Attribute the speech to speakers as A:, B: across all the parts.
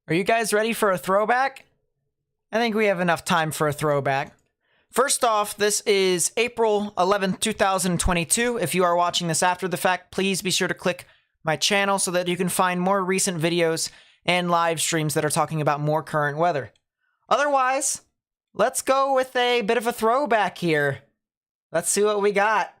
A: Are you guys ready for a throwback? I think we have enough time for a throwback. First off, this is April 11th, 2022. If you are watching this after the fact, please be sure to click my channel so that you can find more recent videos and live streams that are talking about more current weather. Otherwise, let's go with a bit of a throwback here. Let's see what we got.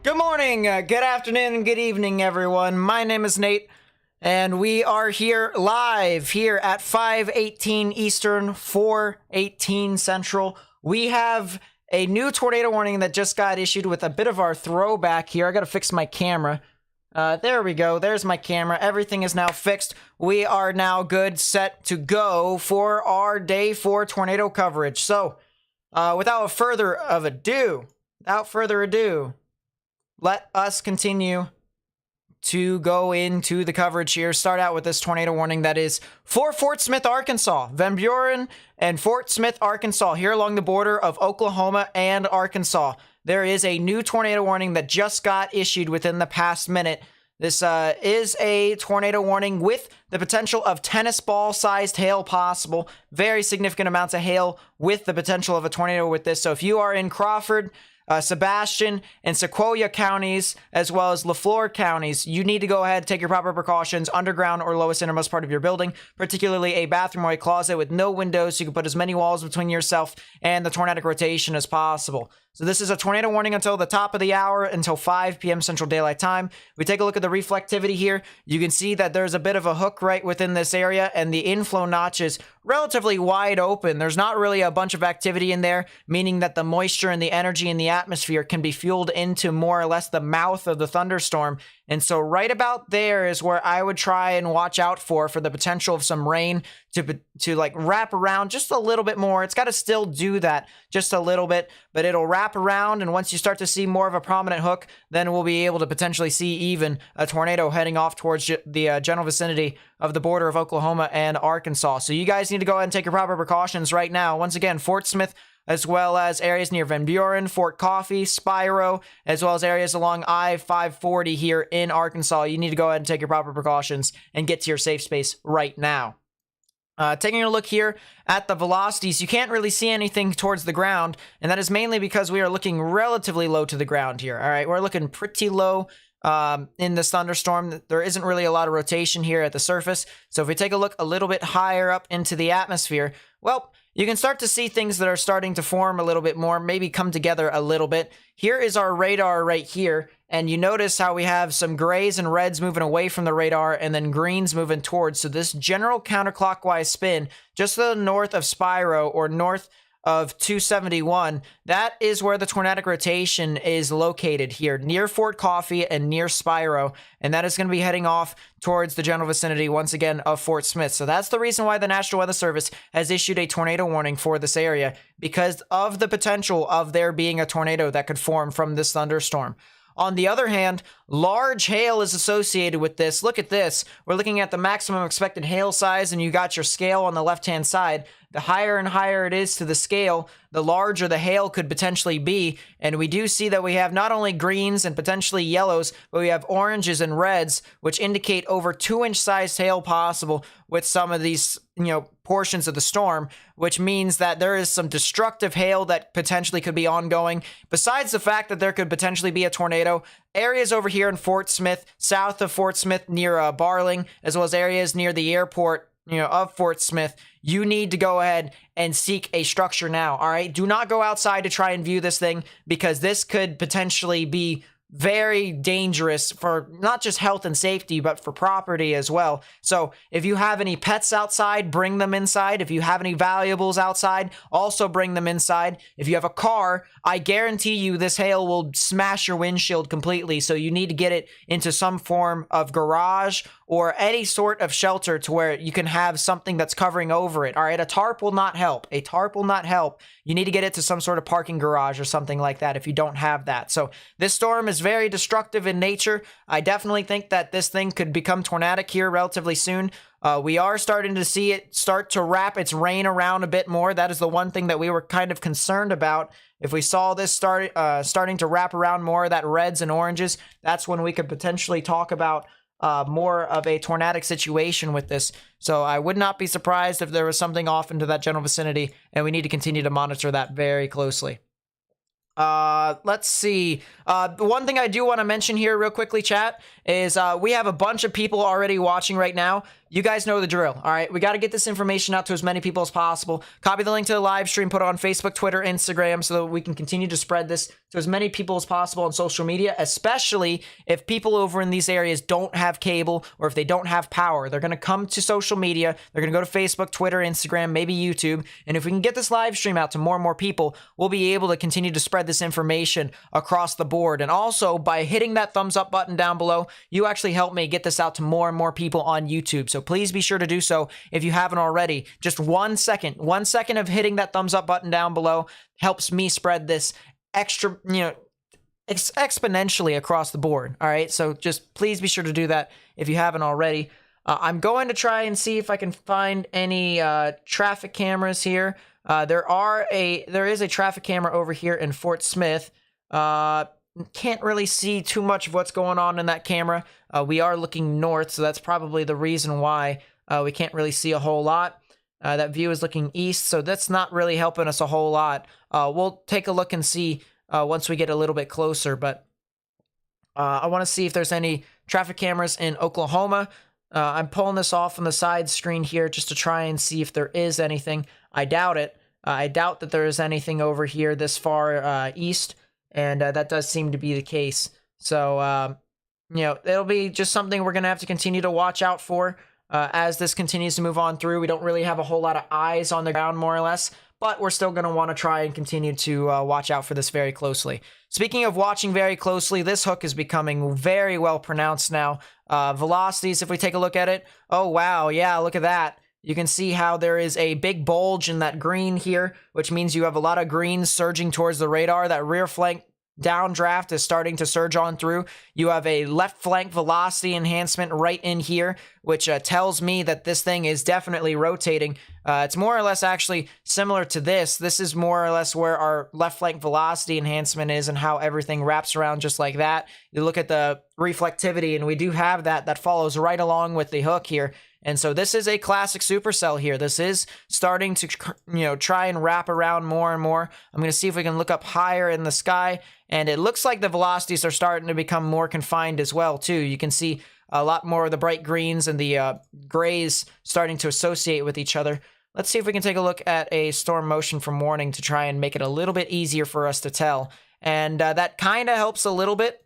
A: Good morning, good afternoon, and good evening, everyone. My name is Nate, and we are here live here at 5:18 Eastern, 4:18 Central. We have a new tornado warning that just got issued with a bit of our throwback here. I gotta fix my camera. There we go. There's my camera. Everything is now fixed. We are now good, set to go for our Day 4 tornado coverage. So, without further ado, let us continue to go into the coverage here. Start out with this tornado warning that is for Fort Smith, Arkansas. Van Buren and Fort Smith, Arkansas, here along the border of Oklahoma and Arkansas. There is a new tornado warning that just got issued within the past minute. This is a tornado warning with the potential of tennis ball-sized hail possible. Very significant amounts of hail with the potential of a tornado with this. So if you are in Crawford, Sebastian, and Sequoia counties, as well as LaFleur counties, you need to go ahead and take your proper precautions underground or lowest innermost part of your building, particularly a bathroom or a closet with no windows, so you can put as many walls between yourself and the tornadic rotation as possible. So this is a tornado warning until the top of the hour, until 5 p.m. Central Daylight Time. We take a look at the reflectivity here. You can see that there's a bit of a hook right within this area, and the inflow notch is relatively wide open. There's not really a bunch of activity in there, meaning that the moisture and the energy in the atmosphere can be fueled into more or less the mouth of the thunderstorm. And so right about there is where I would try and watch out for the potential of some rain to like wrap around just a little bit more. It's got to still do that just a little bit, but it'll wrap around. And once you start to see more of a prominent hook, then we'll be able to potentially see even a tornado heading off towards the general vicinity of the border of Oklahoma and Arkansas. So you guys need to go ahead and take your proper precautions right now. Once again, Fort Smith, as well as areas near Van Buren, Fort Coffee, Spiro, as well as areas along I-540 here in Arkansas. You need to go ahead and take your proper precautions and get to your safe space right now. Taking a look here at the velocities, you can't really see anything towards the ground, and that is mainly because we are looking relatively low to the ground here. All right, we're looking pretty low in this thunderstorm. There isn't really a lot of rotation here at the surface. So if we take a look a little bit higher up into the atmosphere, well, you can start to see things that are starting to form a little bit more, maybe come together a little bit. Here is our radar right here, and you notice how we have some grays and reds moving away from the radar and then greens moving towards. So this general counterclockwise spin just to the north of Spiro or north of 271, that is where the tornadic rotation is located here, near Fort Coffee and near Spiro, and that is going to be heading off towards the general vicinity, once again, of Fort Smith. So that's the reason why the National Weather Service has issued a tornado warning for this area, because of the potential of there being a tornado that could form from this thunderstorm. On the other hand, large hail is associated with this. Look at this. We're looking at the maximum expected hail size, and you got your scale on the left-hand side. The higher and higher it is to the scale, the larger the hail could potentially be. And we do see that we have not only greens and potentially yellows, but we have oranges and reds, which indicate over 2-inch sized hail possible with some of these, portions of the storm, which means that there is some destructive hail that potentially could be ongoing. Besides the fact that there could potentially be a tornado, areas over here in Fort Smith, south of Fort Smith near Barling, as well as areas near the airport, of Fort Smith, you need to go ahead and seek a structure now, all right? Do not go outside to try and view this thing, because this could potentially be very dangerous for not just health and safety, but for property as well. So if you have any pets outside, bring them inside. If you have any valuables outside, also bring them inside. If you have a car, I guarantee you this hail will smash your windshield completely. So you need to get it into some form of garage or any sort of shelter to where you can have something that's covering over it. All right, a tarp will not help. A tarp will not help. You need to get it to some sort of parking garage or something like that if you don't have that. So this storm is very destructive in nature. I definitely think that this thing could become tornadic here relatively soon. We are starting to see it start to wrap its rain around a bit more. That is the one thing that we were kind of concerned about. If we saw this starting to wrap around more of that reds and oranges, that's when we could potentially talk about more of a tornadic situation with this. So I would not be surprised if there was something off into that general vicinity, and we need to continue to monitor that very closely. Let's see. The one thing I do want to mention here real quickly, chat, is we have a bunch of people already watching right now. You guys know the drill, all right? We got to get this information out to as many people as possible. Copy the link to the live stream, put it on Facebook, Twitter, Instagram, so that we can continue to spread this to as many people as possible on social media, especially if people over in these areas don't have cable or if they don't have power. They're going to come to social media. They're going to go to Facebook, Twitter, Instagram, maybe YouTube. And if we can get this live stream out to more and more people, we'll be able to continue to spread this information across the board. And also, by hitting that thumbs up button down below, you actually help me get this out to more and more people on YouTube. So please be sure to do so if you haven't already. Just 1 second of hitting that thumbs up button down below helps me spread this exponentially across the board. All right, so just please be sure to do that if you haven't already. I'm going to try and see if I can find any traffic cameras here. There is a traffic camera over here in Fort Smith. Can't really see too much of what's going on in that camera. We are looking north, so that's probably the reason why we can't really see a whole lot. That view is looking east, so that's not really helping us a whole lot. We'll take a look and see once we get a little bit closer, but I want to see if there's any traffic cameras in Oklahoma. I'm pulling this off on the side screen here just to try and see if there is anything. I doubt it. I doubt that there is anything over here this far east. And that does seem to be the case. So, it'll be just something we're going to have to continue to watch out for as this continues to move on through. We don't really have a whole lot of eyes on the ground, more or less, but we're still going to want to try and continue to watch out for this very closely. Speaking of watching very closely, this hook is becoming very well pronounced now. Velocities, if we take a look at it, oh, wow, yeah, look at that. You can see how there is a big bulge in that green here, which means you have a lot of greens surging towards the radar. That rear flank downdraft is starting to surge on through. You have a left flank velocity enhancement right in here, which tells me that this thing is definitely rotating It's more or less actually similar to this. This is more or less where our left flank velocity enhancement is and how everything wraps around just like that. You look at the reflectivity, and we do have that follows right along with the hook here. And so this is a classic supercell here. This is starting to, try and wrap around more and more. I'm going to see if we can look up higher in the sky, and it looks like the velocities are starting to become more confined as well, too. You can see a lot more of the bright greens and the grays starting to associate with each other. Let's see if we can take a look at a storm motion from warning to try and make it a little bit easier for us to tell. And that kind of helps a little bit.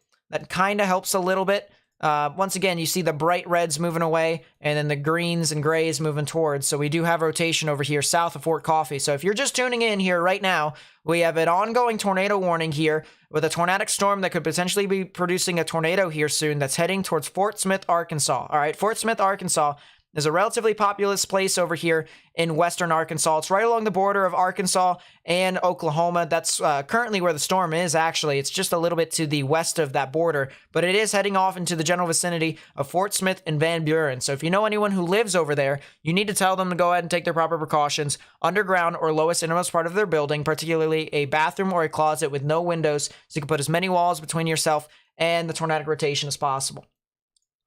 A: Once again, you see the bright reds moving away and then the greens and grays moving towards. So we do have rotation over here south of Fort Coffee. So if you're just tuning in here right now, we have an ongoing tornado warning here with a tornadic storm that could potentially be producing a tornado here soon that's heading towards Fort Smith, Arkansas. All right, Fort Smith, Arkansas is a relatively populous place over here in western Arkansas. It's right along the border of Arkansas and Oklahoma. That's currently where the storm is, actually. It's just a little bit to the west of that border, but it is heading off into the general vicinity of Fort Smith and Van Buren. So if you know anyone who lives over there, you need to tell them to go ahead and take their proper precautions underground or lowest innermost part of their building, particularly a bathroom or a closet with no windows, so you can put as many walls between yourself and the tornadic rotation as possible.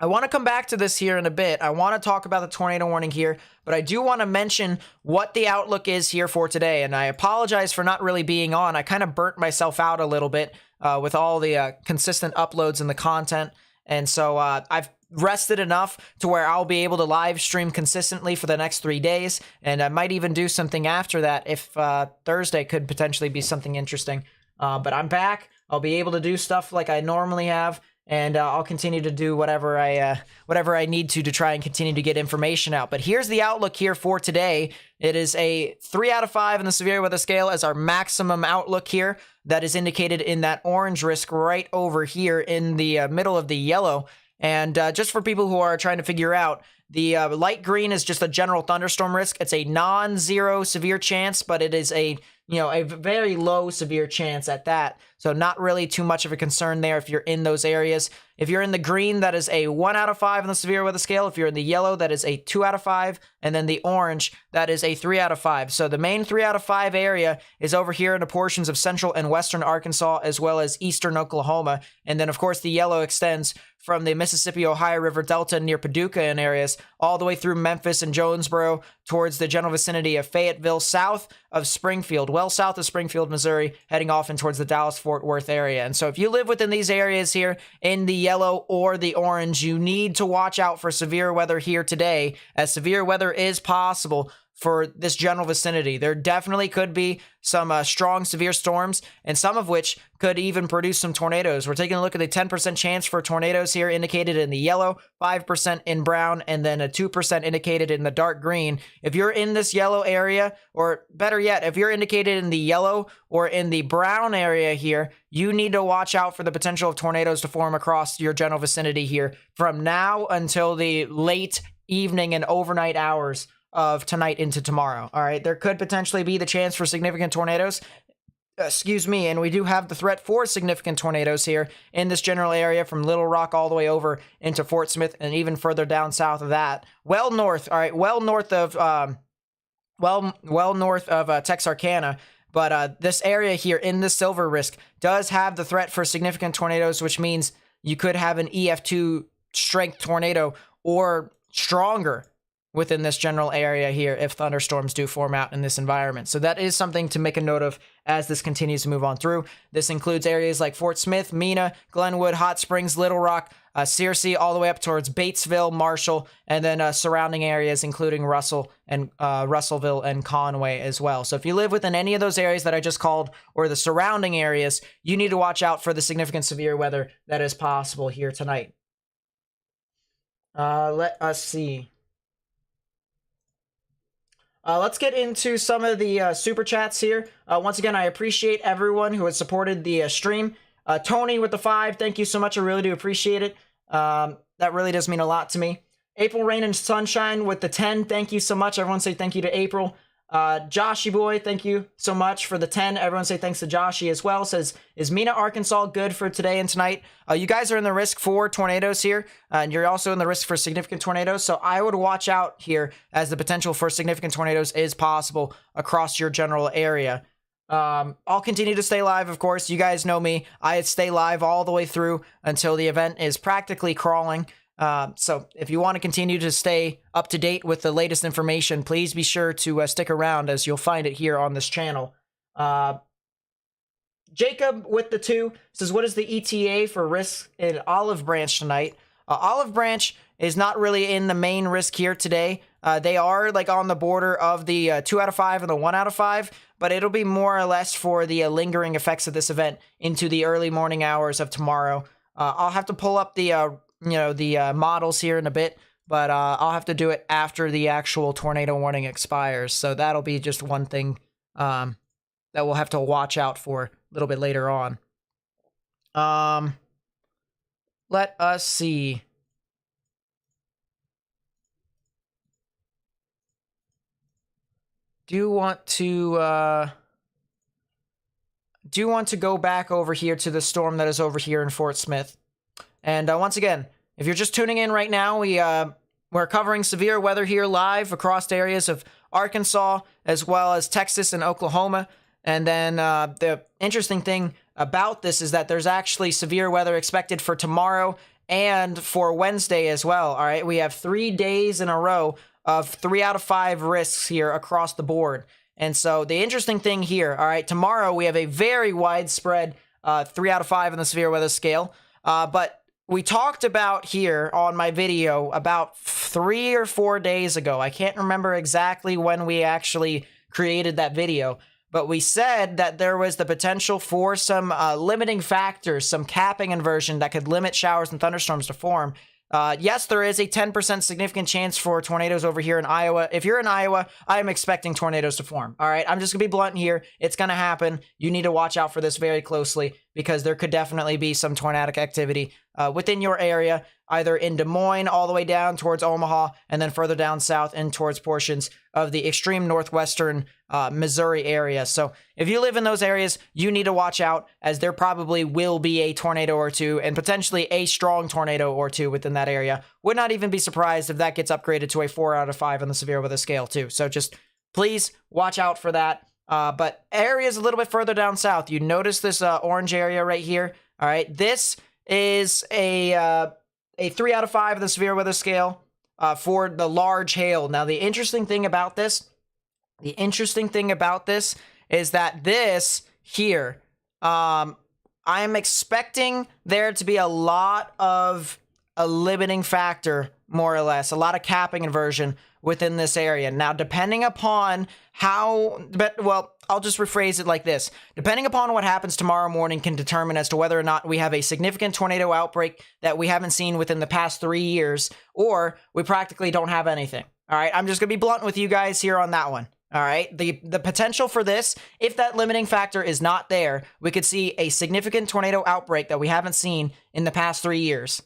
A: I want to come back to this here in a bit. I want to talk about the tornado warning here, but I do want to mention what the outlook is here for today. And I apologize for not really being on. I kind of burnt myself out a little bit with all the consistent uploads and the content. And so I've rested enough to where I'll be able to live stream consistently for the next 3 days. And I might even do something after that if Thursday could potentially be something interesting. But I'm back. I'll be able to do stuff like I normally have. And I'll continue to do whatever I need to try and continue to get information out. But here's the outlook here for today. It is a 3 out of 5 in the severe weather scale as our maximum outlook here. That is indicated in that orange risk right over here in the middle of the yellow. And just for people who are trying to figure out, the light green is just a general thunderstorm risk. It's a non-zero severe chance, but it is a very low severe chance at that. So not really too much of a concern there if you're in those areas. If you're in the green, that is a 1 out of 5 on the severe weather scale. If you're in the yellow, that is a 2 out of 5. And then the orange, that is a 3 out of 5. So the main 3 out of 5 area is over here in the portions of central and western Arkansas, as well as eastern Oklahoma. And then, of course, the yellow extends from the Mississippi-Ohio River Delta near Paducah and areas all the way through Memphis and Jonesboro towards the general vicinity of Fayetteville, south of Springfield, well south of Springfield, Missouri, heading off in towards the Dallas-Fort Worth area. And so if you live within these areas here in the yellow or the orange, you need to watch out for severe weather here today, as severe weather is possible for this general vicinity. There definitely could be some strong severe storms, and some of which could even produce some tornadoes. We're taking a look at the 10% chance for tornadoes here indicated in the yellow, 5% in brown, and then a 2% indicated in the dark green. If you're in this yellow area, or better yet, if you're indicated in the yellow or in the brown area here, you need to watch out for the potential of tornadoes to form across your general vicinity here from now until the late evening and overnight hours of tonight into tomorrow. All right, there could potentially be the chance for significant tornadoes. And we do have the threat for significant tornadoes here in this general area from Little Rock all the way over into Fort Smith and even further down south of that. Well north of Texarkana. But this area here in the silver risk does have the threat for significant tornadoes, which means you could have an EF2 strength tornado or stronger within this general area here if thunderstorms do form out in this environment. So that is something to make a note of as this continues to move on through. This includes areas like Fort Smith, Mena, Glenwood, Hot Springs, Little Rock, Searcy, all the way up towards Batesville, Marshall, and then surrounding areas including Russellville and Conway as well. So if you live within any of those areas that I just called or the surrounding areas, you need to watch out for the significant severe weather that is possible here tonight. Let us see. Let's get into some of the super chats here. Once again, I appreciate everyone who has supported the stream. Tony with the 5, thank you so much. I really do appreciate it. That really does mean a lot to me. April Rain and Sunshine with the 10, thank you so much. Everyone say thank you to April. Joshy boy, thank you so much for the 10. Everyone say thanks to Joshy as well. Says, is Mena, Arkansas good for today and tonight? You guys are in the risk for tornadoes here, and you're also in the risk for significant tornadoes. So I would watch out here, as the potential for significant tornadoes is possible across your general area. I'll continue to stay live, of course. You guys know me. I stay live all the way through until the event is practically crawling. So if you want to continue to stay up to date with the latest information, please be sure to stick around, as you'll find it here on this channel. Jacob with the 2 says, what is the ETA for risk in Olive Branch tonight? Olive Branch is not really in the main risk here today. They are like on the border of the 2 out of 5 and the 1 out of 5, but it'll be more or less for the lingering effects of this event into the early morning hours of tomorrow. I'll have to pull up the models here in a bit, but I'll have to do it after the actual tornado warning expires. So that'll be just one thing that we'll have to watch out for a little bit later on. Let us see. Do want to go back over here to the storm that is over here in Fort Smith. And once again, if you're just tuning in right now, we're covering severe weather here live across areas of Arkansas, as well as Texas and Oklahoma. And then the interesting thing about this is that there's actually severe weather expected for tomorrow and for Wednesday as well. All right, we have 3 days in a row of 3 out of 5 risks here across the board. And so the interesting thing here, all right, tomorrow we have a very widespread 3 out of 5 on the severe weather scale. But we talked about here on my video about 3 or 4 days ago. I can't remember exactly when we actually created that video, but we said that there was the potential for some limiting factors, some capping inversion that could limit showers and thunderstorms to form. Yes, there is a 10% significant chance for tornadoes over here in Iowa. If you're in Iowa, I am expecting tornadoes to form. All right, I'm just gonna be blunt here. It's gonna happen. You need to watch out for this very closely, because there could definitely be some tornadic activity within your area, either in Des Moines all the way down towards Omaha, and then further down south and towards portions of the extreme northwestern Missouri area. So if you live in those areas, you need to watch out, as there probably will be a tornado or two, and potentially a strong tornado or two within that area. Would not even be surprised if that gets upgraded to a 4 out of 5 on the severe weather scale too. So just please watch out for that. But areas a little bit further down south, you notice this orange area right here. All right, this is a 3 out of 5 of the severe weather scale for the large hail. Now, the interesting thing about this is that this here, I am expecting there to be a lot of a limiting factor, more or less, a lot of capping inversion within this area. Now, depending upon I'll just rephrase it like this. Depending upon what happens tomorrow morning can determine as to whether or not we have a significant tornado outbreak that we haven't seen within the past 3 years, or we practically don't have anything. All right, I'm just gonna be blunt with you guys here on that one. All right, the potential for this, if that limiting factor is not there, we could see a significant tornado outbreak that we haven't seen in the past 3 years.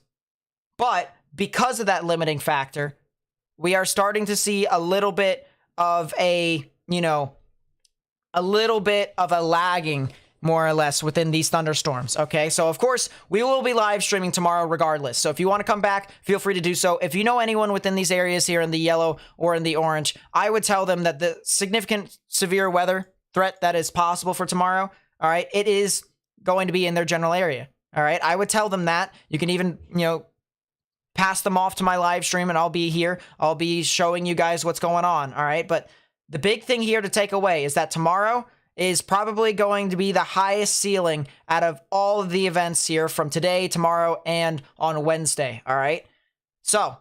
A: But because of that limiting factor, we are starting to see a little bit of a lagging, more or less, within these thunderstorms, okay? So, of course, we will be live streaming tomorrow regardless. So if you want to come back, feel free to do so. If you know anyone within these areas here in the yellow or in the orange, I would tell them that the significant severe weather threat that is possible for tomorrow, all right, it is going to be in their general area, all right? I would tell them that. You can even, pass them off to my live stream, and I'll be here. I'll be showing you guys what's going on, all right? But the big thing here to take away is that tomorrow is probably going to be the highest ceiling out of all of the events here from today, tomorrow, and on Wednesday, all right? So,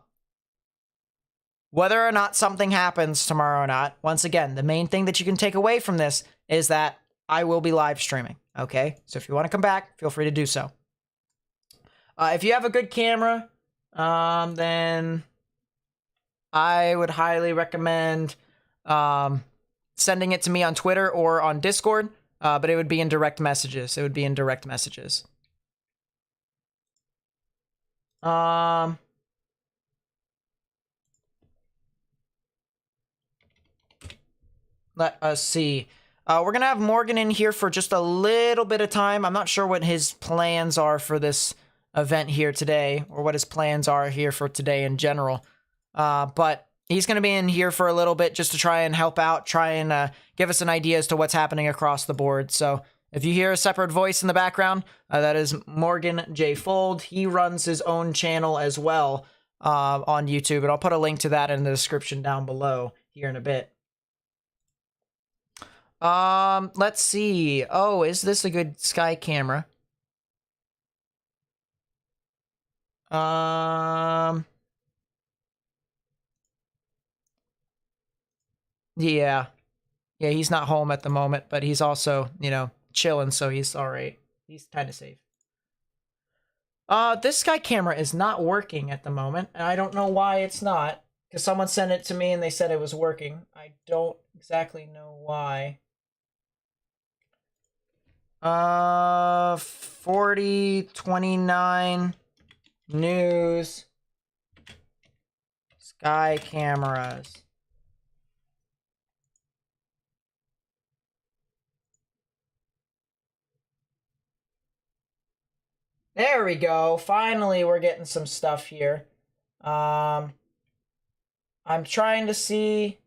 A: whether or not something happens tomorrow or not, once again, the main thing that you can take away from this is that I will be live streaming, okay? So if you want to come back, feel free to do so. If you have a good camera, then I would highly recommend sending it to me on Twitter or on Discord, but it would be in direct messages. Let let us see. We're gonna have Morgan in here for just a little bit of time. I'm not sure what his plans are for this event here today, or what his plans are here for today in general. But he's gonna be in here for a little bit just to try and help out, try and give us an idea as to what's happening across the board. So if you hear a separate voice in the background, that is Morgan J. Fold. He runs his own channel as well on YouTube, and I'll put a link to that in the description down below here in a bit. Let's see. Oh, is this a good sky camera? Yeah. Yeah, he's not home at the moment, but he's also, you know, chilling, so he's all right. He's kind of safe. This sky camera is not working at the moment, and I don't know why it's not, because someone sent it to me and they said it was working. I don't exactly know why. 4029 news sky cameras. There we go. Finally, we're getting some stuff here. I'm trying to see.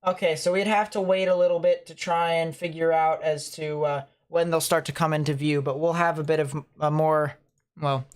A: Okay, so we'd have to wait a little bit to try and figure out as to when they'll start to come into view, but we'll have a bit of we'll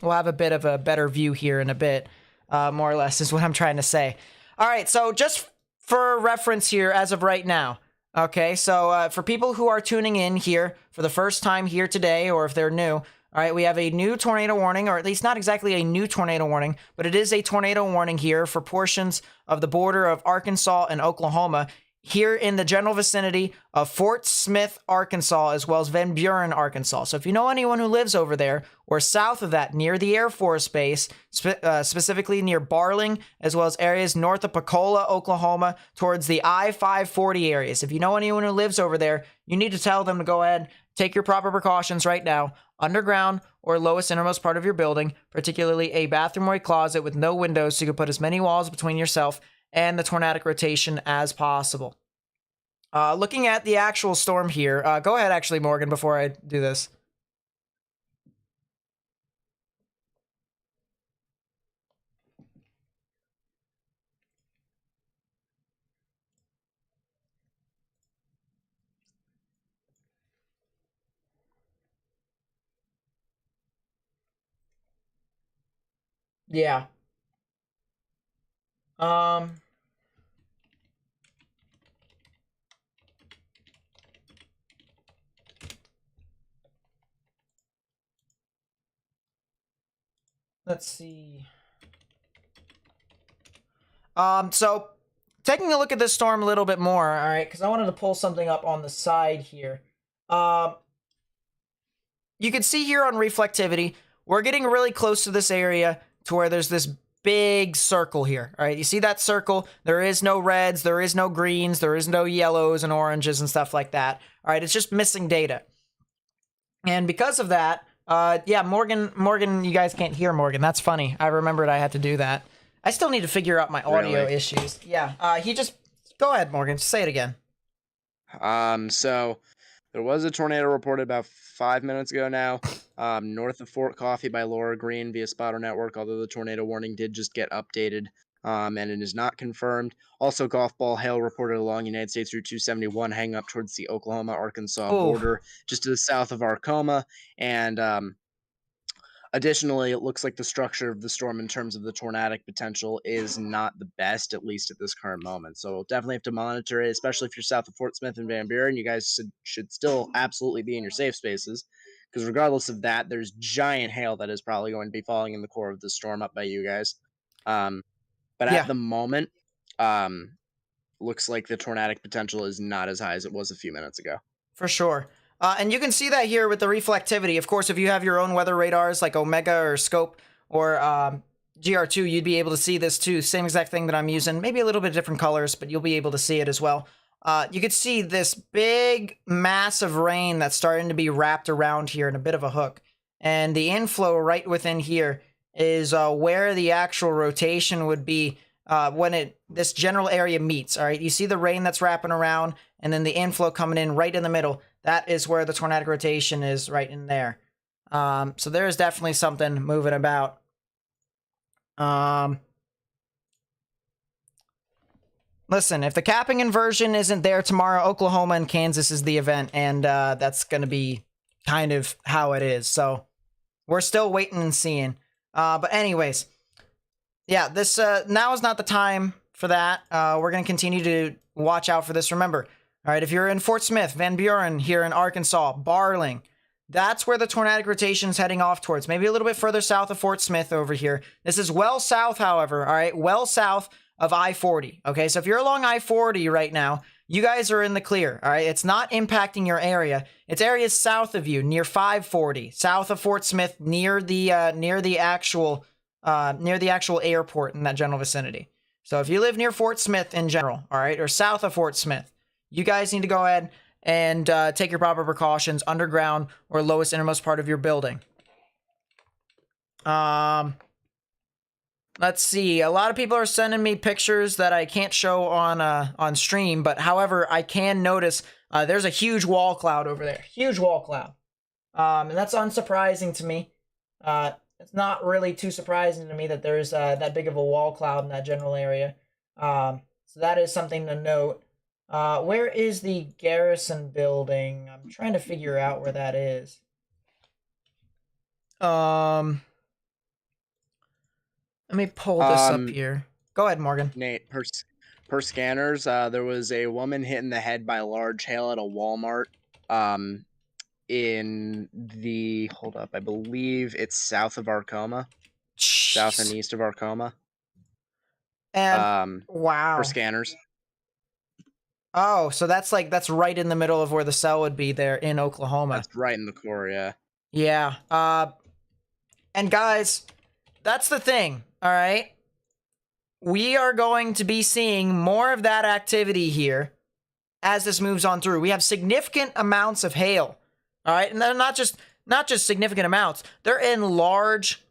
A: have a bit of a better view here in a bit, more or less is what I'm trying to say. All right, so just for reference here as of right now, okay, so for people who are tuning in here for the first time here today, or if they're new, all right, we have a new tornado warning, or at least not exactly a new tornado warning, but it is a tornado warning here for portions of the border of Arkansas and Oklahoma, here in the general vicinity of Fort Smith, Arkansas, as well as Van Buren, Arkansas. So if you know anyone who lives over there or south of that, near the Air Force Base, specifically near Barling, as well as areas north of Pensacola, Oklahoma, towards the I-540 areas. If you know anyone who lives over there, you need to tell them to go ahead, take your proper precautions right now, underground or lowest innermost part of your building, particularly a bathroom or a closet with no windows so you can put as many walls between yourself and the tornadic rotation as possible. Looking at the actual storm here, go ahead actually, Morgan, before I do this. Yeah. Let's see. So taking a look at this storm a little bit more, all right, because I wanted to pull something up on the side here. You can see here on reflectivity, we're getting really close to this area to where there's this big circle here. All right, you see that circle? There is no reds, there is no greens, there is no yellows and oranges and stuff like that. All right, it's just missing data. And because of that, yeah, Morgan, you guys can't hear Morgan. That's funny. I remembered I had to do that. I still need to figure out my audio issues. Yeah, he just, go ahead, Morgan, just say it again.
B: So there was a tornado reported about 5 minutes ago now, north of Fort Coffee by Laura Green via Spotter Network, although the tornado warning did just get updated, and it is not confirmed. Also, golf ball hail reported along United States Route 271, hanging up towards the Oklahoma-Arkansas border, just to the south of Arkoma, and additionally, it looks like the structure of the storm in terms of the tornadic potential is not the best, at least at this current moment. So we'll definitely have to monitor it, especially if you're south of Fort Smith and Van Buren. You guys should still absolutely be in your safe spaces, because regardless of that, there's giant hail that is probably going to be falling in the core of the storm up by you guys. But at the moment, looks like the tornadic potential is not as high as it was a few minutes ago.
A: For sure. And you can see that here with the reflectivity. Of course, if you have your own weather radars like Omega or Scope or GR2, you'd be able to see this too. Same exact thing that I'm using. Maybe a little bit different colors, but you'll be able to see it as well. You could see this big, massive rain that's starting to be wrapped around here in a bit of a hook. And the inflow right within here is where the actual rotation would be when this general area meets. All right, you see the rain that's wrapping around, and then the inflow coming in right in the middle. That is where the tornadic rotation is, right in there. So there is definitely something moving about. Listen, if the capping inversion isn't there tomorrow, Oklahoma and Kansas is the event, and that's going to be kind of how it is. So we're still waiting and seeing. But anyways, yeah, this now is not the time for that. We're going to continue to watch out for this. Remember, all right, if you're in Fort Smith, Van Buren here in Arkansas, Barling, that's where the tornadic rotation is heading off towards. Maybe a little bit further south of Fort Smith over here. This is well south, however, all right, well south of I-40. Okay, so if you're along I-40 right now, you guys are in the clear. All right, it's not impacting your area. It's areas south of you, near 540, south of Fort Smith, near the actual airport in that general vicinity. So if you live near Fort Smith in general, all right, or south of Fort Smith, you guys need to go ahead and take your proper precautions underground or lowest innermost part of your building. Let's see. A lot of people are sending me pictures that I can't show on stream, but however, I can notice there's a huge wall cloud over there. Huge wall cloud. And that's unsurprising to me. It's not really too surprising to me that there's that big of a wall cloud in that general area. So that is something to note. Where is the garrison building? I'm trying to figure out where that is. Let me pull this up here. Go ahead, Morgan.
B: Nate, per scanners, there was a woman hit in the head by a large hail at a Walmart. In the I believe it's south of Arcoma, south and east of Arcoma.
A: And wow,
B: per scanners.
A: Oh, so that's right in the middle of where the cell would be there in Oklahoma.
B: That's right in the core, yeah.
A: Yeah. And guys, that's the thing. All right. We are going to be seeing more of that activity here as this moves on through. We have significant amounts of hail. All right. And they're not just significant amounts. They're in large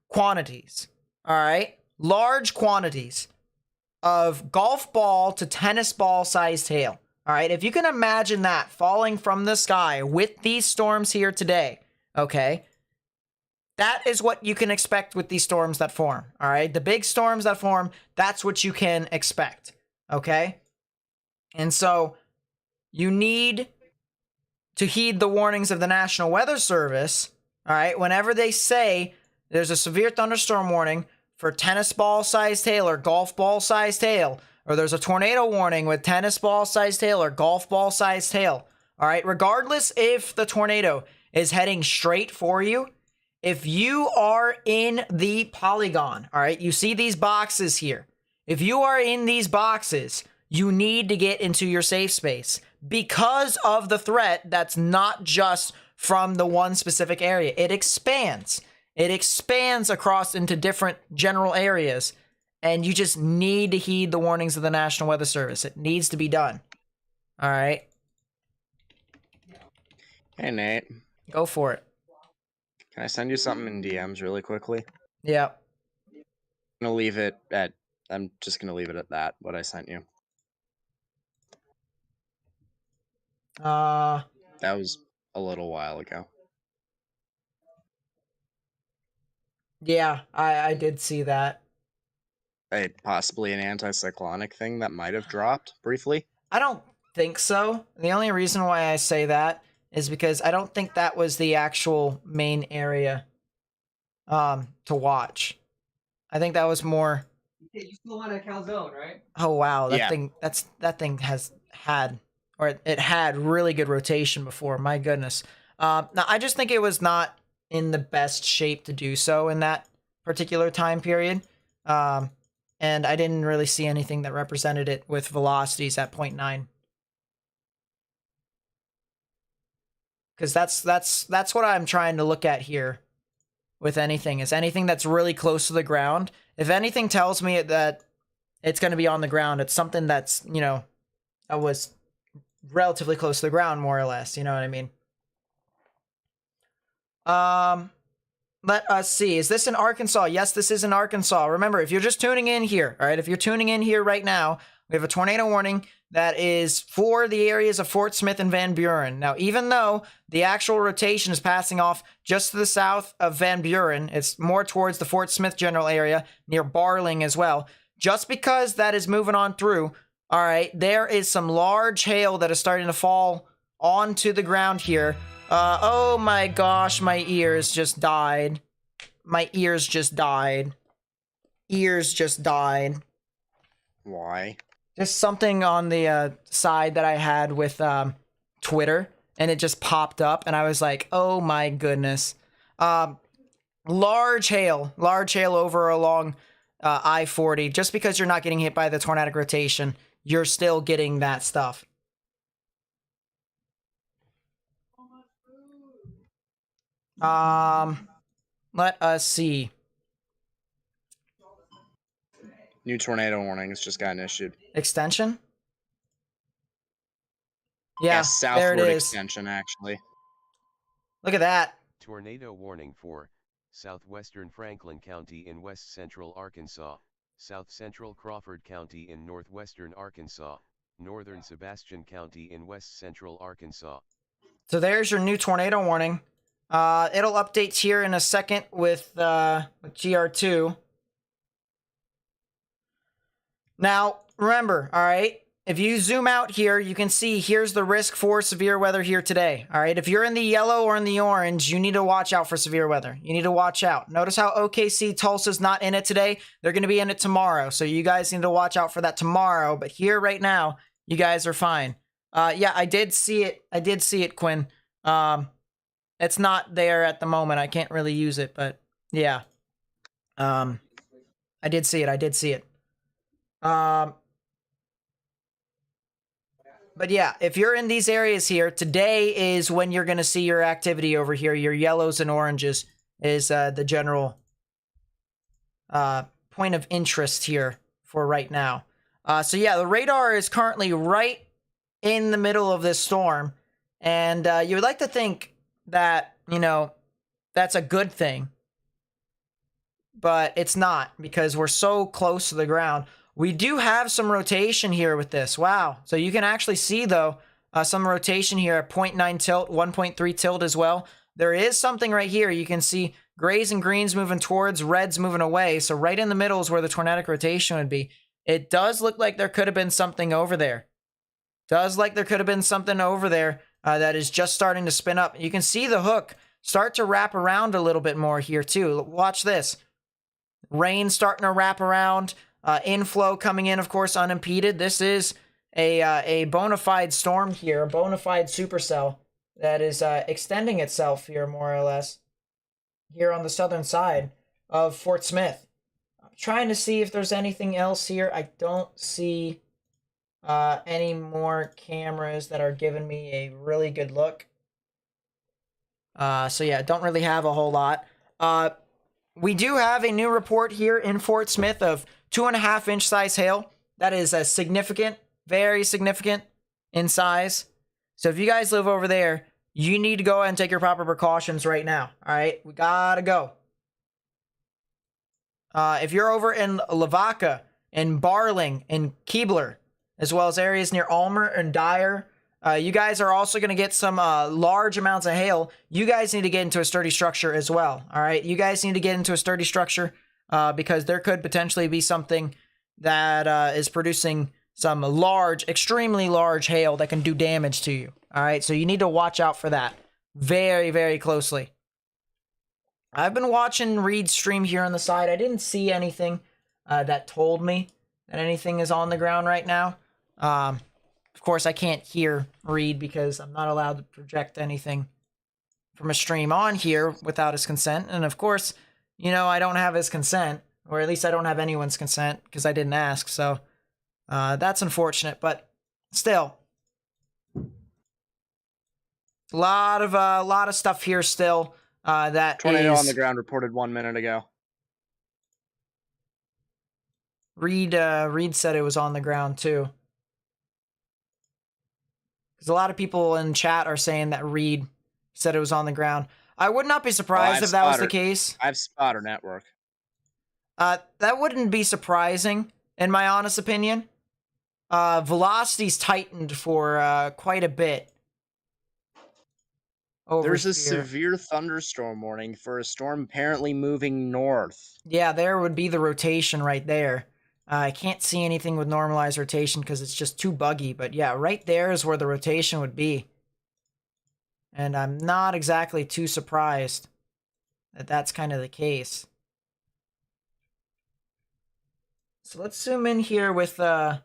A: quantities. All right. Large quantities of golf ball to tennis ball sized hail. All right. If you can imagine that falling from the sky with these storms here today. Okay. That is what you can expect with these storms that form, all right? The big storms that form, that's what you can expect, okay? And so you need to heed the warnings of the National Weather Service, all right? Whenever they say there's a severe thunderstorm warning for tennis ball-sized hail or golf ball-sized hail, or there's a tornado warning with tennis ball-sized hail or golf ball-sized hail, all right? Regardless if the tornado is heading straight for you, if you are in the polygon, all right, you see these boxes here. If you are in these boxes, you need to get into your safe space because of the threat that's not just from the one specific area. It expands. It expands across into different general areas, and you just need to heed the warnings of the National Weather Service. It needs to be done. All right.
B: Hey, Nate.
A: Go for it.
B: Can I send you something in DMs really quickly?
A: Yeah.
B: I'm just gonna leave it at that, what I sent you. That was a little while ago.
A: Yeah, I did see that.
B: Possibly an anticyclonic thing that might have dropped briefly?
A: I don't think so. The only reason why I say that is because I don't think that was the actual main area to watch. I think that was more.
C: You still want a calzone, right?
A: Oh wow, that
B: Yeah.
A: thing has had, or it had really good rotation before. My goodness. Now I just think it was not in the best shape to do so in that particular time period. And I didn't really see anything that represented it with velocities at 0.9. Because that's what I'm trying to look at here with anything, is anything that's really close to the ground. If anything tells me that it's going to be on the ground, it's something that's, that was relatively close to the ground, more or less. You know what I mean? let us see. Is this in Arkansas? Yes, this is in Arkansas. Remember, if you're just tuning in here, all right, if you're tuning in here right now, we have a tornado warning that is for the areas of Fort Smith and Van Buren. Now, even though the actual rotation is passing off just to the south of Van Buren, it's more towards the Fort Smith general area near Barling as well. Just because that is moving on through, all right, there is some large hail that is starting to fall onto the ground here. Oh my gosh, my ears just died. My ears just died. Ears just died.
B: Why?
A: Just something on the side that I had with Twitter, and it just popped up, and I was like, oh my goodness. Large hail over along I-40. Just because you're not getting hit by the tornadic rotation, you're still getting that stuff. Let us see.
B: New tornado warning has just gotten issued.
A: Extension? Yeah,
B: southward
A: there it is.
B: extension, actually.
A: Look at that.
D: Tornado warning for southwestern Franklin County in west central Arkansas, south central Crawford County in northwestern Arkansas, northern Sebastian County in west central Arkansas.
A: So there's your new tornado warning. It'll update here in a second with GR2. Now, remember, all right, if you zoom out here, you can see here's the risk for severe weather here today. All right, if you're in the yellow or in the orange, you need to watch out for severe weather. You need to watch out. Notice how OKC Tulsa's not in it today. They're going to be in it tomorrow. So you guys need to watch out for that tomorrow. But here right now, you guys are fine. Yeah, I did see it. I did see it, Quinn. It's not there at the moment. I can't really use it, but yeah. I did see it. I did see it. But yeah, if you're in these areas here, today is when you're going to see your activity over here. Your yellows and oranges is the general point of interest here for right now. So yeah, the radar is currently right in the middle of this storm. And you would like to think that, you know, that's a good thing. But it's not, because we're so close to the ground. We do have some rotation here with this. Wow. So you can actually see, though, some rotation here at 0.9 tilt, 1.3 tilt as well. There is something right here. You can see grays and greens moving towards, reds moving away. So right in the middle is where the tornadic rotation would be. It does look like there could have been something over there. Does like there could have been something over there that is just starting to spin up. You can see the hook start to wrap around a little bit more here, too. Watch this. Rain starting to wrap around. Inflow coming in, of course, unimpeded. This is a bona fide storm here, a bona fide supercell that is extending itself here, more or less, here on the southern side of Fort Smith. I'm trying to see if there's anything else here. I don't see any more cameras that are giving me a really good look. So yeah, don't really have a whole lot. We do have a new report here in Fort Smith of 2.5 inch size hail. That is a significant, very significant in size. So if you guys live over there, you need to go ahead and take your proper precautions right now. All right, we gotta go. If you're over in Lavaca, in Barling, in Keebler, as well as areas near Ulmer and Dyer, you guys are also going to get some large amounts of hail. You guys need to get into a sturdy structure as well. All right, you guys need to get into a sturdy structure because there could potentially be something that is producing some large, extremely large hail that can do damage to you. All right, so you need to watch out for that very, very closely. I've been watching Reed's stream here on the side. I didn't see anything that told me that anything is on the ground right now. Of course, I can't hear Reed because I'm not allowed to project anything from a stream on here without his consent. And of course, you know, I don't have his consent, or at least I don't have anyone's consent because I didn't ask. So that's unfortunate, but still, a lot of stuff here still. That
B: Tornado
A: is
B: on the ground reported 1 minute ago.
A: Reed said it was on the ground too. Because a lot of people in chat are saying that Reed said it was on the ground. I would not be
B: Well,
A: surprised if that was the case.
B: I have spotter network.
A: That wouldn't be surprising, in my honest opinion. Velocity's tightened for quite a bit. Over
B: There's a
A: here.
B: severe thunderstorm warning for a storm apparently moving north.
A: Yeah, there would be the rotation right there. I can't see anything with normalized rotation because it's just too buggy. But yeah, right there is where the rotation would be. And I'm not exactly too surprised that that's kind of the case. So let's zoom in here with Omega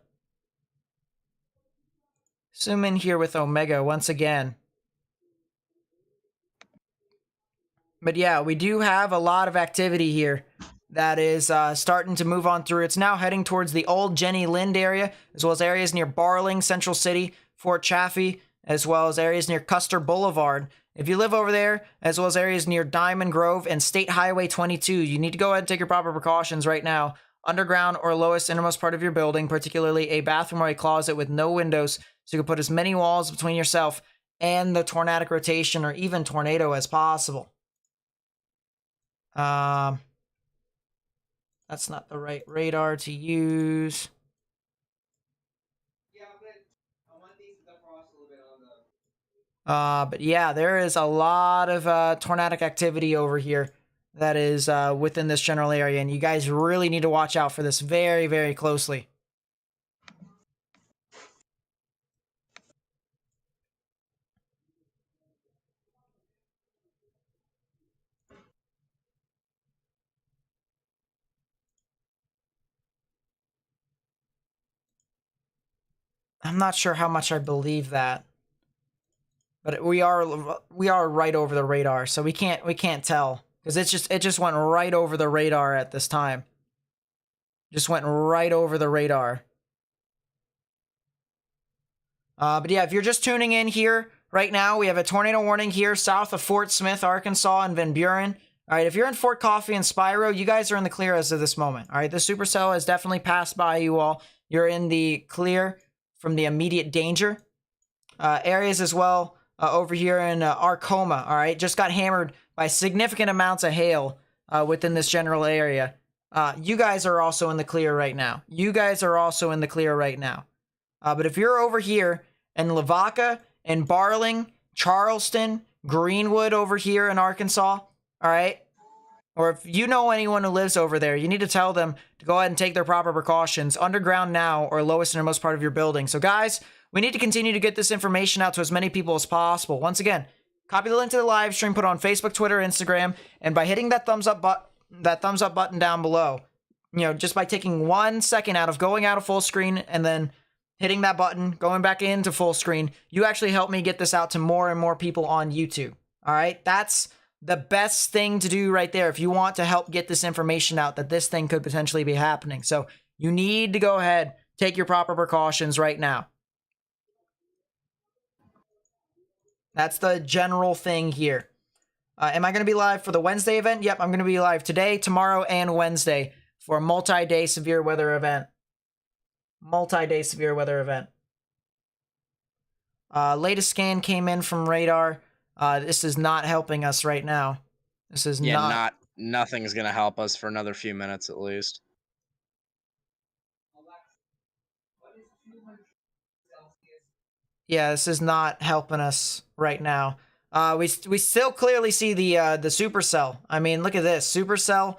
A: once again. But yeah, we do have a lot of activity here that is starting to move on through. It's now heading towards the old Jenny Lind area, as well as areas near Barling, Central City, Fort Chaffee, as well as areas near Custer Boulevard. If you live over there, as well as areas near Diamond Grove and State Highway 22, you need to go ahead and take your proper precautions right now. Underground or lowest innermost part of your building, particularly a bathroom or a closet with no windows, so you can put as many walls between yourself and the tornadic rotation or even tornado as possible. That's not the right radar to use.
C: Yeah, but I want these to cross a little bit on the.
A: But yeah, there is a lot of tornadic activity over here that is within this general area, and you guys really need to watch out for this very, very closely. I'm not sure how much I believe that, but we are right over the radar, so we can't tell because it just went right over the radar at this time. Just went right over the radar. But yeah, if you're just tuning in here right now, we have a tornado warning here south of Fort Smith, Arkansas, and Van Buren. All right, if you're in Fort Coffee and Spiro, you guys are in the clear as of this moment. All right, the supercell has definitely passed by you all. You're in the clear from the immediate danger. Areas as well over here in Arcoma, all right, just got hammered by significant amounts of hail within this general area. You guys are also in the clear right now. You guys are also in the clear right now. But if you're over here in Lavaca and Barling, Charleston, Greenwood over here in Arkansas, all right, or if you know anyone who lives over there, you need to tell them to go ahead and take their proper precautions underground now or lowest innermost part of your building. So guys, we need to continue to get this information out to as many people as possible. Once again, copy the link to the live stream, put it on Facebook, Twitter, Instagram, and by hitting that thumbs up button down below, you know, just by taking 1 second out of going out of full screen and then hitting that button, going back into full screen, you actually help me get this out to more and more people on YouTube. All right, that's the best thing to do right there if you want to help get this information out that this thing could potentially be happening. So you need to go ahead, take your proper precautions right now. That's the general thing here. Am I going to be live for the Wednesday event? Yep, I'm going to be live today, tomorrow, and Wednesday for a multi-day severe weather event. Multi-day severe weather event. Latest scan came in from radar. This is not helping us right now. This is
B: nothing's gonna help us for another few minutes at least.
A: Yeah, this is not helping us right now. We still clearly see the supercell. I mean, look at this supercell.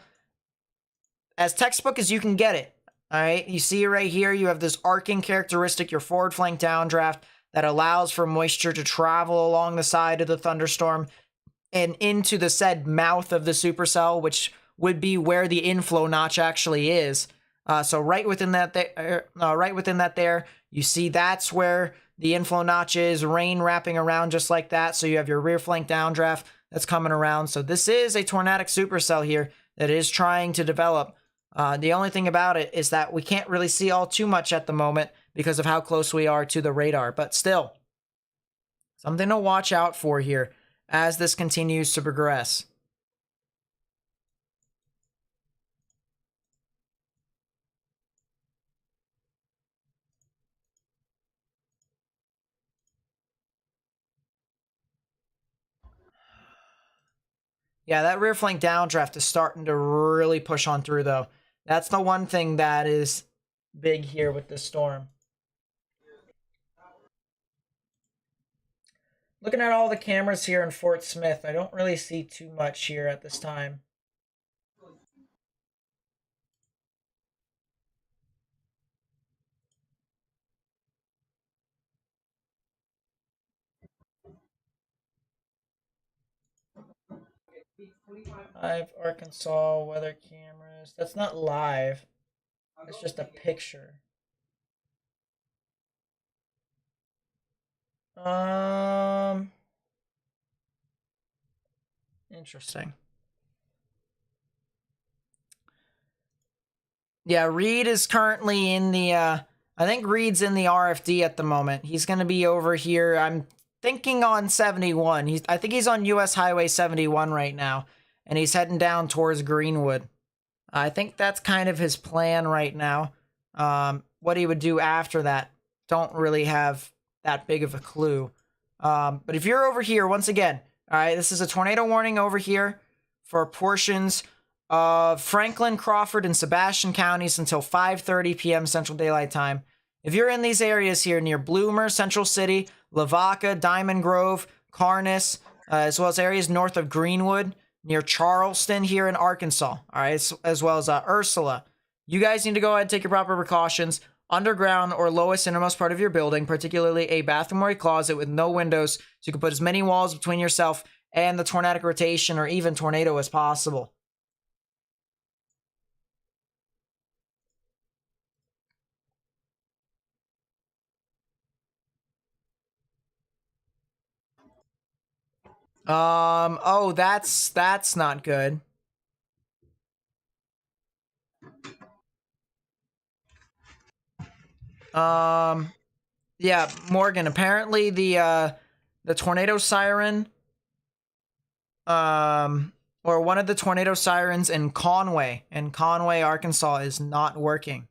A: As textbook as you can get it. All right, you see right here, you have this arcing characteristic, your forward flank downdraft that allows for moisture to travel along the side of the thunderstorm and into the said mouth of the supercell, which would be where the inflow notch actually is. So right within that there, you see that's where the inflow notch is, rain wrapping around just like that. So you have your rear flank downdraft that's coming around. So this is a tornadic supercell here that is trying to develop. The only thing about it is that we can't really see all too much at the moment because of how close we are to the radar, but still something to watch out for here as this continues to progress. Yeah, that rear flank downdraft is starting to really push on through, though. That's the one thing that is big here with this storm. Looking at all the cameras here in Fort Smith, I don't really see too much here at this time. Live Arkansas weather cameras. That's not live. It's just a picture. Interesting. Yeah, Reed is currently in the, I think Reed's in the RFD at the moment. He's going to be over here, I'm thinking on 71. I think he's on US Highway 71 right now, and he's heading down towards Greenwood. I think that's kind of his plan right now. What he would do after that, don't really have that big of a clue. But if you're over here, once again, all right, this is a tornado warning over here for portions of Franklin, Crawford, and Sebastian counties until 5:30 p.m. Central Daylight Time. If you're in these areas here near Bloomer, Central City, Lavaca, Diamond Grove, Carness, as well as areas north of Greenwood, near Charleston here in Arkansas, all right, as well as Ursula, you guys need to go ahead and take your proper precautions. Underground or lowest innermost part of your building, particularly a bathroom or a closet with no windows, so you can put as many walls between yourself and the tornadic rotation or even tornado as possible. Oh, that's not good. Yeah, Morgan, apparently the tornado siren, or one of the tornado sirens in Conway, Arkansas is not working.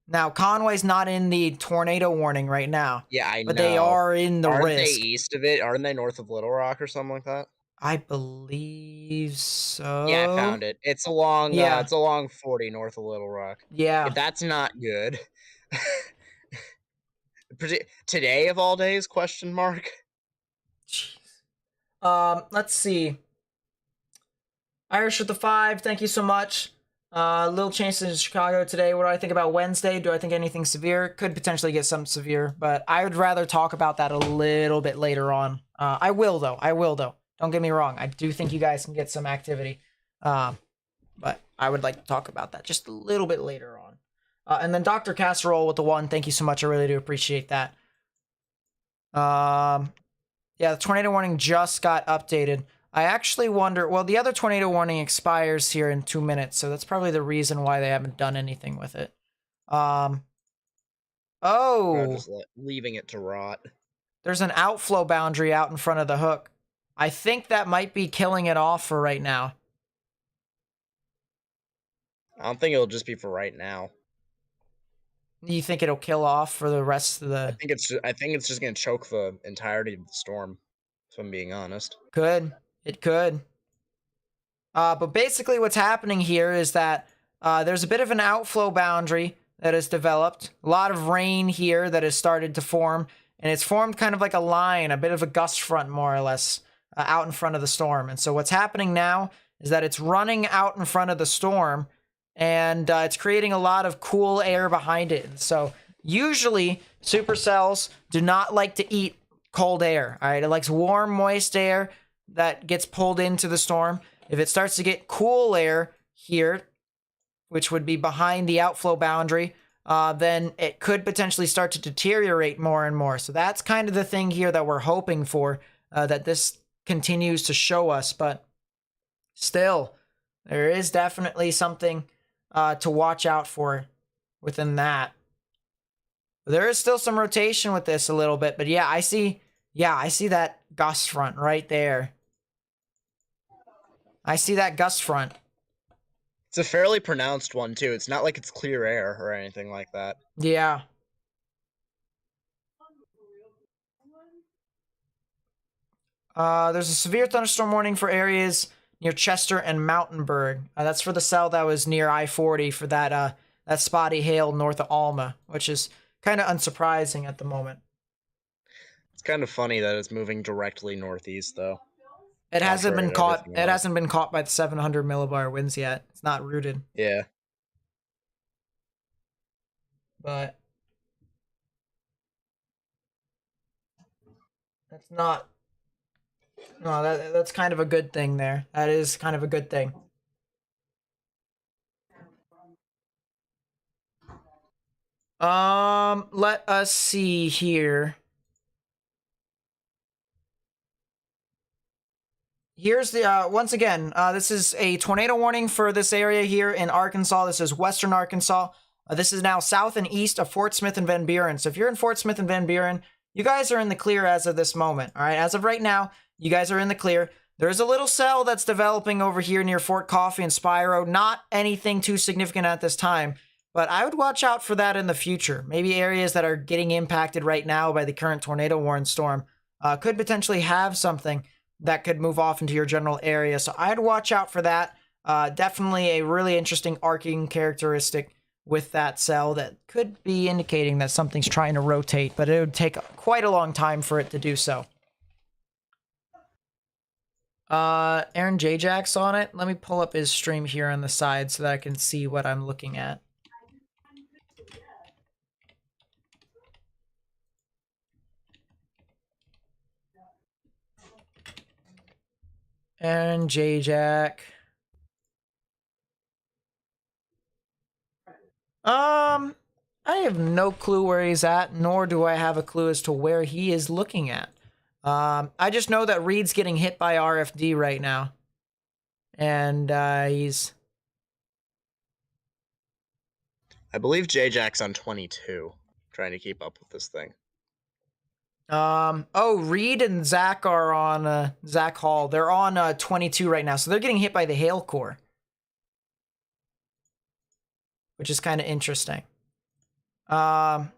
A: Now, Conway's not in the tornado warning right now.
B: Yeah, I know.
A: But they are in the
B: Aren't
A: risk.
B: they east of it? Aren't they north of Little Rock or something like that?
A: I believe so.
B: Yeah, I found it. It's along
A: Yeah.
B: it's along 40 north of Little Rock.
A: Yeah.
B: If that's not good. Today of all days, question mark.
A: Jeez. Let's see. Irish with the 5, thank you so much. Little change in Chicago today. What do I think about Wednesday? Do I think anything severe? Could potentially get some severe, but I would rather talk about that a little bit later on. I will though. Don't get me wrong. I do think you guys can get some activity. But I would like to talk about that just a little bit later on. And then Dr. Casserole with the 1, thank you so much. I really do appreciate that. Yeah, the tornado warning just got updated. I actually wonder, well, the other tornado warning expires here in 2 minutes, so that's probably the reason why they haven't done anything with it. Oh.
B: Just leaving it to rot.
A: There's an outflow boundary out in front of the hook. I think that might be killing it off for right now.
B: I don't think it'll just be for right now.
A: You think it'll kill off for the rest of the...
B: I think it's just going to choke the entirety of the storm, if I'm being honest.
A: Could. It could. But basically what's happening here is that there's a bit of an outflow boundary that has developed. A lot of rain here that has started to form. And it's formed kind of like a line, a bit of a gust front, more or less, out in front of the storm. And so what's happening now is that it's running out in front of the storm, and it's creating a lot of cool air behind it. And so usually supercells do not like to eat cold air. All right, it likes warm, moist air that gets pulled into the storm. If it starts to get cool air here, which would be behind the outflow boundary, then it could potentially start to deteriorate more and more. So that's kind of the thing here that we're hoping for, that this continues to show us. But still, there is definitely something to watch out for within that. There is still some rotation with this a little bit, but yeah, I see that gust front right there. I see that gust front.
B: It's a fairly pronounced one, too. It's not like it's clear air or anything like that.
A: Yeah. There's a severe thunderstorm warning for areas near Chester and Mountainburg. That's for the cell that was near I-40 for that spotty hail north of Alma, which is kind of unsurprising at the moment.
B: It's kind of funny that it's moving directly northeast, though.
A: It hasn't been
B: Contrary to
A: caught.
B: everything
A: It
B: else.
A: hasn't been caught by the 700 millibar winds yet. It's not rooted,
B: Yeah.
A: but that's not. No, that's kind of a good thing there. That is kind of a good thing. Let us see here. Here's the, once again, this is a tornado warning for this area here in Arkansas. This is western Arkansas. This is now south and east of Fort Smith and Van Buren. So if you're in Fort Smith and Van Buren, you guys are in the clear as of this moment. All right, as of right now, you guys are in the clear. There's a little cell that's developing over here near Fort Coffee and Spiro. Not anything too significant at this time, but I would watch out for that in the future. Maybe areas that are getting impacted right now by the current tornado warning storm could potentially have something that could move off into your general area. So I'd watch out for that. Definitely a really interesting arcing characteristic with that cell that could be indicating that something's trying to rotate, but it would take quite a long time for it to do so. Aaron J-Jack's on it. Let me pull up his stream here on the side so that I can see what I'm looking at. Aaron J-Jack. I have no clue where he's at, nor do I have a clue as to where he is looking at. I just know that Reed's getting hit by RFD right now. And he's...
B: I believe J-Jack's on 22, trying to keep up with this thing.
A: Oh, Reed and Zach are on, Zach Hall. They're on 22 right now, so they're getting hit by the hail core. Which is kind of interesting. But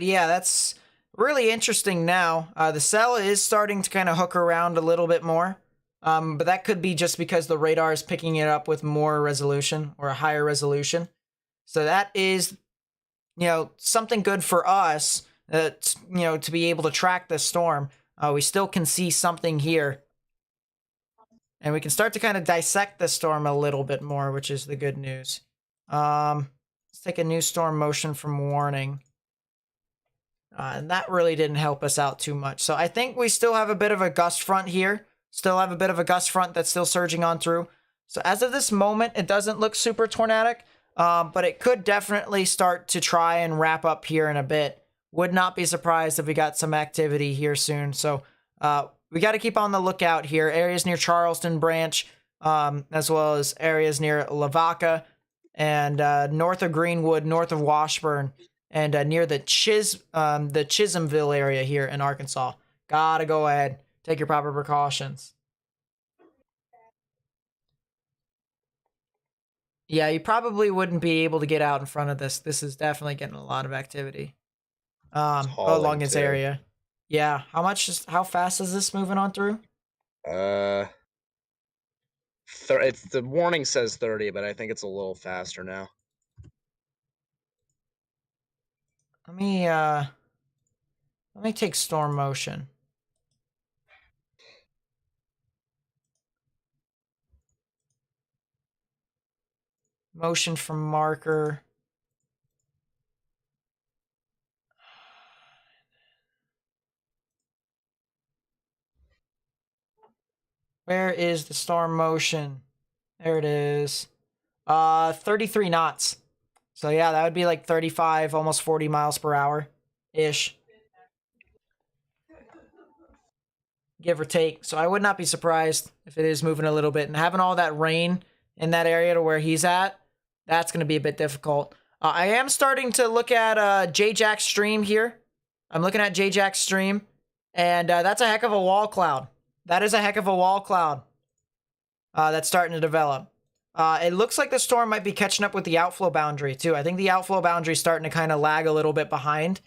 A: yeah, that's really interesting now. The cell is starting to kind of hook around a little bit more. But that could be just because the radar is picking it up with more resolution or a higher resolution. So that is, you know, something good for us, you know, to be able to track this storm. We still can see something here. And we can start to kind of dissect the storm a little bit more, which is the good news. Let's take a new storm motion from warning. And that really didn't help us out too much. So I think we still have a bit of a gust front here. Still have a bit of a gust front that's still surging on through. So as of this moment, it doesn't look super tornadic. But it could definitely start to try and wrap up here in a bit. Would not be surprised if we got some activity here soon. So we got to keep on the lookout here. Areas near Charleston branch, as well as areas near Lavaca and north of Greenwood, north of Washburn, and near the Chisholmville area here in Arkansas. Gotta go ahead. Take your proper precautions. Yeah, you probably wouldn't be able to get out in front of this. This is definitely getting a lot of activity along this area. Yeah, how fast is this moving on through?
B: The warning says 30, but I think it's a little faster now.
A: Let me take storm motion. Motion from marker. Where is the storm motion? There it is. 33 knots. So yeah, that would be like 35, almost 40 miles per hour-ish. Give or take. So I would not be surprised if it is moving a little bit. And having all that rain in that area to where he's at, that's going to be a bit difficult. I am starting to look at J-Jack's stream here. I'm looking at J-Jack's stream. And that's a heck of a wall cloud. That is a heck of a wall cloud that's starting to develop. It looks like the storm might be catching up with the outflow boundary, too. I think the outflow boundary is starting to kind of lag a little bit behind.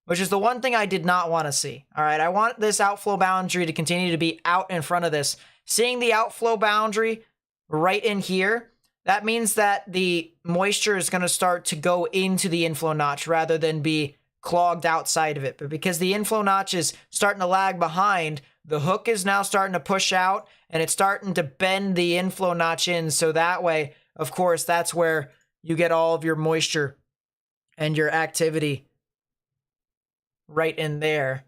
A: which is the one thing I did not want to see. All right, I want this outflow boundary to continue to be out in front of this. Seeing the outflow boundary right in here, that means that the moisture is going to start to go into the inflow notch rather than be clogged outside of it. But because the inflow notch is starting to lag behind, the hook is now starting to push out and it's starting to bend the inflow notch in. So that way, of course, that's where you get all of your moisture and your activity right in there.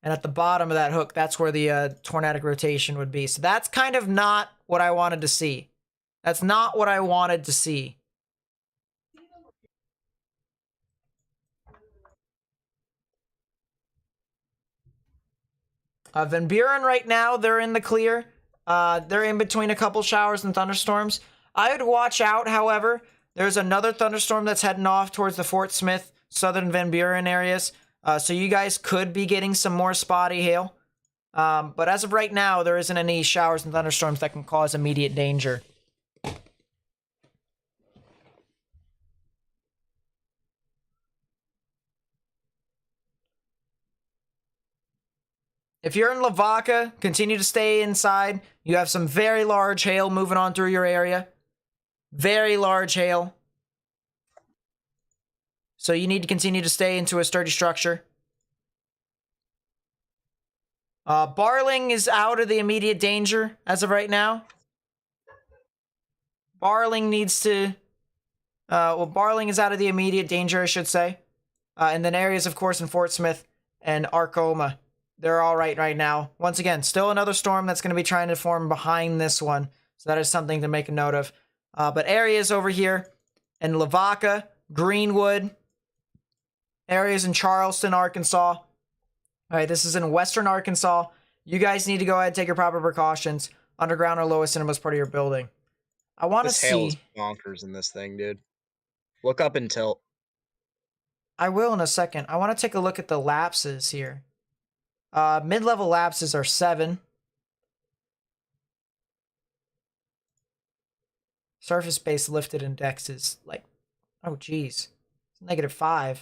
A: And at the bottom of that hook, that's where the tornadic rotation would be. So that's kind of not what I wanted to see. That's not what I wanted to see. Van Buren right now, they're in the clear. They're in between a couple showers and thunderstorms. I would watch out, however. There's another thunderstorm that's heading off towards the Fort Smith, southern Van Buren areas. So you guys could be getting some more spotty hail. But as of right now, there isn't any showers and thunderstorms that can cause immediate danger. If you're in Lavaca, continue to stay inside. You have some very large hail moving on through your area. Very large hail. So you need to continue to stay into a sturdy structure. Barling is out of the immediate danger as of right now. Barling needs to... Barling is out of the immediate danger, I should say. And then areas, of course, in Fort Smith and Arcoma, they're all right now. Once again, still another storm that's going to be trying to form behind this one. So that is something to make a note of. But areas over here in Lavaca, Greenwood, areas in Charleston, Arkansas. All right, this is in western Arkansas. You guys need to go ahead and take your proper precautions. Underground or lowest innermost part of your building. I want to see...
B: This hail is bonkers in this thing, dude. Look up and tilt.
A: I will in a second. I want to take a look at the lapses here. Mid-level lapses are 7. Surface-based lifted index is like, oh geez, it's -5.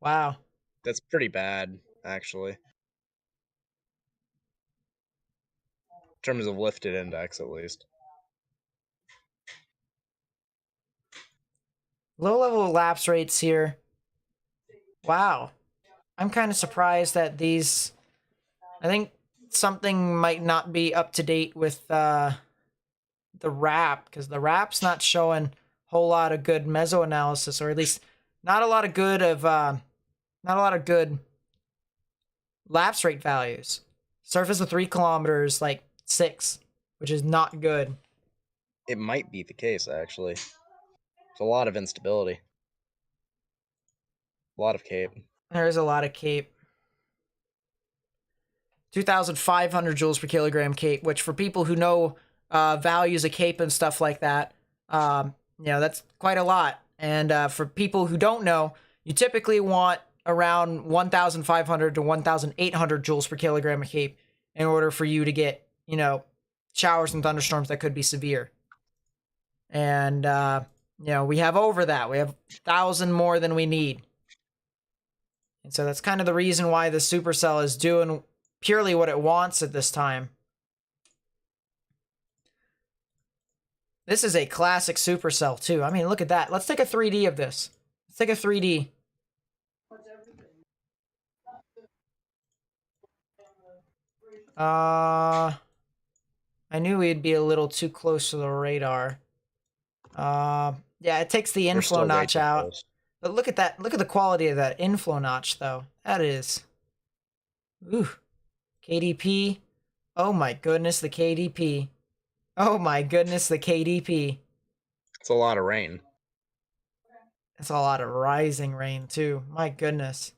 A: Wow.
B: That's pretty bad, actually. In terms of lifted index, at least.
A: Low-level lapse rates here. Wow. I'm kind of surprised that these... I think something might not be up to date with the wrap, because the wrap's not showing a whole lot of good meso analysis, or at least not a lot of good lapse rate values. Surface of 3 kilometers, like 6, which is not good.
B: It might be the case, actually. There's a lot of instability. A lot of cape.
A: There is a lot of cape. 2,500 joules per kilogram cape, which for people who know values of cape and stuff like that, that's quite a lot. And for people who don't know, you typically want around 1,500 to 1,800 joules per kilogram of cape in order for you to get, showers and thunderstorms that could be severe. And, we have over that. We have 1,000 more than we need. And so that's kind of the reason why the supercell is doing purely what it wants at this time. This is a classic supercell too. I mean, look at that. Let's take a 3D of this. Let's take a 3D. I knew we'd be a little too close to the radar. Yeah, it takes the inflow notch out. Close. But look at that. Look at the quality of that inflow notch, though. That is... Ooh. KDP. Oh my goodness, the KDP. Oh my goodness, the KDP.
B: It's a lot of rain.
A: It's a lot of rising rain, too. My goodness.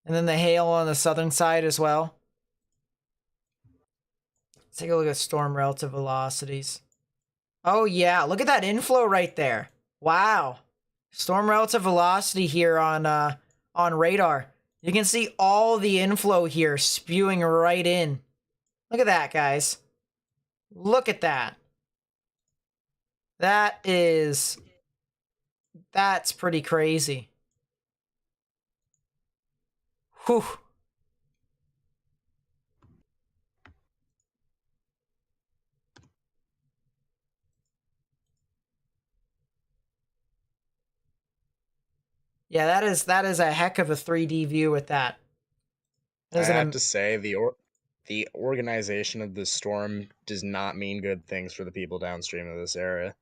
A: And then the hail on the southern side as well. Let's take a look at storm relative velocities. Oh yeah, look at that inflow right there. Wow. Storm relative velocity here on radar. You can see all the inflow here spewing right in. Look at that, guys. Look at that. That's pretty crazy. Whew. Yeah, that is a heck of a 3D view with that.
B: I
A: Isn't
B: have
A: it?
B: to say the organization of the storm does not mean good things for the people downstream of this area.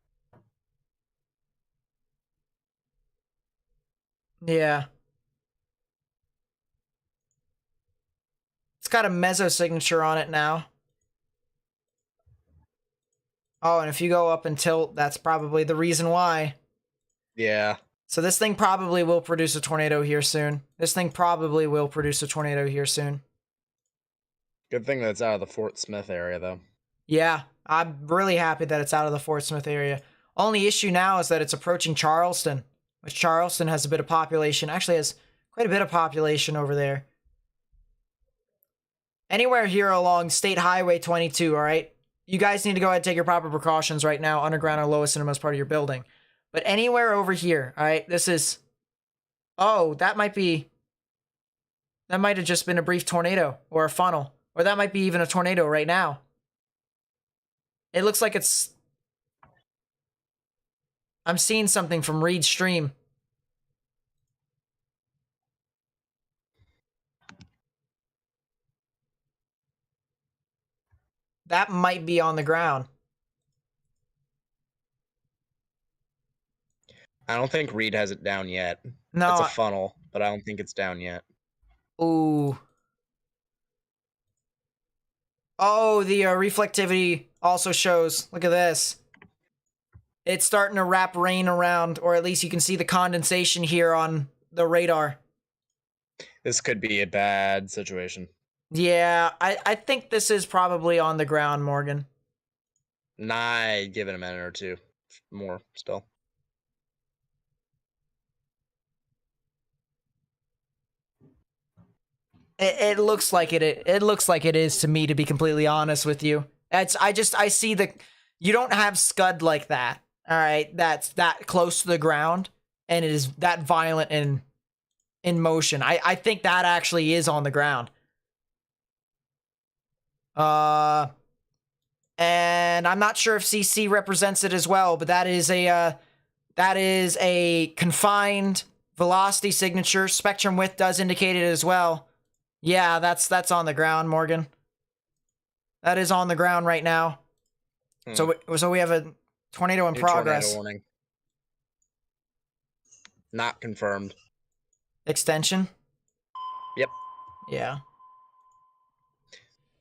A: Yeah. It's got a meso signature on it now. Oh, and if you go up and tilt, that's probably the reason why.
B: Yeah.
A: So this thing probably will produce a tornado here soon. This thing probably will produce a tornado here soon.
B: Good thing that's out of the Fort Smith area, though.
A: Yeah, I'm really happy that it's out of the Fort Smith area. Only issue now is that it's approaching Charleston, which Charleston has a bit of population. Actually has quite a bit of population over there. Anywhere here along State Highway 22, all right? You guys need to go ahead and take your proper precautions right now, underground or lowest innermost part of your building. But anywhere over here, all right? This is... Oh, that might have just been a brief tornado or a funnel. Or that might be even a tornado right now. It looks like it's... I'm seeing something from Reed's stream. That might be on the ground.
B: I don't think Reed has it down yet.
A: No.
B: It's a funnel, but I don't think it's down yet.
A: Ooh. Oh, the reflectivity also shows. Look at this. It's starting to wrap rain around, or at least you can see the condensation here on the radar.
B: This could be a bad situation.
A: Yeah, I think this is probably on the ground, Morgan.
B: Nah, give it a minute or two more still.
A: It looks like it looks like it is to me, to be completely honest with you. I see the, you don't have scud like that. All right, that's that close to the ground and it is that violent in motion. I think that actually is on the ground. And I'm not sure if CC represents it as well, but that is a confined velocity signature. Spectrum width does indicate it as well. Yeah, that's on the ground, Morgan. That is on the ground right now. So we have a tornado in
B: New
A: progress.
B: Tornado warning. Not confirmed.
A: Extension?
B: Yep.
A: Yeah.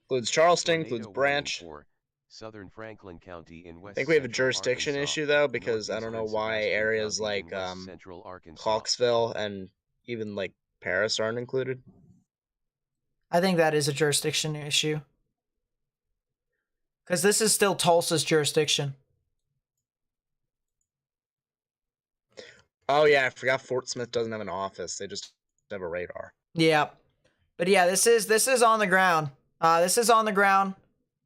B: Includes Charleston,
D: Tornado
B: includes
D: warning
B: Branch.
D: for Southern Franklin County in West
B: I think we have a
D: Central
B: jurisdiction
D: Arkansas,
B: issue though, because I don't know
D: northeastern
B: why
D: Sebastian
B: areas
D: County
B: like
D: in West Central Arkansas.
B: Clarksville and even like Paris aren't included.
A: I think that is a jurisdiction issue. Because this is still Tulsa's jurisdiction.
B: Oh yeah, I forgot Fort Smith doesn't have an office. They just have a radar.
A: Yeah. But yeah, this is on the ground. This is on the ground.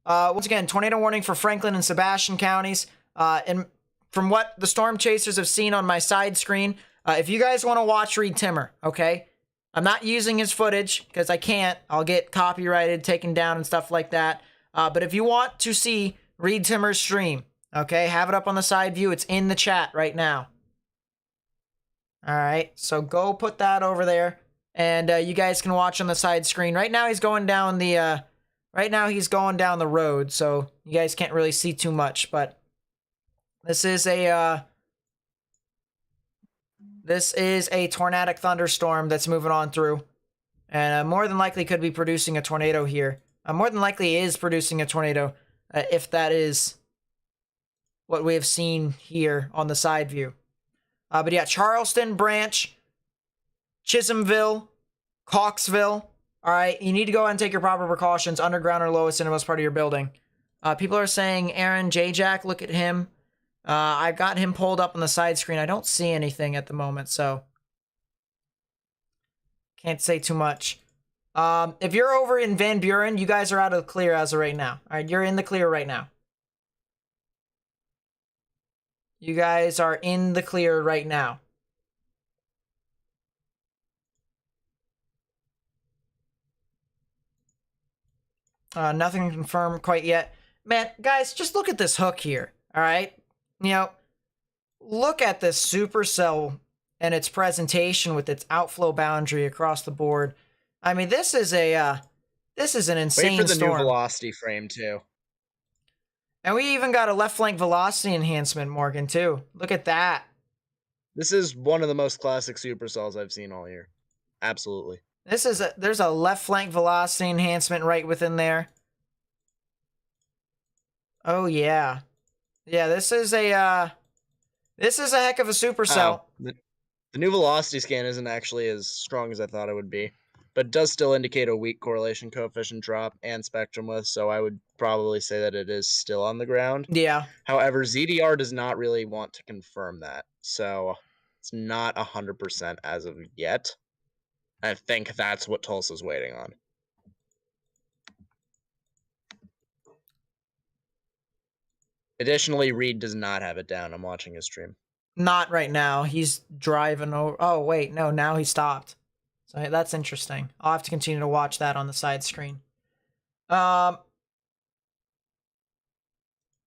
A: Once again, tornado warning for Franklin and Sebastian counties. And from what the storm chasers have seen on my side screen, if you guys want to watch Reed Timmer, okay? I'm not using his footage because I can't. I'll get copyrighted, taken down, and stuff like that. But if you want to see Reed Timmer's stream, okay, have it up on the side view. It's in the chat right now. All right, so go put that over there, and you guys can watch on the side screen. Right now, he's going down the. Right now, he's going down the road, so you guys can't really see too much. But this is a tornadic thunderstorm that's moving on through, and more than likely could be producing a tornado here. More than likely is producing a tornado, if that is what we have seen here on the side view. But yeah, Charleston, Branch, Chisholmville, Coxville. All right, you need to go ahead and take your proper precautions, underground or lowest innermost part of your building. People are saying Aaron J-Jack, look at him. I've got him pulled up on the side screen. I don't see anything at the moment, so can't say too much. If you're over in Van Buren, you guys are out of the clear as of right now. All right, you're in the clear right now. You guys are in the clear right now. Nothing confirmed quite yet. Man, guys, just look at this hook here. All right, you know, look at this supercell and its presentation with its outflow boundary across the board. I mean, this is an insane
B: Wait for the
A: storm.
B: new velocity frame too.
A: And we even got a left flank velocity enhancement, Morgan, too. Look at that.
B: This is one of the most classic supercells I've seen all year. Absolutely.
A: There's a left flank velocity enhancement right within there. Oh yeah. Yeah, this is a heck of a supercell.
B: The new velocity scan isn't actually as strong as I thought it would be, but it does still indicate a weak correlation coefficient drop and spectrum width, so I would probably say that it is still on the ground.
A: Yeah.
B: However, ZDR does not really want to confirm that, so it's not 100% as of yet. I think that's what Tulsa's waiting on. Additionally, Reed does not have it down. I'm watching his stream.
A: Not right now. He's driving over. Oh, wait. No, now he stopped. So that's interesting. I'll have to continue to watch that on the side screen. Yeah,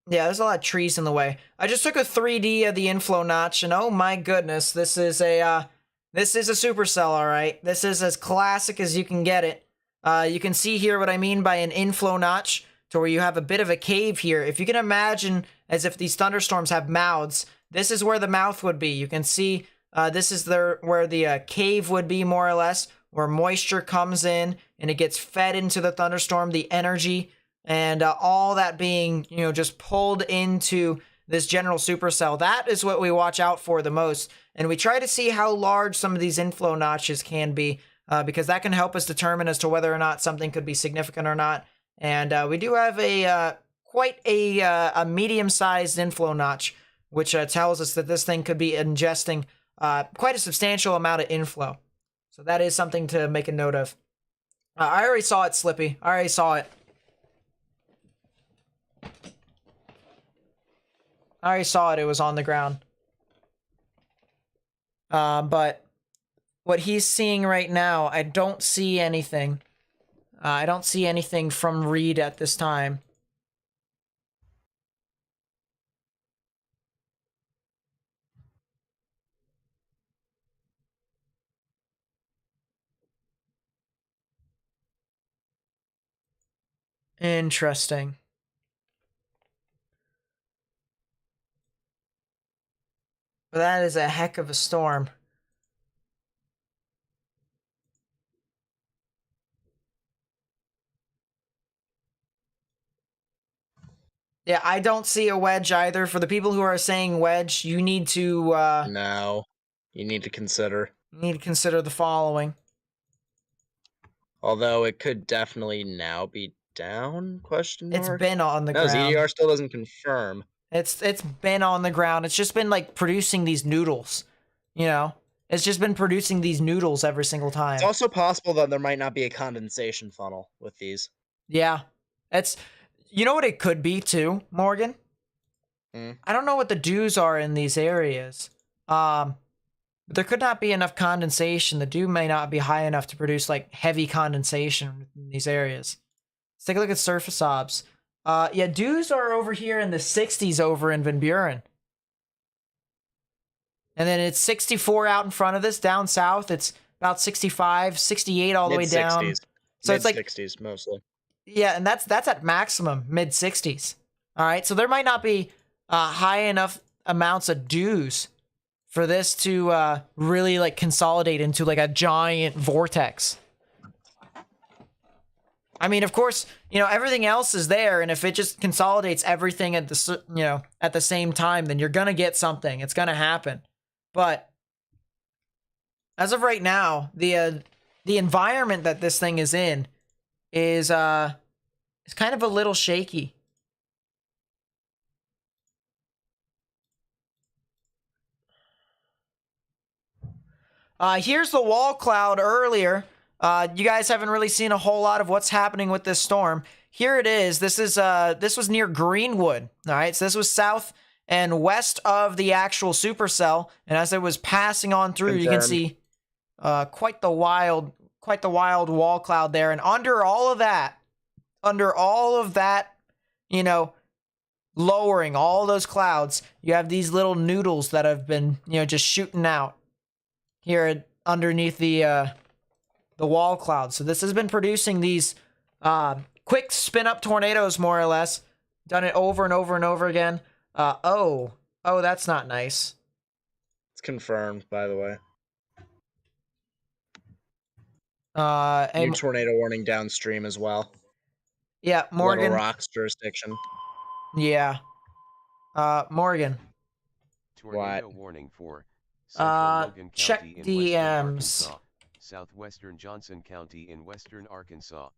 A: there's a lot of trees in the way. I just took a 3D of the Inflow Notch, and oh my goodness, this is a supercell, all right? This is as classic as you can get it. You can see here what I mean by an Inflow Notch, to where you have a bit of a cave here. If you can imagine as if these thunderstorms have mouths, this is where the mouth would be. You can see this is where the cave would be, more or less, where moisture comes in and it gets fed into the thunderstorm, the energy, and all that being, you know, just pulled into this general supercell. That is what we watch out for the most. And we try to see how large some of these inflow notches can be, because that can help us determine as to whether or not something could be significant or not. And we do have quite a medium-sized inflow notch, which tells us that this thing could be ingesting quite a substantial amount of inflow. So that is something to make a note of. I already saw it, Slippy. I already saw it. I already saw it. It was on the ground. But what he's seeing right now, I don't see anything. I don't see anything from Reed at this time. Interesting. But that is a heck of a storm. Yeah, I don't see a wedge either. For the people who are saying wedge, you need to
B: No, you need to consider.
A: the following.
B: Although it could definitely now be down? Question mark.
A: It's been on the
B: No,
A: ground.
B: ZDR still doesn't confirm.
A: It's been on the ground. It's just been like producing these noodles. You know? It's just been producing these noodles every single time.
B: It's also possible that there might not be a condensation funnel with these.
A: Yeah. You know what it could be too, Morgan? I don't know what the dews are in these areas. There could not be enough condensation. The dew may not be high enough to produce like heavy condensation in these areas. Let's take a look at surface obs. Yeah, dews are over here in the 60s over in Van Buren. And then it's 64 out in front of this. Down south, it's about 65, 68 all the way down. So it's like
B: 60s mostly.
A: Yeah, and that's at maximum mid 60s. All right, so there might not be high enough amounts of dews for this to really like consolidate into like a giant vortex. I mean, of course, you know, everything else is there, and if it just consolidates everything at the same time, then you're gonna get something. It's gonna happen. But as of right now, the environment that this thing is in is kind of a little shaky. Here's the wall cloud earlier. You guys haven't really seen a whole lot of what's happening with this storm. Here it is. This was near Greenwood. All right, so this was south and west of the actual supercell, and as it was passing on through, you can see quite the wild wall cloud there. And under all of that, under all of that, you know, lowering all those clouds, you have these little noodles that have been, you know, just shooting out here underneath the wall cloud. So this has been producing these quick spin up tornadoes, more or less. Done it over and over and over again. Oh, that's not nice.
B: It's confirmed, by the way. New tornado warning downstream as well.
A: Yeah, Morgan.
B: Little Rock's jurisdiction.
A: Yeah. Morgan.
D: Tornado warning for Central Logan
A: check
D: County in
A: DMs.
D: western Arkansas, southwestern Johnson County in western Arkansas.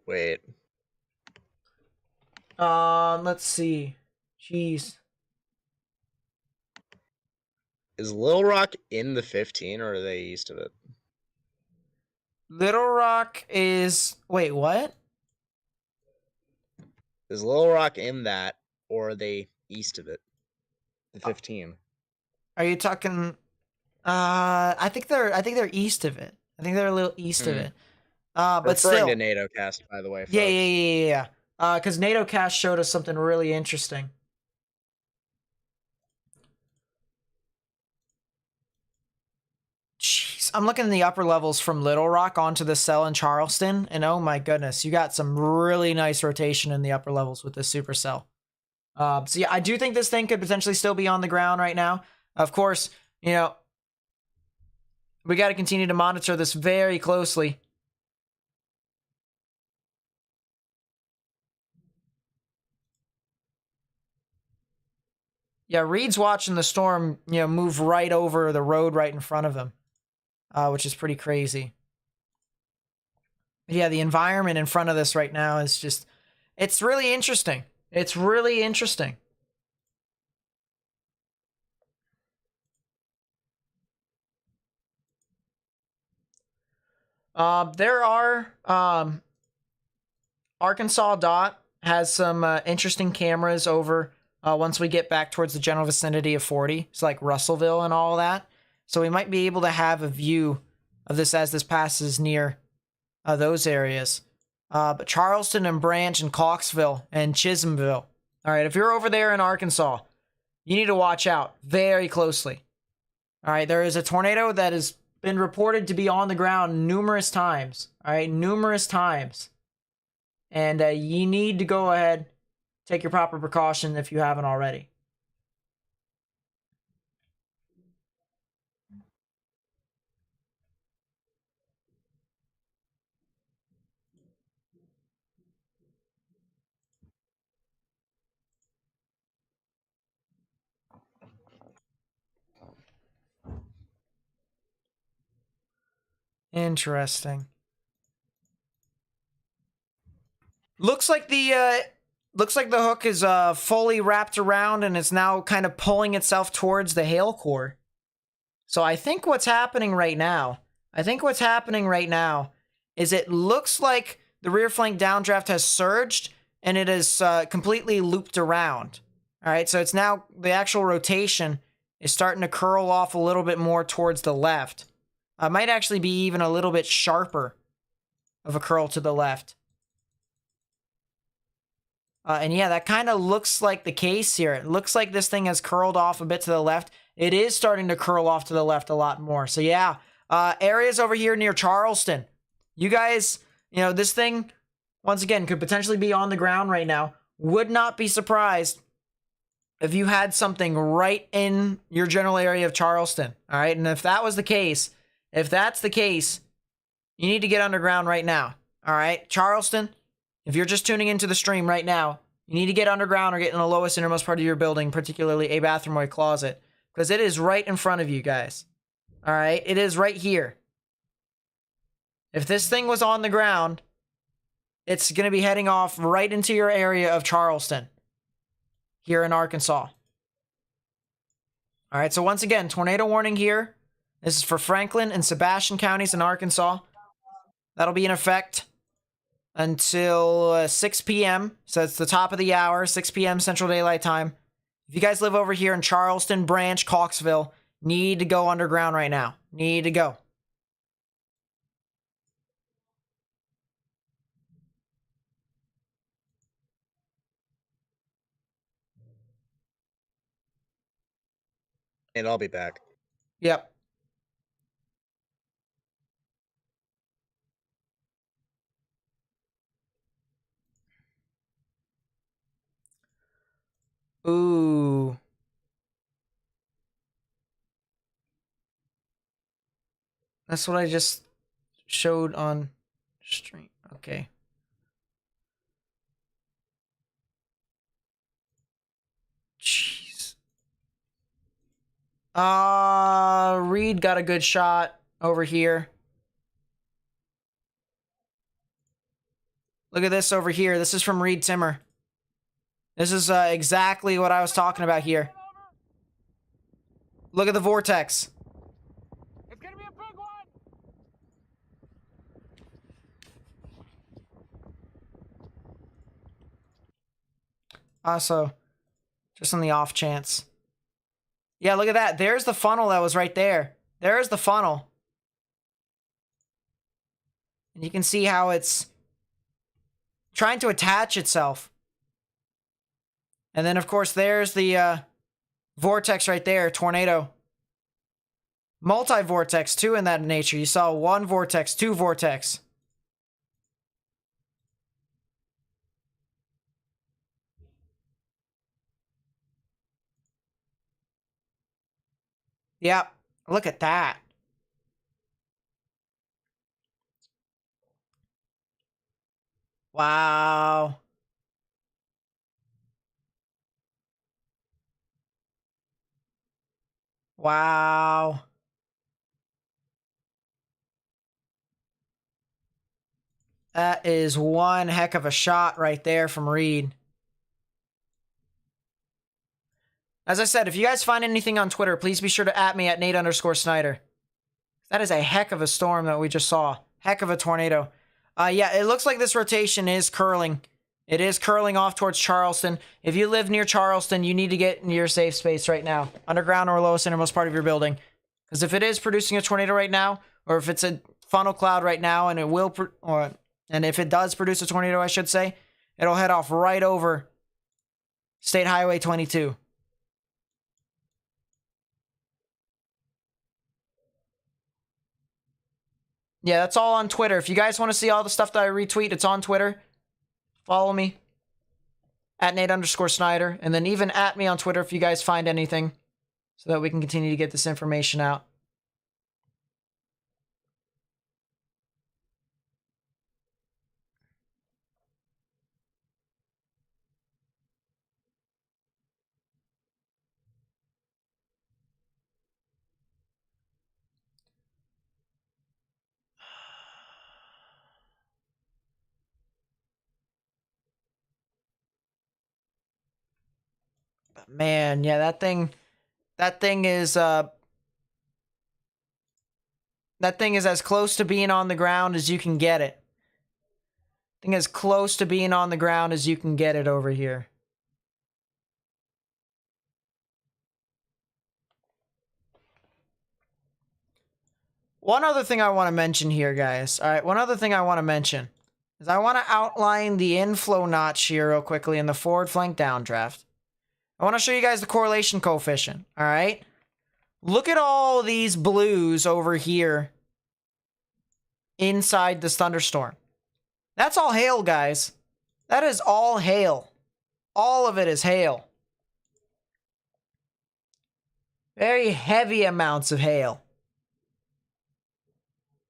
B: Wait.
A: Let's see. Jeez.
B: Is Little Rock in the 15 or are they east of it?
A: Little Rock is... Wait, what?
B: Is Little Rock in that or are they east of it? The 15.
A: Are you talking... I think they're east of it. I think they're a little east of it. But
B: Referring
A: still...
B: to NATO cast, by the way, folks.
A: Yeah. Because NATO cast showed us something really interesting. Jeez, I'm looking in the upper levels from Little Rock onto the cell in Charleston, and oh my goodness, you got some really nice rotation in the upper levels with this supercell. So yeah, I do think this thing could potentially still be on the ground right now. Of course, you know, we got to continue to monitor this very closely. Yeah, Reed's watching the storm, you know, move right over the road right in front of him, which is pretty crazy. But yeah, the environment in front of this right now is just, it's really interesting. It's really interesting. There are, Arkansas Dot has some interesting cameras over once we get back towards the general vicinity of 40. It's like Russellville and all that. So we might be able to have a view of this as this passes near those areas. But Charleston and Branch and Clarksville and Chisholmville. All right, if you're over there in Arkansas, you need to watch out very closely. All right, there is a tornado that has been reported to be on the ground numerous times. All right, numerous times. And you need to go ahead, take your proper precaution if you haven't already. Interesting. Looks like the hook is fully wrapped around and it's now kind of pulling itself towards the hail core. So I think what's happening right now, is it looks like the rear flank downdraft has surged and it is completely looped around. All right, so it's now the actual rotation is starting to curl off a little bit more towards the left. Might actually be even a little bit sharper of a curl to the left. And yeah, that kind of looks like the case here. It looks like this thing has curled off a bit to the left. It is starting to curl off to the left a lot more. So yeah, areas over here near Charleston. You guys, you know, this thing, once again, could potentially be on the ground right now. Would not be surprised if you had something right in your general area of Charleston. All right, and if that was the case, if that's the case, you need to get underground right now. All right, Charleston, if you're just tuning into the stream right now, you need to get underground or get in the lowest innermost part of your building, particularly a bathroom or a closet, because it is right in front of you guys. All right, it is right here. If this thing was on the ground, it's going to be heading off right into your area of Charleston here in Arkansas. All right, so once again, tornado warning here. This is for Franklin and Sebastian counties in Arkansas. That'll be in effect until 6 p.m. So it's the top of the hour, 6 p.m. Central Daylight Time. If you guys live over here in Charleston, Branch, Coxville, need to go underground right now. Need to go.
B: And I'll be back.
A: Yep. Ooh. That's what I just showed on stream. Okay. Jeez. Reed got a good shot over here. Look at this over here. This is from Reed Timmer. This is exactly what I was talking about here. Look at the vortex.
E: It's gonna be a big one.
A: Also, just on the off chance. Yeah, look at that. There's the funnel that was right there. There's the funnel. And you can see how it's trying to attach itself. And then, of course, there's the vortex right there, tornado. Multi-vortex, too, in that nature. You saw one vortex, two vortex. Yep, look at that. Wow. Wow. That is one heck of a shot right there from Reed. As I said, if you guys find anything on Twitter, please be sure to at me at Nate_Snyder. That is a heck of a storm that we just saw. Heck of a tornado. Yeah, it looks like this rotation is curling. It is curling off towards Charleston. If you live near Charleston, you need to get into your safe space right now. Underground or lowest innermost part of your building. Because if it is producing a tornado right now, or if it's a funnel cloud right now, and it will, and if it does produce a tornado, I should say, it'll head off right over State Highway 22. Yeah, that's all on Twitter. If you guys want to see all the stuff that I retweet, it's on Twitter. Follow me at Nate_Snyder. And then even at me on Twitter if you guys find anything so that we can continue to get this information out. But man, yeah, that thing is as close to being on the ground as you can get it. Thing as close to being on the ground as you can get it over here. One other thing I want to mention here, guys. All right, one other thing I want to mention is I want to outline the inflow notch here real quickly in the forward flank downdraft. I want to show you guys the correlation coefficient, all right? Look at all these blues over here inside this thunderstorm. That's all hail, guys. That is all hail. All of it is hail. Very heavy amounts of hail.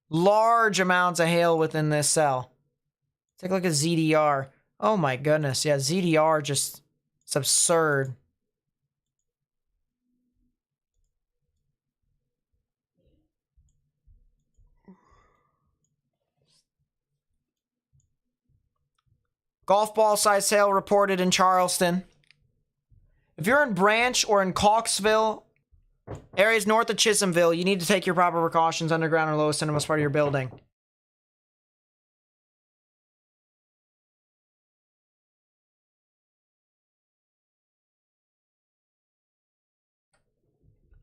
A: Large amounts of hail within this cell. Take a look at ZDR. Oh my goodness, yeah, ZDR just... it's absurd. Golf ball size hail reported in Charleston. If you're in Branch or in Coxville, areas north of Chisholmville, you need to take your proper precautions underground or lowest innermost part of your building.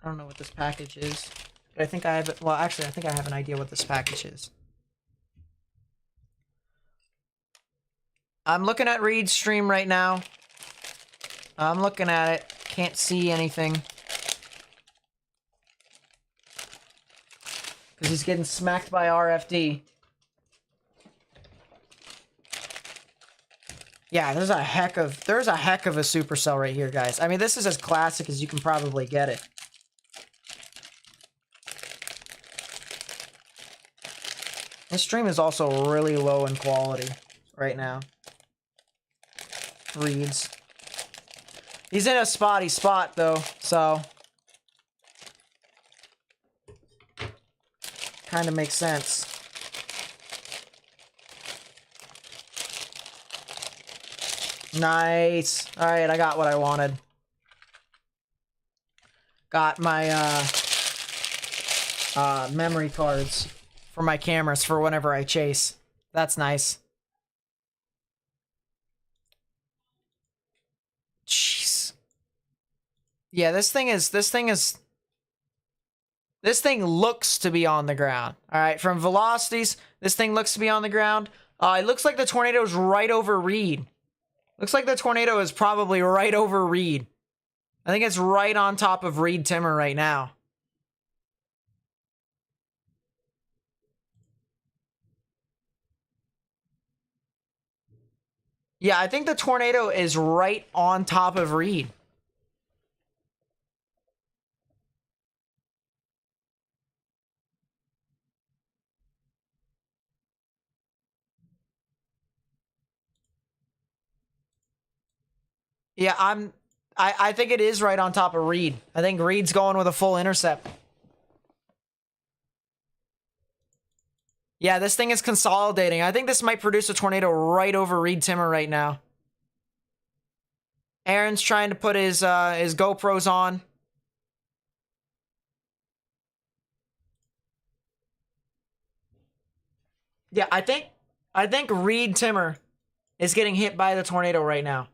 A: I don't know what this package is. But I think I have it. Well, actually, I think I have an idea what this package is. I'm looking at Reed's stream right now. I'm looking at it. Can't see anything. Because he's getting smacked by RFD. Yeah, there's a heck of a supercell right here, guys. I mean, this is as classic as you can probably get it. This stream is also really low in quality right now. Reeds. He's in a spotty spot though, so kind of makes sense. Nice. All right, I got what I wanted. Got my memory cards for my cameras for whenever I chase. That's nice. Jeez. Yeah, this thing looks to be on the ground. All right, from velocities, this thing looks to be on the ground. It looks like the tornado's right over Reed. Looks like the tornado is probably right over Reed. I think it's right on top of Reed Timmer right now. Yeah, I think the tornado is right on top of Reed. Yeah, I think it is right on top of Reed. I think Reed's going with a full intercept. Yeah, this thing is consolidating. I think this might produce a tornado right over Reed Timmer right now. Aaron's trying to put his GoPros on. Yeah, I think Reed Timmer is getting hit by the tornado right now.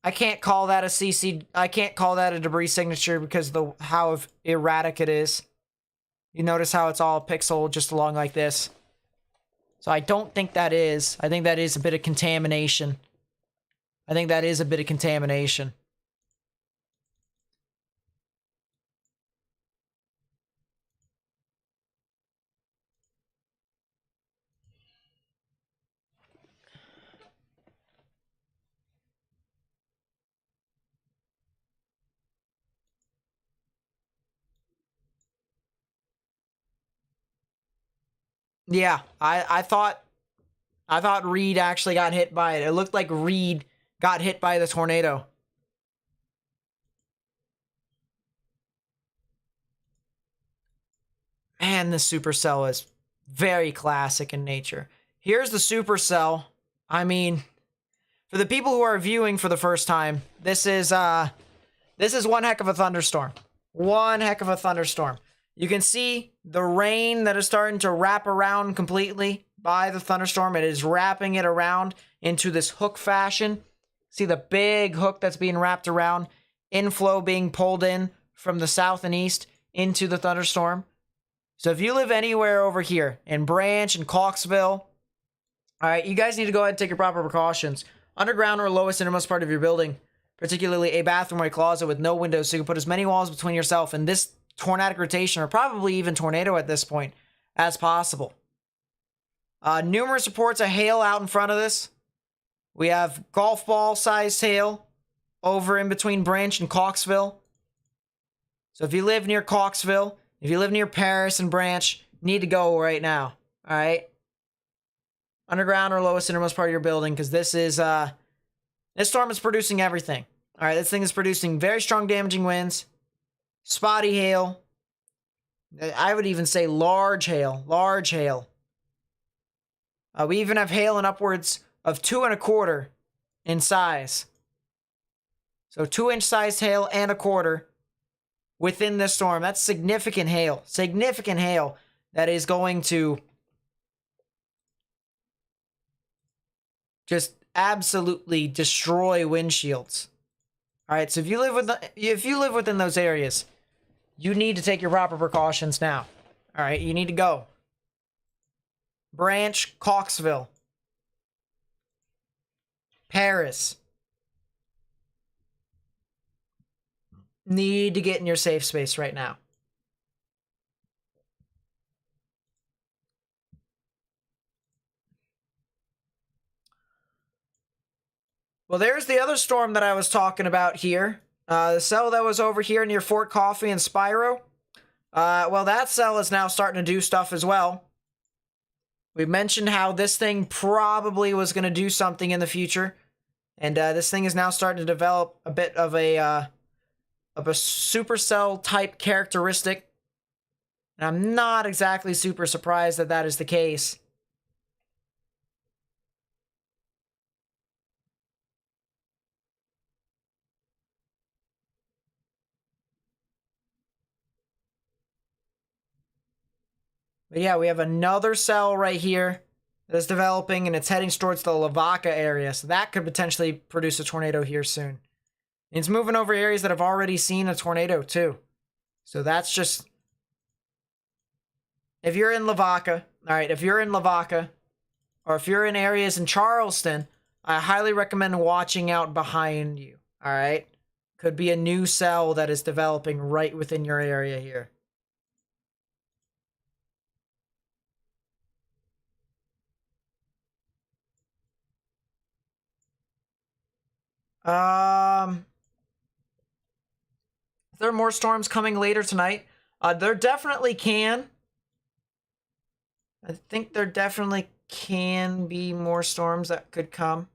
A: I can't call that a CC. I can't call that a debris signature because how erratic it is. You notice how it's all pixel just along like this. So I don't think that is. I think that is a bit of contamination. I think that is a bit of contamination. Yeah, I thought Reed actually got hit by it. It looked like Reed got hit by the tornado. Man, the supercell is very classic in nature. Here's the supercell. I mean, for the people who are viewing for the first time, this is one heck of a thunderstorm. One heck of a thunderstorm. You can see the rain that is starting to wrap around completely by the thunderstorm. It is wrapping it around into this hook fashion. See the big hook that's being wrapped around. Inflow being pulled in from the south and east into the thunderstorm. So if you live anywhere over here in Branch and Clarksville, all right, you guys need to go ahead and take your proper precautions. Underground or lowest innermost part of your building, particularly a bathroom or a closet with no windows, so you can put as many walls between yourself and this tornadic rotation, or probably even tornado at this point, as possible. Numerous reports of hail out in front of this. We have golf ball sized hail over in between Branch and Clarksville. So if you live near Clarksville, if you live near Paris and Branch, need to go right now. All right. Underground or lowest innermost part of your building, because this storm is producing everything. All right, this thing is producing very strong damaging winds, spotty hail. I would even say large hail. Large hail. We even have hail in upwards of 2 1/4 in size. So 2-inch sized hail and 1/4 within this storm. That's significant hail. Significant hail that is going to just absolutely destroy windshields. All right, so if you live within those areas, you need to take your proper precautions now. All right, you need to go. Branch, Coxville, Paris. Need to get in your safe space right now. Well, there's the other storm that I was talking about here. The cell that was over here near Fort Coffee and Spyro. Well, that cell is now starting to do stuff as well. We mentioned how this thing probably was going to do something in the future. And this thing is now starting to develop a bit of a supercell type characteristic. And I'm not exactly super surprised that that is the case. But yeah, we have another cell right here that's developing, and it's heading towards the Lavaca area. So that could potentially produce a tornado here soon. And it's moving over areas that have already seen a tornado too. So that's just... If you're in Lavaca, alright, if you're in Lavaca, or if you're in areas in Charleston, I highly recommend watching out behind you, alright? Could be a new cell that is developing right within your area here. Is there more storms coming later tonight? There definitely can. I think there definitely can be more storms that could come.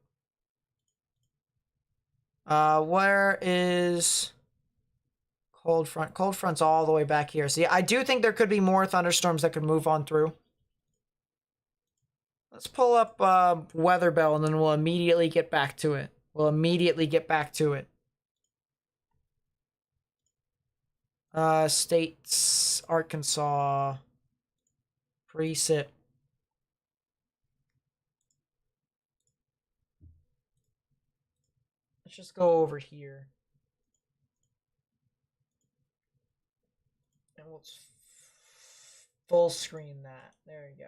A: Where is cold front? Cold front's all the way back here. So yeah, I do think there could be more thunderstorms that could move on through. Let's pull up Weather Bell and then we'll immediately get back to it. States, Arkansas, precip. Let's just go over here. And we'll full screen that. There you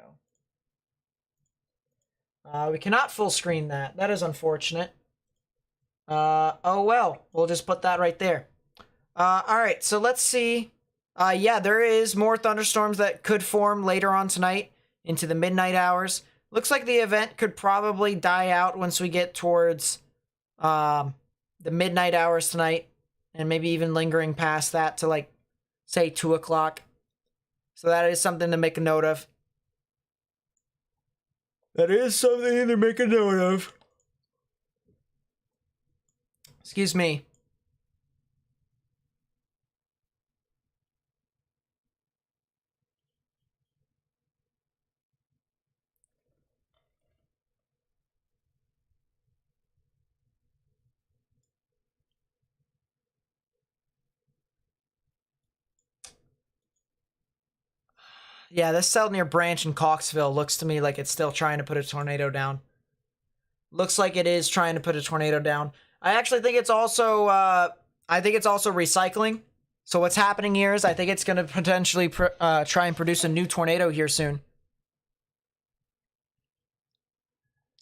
A: go. We cannot full screen that. That is unfortunate. Oh well. We'll just put that right there. Alright, so let's see. Yeah, there is more thunderstorms that could form later on tonight into the midnight hours. Looks like the event could probably die out once we get towards the midnight hours tonight, and maybe even lingering past that to, like, say 2 o'clock. So that is something to make a note of. Excuse me. Yeah, this cell near Branch and Coxville looks to me like it's still trying to put a tornado down. Looks like it is trying to put a tornado down. I actually think it's also, recycling. So what's happening here is I think it's going to potentially try and produce a new tornado here soon.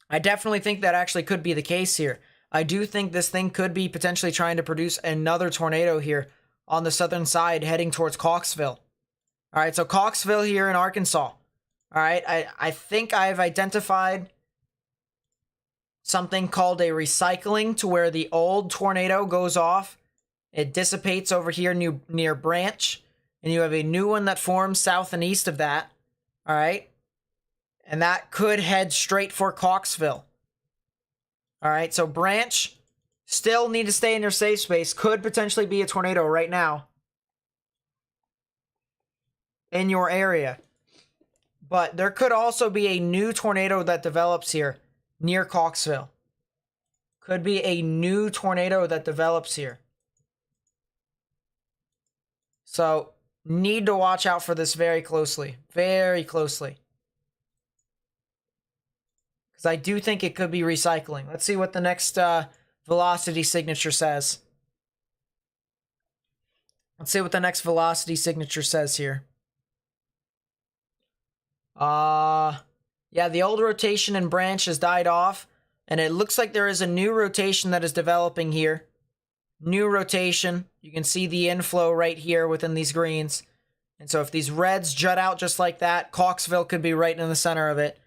A: I definitely think that actually could be the case here. I do think this thing could be potentially trying to produce another tornado here on the southern side heading towards Coxville. All right, so Coxville here in Arkansas. All right, I think I've identified something called a recycling, to where the old tornado goes off. It dissipates over here near Branch, and you have a new one that forms south and east of that. All right, and that could head straight for Coxville. All right, so Branch, still need to stay in your safe space. Could potentially be a tornado right now in your area. But there could also be a new tornado that develops here near Coxville. Could be a new tornado that develops here. So, need to watch out for this very closely. Very closely. because I do think it could be recycling. Let's see what the next velocity signature says. Let's see what the next velocity signature says here. Yeah, the old rotation and branch has died off, and it looks like there is a new rotation that is developing here. New rotation. You can see the inflow right here within these greens. And so if these reds jut out just like that, Coxville could be right in the center of it.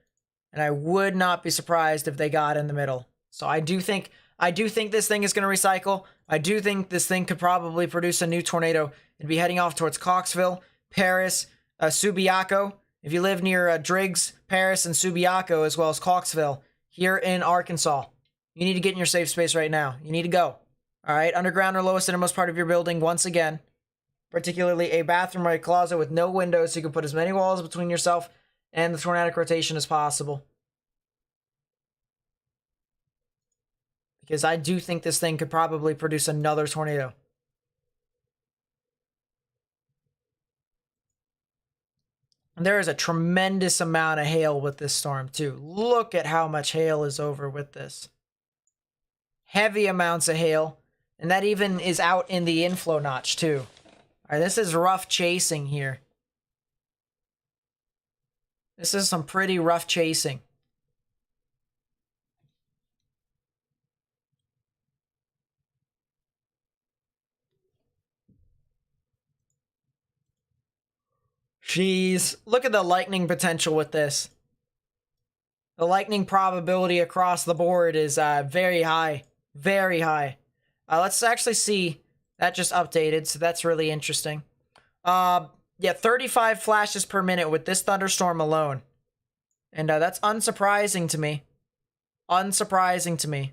A: And I would not be surprised if they got in the middle. So I do think this thing is going to recycle. I do think this thing could probably produce a new tornado and be heading off towards Coxville, Paris, Subiaco. If you live near Driggs, Paris, and Subiaco, as well as Coxville, here in Arkansas, you need to get in your safe space right now. You need to go. All right, underground or lowest innermost part of your building, once again, particularly a bathroom or a closet with no windows, so you can put as many walls between yourself and the tornadic rotation as possible. Because I do think this thing could probably produce another tornado. And there is a tremendous amount of hail with this storm, too. Look at how much hail is over with this. Heavy amounts of hail. And that even is out in the inflow notch, too. All right, this is rough chasing here. This is some pretty rough chasing. Jeez, look at the lightning potential with this. The lightning probability across the board is very high. Very high. Let's actually see. That just updated, so that's really interesting. Yeah, 35 flashes per minute with this thunderstorm alone. And that's unsurprising to me. Unsurprising to me.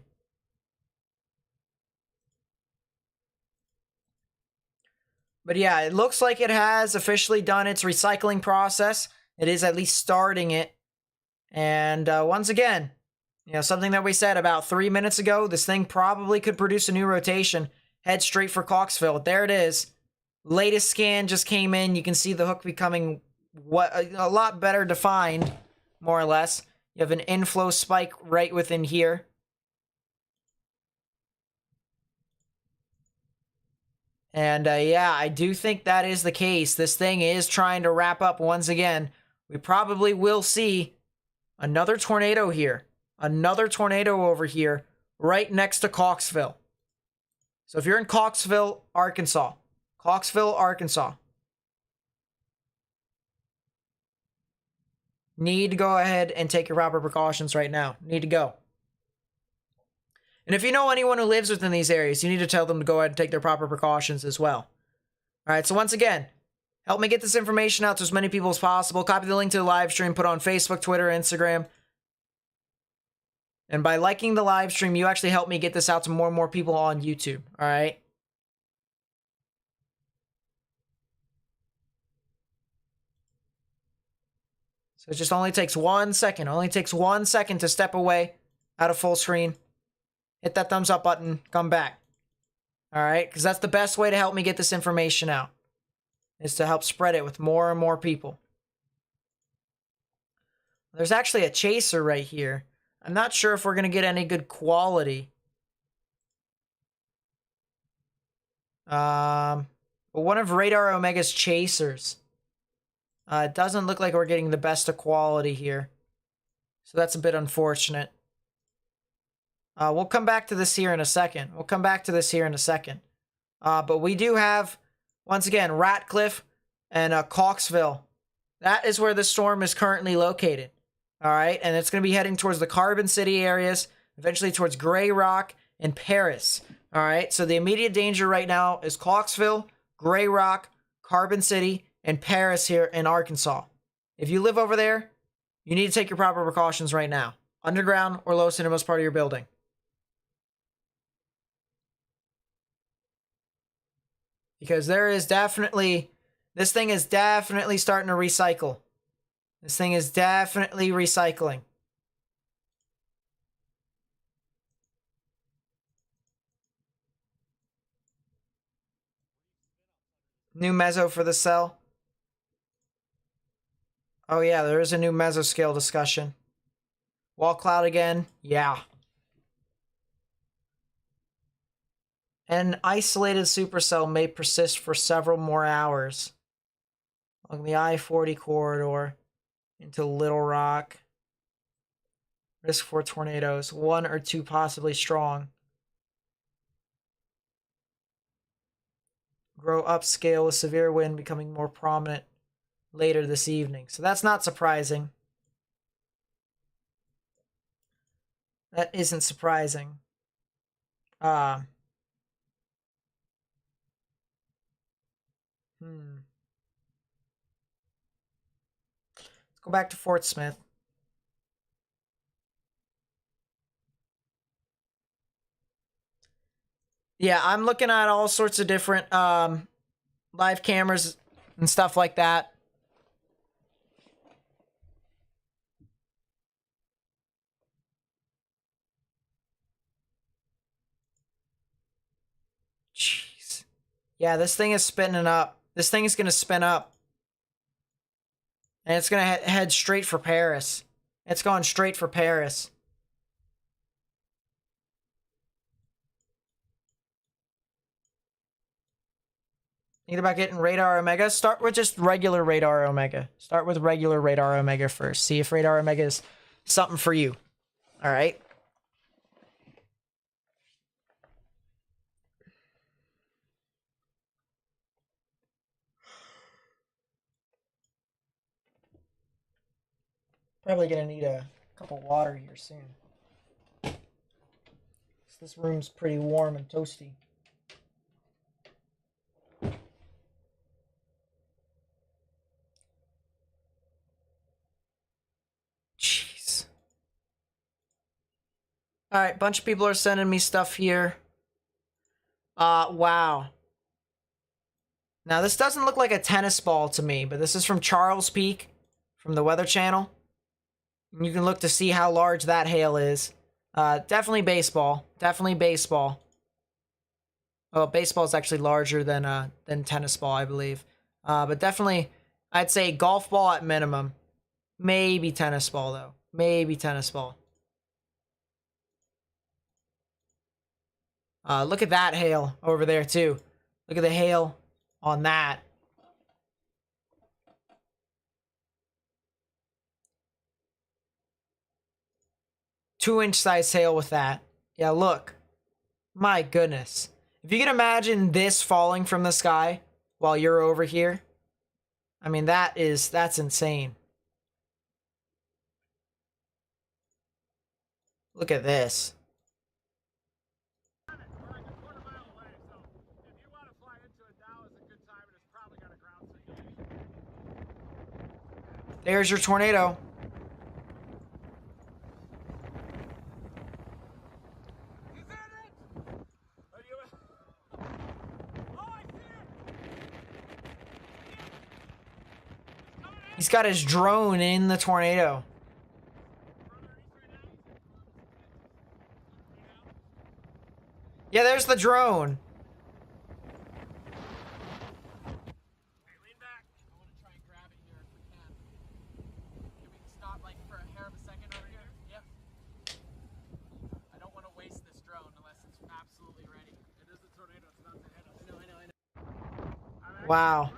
A: But yeah, it looks like it has officially done its recycling process. It is at least starting it. And once again, you know, something that we said about 3 minutes ago, this thing probably could produce a new rotation. Head straight for Coxville. There it is. Latest scan just came in. You can see the hook becoming a lot better defined, more or less. You have an inflow spike right within here. And yeah, I do think that is the case. This thing is trying to wrap up once again. We probably will see another tornado here. Another tornado over here, right next to Coxville. So if you're in Coxville, Arkansas, need to go ahead and take your proper precautions right now. Need to go. And if you know anyone who lives within these areas, you need to tell them to go ahead and take their proper precautions as well. All right, so once again, help me get this information out to as many people as possible. Copy the link to the live stream, put it on Facebook, Twitter, Instagram. And by liking the live stream, you actually help me get this out to more and more people on YouTube, all right? So it just only takes 1 second. Only takes 1 second to step away out of full screen. Hit that thumbs up button. Come back. All right? Because that's the best way to help me get this information out. Is to help spread it with more and more people. There's actually a chaser right here. I'm not sure if we're going to get any good quality. But one of Radar Omega's chasers. It doesn't look like we're getting the best of quality here. So that's a bit unfortunate. We'll come back to this here in a second. But we do have, once again, Ratcliffe and Coxville. That is where the storm is currently located. All right, and it's going to be heading towards the Carbon City areas, eventually towards Grey Rock and Paris. All right, so the immediate danger right now is Coxville, Grey Rock, Carbon City, and Paris here in Arkansas. If you live over there, you need to take your proper precautions right now. Underground or lowest innermost part of your building. Because there is definitely, this thing is definitely starting to recycle. This thing is definitely recycling. New meso for the cell. Oh yeah, there is a new mesoscale discussion. Wall cloud again. Yeah. An isolated supercell may persist for several more hours along the I-40 corridor into Little Rock. Risk for tornadoes, 1 or 2 possibly strong. Grow upscale with severe wind becoming more prominent later this evening. So that's not surprising. That isn't surprising. Let's go back to Fort Smith. Yeah, I'm looking at all sorts of different live cameras and stuff like that. Jeez. Yeah, this thing is spinning up. This thing is going to spin up. And it's going to head straight for Paris. It's going straight for Paris. Think about getting Radar Omega? Start with just regular Radar Omega. Start with regular Radar Omega first. See if Radar Omega is something for you. All right. Probably gonna need a cup of water here soon. This room's pretty warm and toasty. Jeez. Alright, bunch of people are sending me stuff here. Wow. Now this doesn't look like a tennis ball to me, but this is from Charles Peak from the Weather Channel. You can look to see how large that hail is. Definitely baseball. Definitely baseball. Oh, baseball is actually larger than tennis ball, I believe. But definitely, I'd say golf ball at minimum. Maybe tennis ball, though. Maybe tennis ball. Look at that hail over there, too. Look at the hail on that. Two-inch size hail with that. Yeah, look. My goodness. If you can imagine this falling from the sky while you're over here, I mean, that's insane. Look at this. There's your tornado. He's got his drone in the tornado. Yeah, there's the drone.
E: Hey, lean back. I want to try and grab it here if we can. Can we stop like for a hair of a second over here? Yep. I don't want to waste this drone unless it's absolutely ready. It is a tornado. It's about to hit us. I know.
A: Wow.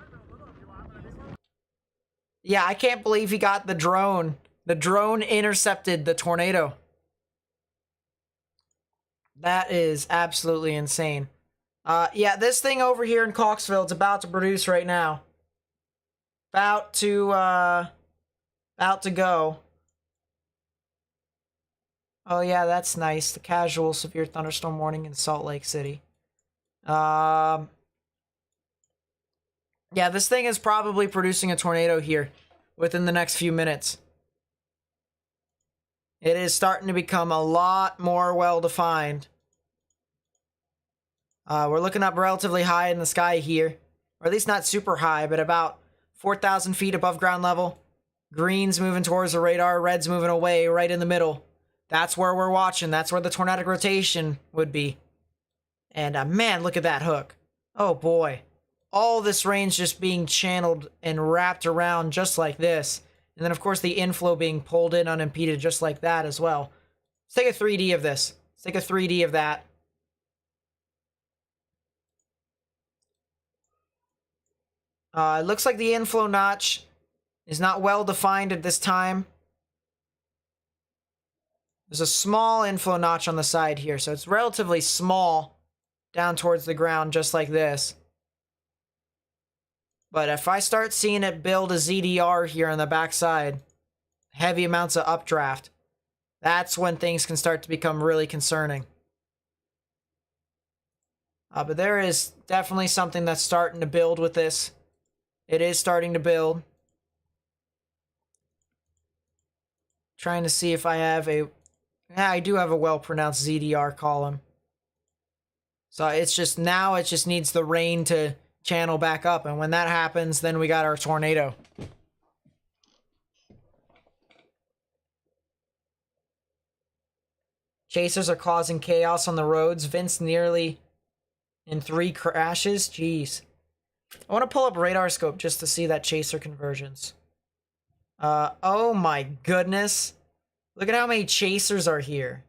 A: Yeah, I can't believe he got the drone. The drone intercepted the tornado. That is absolutely insane. Yeah, this thing over here in Coxville, it's about to produce right now. About to go. Oh yeah, that's nice. The casual severe thunderstorm warning in Salt Lake City. Yeah, this thing is probably producing a tornado here within the next few minutes. It is starting to become a lot more well-defined. We're looking up relatively high in the sky here. Or at least not super high, but about 4,000 feet above ground level. Green's moving towards the radar, red's moving away right in the middle. That's where we're watching. That's where the tornadic rotation would be. And man, look at that hook. Oh boy. All this rain's just being channeled and wrapped around just like this. And then, of course, the inflow being pulled in unimpeded just like that as well. Let's take a 3D of this. Let's take a 3D of that. It looks like the inflow notch is not well defined at this time. There's a small inflow notch on the side here, so it's relatively small down towards the ground, just like this. But if I start seeing it build a ZDR here on the backside, heavy amounts of updraft, that's when things can start to become really concerning. But there is definitely something that's starting to build with this. It is starting to build. Trying to see if I have a... Yeah, I do have a well-pronounced ZDR column. So it's just now, it just needs the rain to channel back up. And when that happens, then we got our tornado. Chasers are causing chaos on the roads. Vince nearly in 3 crashes. Jeez. I want to pull up radar scope just to see that chaser conversions. Oh my goodness. Look at how many chasers are here.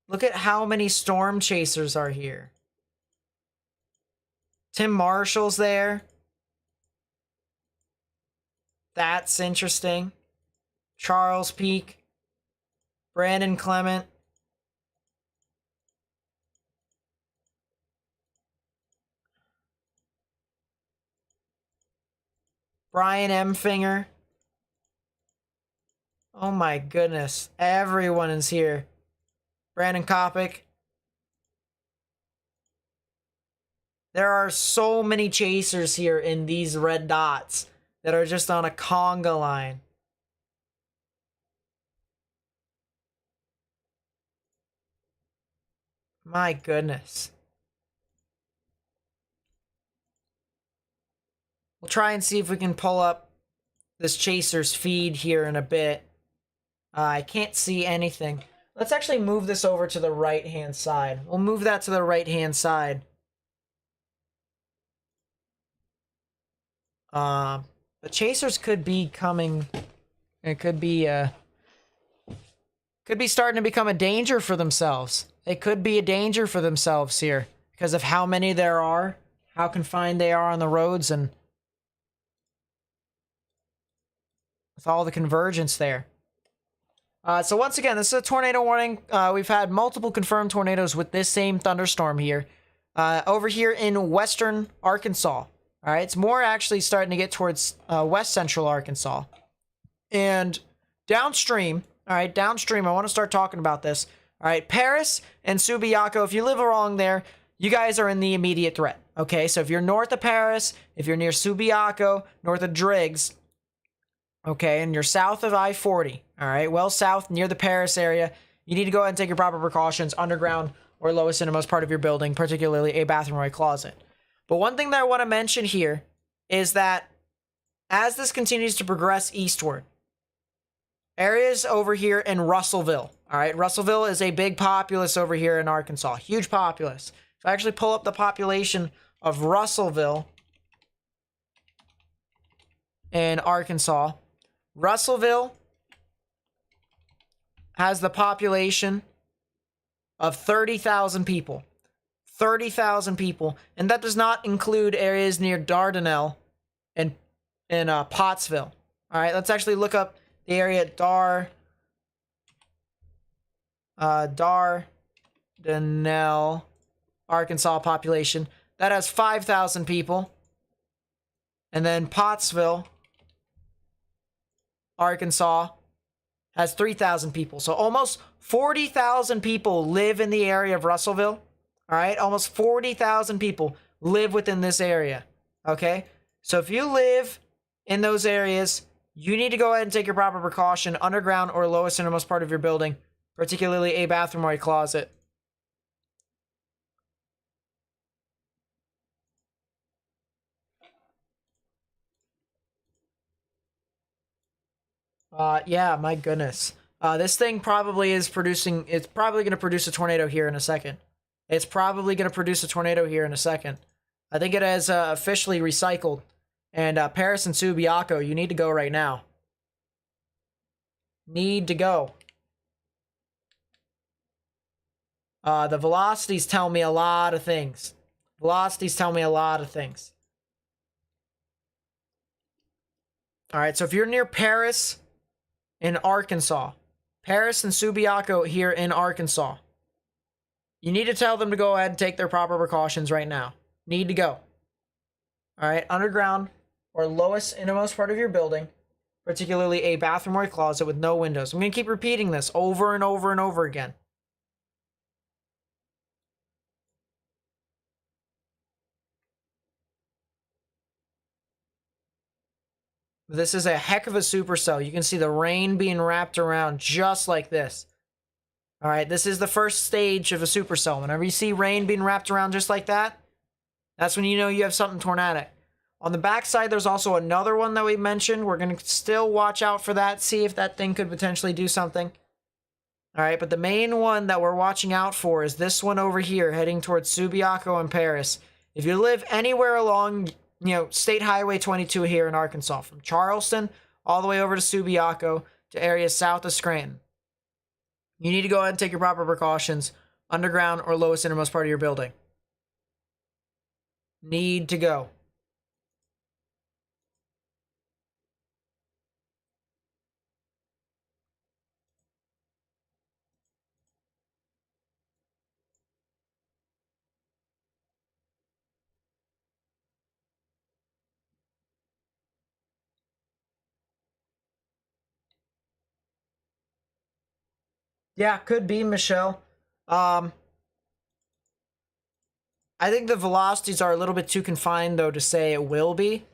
A: Look at how many storm chasers are here. Tim Marshall's there. That's interesting. Charles Peak. Brandon Clement. Brian M. Finger. Oh my goodness. Everyone is here. Brandon Kopic. There are so many chasers here in these red dots that are just on a conga line. My goodness. We'll try and see if we can pull up this chaser's feed here in a bit. I can't see anything. Let's actually move this over to the right-hand side. We'll move that to the right-hand side. The chasers could be coming... It could be starting to become a danger for themselves. They could be a danger for themselves here because of how many there are, how confined they are on the roads, and with all the convergence there. So once again, this is a tornado warning. We've had multiple confirmed tornadoes with this same thunderstorm here. Over here in western Arkansas. Alright, it's more actually starting to get towards west central Arkansas. And downstream, alright, downstream, I want to start talking about this. Alright, Paris and Subiaco, if you live along there, you guys are in the immediate threat. Okay, so if you're north of Paris, if you're near Subiaco, north of Driggs, okay, and you're south of I-40, all right, well south near the Paris area, you need to go ahead and take your proper precautions underground or lowest innermost part of your building, particularly a bathroom or a closet. But one thing that I want to mention here is that as this continues to progress eastward, areas over here in Russellville, all right, Russellville is a big populace over here in Arkansas, huge populace. If I actually pull up the population of Russellville in Arkansas, Russellville has the population of 30,000 people. 30,000 people. And that does not include areas near Dardanelle and Pottsville. All right, let's actually look up the area Dardanelle, Arkansas population. That has 5,000 people. And then Pottsville, Arkansas, has 3,000 people. So almost 40,000 people live in the area of Russellville. All right, almost 40,000 people live within this area. Okay, so if you live in those areas, you need to go ahead and take your proper precaution underground or lowest innermost part of your building, particularly a bathroom or a closet. Yeah, my goodness. This thing probably is producing, it's probably going to produce a tornado here in a second. It's probably going to produce a tornado here in a second. I think it has officially recycled. And Paris and Subiaco, you need to go right now. Need to go. The velocities tell me a lot of things. Velocities tell me a lot of things. All right, so if you're near Paris in Arkansas, Paris and Subiaco here in Arkansas, you need to tell them to go ahead and take their proper precautions right now. Need to go. All right, underground or lowest innermost part of your building, particularly a bathroom or a closet with no windows. I'm going to keep repeating this over and over and over again. This is a heck of a supercell. You can see the rain being wrapped around just like this. All right, this is the first stage of a supercell. Whenever you see rain being wrapped around just like that, that's when you know you have something tornadic. On the backside, there's also another one that we mentioned. We're going to still watch out for that, see if that thing could potentially do something. All right, but the main one that we're watching out for is this one over here, heading towards Subiaco and Paris. If you live anywhere along, State Highway 22 here in Arkansas, from Charleston all the way over to Subiaco to areas south of Scranton, you need to go ahead and take your proper precautions, underground or lowest innermost part of your building. Need to go. Yeah, could be, Michelle. I think the velocities are a little bit too confined, though, to say it will be.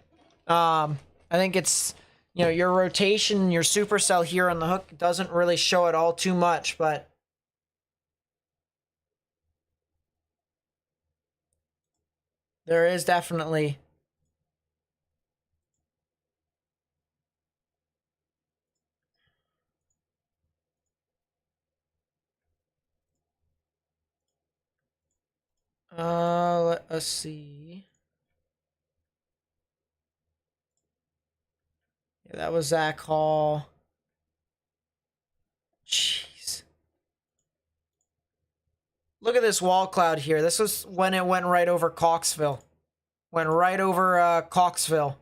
A: I think it's, your rotation, your supercell here on the hook doesn't really show it all too much, but there is definitely... let's see. Yeah, that was Zach Hall. Jeez. Look at this wall cloud here. This was when it went right over Coxville. Went right over Coxville.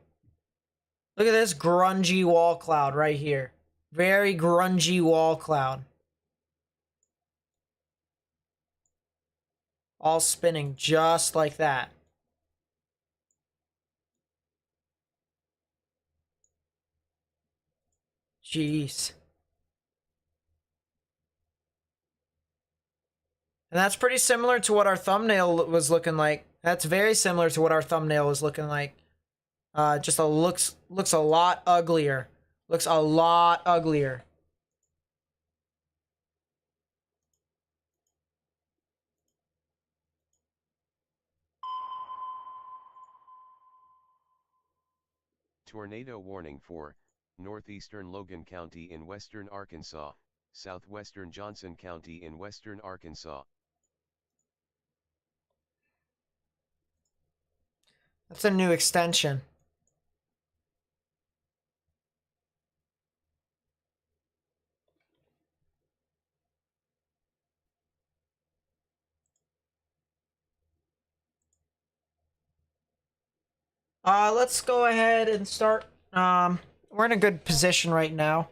A: Look at this grungy wall cloud right here. Very grungy wall cloud. All spinning just like that. Jeez. And that's pretty similar to what our thumbnail was looking like. That's very similar to what our thumbnail was looking like. Just looks a lot uglier. Looks a lot uglier.
D: Tornado warning for northeastern Logan County in western Arkansas, southwestern Johnson County in western Arkansas.
A: That's a new extension. Let's go ahead and start. We're in a good position right now.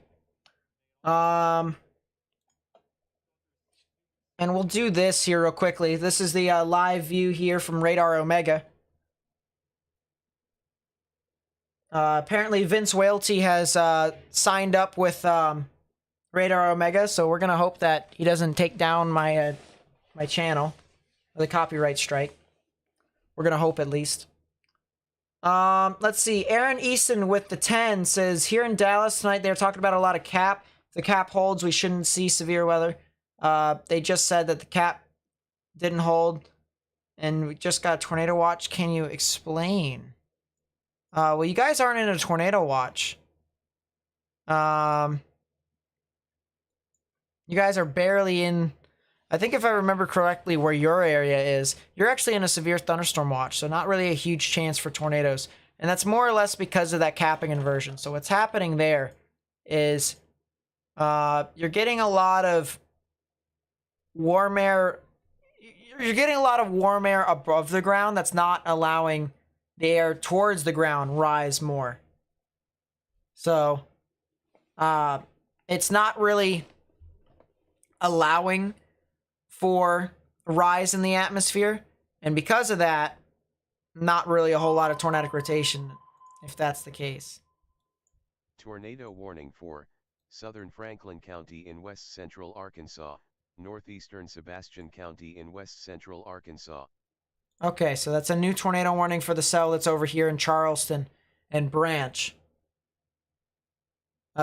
A: And we'll do this here real quickly. This is the live view here from Radar Omega. Apparently Vince Whaley has signed up with Radar Omega, so we're gonna hope that he doesn't take down my my channel with a copyright strike. We're gonna hope at least. Let's see. Aaron Easton with the 10 says, here in Dallas tonight, they're talking about a lot of cap. If the cap holds, we shouldn't see severe weather. They just said that the cap didn't hold, and we just got a tornado watch. Can you explain? Well, you guys aren't in a tornado watch. You guys are barely in. I I think if I remember correctly where your area is, you're actually in a severe thunderstorm watch, so not really a huge chance for tornadoes. And that's more or less because of that capping inversion. So what's happening there is you're getting a lot of warm air. You're getting a lot of warm air above the ground that's not allowing the air towards the ground rise more. So it's not really allowing for rise in the atmosphere, and because of that, not really a whole lot of tornadic rotation, if that's the case.
D: Tornado warning for southern Franklin County in west central Arkansas, northeastern Sebastian County in west central Arkansas.
A: Okay, so that's a new tornado warning for the cell that's over here in Charleston and Branch.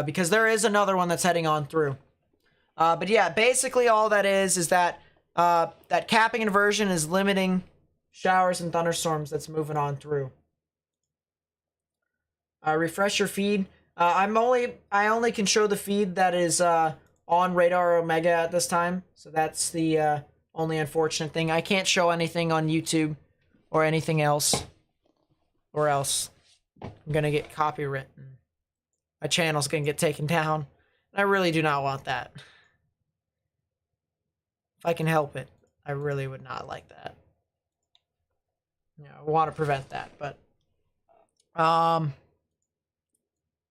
A: Because there is another one that's heading on through. But yeah, basically all that is that that capping inversion is limiting showers and thunderstorms that's moving on through. Refresh your feed. I only can show the feed that is on Radar Omega at this time, so that's the only unfortunate thing. I can't show anything on YouTube or anything else, or else I'm gonna get copywritten. My channel's gonna get taken down. I really do not want that. If I can help it, I really would not like that. You know, I want to prevent that, but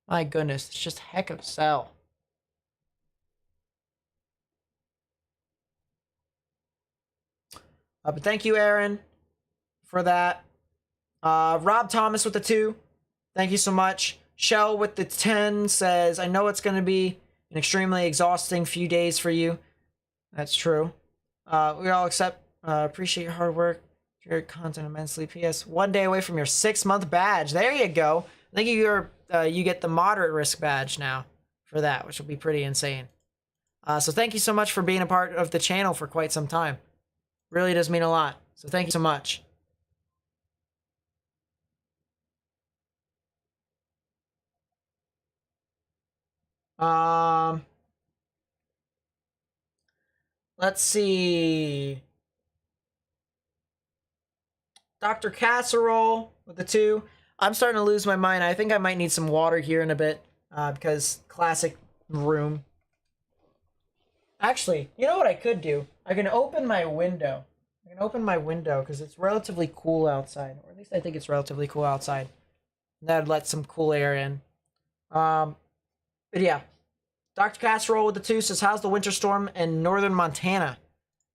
A: my goodness, it's just a heck of a cell. But thank you, Aaron, for that. Rob Thomas with the 2. Thank you so much. Shell with the 10 says, I know it's going to be an extremely exhausting few days for you. That's true. We all appreciate your hard work, your content immensely. P.S. 1 day away from your 6-month badge. There you go. I think you get the moderate risk badge now for that, which will be pretty insane. So thank you so much for being a part of the channel for quite some time. Really does mean a lot. So thank you so much. Let's see. Dr. Casserole with the 2. I'm starting to lose my mind. I think I might need some water here in a bit because classic room. Actually, you know what I could do? I can open my window. I can open my window because it's relatively cool outside, or at least I think it's relatively cool outside. That'd let some cool air in. But yeah, Dr. Casserole with the 2 says, how's the winter storm in northern Montana?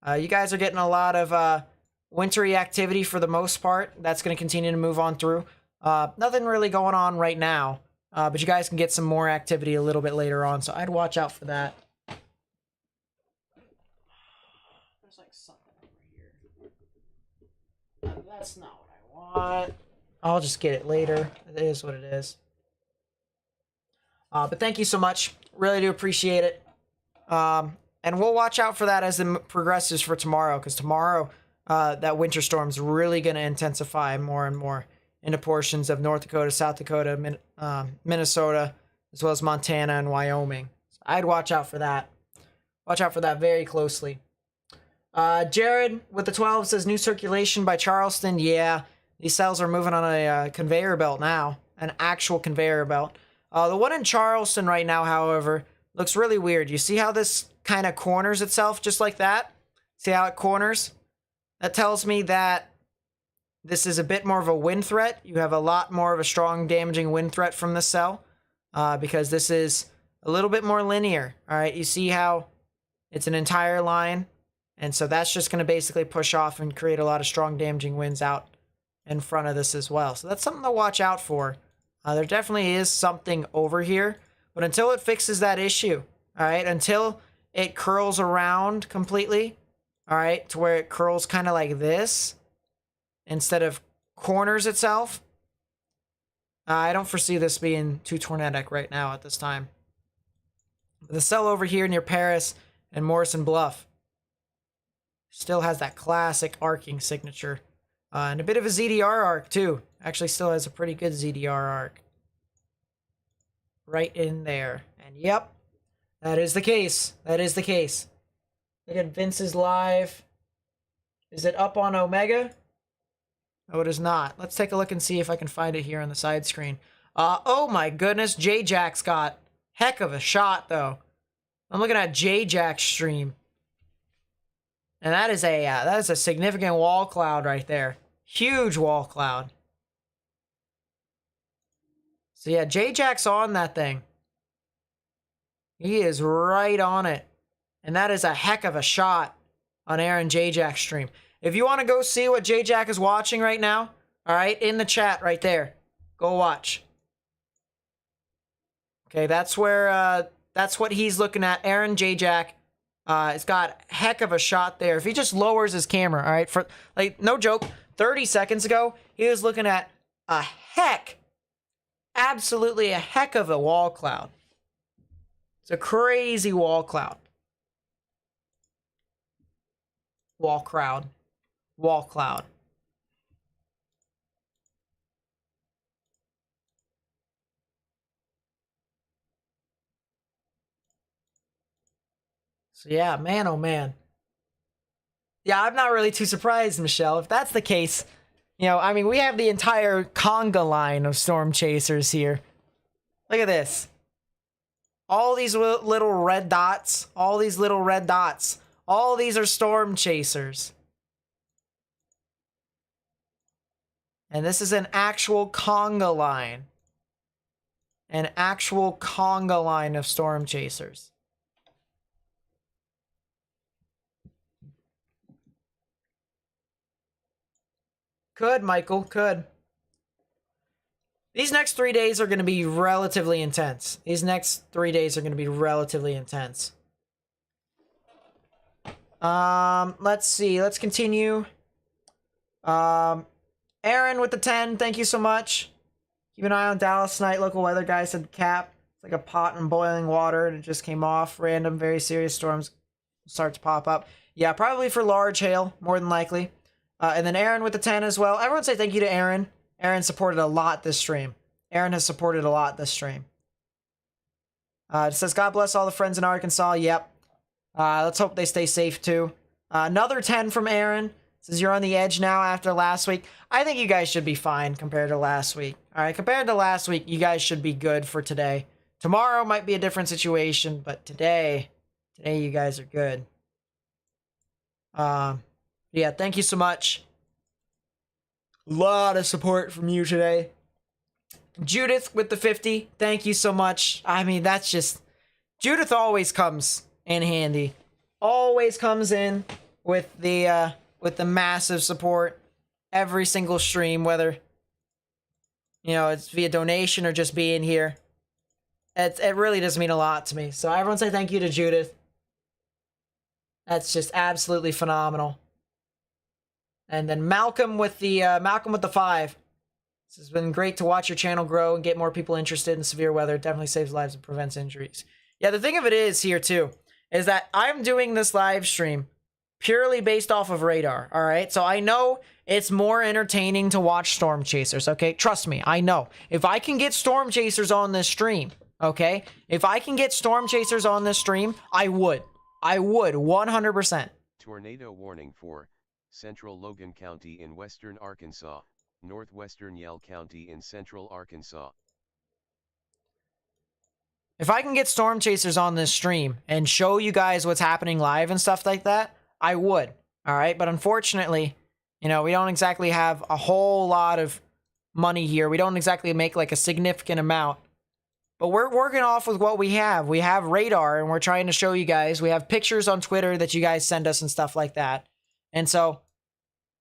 A: You guys are getting a lot of wintry activity for the most part. That's going to continue to move on through. Nothing really going on right now, but you guys can get some more activity a little bit later on, so I'd watch out for that. There's like something over here. That's not what I want. I'll just get it later. It is what it is. But thank you so much. Really do appreciate it. And we'll watch out for that as it progresses for tomorrow, because tomorrow that winter storm is really going to intensify more and more into portions of North Dakota, South Dakota, Minnesota, as well as Montana and Wyoming. So I'd watch out for that. Watch out for that very closely. Jared with the 12 says, new circulation by Charleston. Yeah, these cells are moving on a conveyor belt now, an actual conveyor belt. The one in Charleston right now, however, looks really weird. You see how this kind of corners itself just like that? See how it corners? That tells me that this is a bit more of a wind threat. You have a lot more of a strong damaging wind threat from this cell because this is a little bit more linear. All right, you see how it's an entire line? And so that's just going to basically push off and create a lot of strong damaging winds out in front of this as well. So that's something to watch out for. There definitely is something over here, but until it fixes that issue, all right, until it curls around completely, all right, to where it curls kind of like this instead of corners itself, I don't foresee this being too tornadic right now at this time. The cell over here near Paris and Morrison Bluff still has that classic arcing signature. And a bit of a ZDR arc, too. Actually, still has a pretty good ZDR arc. Right in there. And yep, that is the case. That is the case. Look at Vince's live. Is it up on Omega? No, it is not. Let's take a look and see if I can find it here on the side screen. Oh my goodness, J-Jack's got heck of a shot, though. I'm looking at J-Jack's stream. And that is a significant wall cloud right there. Huge wall cloud. So yeah, J-Jack's on that thing. He is right on it. And that is a heck of a shot on Aaron J-Jack's stream. If you want to go see what J-Jack is watching right now, all right, in the chat right there, go watch. Okay, that's where, that's what he's looking at. Aaron J-Jack has got heck of a shot there. If he just lowers his camera, all right, for, like, no joke, 30 seconds ago, he was looking at absolutely a heck of a wall cloud. It's a crazy wall cloud. Wall cloud. Wall cloud. So yeah, man, oh man. Yeah, I'm not really too surprised, Michelle. If that's the case, you know, I mean, we have the entire conga line of storm chasers here. Look at this. All these little red dots. All these little red dots. All these are storm chasers. And this is an actual conga line. An actual conga line of storm chasers. Could, Michael, could. These next 3 days are going to be relatively intense. Let's see. Let's continue. Aaron with the 10, thank you so much. Keep an eye on Dallas tonight. Local weather guy said cap. It's like a pot in boiling water and it just came off. Random, very serious storms start to pop up. Yeah, probably for large hail, more than likely. And then Aaron with the 10 as well. Everyone say thank you to Aaron. Aaron supported a lot this stream. Aaron has supported a lot this stream. It says, God bless all the friends in Arkansas. Yep. Let's hope they stay safe too. Another 10 from Aaron. Says you're on the edge now after last week. I think you guys should be fine compared to last week. All right, compared to last week, you guys should be good for today. Tomorrow might be a different situation, but today you guys are good. Yeah, thank you so much. A lot of support from you today. Judith with the 50, thank you so much. I mean, that's just... Judith always comes in handy. Always comes in with the massive support. Every single stream, whether, you know, it's via donation or just being here. It really does mean a lot to me. So everyone say thank you to Judith. That's just absolutely phenomenal. And then Malcolm with the 5. This has been great to watch your channel grow and get more people interested in severe weather. It definitely saves lives and prevents injuries. Yeah, the thing of it is here too, is that I'm doing this live stream purely based off of radar, all right? So I know it's more entertaining to watch storm chasers, okay? Trust me, I know. If I can get storm chasers on this stream, okay? If I can get storm chasers on this stream, I would. I would, 100%.
D: Tornado warning for Central Logan County in western Arkansas, northwestern Yell County in central Arkansas.
A: If I can get storm chasers on this stream and show you guys what's happening live and stuff like that, I would. All right. But unfortunately, you know, we don't exactly have a whole lot of money here. We don't exactly make like a significant amount. But we're working off with what we have. We have radar and we're trying to show you guys. We have pictures on Twitter that you guys send us and stuff like that. And so,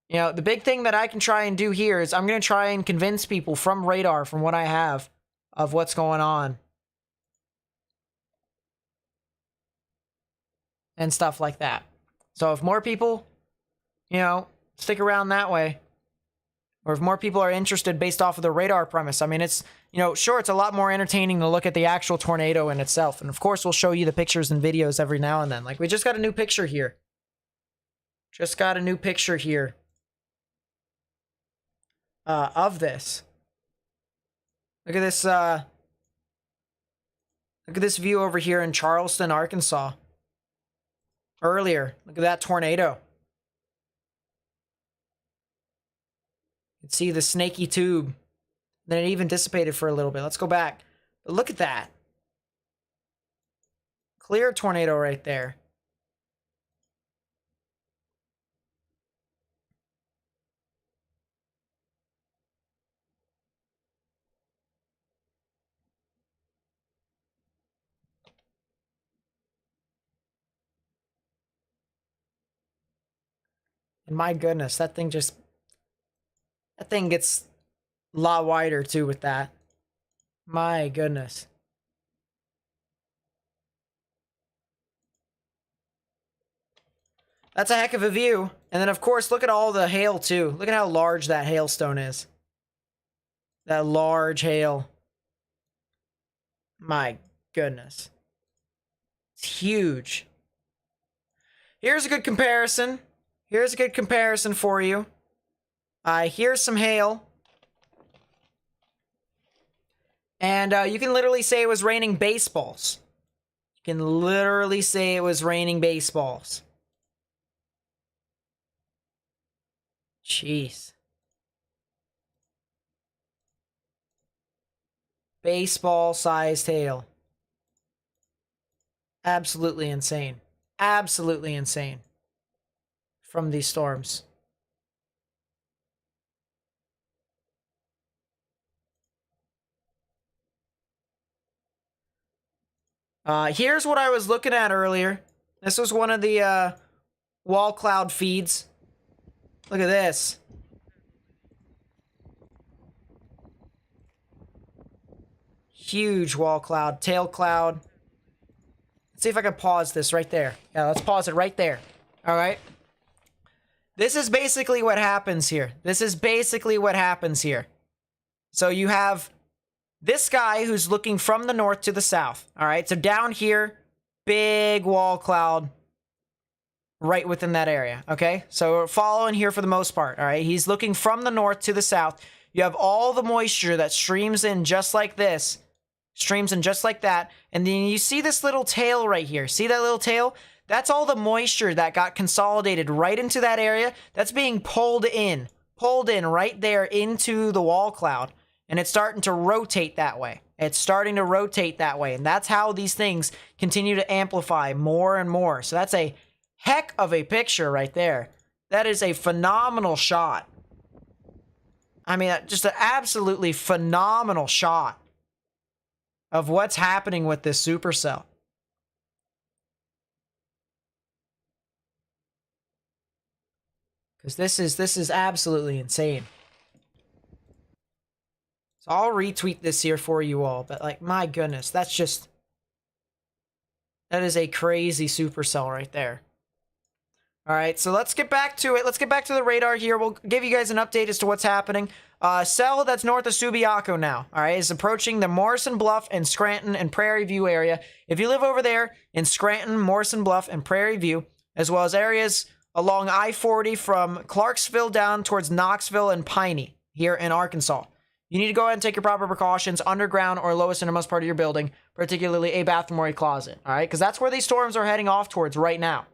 A: you know, the big thing that I can try and do here is I'm going to try and convince people from radar, from what I have, of what's going on. And stuff like that. So if more people, you know, stick around that way, or if more people are interested based off of the radar premise, I mean, it's, you know, sure, it's a lot more entertaining to look at the actual tornado in itself. And of course, we'll show you the pictures and videos every now and then. Like, we just got a new picture here. Of this. Look at this, look at this view over here in Charleston, Arkansas. earlier. Look at that tornado. You can see the snaky tube. Then it even dissipated for a little bit. Let's go back. But look at that. Clear tornado right there. And my goodness, that thing gets a lot wider too with that. My goodness. That's a heck of a view. And then of course, look at all the hail too. Look at how large that hailstone is. That large hail. My goodness. It's huge. Here's a good comparison. Here's a good comparison for you. Here's some hail. And you can literally say it was raining baseballs. You can literally say it was raining baseballs. Jeez. Baseball-sized hail. Absolutely insane. Absolutely insane. From these storms. Here's what I was looking at earlier. This was one of the wall cloud feeds. Look at this. Huge wall cloud, tail cloud. Let's see if I can pause this right there. Yeah, let's pause it right there. All right. This is basically what happens here. This is basically what happens here. So you have this guy who's looking from the north to the south. All right. So down here, big wall cloud right within that area. Okay. So we're following here for the most part. All right. He's looking from the north to the south. You have all the moisture that streams in just like this. Streams in just like that. And then you see this little tail right here. See that little tail? That's all the moisture that got consolidated right into that area. That's being pulled in right there into the wall cloud. And it's starting to rotate that way. It's starting to rotate that way. And that's how these things continue to amplify more and more. So that's a heck of a picture right there. That is a phenomenal shot. I mean, just an absolutely phenomenal shot of what's happening with this supercell. Because this is absolutely insane. So I'll retweet this here for you all, but like, my goodness, that is a crazy supercell right there. All right, so let's get back to it. Let's get back to the radar here. We'll give you guys an update as to what's happening. Cell that's north of Subiaco now, all right, is approaching the Morrison Bluff and Scranton and Prairie View area. If you live over there in Scranton, Morrison Bluff, and Prairie View, as well as areas along I-40 from Clarksville down towards Knoxville and Piney here in Arkansas, you need to go ahead and take your proper precautions underground or lowest innermost part of your building, particularly a bathroom or a closet, all right, because that's where these storms are heading off towards right now.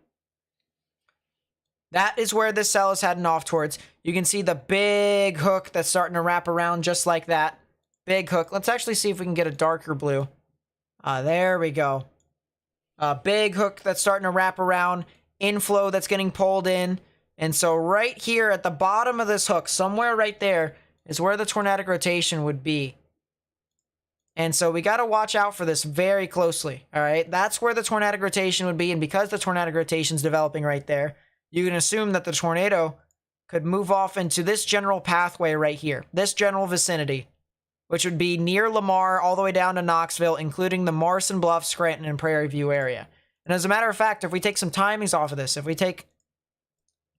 A: That is where this cell is heading off towards. You can see the big hook that's starting to wrap around just like that. Big hook. Let's actually see if we can get a darker blue. There we go. A big hook that's starting to wrap around. Inflow that's getting pulled in. And so right here at the bottom of this hook, somewhere right there, is where the tornadic rotation would be. And so we got to watch out for this very closely. All right. That's where the tornadic rotation would be. And because the tornadic rotation is developing right there, you can assume that the tornado could move off into this general pathway right here, this general vicinity, which would be near Lamar all the way down to Knoxville, including the Morrison Bluff, Scranton, and Prairie View area. And as a matter of fact, if we take some timings off of this, if we take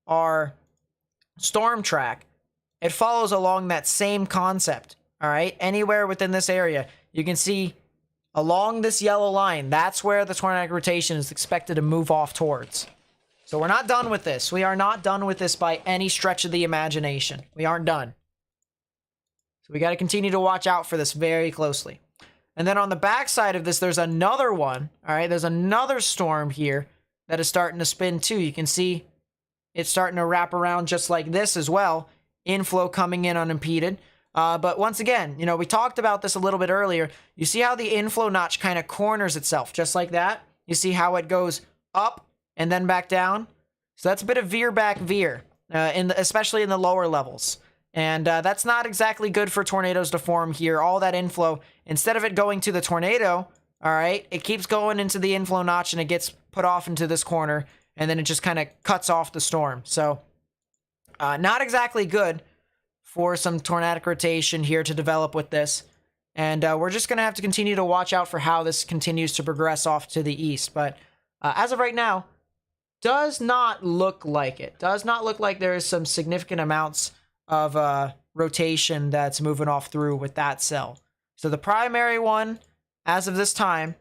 A: our storm track, it follows along that same concept, all right? Anywhere within this area, you can see along this yellow line, that's where the tornadic rotation is expected to move off towards. So we're not done with this. We are not done with this by any stretch of the imagination. We aren't done. So we got to continue to watch out for this very closely. And then on the backside of this, there's another one. All right, there's another storm here that is starting to spin too. You can see it's starting to wrap around just like this as well. Inflow coming in unimpeded. But once again, you know, we talked about this a little bit earlier. You see how the inflow notch kind of corners itself just like that? You see how it goes up and then back down? So that's a bit of veer back veer, especially in the lower levels. And that's not exactly good for tornadoes to form here. All that inflow, instead of it going to the tornado, all right, it keeps going into the inflow notch and it gets put off into this corner, and then it just kind of cuts off the storm. So not exactly good for some tornadic rotation here to develop with this. And we're just going to have to continue to watch out for how this continues to progress off to the east. But as of right now, does not look like it. Does not look like there is some significant amounts of rotation that's moving off through with that cell. So the primary one, as of this time,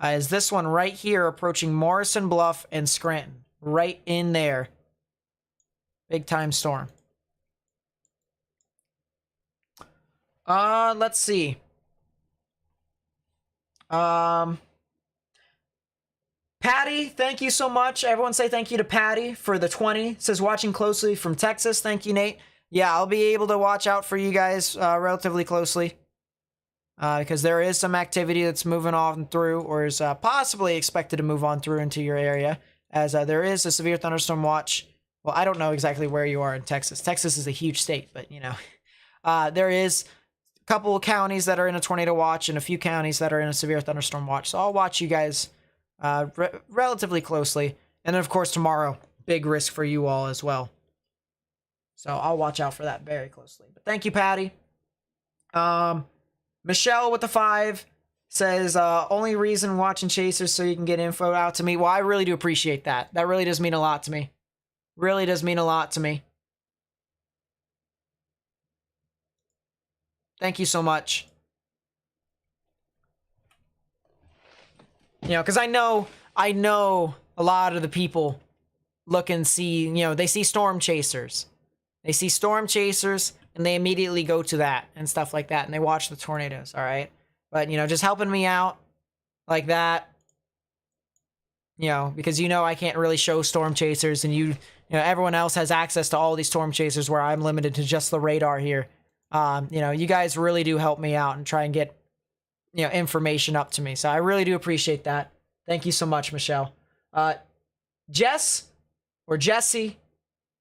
A: is this one right here approaching Morrison Bluff and Scranton. Right in there. Big time storm. Let's see. Patty, thank you so much. Everyone say thank you to Patty for the 20. It says watching closely from Texas. Thank you, Nate. Yeah, I'll be able to watch out for you guys relatively closely. Because there is some activity that's moving on through, or is possibly expected to move on through into your area, as there is a severe thunderstorm watch. Well, I don't know exactly where you are in Texas. Texas is a huge state, but you know, there is a couple of counties that are in a tornado watch and a few counties that are in a severe thunderstorm watch. So I'll watch you guys relatively closely. And then, of course, tomorrow, big risk for you all as well. So I'll watch out for that very closely. But thank you, Patty. Michelle with the 5 says, only reason watching Chasers so you can get info out to me. Well, I really do appreciate that. That really does mean a lot to me. Really does mean a lot to me. Thank you so much. You know, because I know a lot of the people look and see, you know, they see storm chasers. They see storm chasers and they immediately go to that and stuff like that. And they watch the tornadoes, all right? But, you know, just helping me out like that, you know, because, you know, I can't really show storm chasers, and you know, everyone else has access to all these storm chasers where I'm limited to just the radar here. You know, you guys really do help me out and try and get, you know, information up to me. So I really do appreciate that. Thank you so much, Michelle. Jess or Jesse,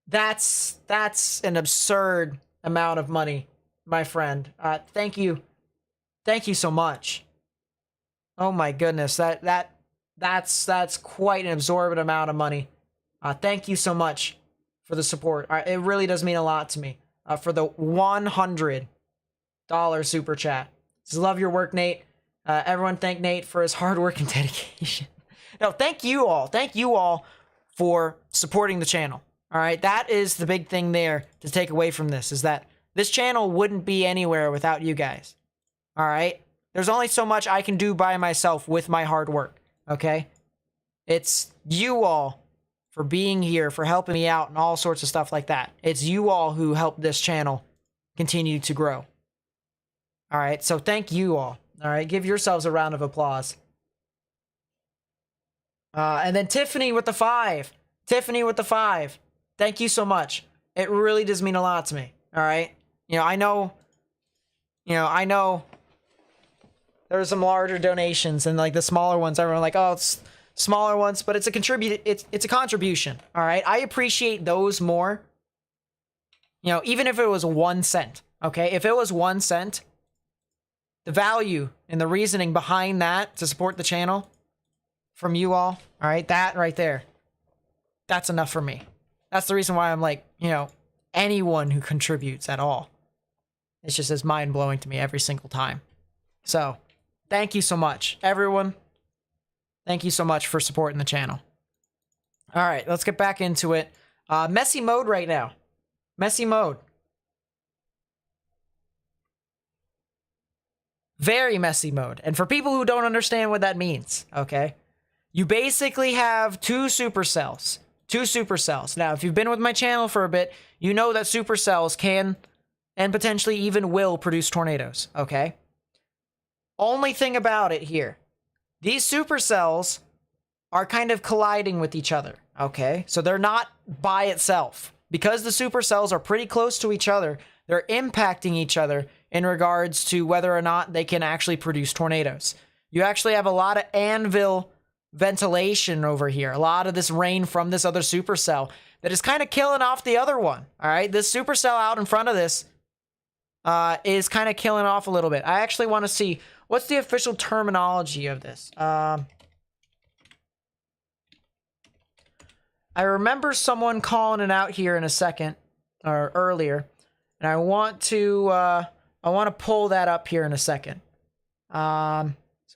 A: that's an absurd amount of money, my friend. Thank you so much. Oh my goodness, that's quite an absorbent amount of money. Thank you so much for the support. It really does mean a lot to me. For the $100 super chat. Just love your work, Nate. Everyone thank Nate for his hard work and dedication. No, thank you all. Thank you all for supporting the channel. All right, that is the big thing there to take away from this, is that this channel wouldn't be anywhere without you guys. All right, there's only so much I can do by myself with my hard work. Okay, it's you all for being here, for helping me out and all sorts of stuff like that. It's you all who help this channel continue to grow. All right, so thank you all. All right, give yourselves a round of applause. And then Tiffany with the 5. Tiffany with the 5. Thank you so much. It really does mean a lot to me. All right, I know there's some larger donations, and like the smaller ones, everyone like, oh, it's smaller ones, but it's a contribution. All right, I appreciate those more. Even if it was 1 cent. Okay, if it was 1 cent, the value and the reasoning behind that to support the channel from you all right, that right there, that's enough for me. That's the reason why I'm like, anyone who contributes at all, it's just as mind-blowing to me every single time. So thank you so much, everyone. Thank you so much for supporting the channel. All right, let's get back into it. Messy mode right now. Messy mode. Very messy mode. And for people who don't understand what that means, okay, you basically have two supercells. Now, if you've been with my channel for a bit, you know that supercells can and potentially even will produce tornadoes, okay? Only thing about it here, these supercells are kind of colliding with each other, okay? So they're not by itself. Because the supercells are pretty close to each other, they're impacting each other in regards to whether or not they can actually produce tornadoes. You actually have a lot of anvil ventilation over here. A lot of this rain from this other supercell that is kind of killing off the other one, all right? This supercell out in front of this is kind of killing off a little bit. I actually want to see, what's the official terminology of this? I remember someone calling it out here in a second, or earlier, and I want to pull that up here in a second. So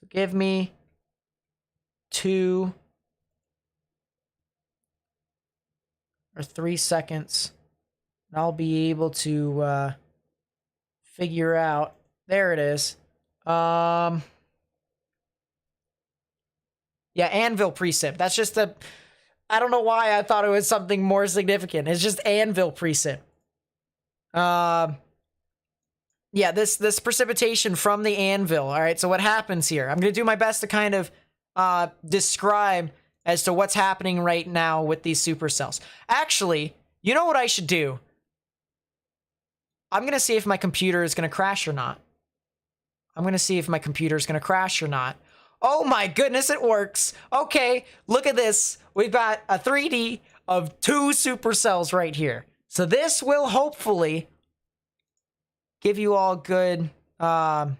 A: give me 2 or 3 seconds, and I'll be able to figure out. There it is. Yeah, anvil precip. That's just the. I don't know why I thought it was something more significant. It's just anvil precip. Yeah, this precipitation from the anvil. All right, so what happens here? I'm going to do my best to kind of describe as to what's happening right now with these supercells. Actually, you know what I should do? I'm going to see if my computer is going to crash or not. I'm going to see if my computer is going to crash or not. Oh my goodness, it works. Okay, look at this. We've got a 3D of 2 supercells right here. So this will hopefully give you all good good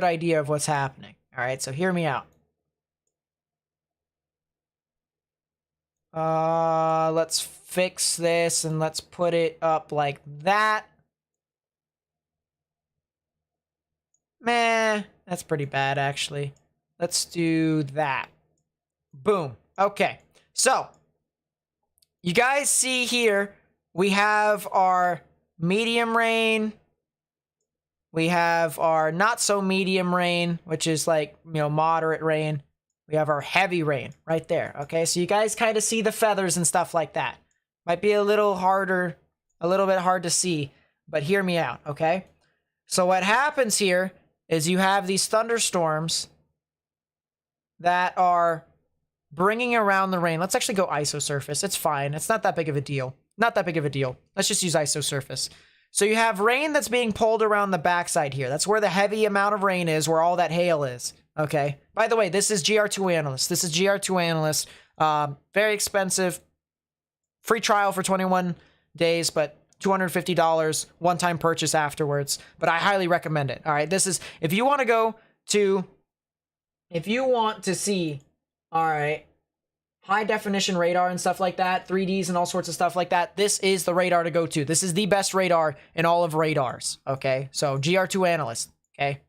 A: idea of what's happening. All right, so hear me out. Let's fix this and let's put it up like that. Meh, that's pretty bad, actually. Let's do that. Boom. Okay, so you guys see here, we have our medium rain. We have our not so medium rain, which is like, you know, moderate rain. We have our heavy rain right there. Okay, so you guys kind of see the feathers and stuff like that. Might be a little harder, a little bit hard to see, but hear me out, okay? So what happens here is you have these thunderstorms that are bringing around the rain. Let's actually go isosurface. It's fine. It's not that big of a deal. Not that big of a deal. Let's just use isosurface. So you have rain that's being pulled around the backside here. That's where the heavy amount of rain is, where all that hail is. Okay. By the way, this is GR2 Analyst. This is GR2 Analyst. Very expensive. Free trial for 21 days, but $250 one-time purchase afterwards. But I highly recommend it. All right. This is, if you want to see, all right, high definition radar and stuff like that, 3Ds and all sorts of stuff like that, this is the radar to go to. This is the best radar in all of radars. Okay. So GR2 Analyst. Okay.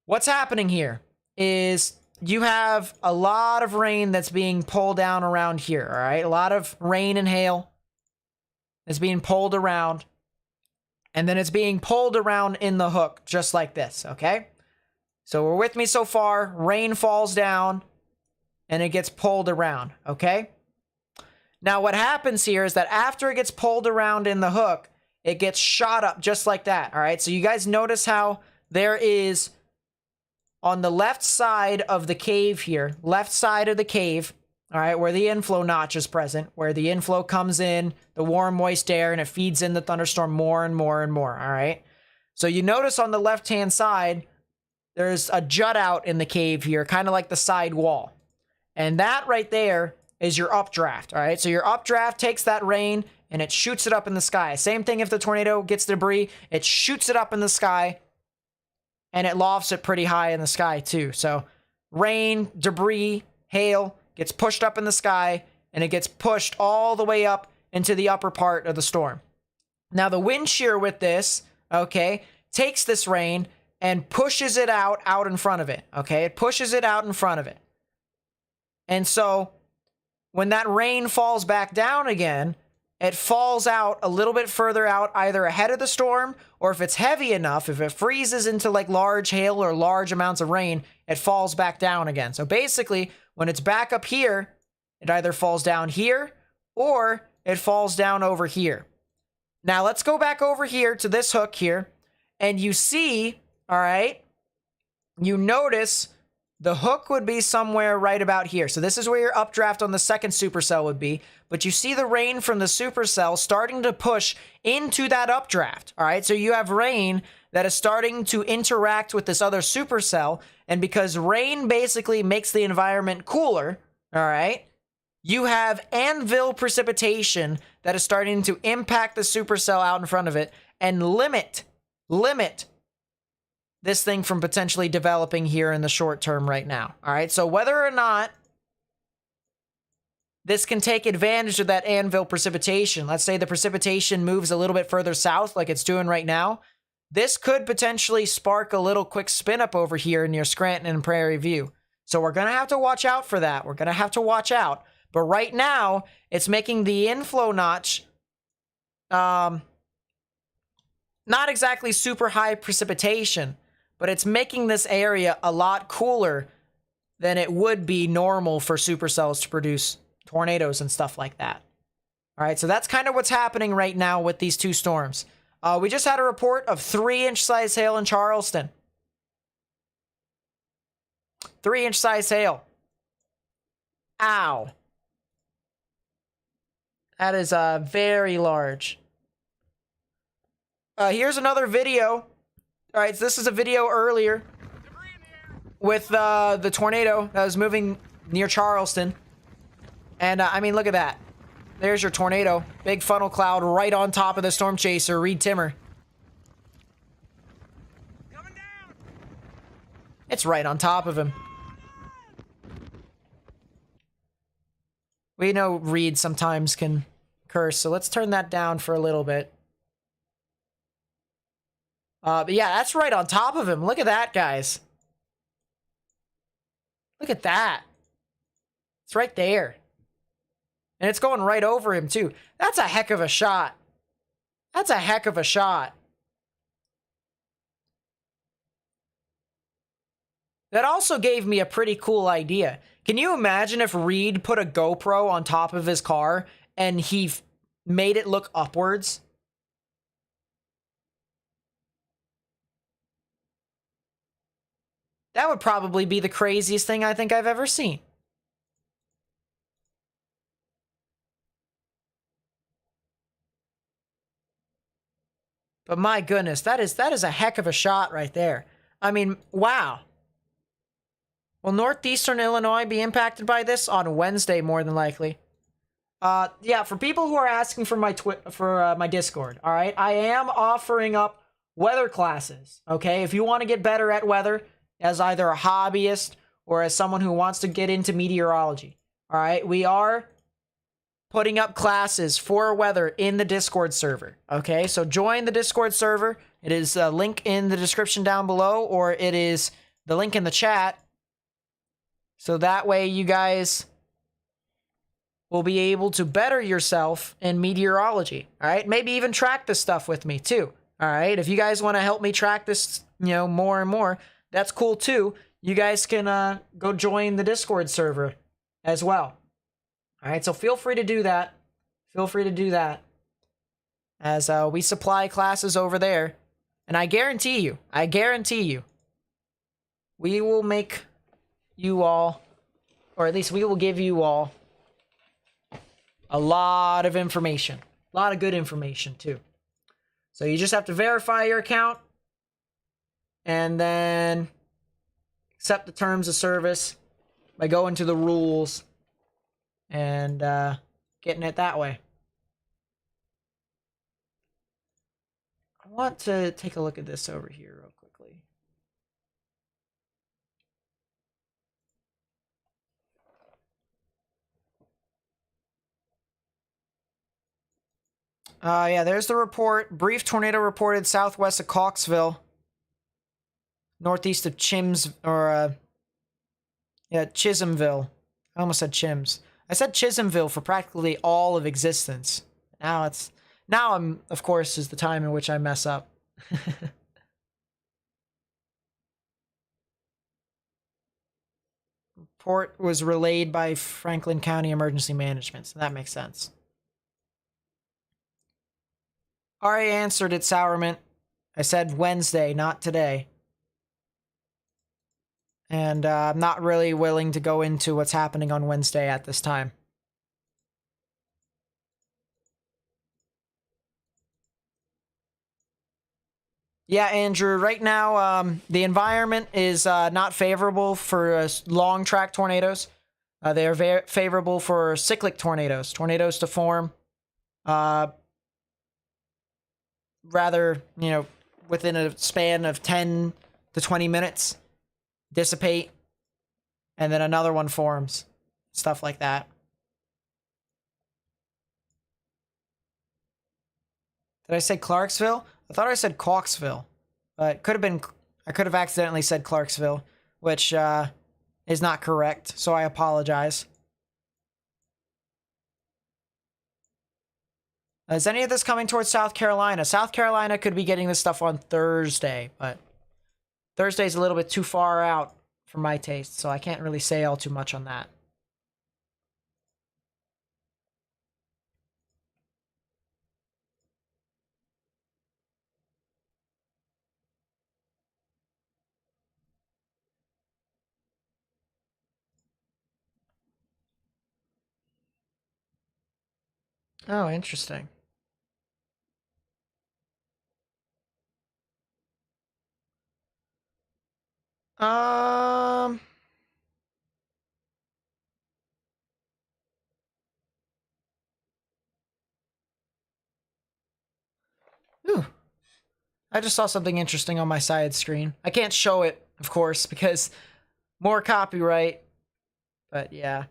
A: What's happening here is you have a lot of rain that's being pulled down around here, all right? A lot of rain and hail is being pulled around, and then it's being pulled around in the hook, just like this, okay? So we're with me so far. Rain falls down, and it gets pulled around, okay? Now what happens here is that after it gets pulled around in the hook, it gets shot up just like that, all right? So you guys notice how there is, on the left side of the cave here, left side of the cave, all right, where the inflow notch is present, where the inflow comes in, the warm, moist air, and it feeds in the thunderstorm more and more and more, all right? So you notice on the left-hand side, there's a jut out in the cave here, kind of like the side wall. And that right there is your updraft, all right? So your updraft takes that rain, and it shoots it up in the sky. Same thing if the tornado gets debris, it shoots it up in the sky, and it lofts it pretty high in the sky too. So rain, debris, hail gets pushed up in the sky, and it gets pushed all the way up into the upper part of the storm. Now the wind shear with this, okay, takes this rain and pushes it out in front of it, okay? It pushes it out in front of it. And so when that rain falls back down again, it falls out a little bit further out, either ahead of the storm, or if it's heavy enough, if it freezes into like large hail or large amounts of rain, it falls back down again. So basically, when it's back up here, it either falls down here or it falls down over here. Now let's go back over here to this hook here, and you see, all right, you notice The hook would be somewhere right about here. So this is where your updraft on the second supercell would be. But you see the rain from the supercell starting to push into that updraft. All right, so you have rain that is starting to interact with this other supercell. And because rain basically makes the environment cooler, all right, you have anvil precipitation that is starting to impact the supercell out in front of it and limit this thing from potentially developing here in the short term right now. All right, so whether or not this can take advantage of that anvil precipitation, let's say the precipitation moves a little bit further south like it's doing right now, this could potentially spark a little quick spin up over here near Scranton and Prairie View. So we're going to have to watch out for that. We're going to have to watch out. But right now, it's making the inflow notch not exactly super high precipitation, but it's making this area a lot cooler than it would be normal for supercells to produce tornadoes and stuff like that. All right, so that's kind of what's happening right now with these two storms. We just had a report of 3-inch size hail in Charleston. 3-inch size hail. Ow. That is very large. Here's another video. All right, so this is a video earlier with the tornado that was moving near Charleston. And, I mean, look at that. There's your tornado. Big funnel cloud right on top of the storm chaser, Reed Timmer.
E: Coming down.
A: It's right on top of him. We know Reed sometimes can curse, so let's turn that down for a little bit. But yeah, that's right on top of him. Look at that, guys. Look at that. It's right there. And it's going right over him, too. That's a heck of a shot. That's a heck of a shot. That also gave me a pretty cool idea. Can you imagine if Reed put a GoPro on top of his car and he made it look upwards? That would probably be the craziest thing I think I've ever seen. But my goodness, that is a heck of a shot right there. I mean, wow. Will northeastern Illinois be impacted by this on Wednesday more than likely? Yeah, for people who are asking for my my Discord, all right? I am offering up weather classes, okay? If you want to get better at weather as either a hobbyist or as someone who wants to get into meteorology, all right? We are putting up classes for weather in the Discord server, okay? So join the Discord server. It is a link in the description down below, or it is the link in the chat. So that way you guys will be able to better yourself in meteorology, all right? Maybe even track this stuff with me too, all right? If you guys want to help me track this, more and more, that's cool too. You guys can go join the Discord server as well. All right, so feel free to do that. Feel free to do that as we supply classes over there. And I guarantee you, we will make you all, or at least we will give you all a lot of information. A lot of good information too. So you just have to verify your account and then accept the terms of service by going to the rules and getting it that way. I want to take a look at this over here real quickly. Yeah, there's the report. Brief tornado reported southwest of Cawksville, northeast of Chisholmville. I almost said Chims. I said Chisholmville for practically all of existence. Now I'm, of course, is the time in which I mess up. Report was relayed by Franklin County Emergency Management, so that makes sense. Already answered it, Sourmint. I said Wednesday, not today. And I'm not really willing to go into what's happening on Wednesday at this time. Yeah, Andrew, right now, the environment is not favorable for long track tornadoes. They are very favorable for cyclic tornadoes. Tornadoes to form rather, within a span of 10 to 20 minutes, dissipate, and then another one forms. Stuff like that. Did I say Clarksville? I thought I said Clarksville, but it could have been. I could have accidentally said Clarksville, which is not correct. So I apologize. Is any of this coming towards South Carolina? South Carolina could be getting this stuff on Thursday, but Thursday's a little bit too far out for my taste, so I can't really say all too much on that. Oh, interesting. Um... Ooh. I just saw something interesting on my side screen. I can't show it, of course, because more copyright. But yeah.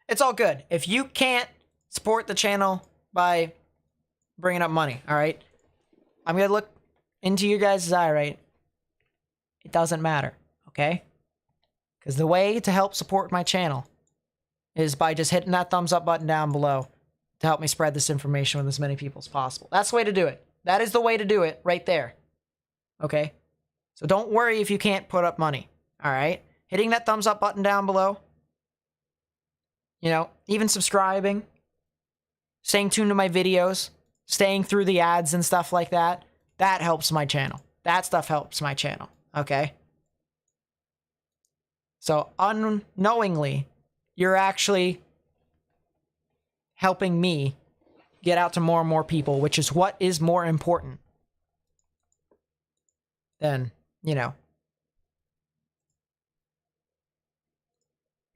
A: It's all good. If you can't support the channel by bringing up money, all right? I'm going to look into you guys' eye, right? It doesn't matter, okay? Because the way to help support my channel is by just hitting that thumbs up button down below to help me spread this information with as many people as possible. That's the way to do it. That is the way to do it right there. Okay? So don't worry if you can't put up money, all right? Hitting that thumbs up button down below, even subscribing, staying tuned to my videos, staying through the ads and stuff like that, that helps my channel. That stuff helps my channel, okay? So unknowingly, you're actually helping me get out to more and more people, which is what is more important than,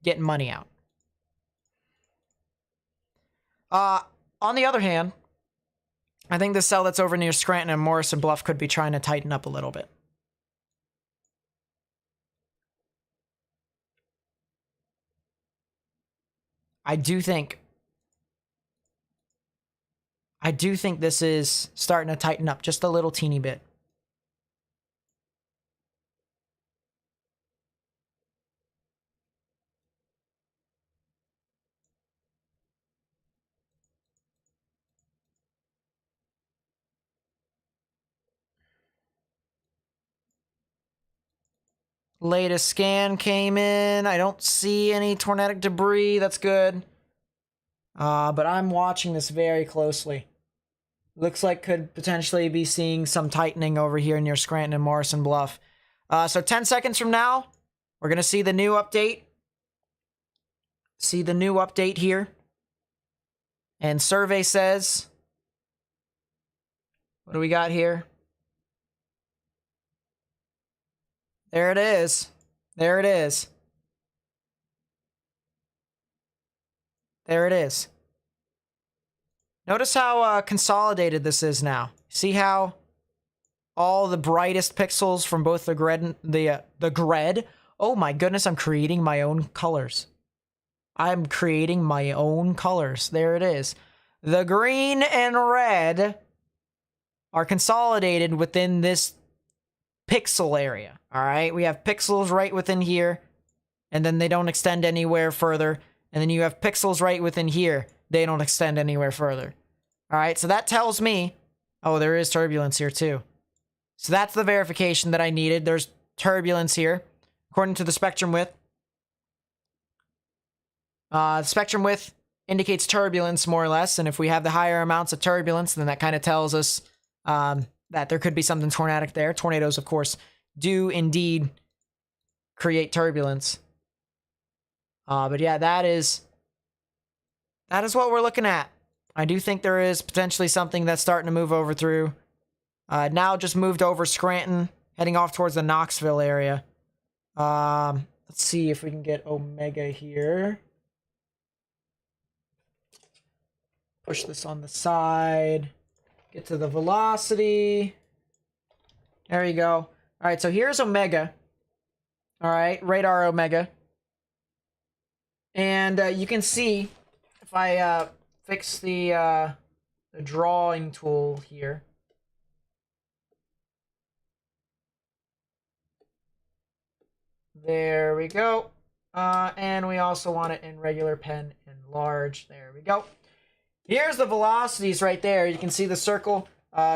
A: getting money out. On the other hand, I think the cell that's over near Scranton and Morrison Bluff could be trying to tighten up a little bit. I do think this is starting to tighten up just a little teeny bit. Latest scan came in. I don't see any tornadic debris. That's good. But I'm watching this very closely. Looks like could potentially be seeing some tightening over here near Scranton and Morrison Bluff. So 10 seconds from now, we're going to see the new update. See the new update here. And survey says... What do we got here? There it is. There it is. There it is. Notice how consolidated this is now. See how all the brightest pixels from both the grid, the grid. Oh my goodness, I'm creating my own colors. I'm creating my own colors. There it is. The green and red are consolidated within this pixel area. All right, we have pixels right within here, and then they don't extend anywhere further. And then you have pixels right within here. They don't extend anywhere further. All right, so that tells me, oh, there is turbulence here too. So that's the verification that I needed. There's turbulence here, according to the spectrum width. Spectrum width indicates turbulence more or less. And if we have the higher amounts of turbulence, then that kind of tells us that there could be something tornadic there. Tornadoes, of course, do indeed create turbulence. But yeah, that is what we're looking at. I do think there is potentially something that's starting to move over through. Now just moved over Scranton, heading off towards the Knoxville area. Let's see if we can get Omega here. Push this on the side. Get to the velocity. There you go. All right, so here's Omega. All right, radar Omega. And you can see, if I fix the drawing tool here. There we go. And we also want it in regular pen and large. There we go. Here's the velocities right there. You can see the circle.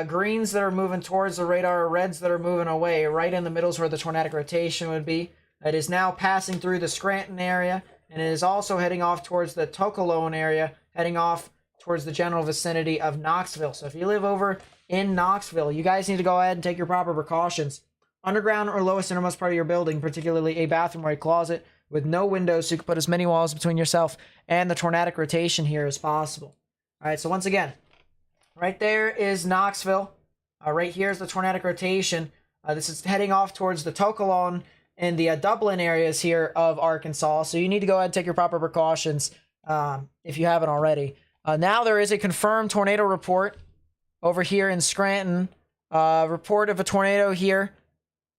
A: Greens that are moving towards the radar, reds that are moving away. Right in the middle is where the tornadic rotation would be. It is now passing through the Scranton area, and it is also heading off towards the Tocalone area, heading off towards the general vicinity of Knoxville. So if you live over in Knoxville, you guys need to go ahead and take your proper precautions. Underground or lowest innermost part of your building, particularly a bathroom or a closet with no windows, so you can put as many walls between yourself and the tornadic rotation here as possible. All right, so once again, right there is Knoxville. Right here is the tornadic rotation. This is heading off towards the Tocalone and the Dublin areas here of Arkansas. So you need to go ahead and take your proper precautions if you haven't already. Now there is a confirmed tornado report over here in Scranton. Report of a tornado here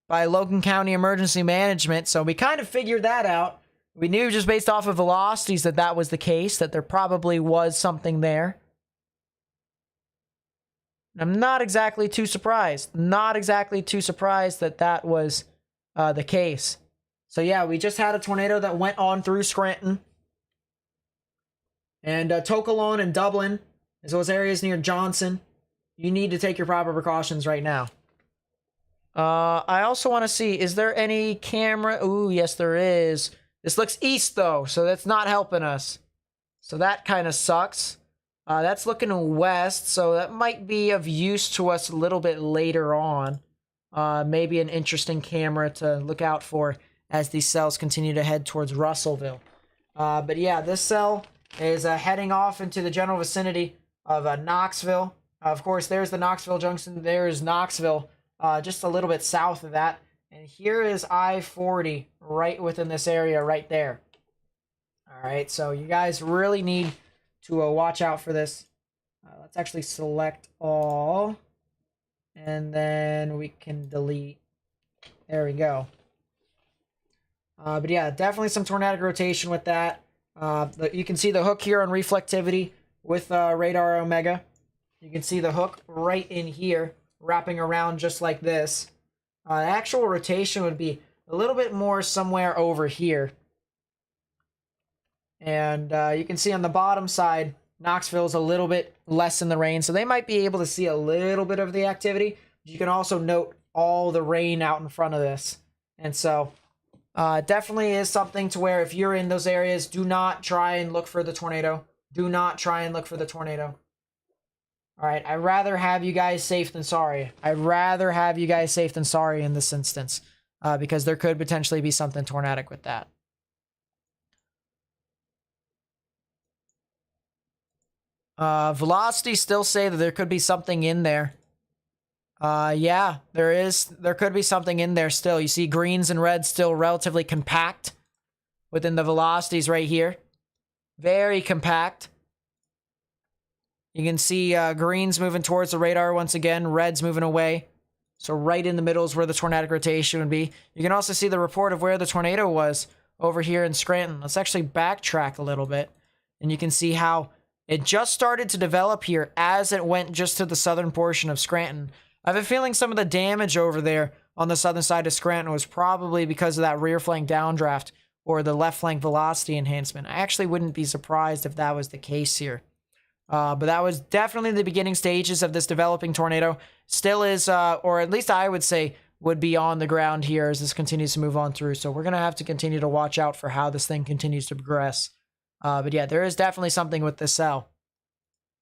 A: by Logan County Emergency Management. So we kind of figured that out. We knew just based off of velocities that that was the case, that there probably was something there. I'm not exactly too surprised. Not exactly too surprised that that was the case. So yeah, we just had a tornado that went on through Scranton. And Tocalone and Dublin, as those areas near Johnson, you need to take your proper precautions right now. I also want to see, is there any camera? Ooh, yes, there is. This looks east, though, so that's not helping us. So that kind of sucks. That's looking west, so that might be of use to us a little bit later on. Maybe an interesting camera to look out for as these cells continue to head towards Russellville. But yeah, this cell is heading off into the general vicinity of Knoxville. Of course, there's the Knoxville Junction. There's Knoxville, just a little bit south of that. And here is I-40 right within this area right there. All right, so you guys really need to watch out for this. Let's actually select all. And then we can delete. There we go. But yeah, definitely some tornadic rotation with that. You can see the hook here on reflectivity with radar Omega. You can see the hook right in here, wrapping around just like this. Actual rotation would be a little bit more somewhere over here. And you can see on the bottom side, Knoxville's a little bit less in the rain, so they might be able to see a little bit of the activity. You can also note all the rain out in front of this. And so definitely is something to where if you're in those areas, do not try and look for the tornado. Do not try and look for the tornado. All right, I'd rather have you guys safe than sorry. I'd rather have you guys safe than sorry in this instance, because there could potentially be something tornadic with that. Velocity still say that there could be something in there. Yeah, there is. There could be something in there still. You see greens and reds still relatively compact within the velocities right here. Very compact. You can see greens moving towards the radar once again, reds moving away. So right in the middle is where the tornadic rotation would be. You can also see the report of where the tornado was over here in Scranton. Let's actually backtrack a little bit. And you can see how it just started to develop here as it went just to the southern portion of Scranton. I have a feeling some of the damage over there on the southern side of Scranton was probably because of that rear flank downdraft or the left flank velocity enhancement. I actually wouldn't be surprised if that was the case here. But that was definitely the beginning stages of this developing tornado. Still is, or at least I would say, would be on the ground here as this continues to move on through. So we're going to have to continue to watch out for how this thing continues to progress. But yeah, there is definitely something with this cell.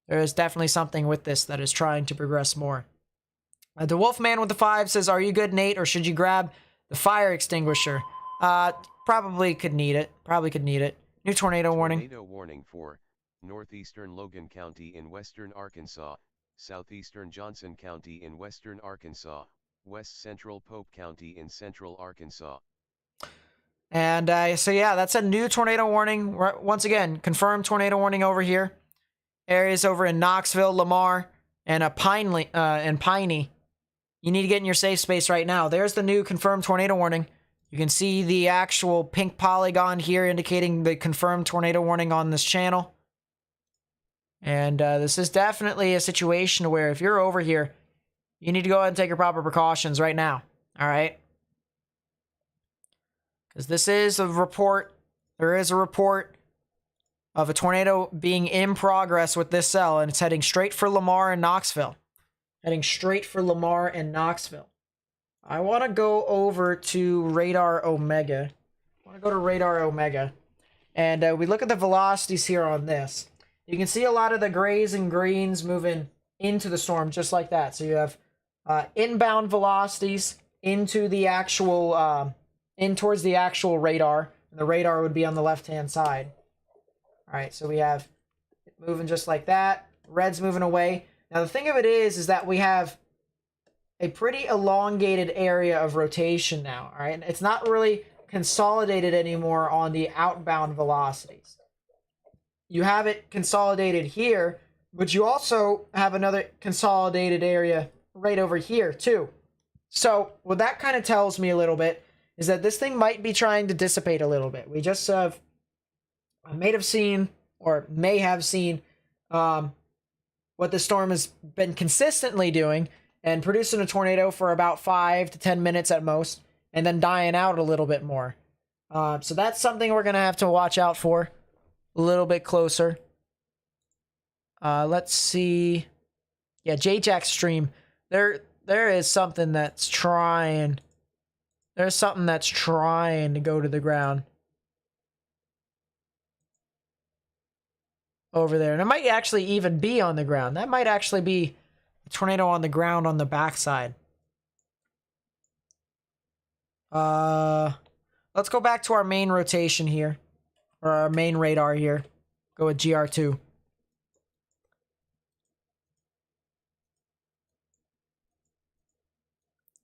A: There is definitely something with this that is trying to progress more. The Wolfman with the 5 says, "Are you good, Nate, or should you grab the fire extinguisher?" Probably could need it. Probably could need it. New tornado warning.
D: Tornado warning for northeastern Logan County in western Arkansas, southeastern Johnson County in western Arkansas, west central Pope County in central Arkansas.
A: And so yeah, that's a new tornado warning. Once again, confirmed tornado warning over here. Areas over in Knoxville, Lamar, and Piney. You need to get in your safe space right now. There's the new confirmed tornado warning. You can see the actual pink polygon here indicating the confirmed tornado warning on this channel. And this is definitely a situation where if you're over here, you need to go ahead and take your proper precautions right now. All right? Because this is a report. There is a report of a tornado being in progress with this cell, and it's heading straight for Lamar and Knoxville. Heading straight for Lamar and Knoxville. I want to go over to Radar Omega. And we look at the velocities here on this. You can see a lot of the grays and greens moving into the storm just like that. So you have inbound velocities into the actual, in towards the actual radar. And the radar would be on the left-hand side. All right, so we have it moving just like that. Red's moving away. Now, the thing of it is that we have a pretty elongated area of rotation now, all right? It's not really consolidated anymore on the outbound velocities. You have it consolidated here, but you also have another consolidated area right over here, too. So, what that kind of tells me a little bit is that this thing might be trying to dissipate a little bit. We just have, I may have seen what the storm has been consistently doing and producing a tornado for about 5 to 10 minutes at most, and then dying out a little bit more. So that's something we're going to have to watch out for a little bit closer. Let's see. Yeah, J-Jack stream. There is something that's trying. There's something that's trying to go to the ground. Over there. And it might actually even be on the ground. That might actually be a tornado on the ground on the backside. Let's go back to our main rotation here. Or our main radar here. Go with GR2.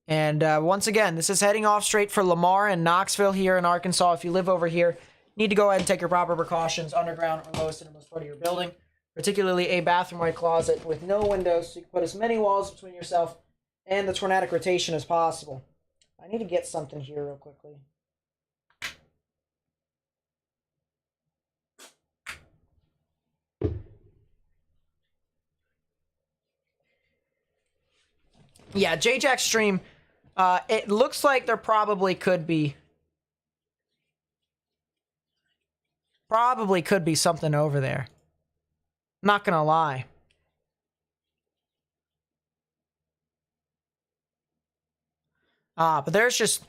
A: And once again, this is heading off straight for Lamar and Knoxville here in Arkansas. If you live over here, you need to go ahead and take your proper precautions underground or lowest innermost part of your building, particularly a bathroom-wide closet with no windows, so you can put as many walls between yourself and the tornadic rotation as possible. I need to get something here real quickly. Yeah, J-Jack stream, it looks like there probably could be something over there. Not gonna lie. But there's just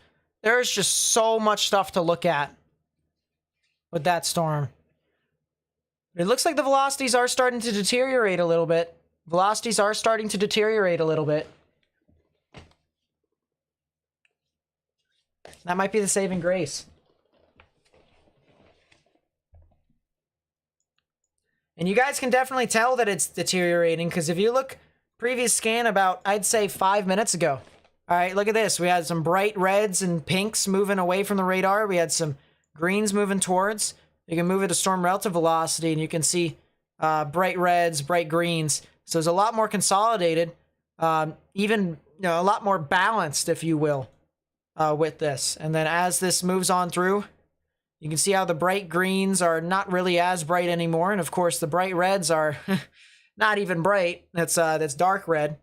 A: so much stuff to look at with that storm. It looks like the velocities are starting to deteriorate a little bit. That might be the saving grace. And you guys can definitely tell that it's deteriorating, because if you look previous scan about, I'd say 5 minutes ago. All right, look at this. We had some bright reds and pinks moving away from the radar. We had some greens moving towards. You can move it to storm relative velocity, and you can see bright reds, bright greens. So it's a lot more consolidated, even a lot more balanced, if you will, with this. And then as this moves on through, you can see how the bright greens are not really as bright anymore, and of course the bright reds are not even bright. That's dark red,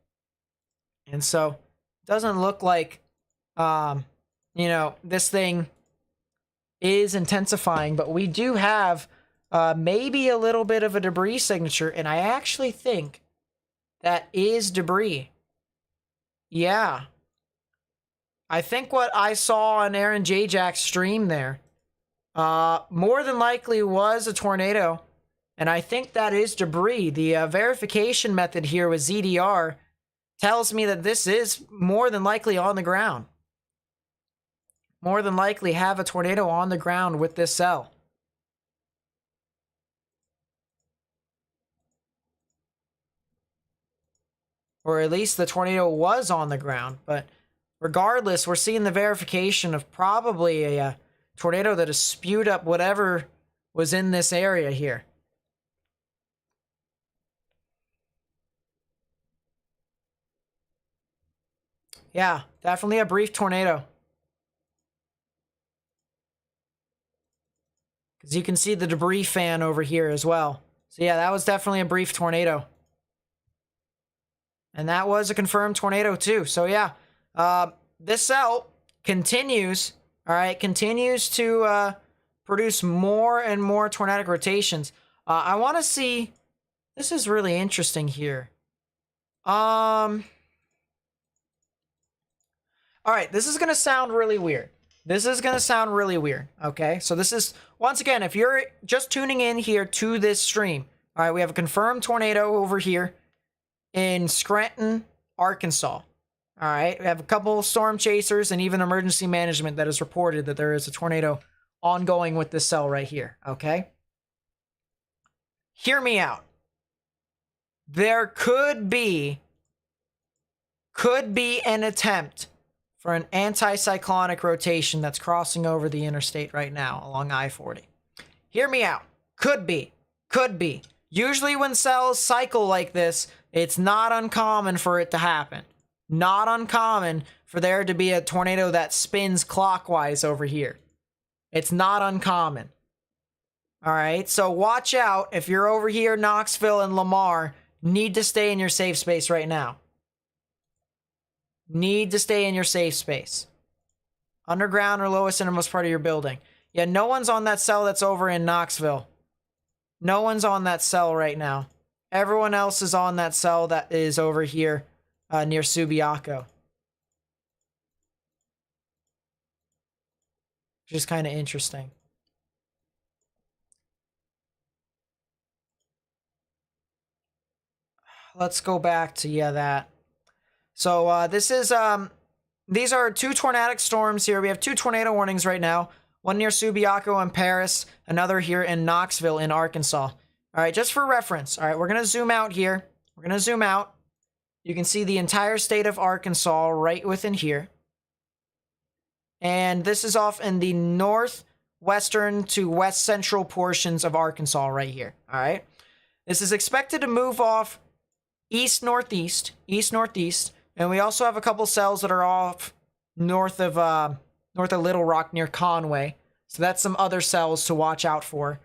A: and so it doesn't look like this thing is intensifying. But we do have maybe a little bit of a debris signature, and I actually think that is debris. Yeah, I think what I saw on Aaron J. Jack's stream there more than likely was a tornado. And I think that is debris. The verification method here with ZDR tells me that this is more than likely on the ground. More than likely have a tornado on the ground with this cell. Or at least the tornado was on the ground. But regardless, we're seeing the verification of probably a tornado that has spewed up whatever was in this area here. Yeah, definitely a brief tornado. Because you can see the debris fan over here as well. So yeah, that was definitely a brief tornado. And that was a confirmed tornado too. So yeah, this cell continues, all right, continues to produce more and more tornadic rotations. I want to see, this is really interesting here. All right, this is going to sound really weird. This is going to sound really weird, okay? So this is, once again, if you're just tuning in here to this stream, all right, we have a confirmed tornado over here in Scranton, Arkansas. All right, we have a couple storm chasers and even emergency management that has reported that there is a tornado ongoing with this cell right here, okay? Hear me out. There could be an attempt for an anticyclonic rotation that's crossing over the interstate right now along I-40. Hear me out. Could be. Usually when cells cycle like this, it's not uncommon for it to happen. Not uncommon for there to be a tornado that spins clockwise over here. It's not uncommon. All right, so watch out. If you're over here, Knoxville and Lamar, need to stay in your safe space right now. Need to stay in your safe space. Underground or lowest innermost part of your building. Yeah, no one's on that cell that's over in Knoxville. No one's on that cell right now. Everyone else is on that cell that is over here near Subiaco. Which is kind of interesting. Let's go back to, yeah, that. So this is, these are two tornadic storms here. We have two tornado warnings right now. One near Subiaco and Paris, another here in Knoxville in Arkansas. All right, just for reference. All right, we're going to zoom out here. We're going to zoom out. You can see the entire state of Arkansas right within here. And this is off in the northwestern to west central portions of Arkansas right here. All right. This is expected to move off east-northeast, and we also have a couple cells that are off north of Little Rock near Conway. So that's some other cells to watch out for.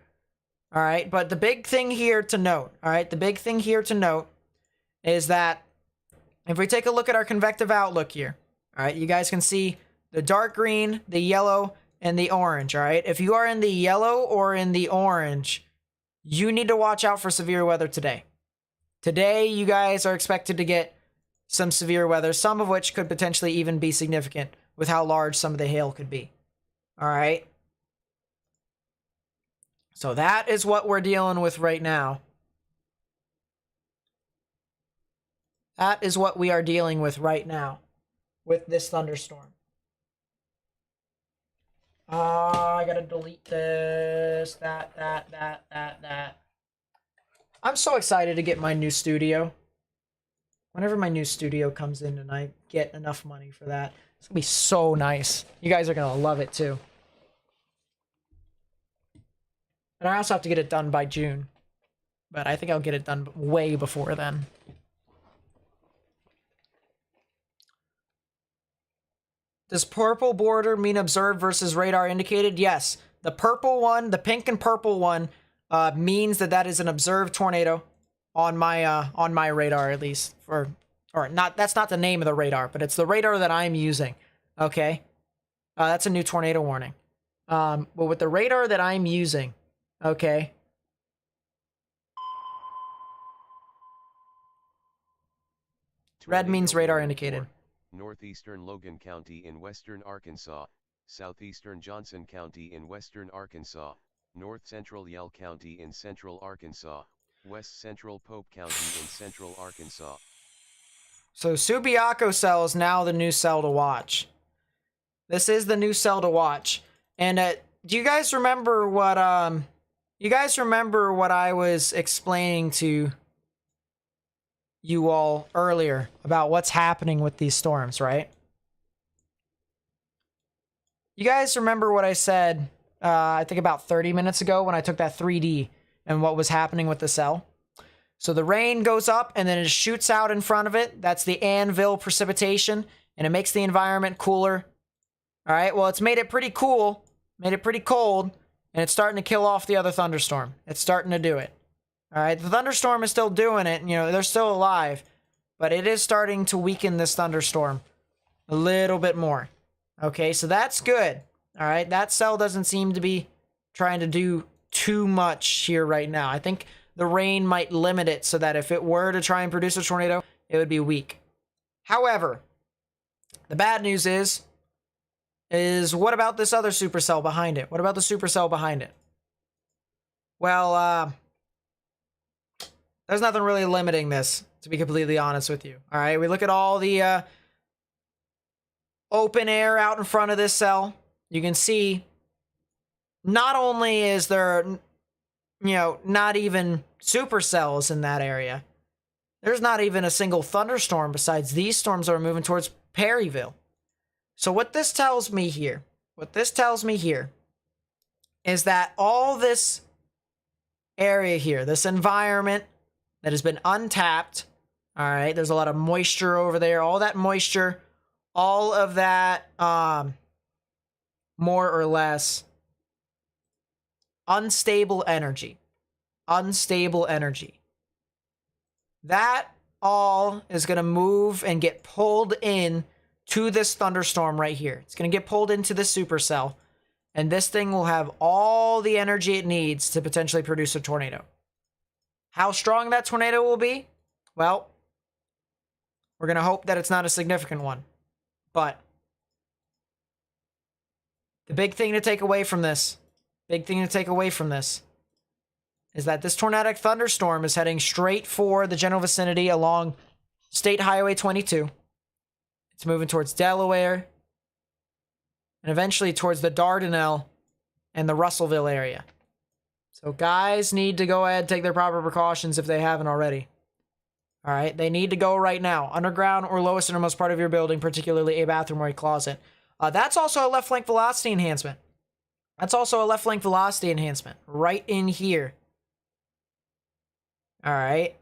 A: All right, but the big thing here to note, is that if we take a look at our convective outlook here, all right, you guys can see the dark green, the yellow, and the orange, all right? If you are in the yellow or in the orange, you need to watch out for severe weather today. Today, you guys are expected to get some severe weather, some of which could potentially even be significant with how large some of the hail could be. All right? So that is what we're dealing with right now. That is what we are dealing with right now with this thunderstorm. I gotta delete this, that. I'm so excited to get my new studio. Whenever my new studio comes in and I get enough money for that, it's gonna be so nice. You guys are gonna love it too. And I also have to get it done by June. But I think I'll get it done way before then. Does purple border mean observed versus radar indicated? Yes. The purple one, the pink and purple one, means that is an observed tornado on my radar, at least. Or not, that's not the name of the radar, but it's the radar that I'm using. Okay? That's a new tornado warning. But with the radar that I'm using, okay? Red means radar indicated.
D: Northeastern Logan County in western Arkansas, southeastern Johnson County in western Arkansas, north central Yell County in central Arkansas, west central Pope County in central Arkansas.
A: So Subiaco cell is now the new cell to watch. This is the new cell to watch. And do you guys remember what I was explaining to you all earlier about what's happening with these storms, right? You guys remember what I said, I think about 30 minutes ago when I took that 3D and what was happening with the cell? So the rain goes up and then it shoots out in front of it. That's the anvil precipitation, and it makes the environment cooler. All right, well, it's made it pretty cool, made it pretty cold, and it's starting to kill off the other thunderstorm. It's starting to do it. All right, the thunderstorm is still doing it. You know, they're still alive, but it is starting to weaken this thunderstorm a little bit more. Okay, so that's good. All right, that cell doesn't seem to be trying to do too much here right now. I think the rain might limit it so that if it were to try and produce a tornado, it would be weak. However, the bad news is what about this other supercell behind it? What about the supercell behind it? Well, there's nothing really limiting this, to be completely honest with you. All right, we look at all the open air out in front of this cell. You can see not only is there, you know, not even supercells in that area, there's not even a single thunderstorm besides these storms that are moving towards Perryville. So what this tells me here is that all this area here, this environment that has been untapped, all right, there's a lot of moisture over there, all that moisture, all of that, more or less, unstable energy. That all is going to move and get pulled in to this thunderstorm right here. It's going to get pulled into this supercell, and this thing will have all the energy it needs to potentially produce a tornado. How strong that tornado will be? Well, we're going to hope that it's not a significant one. But the big thing to take away from this, is that this tornadic thunderstorm is heading straight for the general vicinity along State Highway 22. It's moving towards Delaware and eventually towards the Dardanelle and the Russellville area. So guys need to go ahead and take their proper precautions if they haven't already. All right, they need to go right now. Underground or lowest innermost part of your building, particularly a bathroom or a closet. That's also a left flank velocity enhancement. Right in here. All right.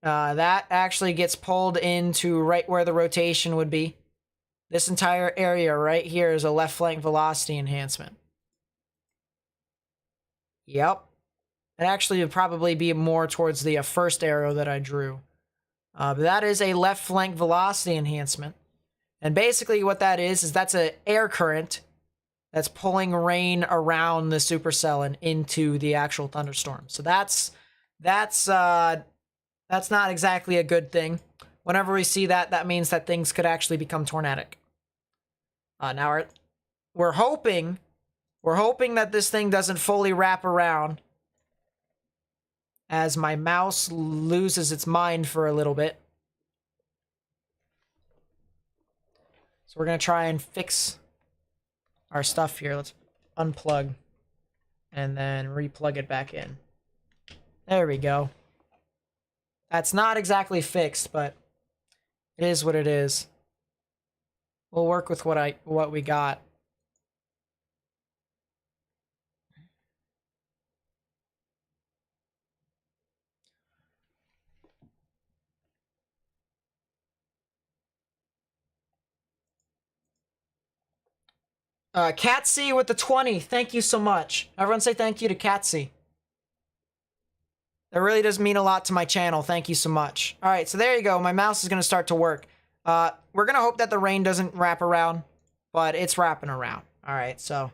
A: That actually gets pulled into right where the rotation would be. This entire area right here is a left flank velocity enhancement. Yep. It actually would probably be more towards the first arrow that I drew. But that is a left flank velocity enhancement. And basically what that is that's an air current that's pulling rain around the supercell and into the actual thunderstorm. So that's not exactly a good thing. Whenever we see that, that means that things could actually become tornadic. Now we're hoping that this thing doesn't fully wrap around as my mouse loses its mind for a little bit. So we're going to try and fix our stuff here. Let's unplug and then replug it back in. There we go. That's not exactly fixed, but it is what it is. We'll work with what we got. Catsy with the 20. Thank you so much. Everyone say thank you to Catsy. That really does mean a lot to my channel. Thank you so much. All right, so there you go. My mouse is going to start to work. We're going to hope that the rain doesn't wrap around, but it's wrapping around. All right, so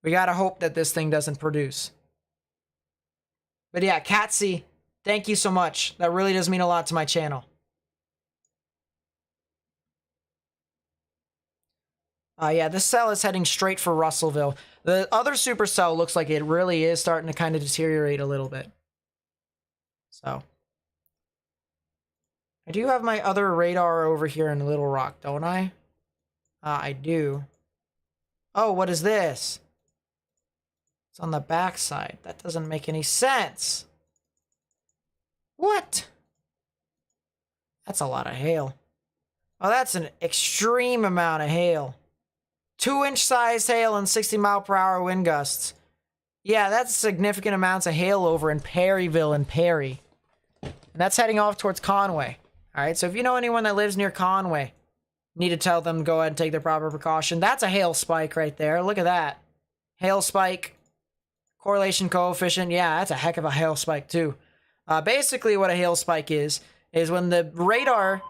A: we got to hope that this thing doesn't produce. But yeah, Catsy, thank you so much. That really does mean a lot to my channel. Yeah, this cell is heading straight for Russellville. The other supercell looks like it really is starting to kind of deteriorate a little bit. So. I do have my other radar over here in Little Rock, don't I? I do. Oh, what is this? It's on the backside. That doesn't make any sense. What? That's a lot of hail. Oh, that's an extreme amount of hail. 2-inch size hail and 60-mile-per-hour wind gusts. Yeah, that's significant amounts of hail over in Perryville and Perry. And that's heading off towards Conway. Alright, so if you know anyone that lives near Conway, need to tell them to go ahead and take their proper precaution. That's a hail spike right there. Look at that. Hail spike. Correlation coefficient. Yeah, that's a heck of a hail spike too. Basically what a hail spike is when the radar...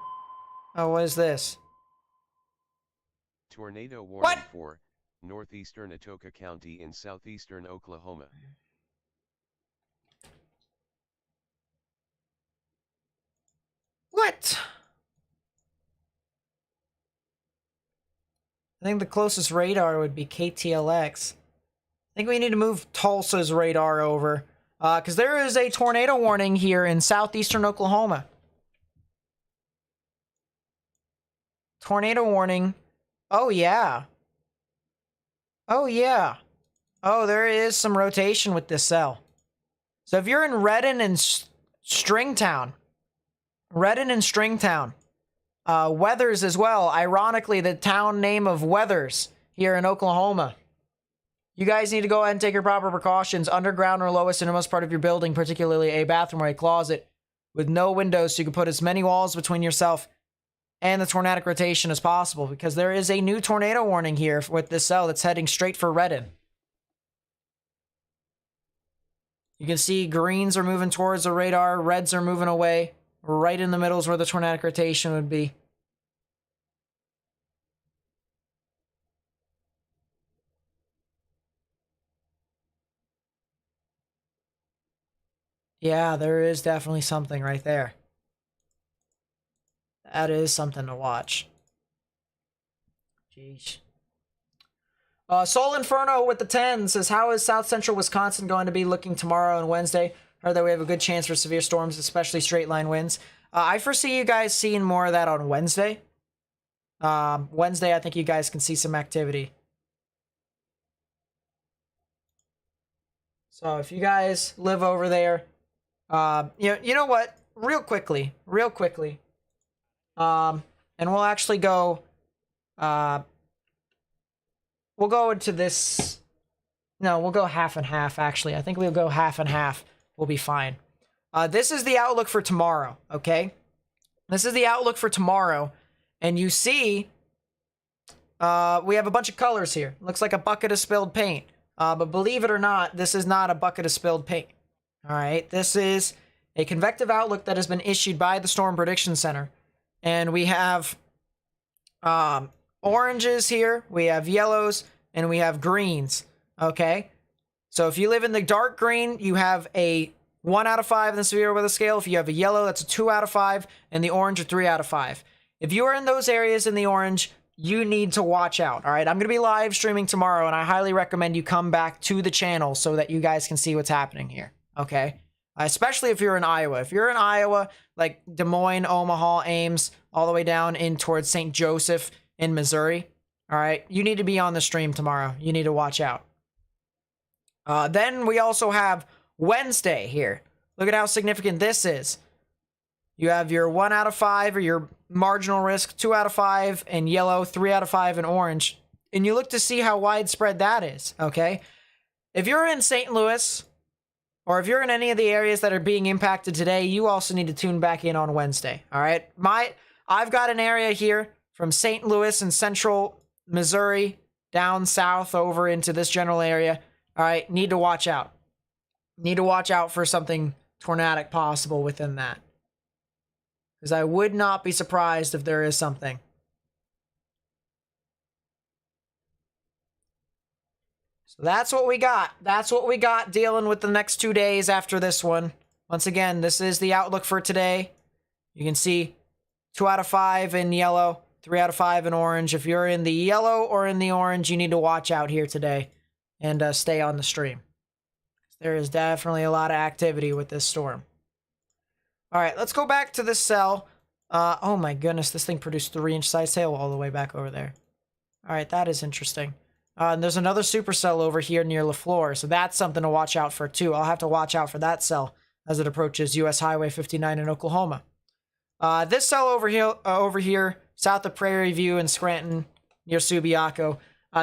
A: Oh, what is this?
D: Tornado warning for northeastern Atoka County in southeastern Oklahoma.
A: What? I think the closest radar would be KTLX. I think we need to move Tulsa's radar over. Because there is a tornado warning here in southeastern Oklahoma. Tornado warning. Oh, yeah. Oh, yeah. Oh, there is some rotation with this cell. So if you're in Redden and Stringtown, Weathers as well. Ironically, the town name of Weathers here in Oklahoma. You guys need to go ahead and take your proper precautions. Underground or lowest innermost part of your building, particularly a bathroom or a closet with no windows, so you can put as many walls between yourself and the tornadic rotation as possible, because there is a new tornado warning here with this cell that's heading straight for Redden. You can see greens are moving towards the radar, reds are moving away. Right in the middle is where the tornadic rotation would be. Yeah, there is definitely something right there. That is something to watch. Jeez. Soul Inferno with the 10 says, how is South Central Wisconsin going to be looking tomorrow and Wednesday? Heard that we have a good chance for severe storms, especially straight line winds. I foresee you guys seeing more of that on Wednesday. Wednesday, I think you guys can see some activity. So if you guys live over there, you know what? Real quickly. And we'll actually go, we'll go into this. No, we'll go half and half, actually. I think we'll go half and half. We'll be fine. This is the outlook for tomorrow, okay? This is the outlook for tomorrow. And you see, we have a bunch of colors here. Looks like a bucket of spilled paint. But believe it or not, this is not a bucket of spilled paint. All right, this is a convective outlook that has been issued by the Storm Prediction Center. And we have oranges here, we have yellows, and we have greens, okay? So if you live in the dark green, you have a 1 out of 5 in the severe weather scale. If you have a yellow, that's a 2 out of 5, and the orange a 3 out of 5. If you are in those areas in the orange, you need to watch out, all right? I'm going to be live streaming tomorrow, and I highly recommend you come back to the channel so that you guys can see what's happening here, okay? Especially if you're in Iowa. If you're in Iowa, like Des Moines, Omaha, Ames, all the way down in towards St. Joseph in Missouri, all right? You need to be on the stream tomorrow. You need to watch out. Then we also have Wednesday here. Look at how significant this is. You have your 1 out of 5 or your marginal risk, 2 out of 5 in yellow, 3 out of 5 in orange. And you look to see how widespread that is, okay? If you're in St. Louis, or if you're in any of the areas that are being impacted today, you also need to tune back in on Wednesday, all right? I've got an area here from St. Louis and central Missouri down south over into this general area. All right, need to watch out. Need to watch out for something tornadic possible within that. Because I would not be surprised if there is something. So that's what we got. That's what we got dealing with the next 2 days after this one. Once again, this is the outlook for today. You can see 2 out of 5 in yellow, 3 out of 5 in orange. If you're in the yellow or in the orange, you need to watch out here today and stay on the stream. There is definitely a lot of activity with this storm. All right, let's go back to this cell. Oh my goodness, this thing produced 3-inch size hail all the way back over there. All right, that is interesting. And there's another supercell over here near LaFleur, so that's something to watch out for too. I'll have to watch out for that cell as it approaches US Highway 59 in Oklahoma. This cell over here, south of Prairie View in Scranton, near Subiaco,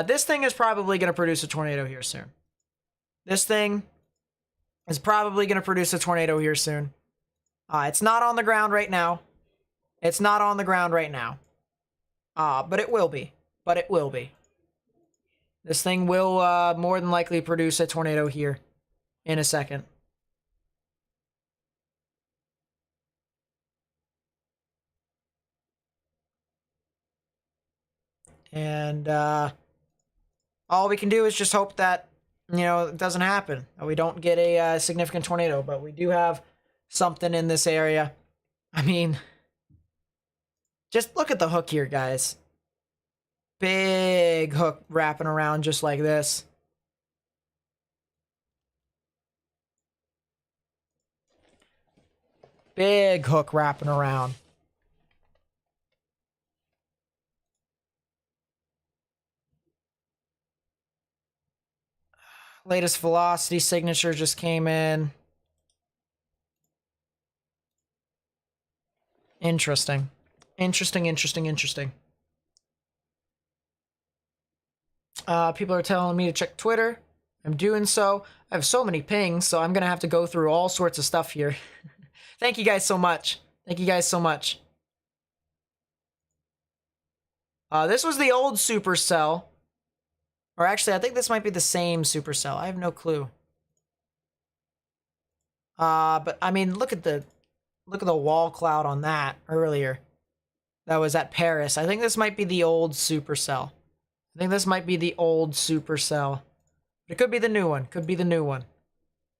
A: this thing is probably going to produce a tornado here soon. This thing is probably going to produce a tornado here soon. It's not on the ground right now. It's not on the ground right now. But it will be. But it will be. This thing will more than likely produce a tornado here in a second. And all we can do is just hope that, you know, it doesn't happen. We don't get a significant tornado, but we do have something in this area. I mean, just look at the hook here, guys. Big hook wrapping around just like this. Big hook wrapping around. Latest velocity signature just came in. Interesting. Interesting. People are telling me to check Twitter. I'm doing so. I have so many pings, so I'm going to have to go through all sorts of stuff here. Thank you guys so much. Thank you guys so much. This was the old Supercell. Or actually, I think this might be the same Supercell. I have no clue. But I mean, look at the wall cloud on that earlier. That was at Paris. I think this might be the old Supercell. I think this might be the old Supercell. It could be the new one. Could be the new one.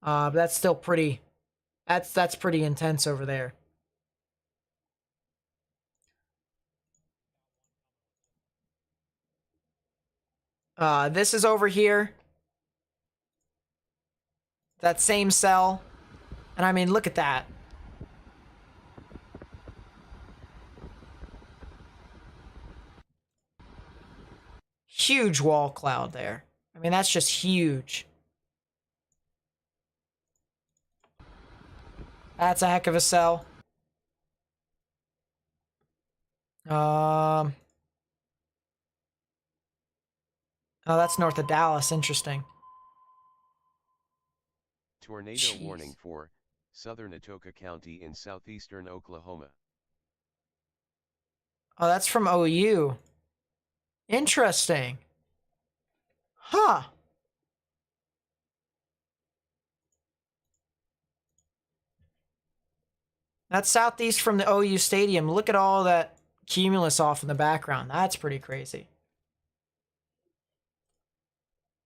A: But that's still pretty... That's pretty intense over there. This is over here. That same cell. And I mean, look at that. Huge wall cloud there. I mean, that's just huge. That's a heck of a cell. Oh, that's north of Dallas. Interesting.
D: Tornado
A: Jeez.
D: warning for southern Atoka County in southeastern Oklahoma.
A: Oh, that's from OU. Interesting. Huh. That's southeast from the OU stadium. Look at all that cumulus off in the background. That's pretty crazy.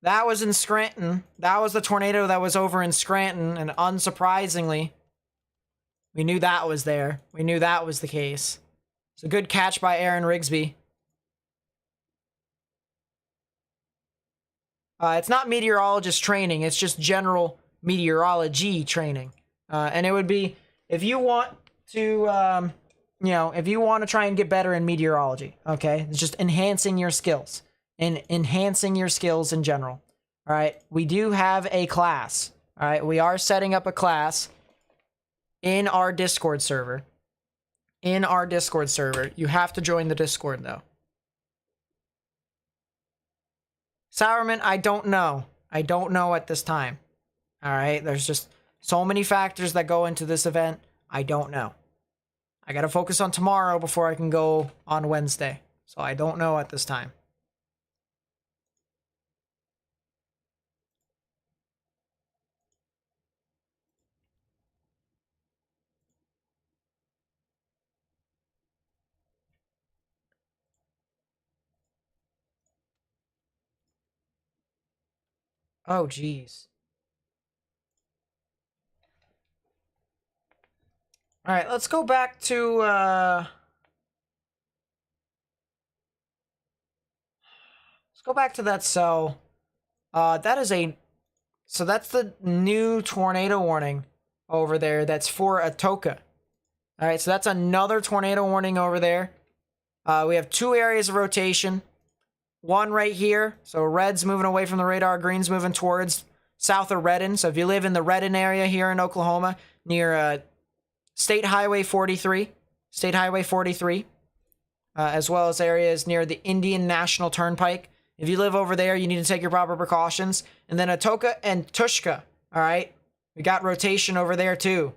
A: That was in Scranton. That was the tornado that was over in Scranton, and unsurprisingly, we knew that was there. We knew that was the case. It's a good catch by Aaron Rigsby. It's not meteorologist training. It's just general meteorology training. And it would be, if you want to, if you want to try and get better in meteorology, okay? It's just enhancing your skills. And enhancing your skills in general. All right? We do have a class. All right? We are setting up a class in our Discord server. In our Discord server. You have to join the Discord, though. Sourman, I don't know. I don't know at this time. All right? There's just so many factors that go into this event. I don't know. I got to focus on tomorrow before I can go on Wednesday. So I don't know at this time. Oh, geez. All right, let's go back to Let's go back to that cell. That is a... So that's the new tornado warning over there. That's for Atoka. All right, so that's another tornado warning over there. We have 2 areas of rotation. One right here. So red's moving away from the radar. Green's moving towards south of Redden. So if you live in the Redden area here in Oklahoma, near State Highway 43, as well as areas near the Indian National Turnpike. If you live over there, you need to take your proper precautions. And then Atoka and Tushka, all right? We got rotation over there too.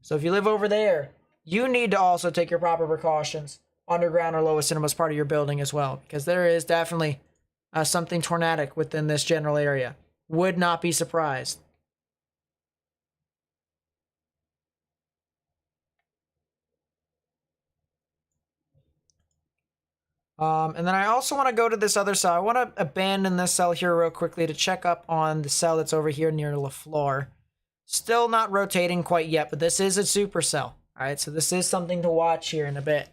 A: So if you live over there, you need to also take your proper precautions underground or lowest innermost part of your building as well, because there is definitely something tornadic within this general area. Would not be surprised. And then I also want to go to this other cell. I want to abandon this cell here real quickly to check up on the cell that's over here near LaFleur. Still not rotating quite yet, but this is a supercell. All right, so this is something to watch here in a bit.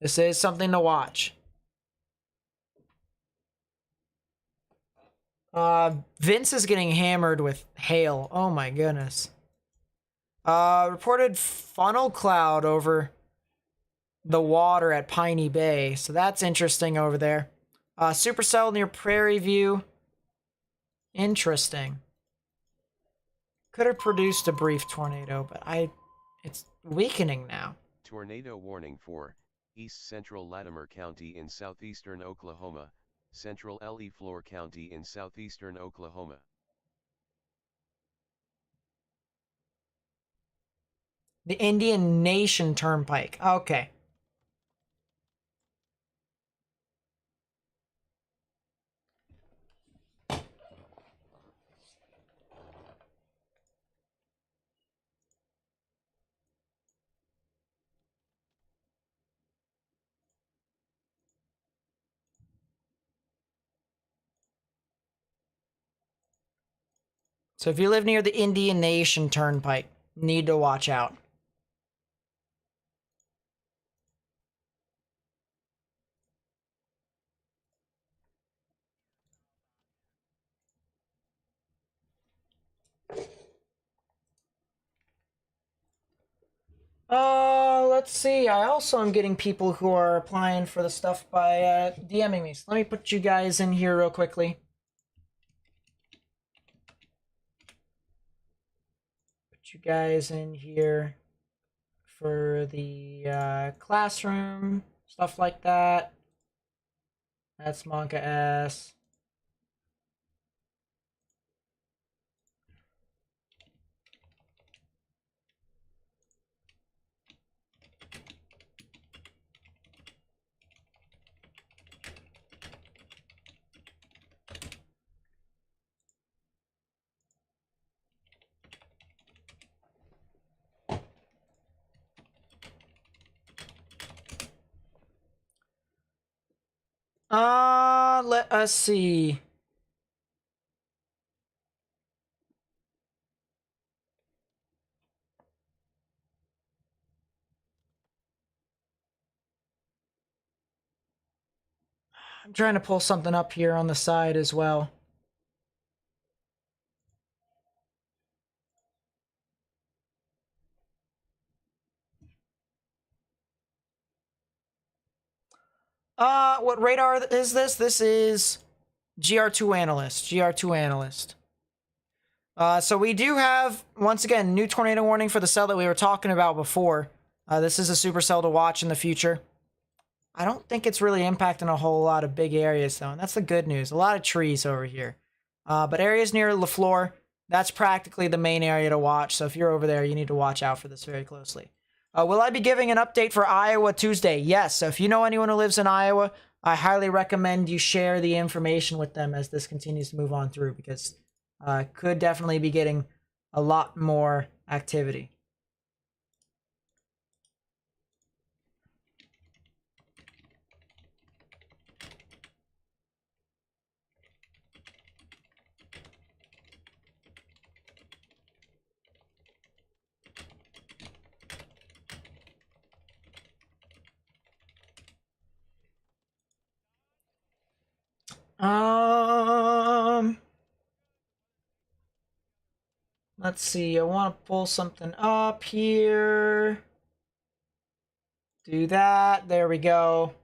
A: This is something to watch. Vince is getting hammered with hail. Oh my goodness. Reported funnel cloud over the water at Piney Bay. So that's interesting over there. Supercell near Prairie View. Interesting. Could have produced a brief tornado, but it's weakening now.
D: Tornado warning for East Central Latimer County in southeastern Oklahoma, Central Leflore County in southeastern Oklahoma.
A: The Indian Nation Turnpike. Okay. So if you live near the Indian Nation Turnpike, need to watch out. Let's see. I also am getting people who are applying for the stuff by DMing me. So let me put you guys in here real quickly. Put you guys in here for the classroom, stuff like that. That's Monka S. Let us see. I'm trying to pull something up here on the side as well. What radar is this? This is GR2 Analyst. GR2 Analyst. So we do have, once again, new tornado warning for the cell that we were talking about before. This is a supercell to watch in the future. I don't think it's really impacting a whole lot of big areas, though, and that's the good news. A lot of trees over here. But areas near LaFleur, that's practically the main area to watch. So if you're over there, you need to watch out for this very closely. Will I be giving an update for Iowa Tuesday? Yes. So if you know anyone who lives in Iowa, I highly recommend you share the information with them as this continues to move on through, because could definitely be getting a lot more activity. let's see. I want to pull something up here. Do that. There we go.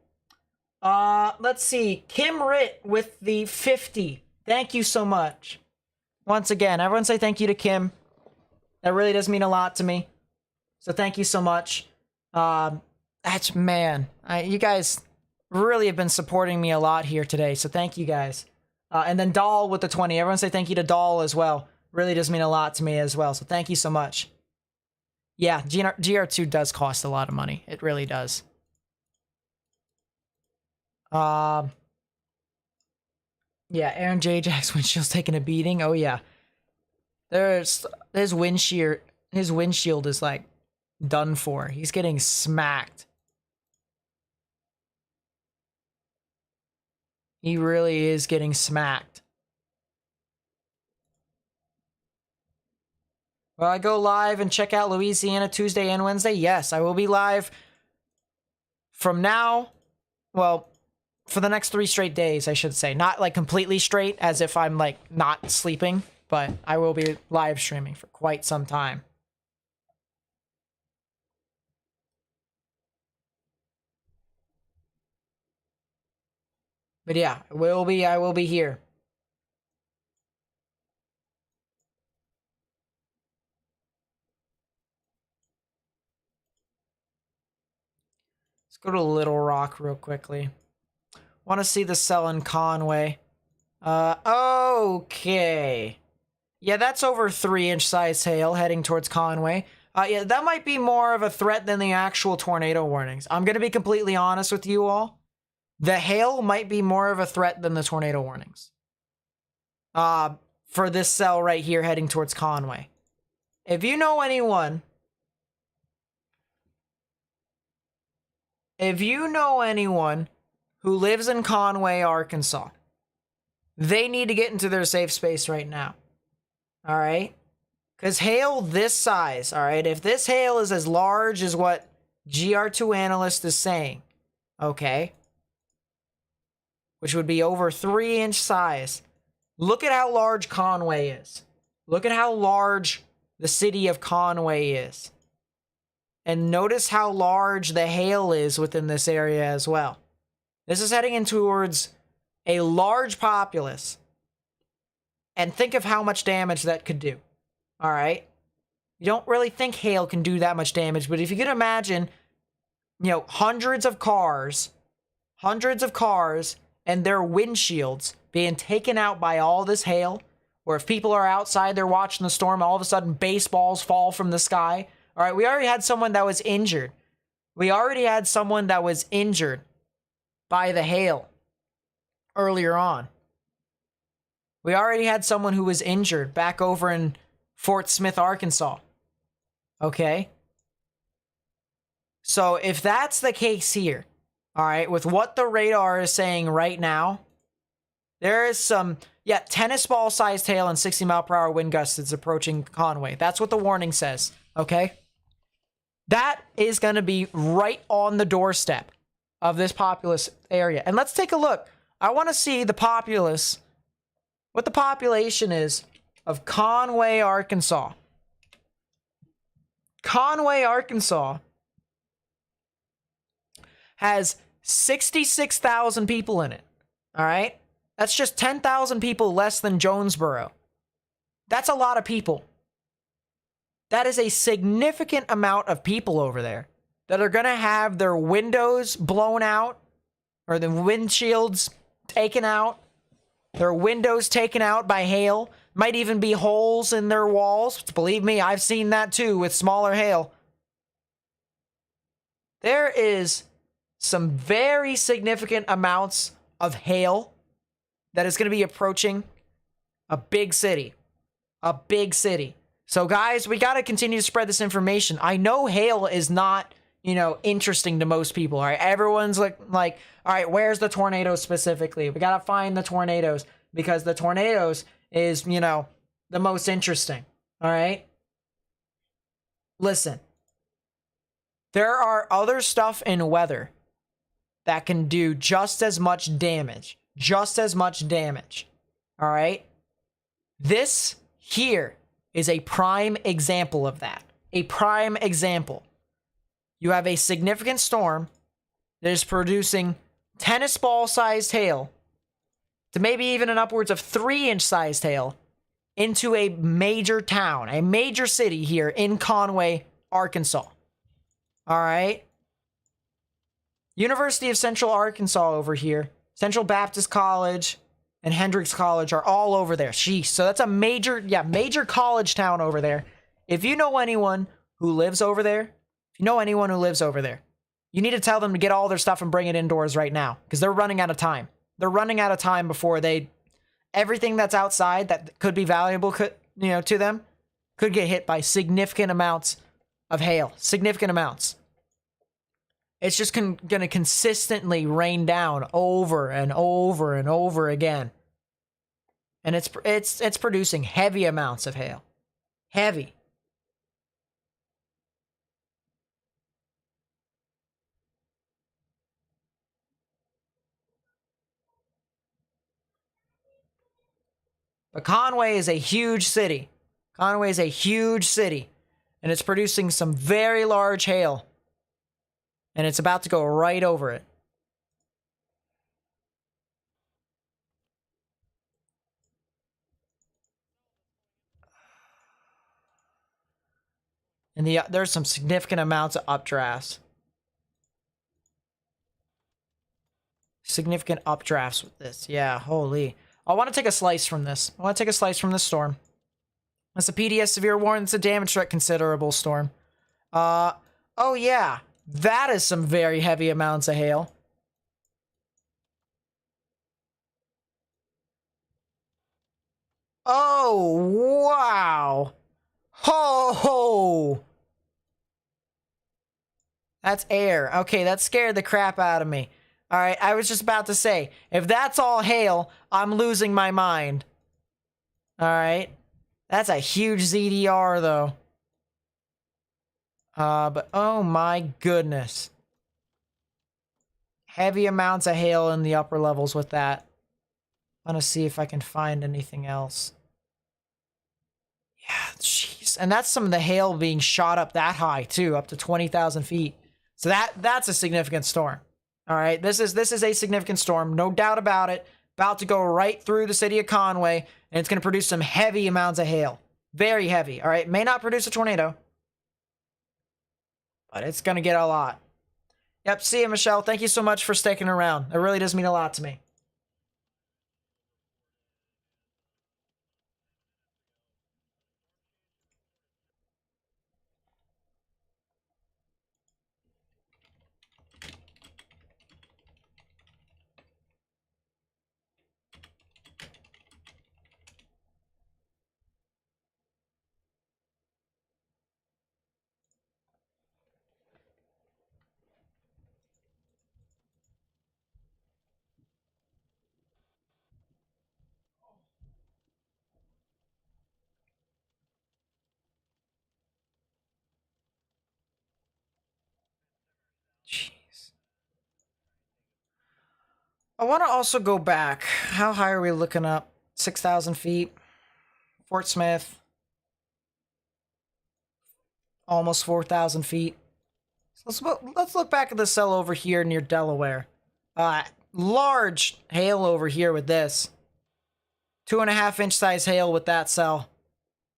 A: Let's see. Kim Ritt with the 50. Thank you so much. Once again, everyone say thank you to Kim. That really does mean a lot to me. So thank you so much. You guys really have been supporting me a lot here today. So thank you guys. And then Doll with the 20. Everyone say thank you to Doll as well. Really does mean a lot to me as well. So thank you so much. Yeah, GR2 does cost a lot of money. It really does. Yeah, Aaron J. Jack's windshield's taking a beating. Oh yeah. His windshield is like done for. He's getting smacked. He really is getting smacked. Will I go live and check out Louisiana Tuesday and Wednesday? Yes, I will be live from now. Well, for the next 3 straight days, I should say. Not like completely straight, as if I'm like not sleeping, but I will be live streaming for quite some time. But yeah, I will be here. Let's go to Little Rock real quickly. Want to see the cell in Conway. Okay. Yeah, that's over 3-inch size hail heading towards Conway. Yeah, that might be more of a threat than the actual tornado warnings. I'm going to be completely honest with you all. The hail might be more of a threat than the tornado warnings. For this cell right here heading towards Conway. If you know anyone who lives in Conway, Arkansas, they need to get into their safe space right now. All right? Because hail this size, all right? If this hail is as large as what GR2 analyst is saying, okay, which would be over 3-inch size, look at how large Conway is. Look at how large the city of Conway is. And notice how large the hail is within this area as well. This is heading in towards a large populace. And think of how much damage that could do. All right? You don't really think hail can do that much damage, but if you could imagine, you know, hundreds of cars and their windshields being taken out by all this hail, or if people are outside, they're watching the storm, all of a sudden baseballs fall from the sky. All right, we already had someone that was injured. By the hail earlier on. We already had someone who was injured back over in Fort Smith, Arkansas. Okay? So if that's the case here, all right, with what the radar is saying right now, there is some, tennis ball sized hail and 60 mile per hour wind gusts is approaching Conway. That's what the warning says, okay? That is going to be right on the doorstep of this populous area. And let's take a look. I want to see the populace, what the population is of Conway, Arkansas. Conway, Arkansas has 66,000 people in it. All right? That's just 10,000 people less than Jonesboro. That's a lot of people. That is a significant amount of people over there that are going to have their windows blown out or the windshields taken out, their windows taken out by hail. Might even be holes in their walls. Believe me, I've seen that too with smaller hail. There is some very significant amounts of hail that is going to be approaching a big city. A big city. So guys, we got to continue to spread this information. I know hail is not, interesting to most people. All right, everyone's like, all right, where's the tornadoes specifically? We got to find the tornadoes because the tornadoes is, the most interesting. All right. Listen, there are other stuff in weather that can do just as much damage. All right. This here is a prime example of that. A prime example. You have a significant storm that is producing tennis ball sized hail to maybe even an upwards of 3-inch sized hail into a major town, a major city here in Conway, Arkansas. All right. University of Central Arkansas over here, Central Baptist College and Hendrix College are all over there. Sheesh. So that's a major college town over there. If you know anyone who lives over there, you need to tell them to get all their stuff and bring it indoors right now because they're running out of time. They're running out of time before everything that's outside that could be valuable to them could get hit by significant amounts of hail. Significant amounts. It's just going to consistently rain down over and over and over again. And it's producing heavy amounts of hail. Heavy. But Conway is a huge city. And it's producing some very large hail. And it's about to go right over it. And there's some significant amounts of updrafts. Significant updrafts with this. Yeah, holy. I want to take a slice from this. Storm. That's a PDS severe warning. It's a damage threat considerable storm. Oh yeah. That is some very heavy amounts of hail. Oh, wow. Ho ho. That's air. Okay, that scared the crap out of me. All right, I was just about to say, if that's all hail, I'm losing my mind. All right. That's a huge ZDR, though. But oh my goodness. Heavy amounts of hail in the upper levels with that. I want to see if I can find anything else. Yeah, jeez. And that's some of the hail being shot up that high, too, up to 20,000 feet. So that's a significant storm. All right, this is a significant storm, no doubt about it. About to go right through the city of Conway, and it's going to produce some heavy amounts of hail. Very heavy, all right? May not produce a tornado, but it's going to get a lot. Yep, see you, Michelle. Thank you so much for sticking around. It really does mean a lot to me. Jeez. I want to also go back. How high are we looking up? 6,000 feet. Fort Smith. Almost 4,000 feet. So let's look back at the cell over here near Delaware. Large hail over here with this. 2.5-inch size hail with that cell.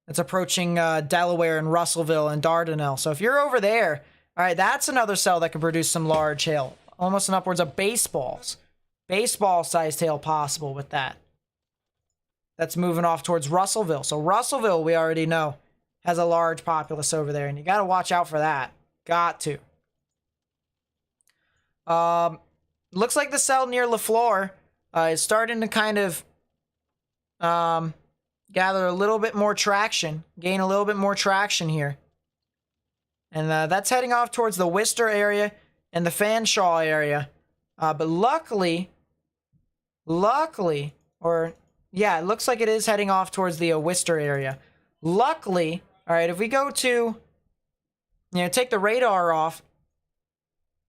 A: It's approaching Delaware and Russellville and Dardanelle. So if you're over there, all right, that's another cell that can produce some large hail. Almost an upwards of baseballs. Baseball-sized hail possible with that. That's moving off towards Russellville. So Russellville, we already know, has a large populace over there. And you got to watch out for that. Got to. Looks like the cell near LaFleur is starting to kind of gather a little bit more traction. Gain a little bit more traction here. And that's heading off towards the Worcester area and the Fanshawe area. But luckily, it looks like it is heading off towards the Worcester area. Luckily, all right, if we go to, take the radar off,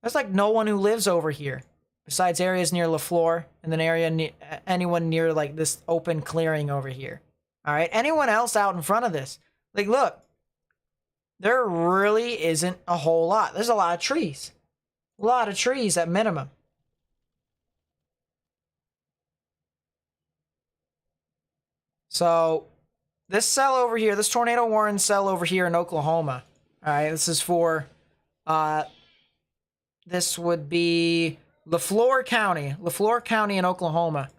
A: there's like no one who lives over here besides areas near LaFleur and then anyone near like this open clearing over here. All right, anyone else out in front of this Like, look. There really isn't a whole lot. There's a lot of trees. A lot of trees at minimum. So, this cell over here, this tornado warning cell over here in Oklahoma. All right, this is for, this would be LaFleur County in Oklahoma.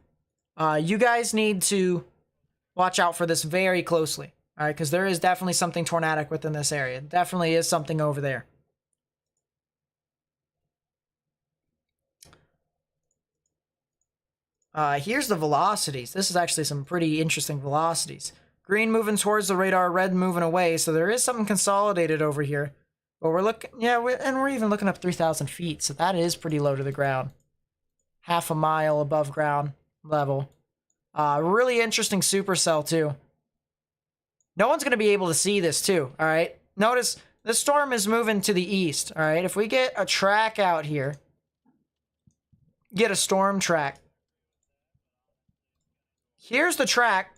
A: You guys need to watch out for this very closely. All right, because there is definitely something tornadic within this area. Definitely is something over there. Here's the velocities. This is actually some pretty interesting velocities. Green moving towards the radar, red moving away. So there is something consolidated over here. But we're looking, yeah, we're even looking up 3,000 feet. So that is pretty low to the ground. Half a mile above ground level. Really interesting supercell too. No one's going to be able to see this too, all right? Notice the storm is moving to the east, all right? If we get a track out here, get a storm track. Here's the track.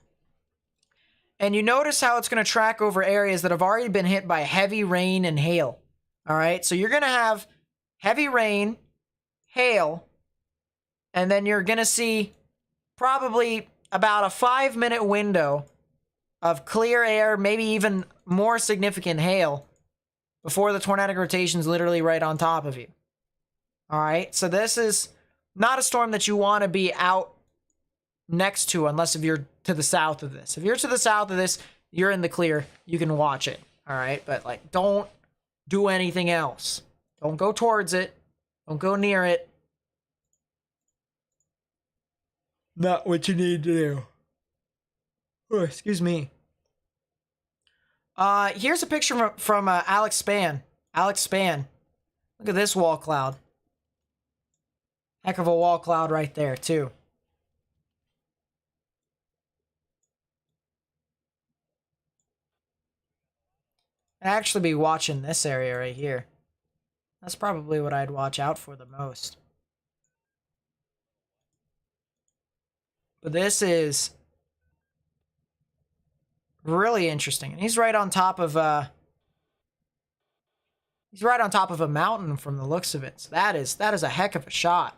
A: And you notice how it's going to track over areas that have already been hit by heavy rain and hail. All right, so you're going to have heavy rain, hail, and then you're going to see probably about a 5-minute window of clear air, maybe even more significant hail, before the tornadic rotation is literally right on top of you. All right, so this is not a storm that you want to be out next to unless if you're to the south of this. If you're to the south of this, you're in the clear. You can watch it. All right, but like, don't do anything else. Don't go towards it. Don't go near it. Not what you need to do. Oh, excuse me. Here's a picture from Alex Span. Alex Span. Look at this wall cloud. Heck of a wall cloud right there, too. I'd actually be watching this area right here. That's probably what I'd watch out for the most. But this is really interesting. And he's right on top of a mountain from the looks of it. So that is a heck of a shot.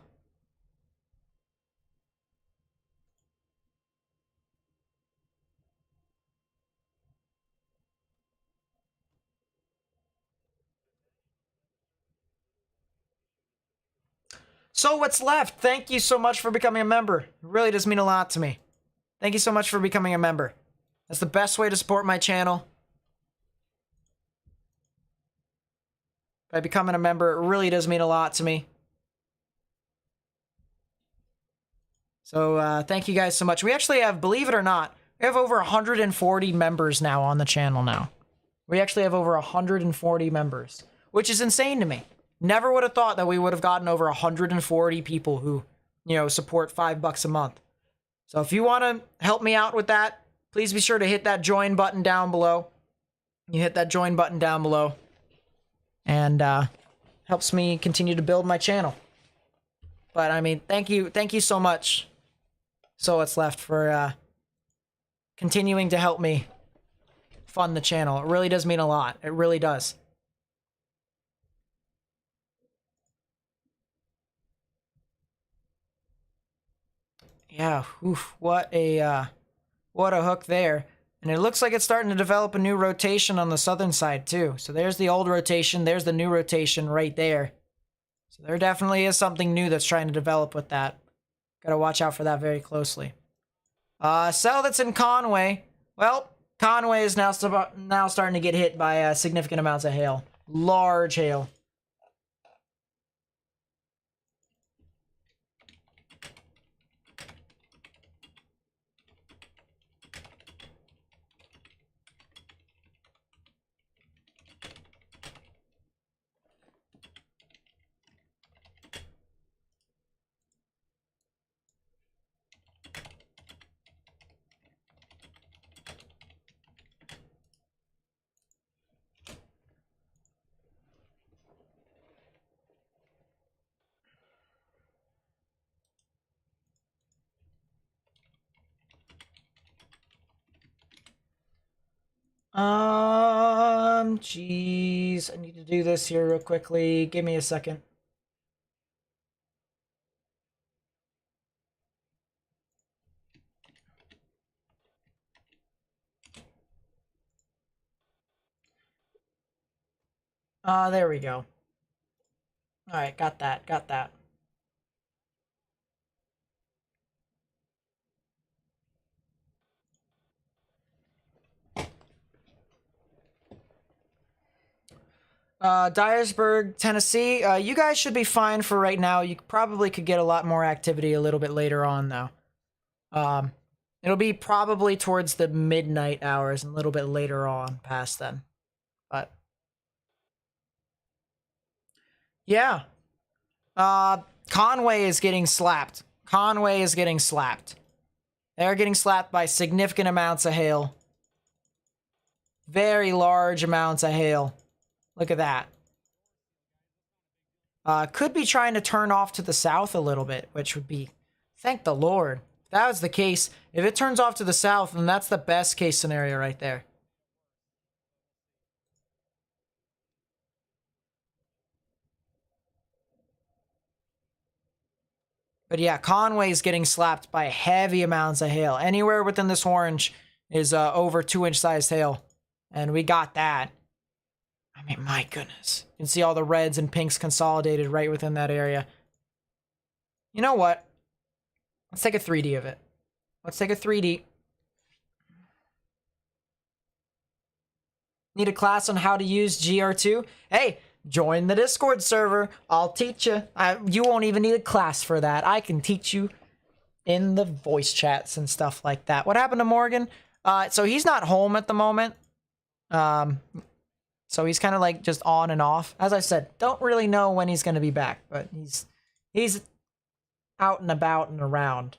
A: So what's left? Thank you so much for becoming a member. It really does mean a lot to me. Thank you so much for becoming a member. That's the best way to support my channel. By becoming a member, it really does mean a lot to me. So thank you guys so much. We actually have, believe it or not, we have over 140 members now on the channel now. We actually have over 140 members, which is insane to me. Never would have thought that we would have gotten over 140 people who, you know, support $5 a month. So if you want to help me out with that, please be sure to hit that join button down below. You hit that join button down below. And helps me continue to build my channel. But I mean, thank you so much. So what's left for continuing to help me fund the channel. It really does mean a lot. It really does. Yeah, oof, what a hook there. And it looks like it's starting to develop a new rotation on the southern side too. So there's the old rotation, there's the new rotation right there. So there definitely is something new that's trying to develop with that. Gotta watch out for that very closely. Cell that's in Conway. Well, Conway is now starting to get hit by significant amounts of hail. Large hail. Jeez, I need to do this here real quickly. Give me a second. There we go. All right, got that, got that. Dyersburg, Tennessee. You guys should be fine for right now. You probably could get a lot more activity a little bit later on, though. It'll be probably towards the midnight hours and a little bit later on past then. But yeah. Conway is getting slapped. Conway is getting slapped. They're getting slapped by significant amounts of hail. Very large amounts of hail. Look at that. Could be trying to turn off to the south a little bit, which would be, thank the Lord. If that was the case, if it turns off to the south, then that's the best case scenario right there. But yeah, Conway's getting slapped by heavy amounts of hail. Anywhere within this orange is over 2-inch sized hail. And we got that. I mean, my goodness. You can see all the reds and pinks consolidated right within that area. You know what? Let's take a 3D of it. Let's take a 3D. Need a class on how to use GR2? Hey, join the Discord server. I'll teach you. You won't even need a class for that. I can teach you in the voice chats and stuff like that. What happened to Morgan? So he's not home at the moment. So he's kind of like just on and off. As I said, don't really know when he's going to be back, but he's out and about and around.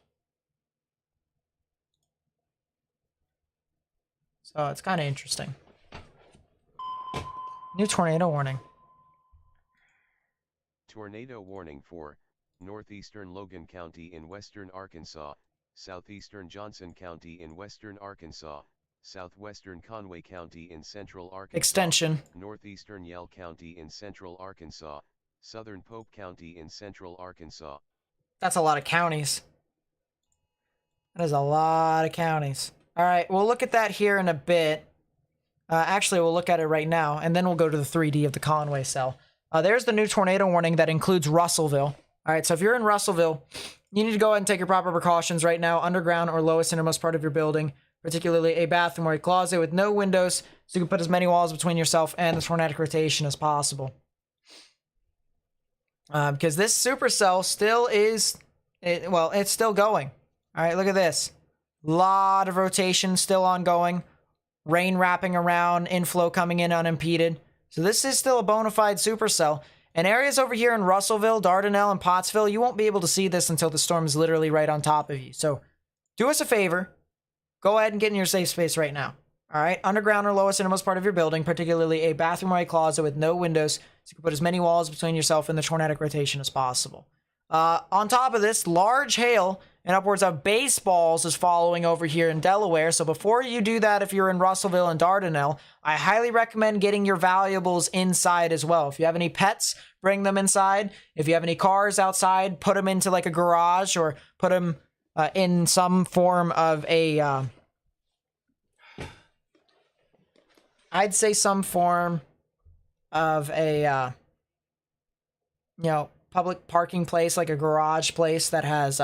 A: So it's kind of interesting. New tornado warning.
D: Tornado warning for northeastern Logan County in western Arkansas, southeastern Johnson County in western Arkansas, southwestern Conway County in central Arkansas,
A: Extension.
D: northeastern Yell County in central Arkansas, southern Pope County in central Arkansas.
A: That's a lot of counties. That is a lot of counties. All right, we'll look at that here in a bit. Actually, we'll look at it right now, and then we'll go to the 3D of the Conway cell. There's the new tornado warning that includes Russellville. All right, so if you're in Russellville, you need to go ahead and take your proper precautions right now. Underground or lowest innermost part of your building, particularly a bathroom or a closet with no windows, so you can put as many walls between yourself and the tornadic rotation as possible. Because this supercell still is, well, it's still going. All right, look at this. Lot of rotation still ongoing. Rain wrapping around, inflow coming in unimpeded. So this is still a bona fide supercell. And areas over here in Russellville, Dardanelle, and Pottsville, you won't be able to see this until the storm is literally right on top of you. So do us a favor. Go ahead and get in your safe space right now. All right, underground or lowest innermost part of your building, particularly a bathroom or a closet with no windows, so you can put as many walls between yourself and the tornadic rotation as possible. On top of this, large hail and upwards of baseballs is following over here in Delaware. So before you do that, if you're in Russellville and Dardanelle, I highly recommend getting your valuables inside as well. If you have any pets, bring them inside. If you have any cars outside, put them into like a garage or put them in some form of a... I'd say some form of a, public parking place, like a garage place that has,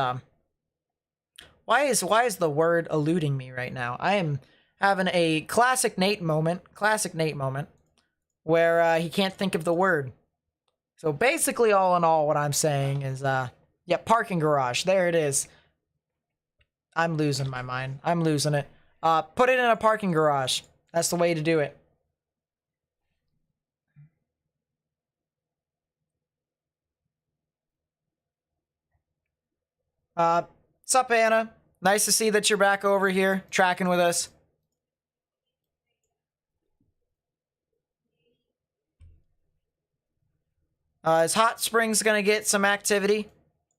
A: why is the word eluding me right now? I am having a classic Nate moment, where he can't think of the word. So basically, all in all, what I'm saying is, yeah, parking garage. There it is. I'm losing my mind. I'm losing it. Put it in a parking garage. That's the way to do it. Sup, Anna? Nice to see that you're back over here, tracking with us. Is Hot Springs gonna get some activity?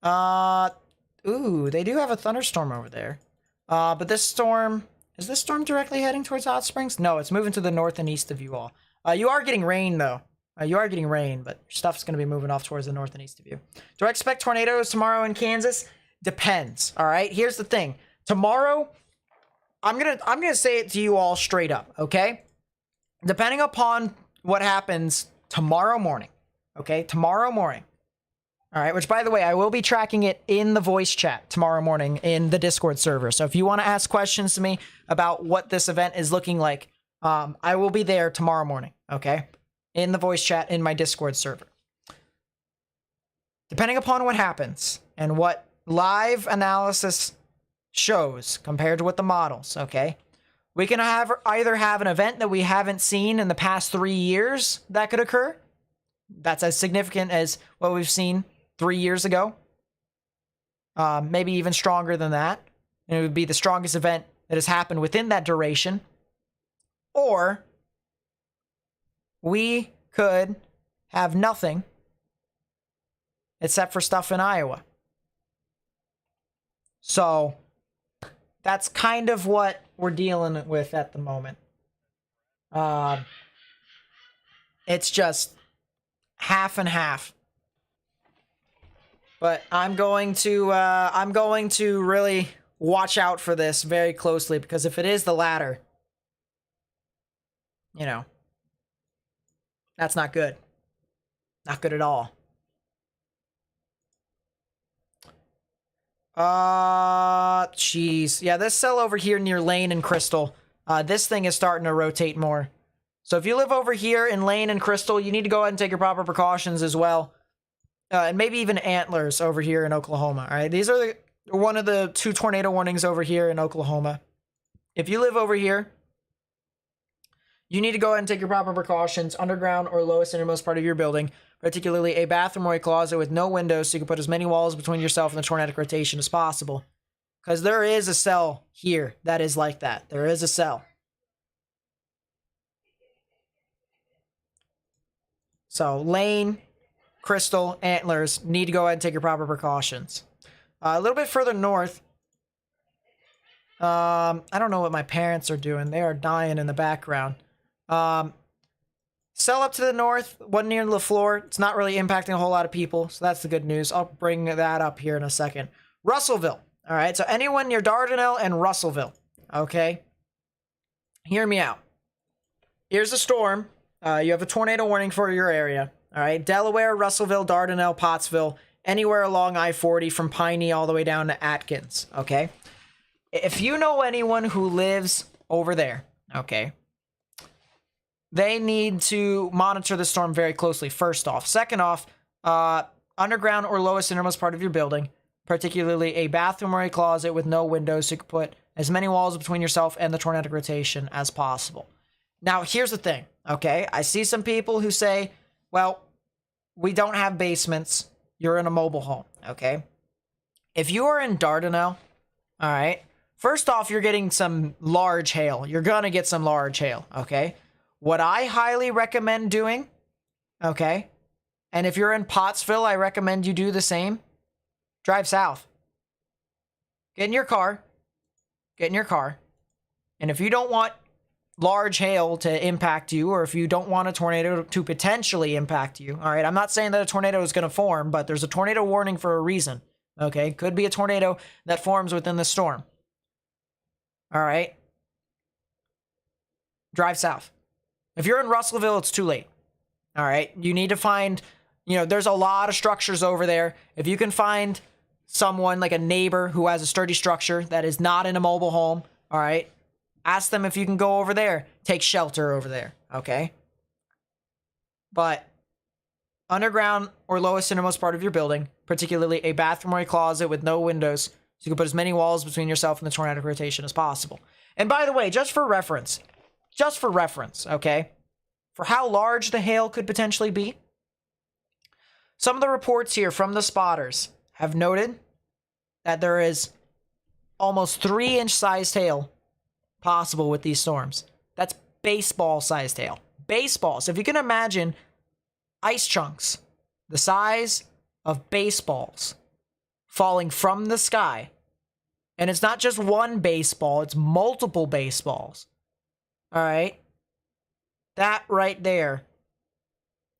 A: Ooh, they do have a thunderstorm over there. But this storm Is this storm directly heading towards Hot Springs? No, it's moving to the north and east of you all. You are getting rain, though. You are getting rain, but your stuff's going to be moving off towards the north and east of you. Do I expect tornadoes tomorrow in Kansas? Depends, all right? Here's the thing. Tomorrow, I'm gonna say it to you all straight up, okay? Depending upon what happens tomorrow morning, okay? Tomorrow morning. All right, which, by the way, I will be tracking it in the voice chat tomorrow morning in the Discord server. So if you want to ask questions to me about what this event is looking like, I will be there tomorrow morning, okay? In the voice chat in my Discord server. Depending upon what happens and what live analysis shows compared to what the models, okay? We can either have an event that we haven't seen in the past 3 years that could occur. That's as significant as what we've seen 3 years ago. Maybe even stronger than that. And it would be the strongest event that has happened within that duration. Or we could have nothing except for stuff in Iowa. So that's kind of what we're dealing with at the moment. It's just half and half. But I'm going to really watch out for this very closely, because if it is the latter, you know, that's not good. Not good at all. Jeez. Yeah, this cell over here near Lane and Crystal, this thing is starting to rotate more. So if you live over here in Lane and Crystal, you need to go ahead and take your proper precautions as well. And maybe even Antlers over here in Oklahoma. All right, these are one of the 2 tornado warnings over here in Oklahoma. If you live over here, you need to go ahead and take your proper precautions. Underground or lowest innermost part of your building, particularly a bathroom or a closet with no windows, so you can put as many walls between yourself and the tornadic rotation as possible. Because there is a cell here that is like that. There is a cell. So Lane, Crystal, Antlers need to go ahead and take your proper precautions. A little bit further north, I don't know what my parents are doing. They are dying in the background. Cell up to the north, one near LaFleur. It's not really impacting a whole lot of people, so that's the good news. I'll bring that up here in a second. Russellville. All right, so anyone near Dardanelle and Russellville, okay? Hear me out. Here's a storm. You have a tornado warning for your area. All right, Delaware, Russellville, Dardanelle, Pottsville, anywhere along I-40 from Piney all the way down to Atkins, okay? If you know anyone who lives over there, okay, they need to monitor the storm very closely, first off. Second off, underground or lowest innermost part of your building, particularly a bathroom or a closet with no windows, so you can put as many walls between yourself and the tornadic rotation as possible. Now, here's the thing, okay? I see some people who say, well, we don't have basements. You're in a mobile home, okay? If you are in Dardanelle, all right, first off, you're getting some large hail. You're going to get some large hail, okay? What I highly recommend doing, okay, and if you're in Pottsville, I recommend you do the same. Drive south. Get in your car. Get in your car. And if you don't want large hail to impact you, or if you don't want a tornado to potentially impact you, all right, I'm not saying that a tornado is going to form, but there's a tornado warning for a reason, okay? Could be a tornado that forms within the storm. All right? Drive south. If you're in Russellville, it's too late. All right? You need to find, you know, there's a lot of structures over there. If you can find someone, like a neighbor who has a sturdy structure that is not in a mobile home, all right, ask them if you can go over there, take shelter over there, okay? But underground or lowest innermost part of your building, particularly a bathroom or a closet with no windows, so you can put as many walls between yourself and the tornadic rotation as possible. And by the way, just for reference, okay, for how large the hail could potentially be, some of the reports here from the spotters have noted that there is almost 3-inch sized hail possible with these storms. That's baseball sized hail. Baseball. So if you can imagine ice chunks the size of baseballs falling from the sky And it's not just one baseball, it's multiple baseballs. All right? That right there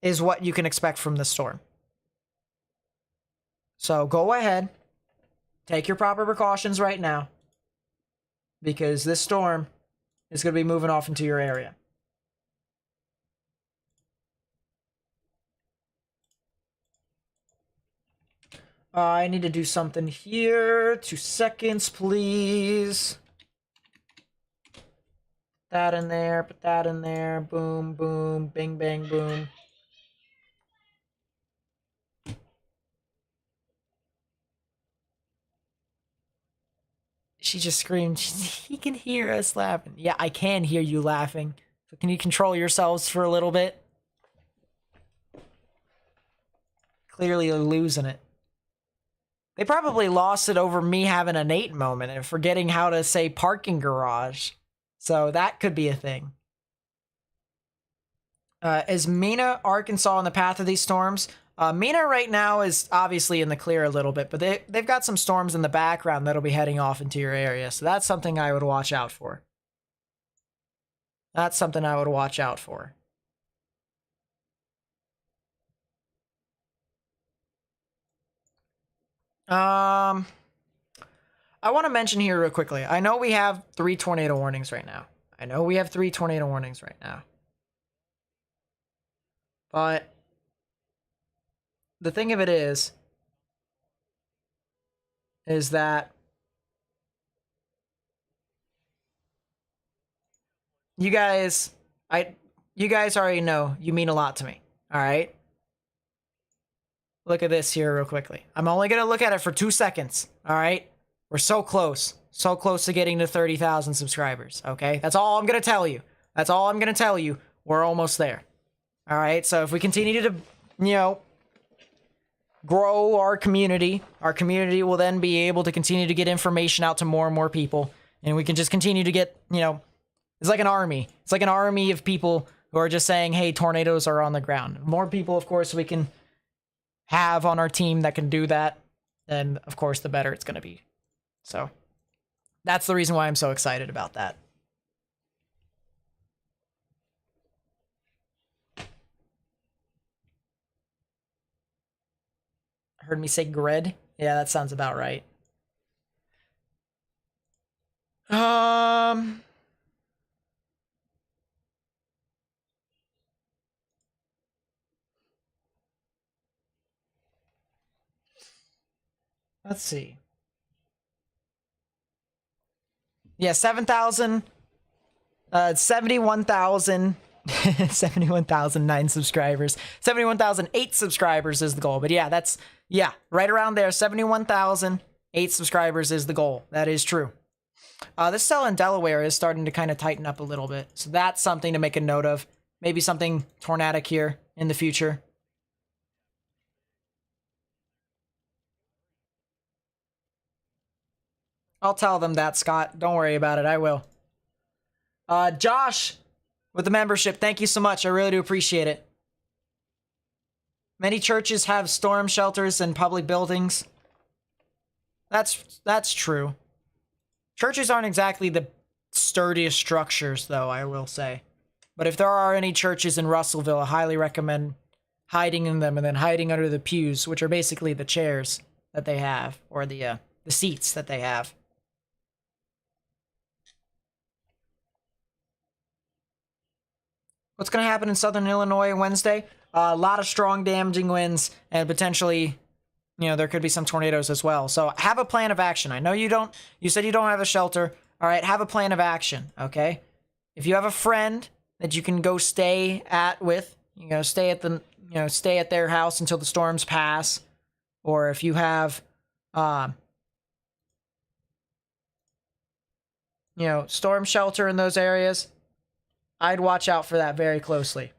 A: is what you can expect from the storm. So go ahead, take your proper precautions right now, because this storm is going to be moving off into your area. I need to do something here. 2 seconds, please. That in there, put that in there. Boom, boom, bing, bang, boom. She just screamed, he can hear us laughing. Yeah, I can hear you laughing. So can you control yourselves for a little bit? Clearly you're losing it. They probably lost it over me having a Nate moment and forgetting how to say parking garage. So that could be a thing. Is Mena, Arkansas in the path of these storms? Mena right now is obviously in the clear a little bit, but they've got some storms in the background that'll be heading off into your area. So that's something I would watch out for. That's something I would watch out for. I want to mention here real quickly. I know we have 3 tornado warnings right now. But the thing of it is that you guys already know you mean a lot to me. All right? Look at this here real quickly. I'm only going to look at it for 2 seconds. All right? We're so close. So close to getting to 30,000 subscribers. Okay? That's all I'm going to tell you. We're almost there. All right? So if we continue to, grow our community will then be able to continue to get information out to more and more people. And we can just continue to get, it's like an army. It's like an army of people who are just saying, hey, tornadoes are on the ground. More people, of course, we can have on our team that can do that, then of course the better it's going to be. So that's the reason why I'm so excited about that. Heard me say grid? Yeah, that sounds about right. Let's see. Yeah, 7,000, 71,000, 71,009 subscribers. 71,008 subscribers is the goal. But yeah, right around there. 71,008 subscribers is the goal. That is true. This cell in Delaware is starting to kind of tighten up a little bit. So that's something to make a note of. Maybe something tornadic here in the future. I'll tell them that, Scott. Don't worry about it. I will. Josh, with the membership, thank you so much. I really do appreciate it. Many churches have storm shelters in public buildings. That's true. Churches aren't exactly the sturdiest structures, though, I will say. But if there are any churches in Russellville, I highly recommend hiding in them and then hiding under the pews, which are basically the chairs that they have, or the seats that they have. What's going to happen in Southern Illinois Wednesday? A lot of strong damaging winds and potentially, there could be some tornadoes as well. So have a plan of action. I know you said you don't have a shelter. All right, have a plan of action, okay? If you have a friend that you can go stay at with, stay at their house until the storms pass. Or if you have, storm shelter in those areas, I'd watch out for that very closely.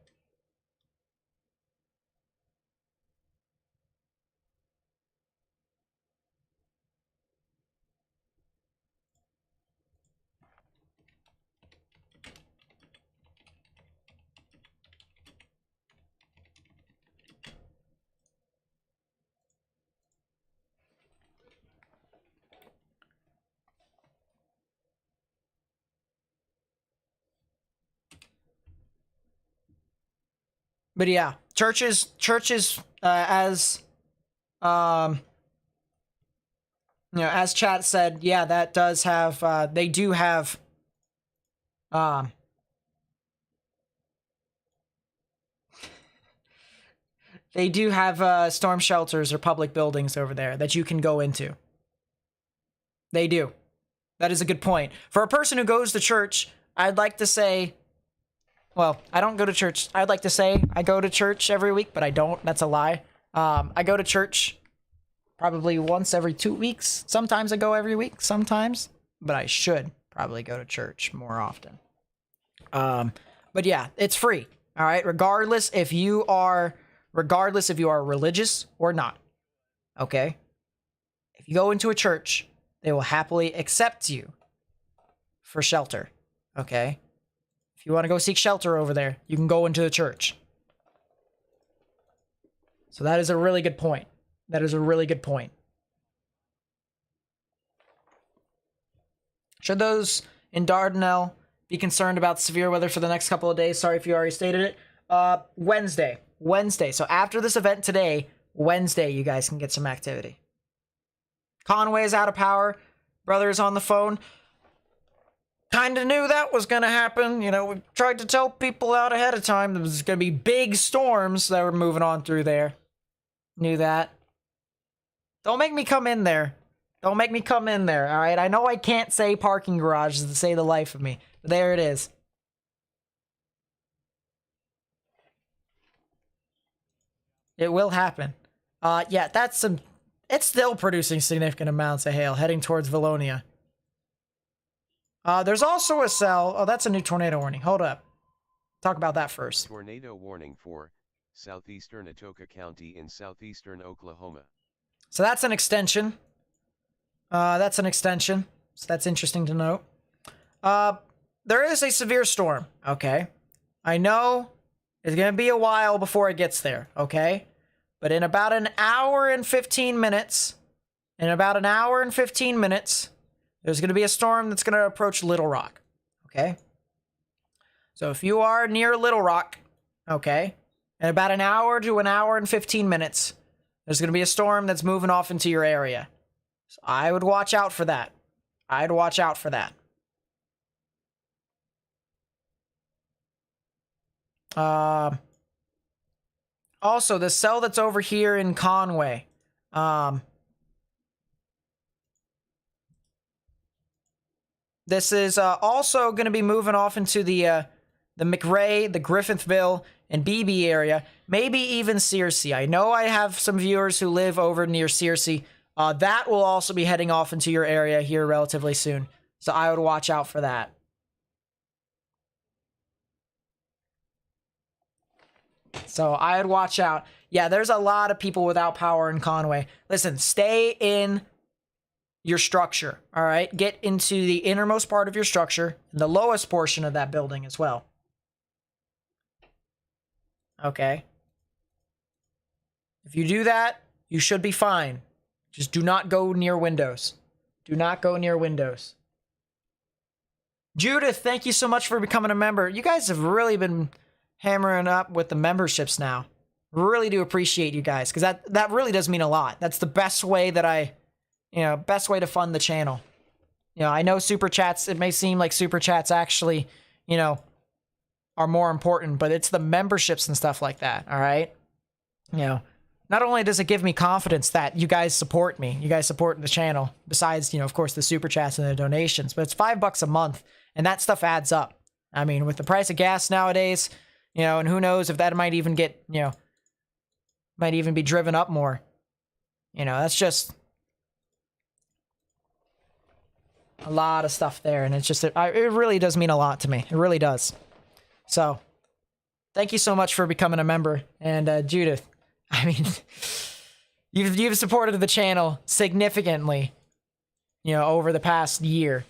A: But yeah, churches, as as chat said, yeah, that does have, they do have, storm shelters or public buildings over there that you can go into. They do. That is a good point. For a person who goes to church, I'd like to say, well, I don't go to church. I'd like to say I go to church every week, but I don't. That's a lie. I go to church probably once every 2 weeks. Sometimes I go every week, sometimes, but I should probably go to church more often. But yeah, it's free. All right. Regardless if you are religious or not. Okay. If you go into a church, they will happily accept you for shelter. Okay. If you want to go seek shelter over there, you can go into the church. So that is a really good point. That is a really good point. Should those in Dardanelle be concerned about severe weather for the next couple of days? Sorry if you already stated it. Wednesday. So after this event today, Wednesday, you guys can get some activity. Conway is out of power. Brother is on the phone. Kind of knew that was going to happen. You know, we tried to tell people out ahead of time there was going to be big storms that were moving on through there. Knew that. Don't make me come in there. Don't make me come in there, all right? I know I can't say parking garages to save the life of me, but there it is. It will happen. Yeah, that's some... It's still producing significant amounts of hail heading towards Valonia. There's also a cell... Oh, that's a new tornado warning. Hold up. Talk about that first.
D: Tornado warning for southeastern Atoka County in southeastern Oklahoma.
A: So that's an extension. So that's interesting to note. There is a severe storm, okay? I know it's going to be a while before it gets there, okay? But in about an hour and 15 minutes, there's going to be a storm that's going to approach Little Rock, okay? So if you are near Little Rock, okay, in about an hour to an hour and 15 minutes, there's going to be a storm that's moving off into your area. So I would watch out for that. Also, the cell that's over here in Conway, this is also going to be moving off into the McRae, the Griffithville, and BB area, maybe even Searcy. I know I have some viewers who live over near Searcy. That will also be heading off into your area here relatively soon. So I would watch out for that. So I would watch out. Yeah, there's a lot of people without power in Conway. Listen, stay in your structure, all right? Get into the innermost part of your structure, the lowest portion of that building as well. Okay. If you do that, you should be fine. Just do not go near windows. Do not go near windows. Judith, thank you so much for becoming a member. You guys have really been hammering up with the memberships now. Really do appreciate you guys, because that really does mean a lot. That's the best way that best way to fund the channel. You know, I know super chats, it may seem like super chats actually, are more important, but it's the memberships and stuff like that, all right? Not only does it give me confidence that you guys support me, you guys support the channel, besides, of course, the super chats and the donations, but it's $5 a month, and that stuff adds up. I mean, with the price of gas nowadays, and who knows if that might even get, might even be driven up more. That's just a lot of stuff there, and it's just, it really does mean a lot to me. It really does. So, thank you so much for becoming a member, and Judith, I mean, you've supported the channel significantly, over the past year,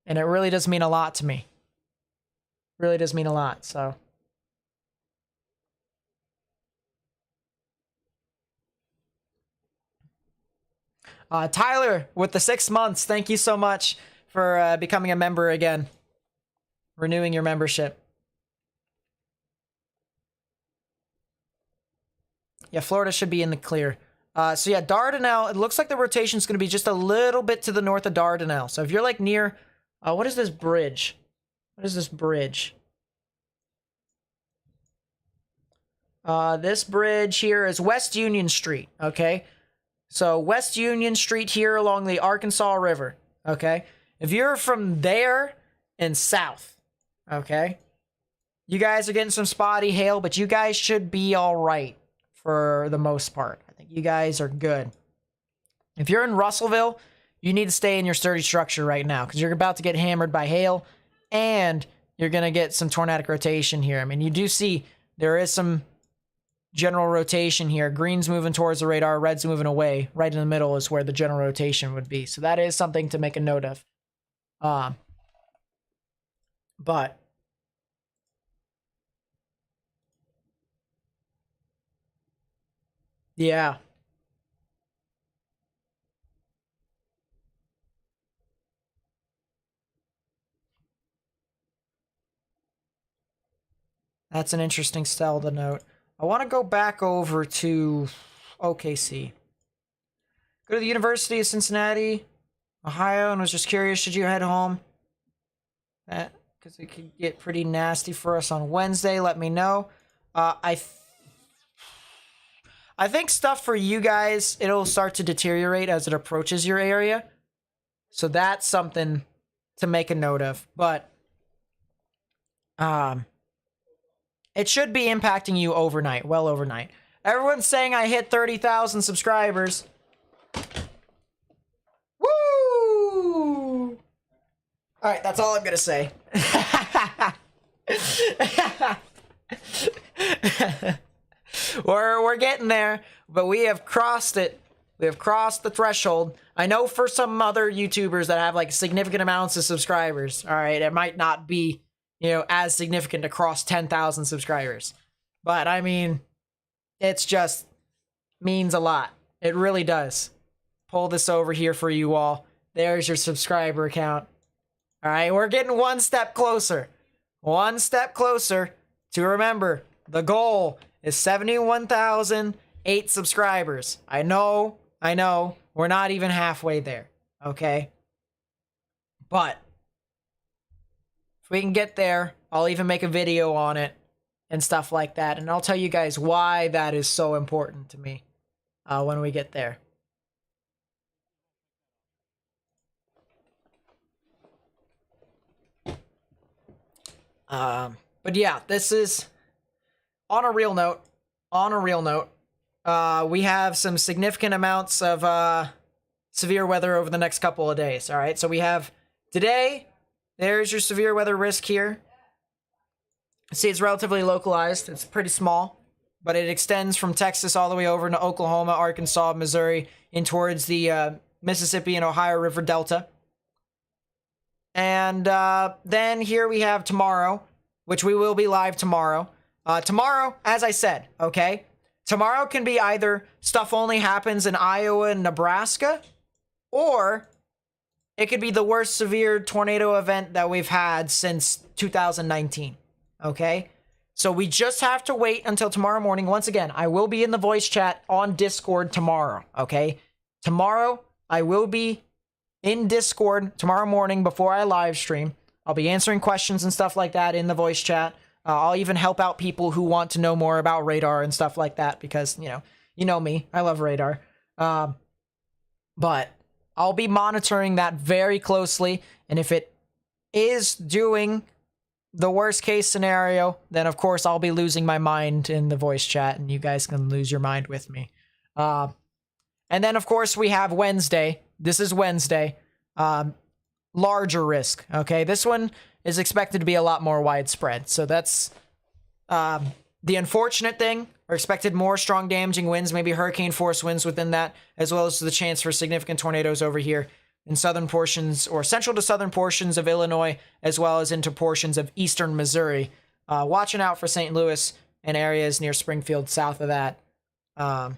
A: and it really does mean a lot to me. Really does mean a lot, so. Tyler, with the 6 months, thank you so much for becoming a member again. Renewing your membership. Florida should be in the clear. So yeah, Dardanelle, it looks like the rotation is going to be just a little bit to the north of Dardanelle. So if you're like near, what is this bridge? What is this bridge? This bridge here is West Union Street, okay? So West Union Street here along the Arkansas River, okay? If you're from there and south, okay? You guys are getting some spotty hail, but you guys should be all right for the most part. I think you guys are good. If you're in Russellville, you need to stay in your sturdy structure right now because you're about to get hammered by hail and you're going to get some tornadic rotation here. I mean, you do see there is some general rotation here. Green's moving towards the radar, red's moving away. Right in the middle is where the general rotation would be. So that is something to make a note of. But yeah. That's an interesting style to note. I want to go back over to OKC. Go to the University of Cincinnati, Ohio, and was just curious, should you head home? Because it could get pretty nasty for us on Wednesday. Let me know. I think stuff for you guys, it'll start to deteriorate as it approaches your area. So that's something to make a note of. But it should be impacting you overnight, well overnight. Everyone's saying I hit 30,000 subscribers. Woo! All right, that's all I'm gonna say. We're getting there, but we have crossed it. We have crossed the threshold. I know for some other YouTubers that have like significant amounts of subscribers, all right, it might not be, as significant to cross 10,000 subscribers. But I mean, it's just means a lot. It really does. Pull this over here for you all. There's your subscriber count. All right, we're getting one step closer. One step closer to remember the goal is 71,008 subscribers. I know. We're not even halfway there, okay? But if we can get there, I'll even make a video on it and stuff like that. And I'll tell you guys why that is so important to me when we get there. But yeah, this is on a real note. We have some significant amounts of severe weather over the next couple of days. All right, so we have today. There's your severe weather risk here. See, it's relatively localized. It's pretty small, but it extends from Texas all the way over to Oklahoma, Arkansas, Missouri, in towards the Mississippi and Ohio River Delta. And then here we have tomorrow, which we will be live tomorrow. Tomorrow, as I said, okay? Tomorrow can be either stuff only happens in Iowa and Nebraska, or it could be the worst severe tornado event that we've had since 2019, okay? So we just have to wait until tomorrow morning. Once again, I will be in the voice chat on Discord tomorrow, okay? Tomorrow, I will be in Discord tomorrow morning before I live stream. I'll be answering questions and stuff like that in the voice chat. I'll even help out people who want to know more about radar and stuff like that because, you know me. I love radar. But I'll be monitoring that very closely. And if it is doing the worst case scenario, then of course I'll be losing my mind in the voice chat and you guys can lose your mind with me. And then of course we have Wednesday. This is Wednesday. Larger risk. Okay. This one is expected to be a lot more widespread. So that's the unfortunate thing. We're expected more strong damaging winds, maybe hurricane force winds within that, as well as the chance for significant tornadoes over here in southern portions or central to southern portions of Illinois, as well as into portions of eastern Missouri. Watching out for St. Louis and areas near Springfield south of that, and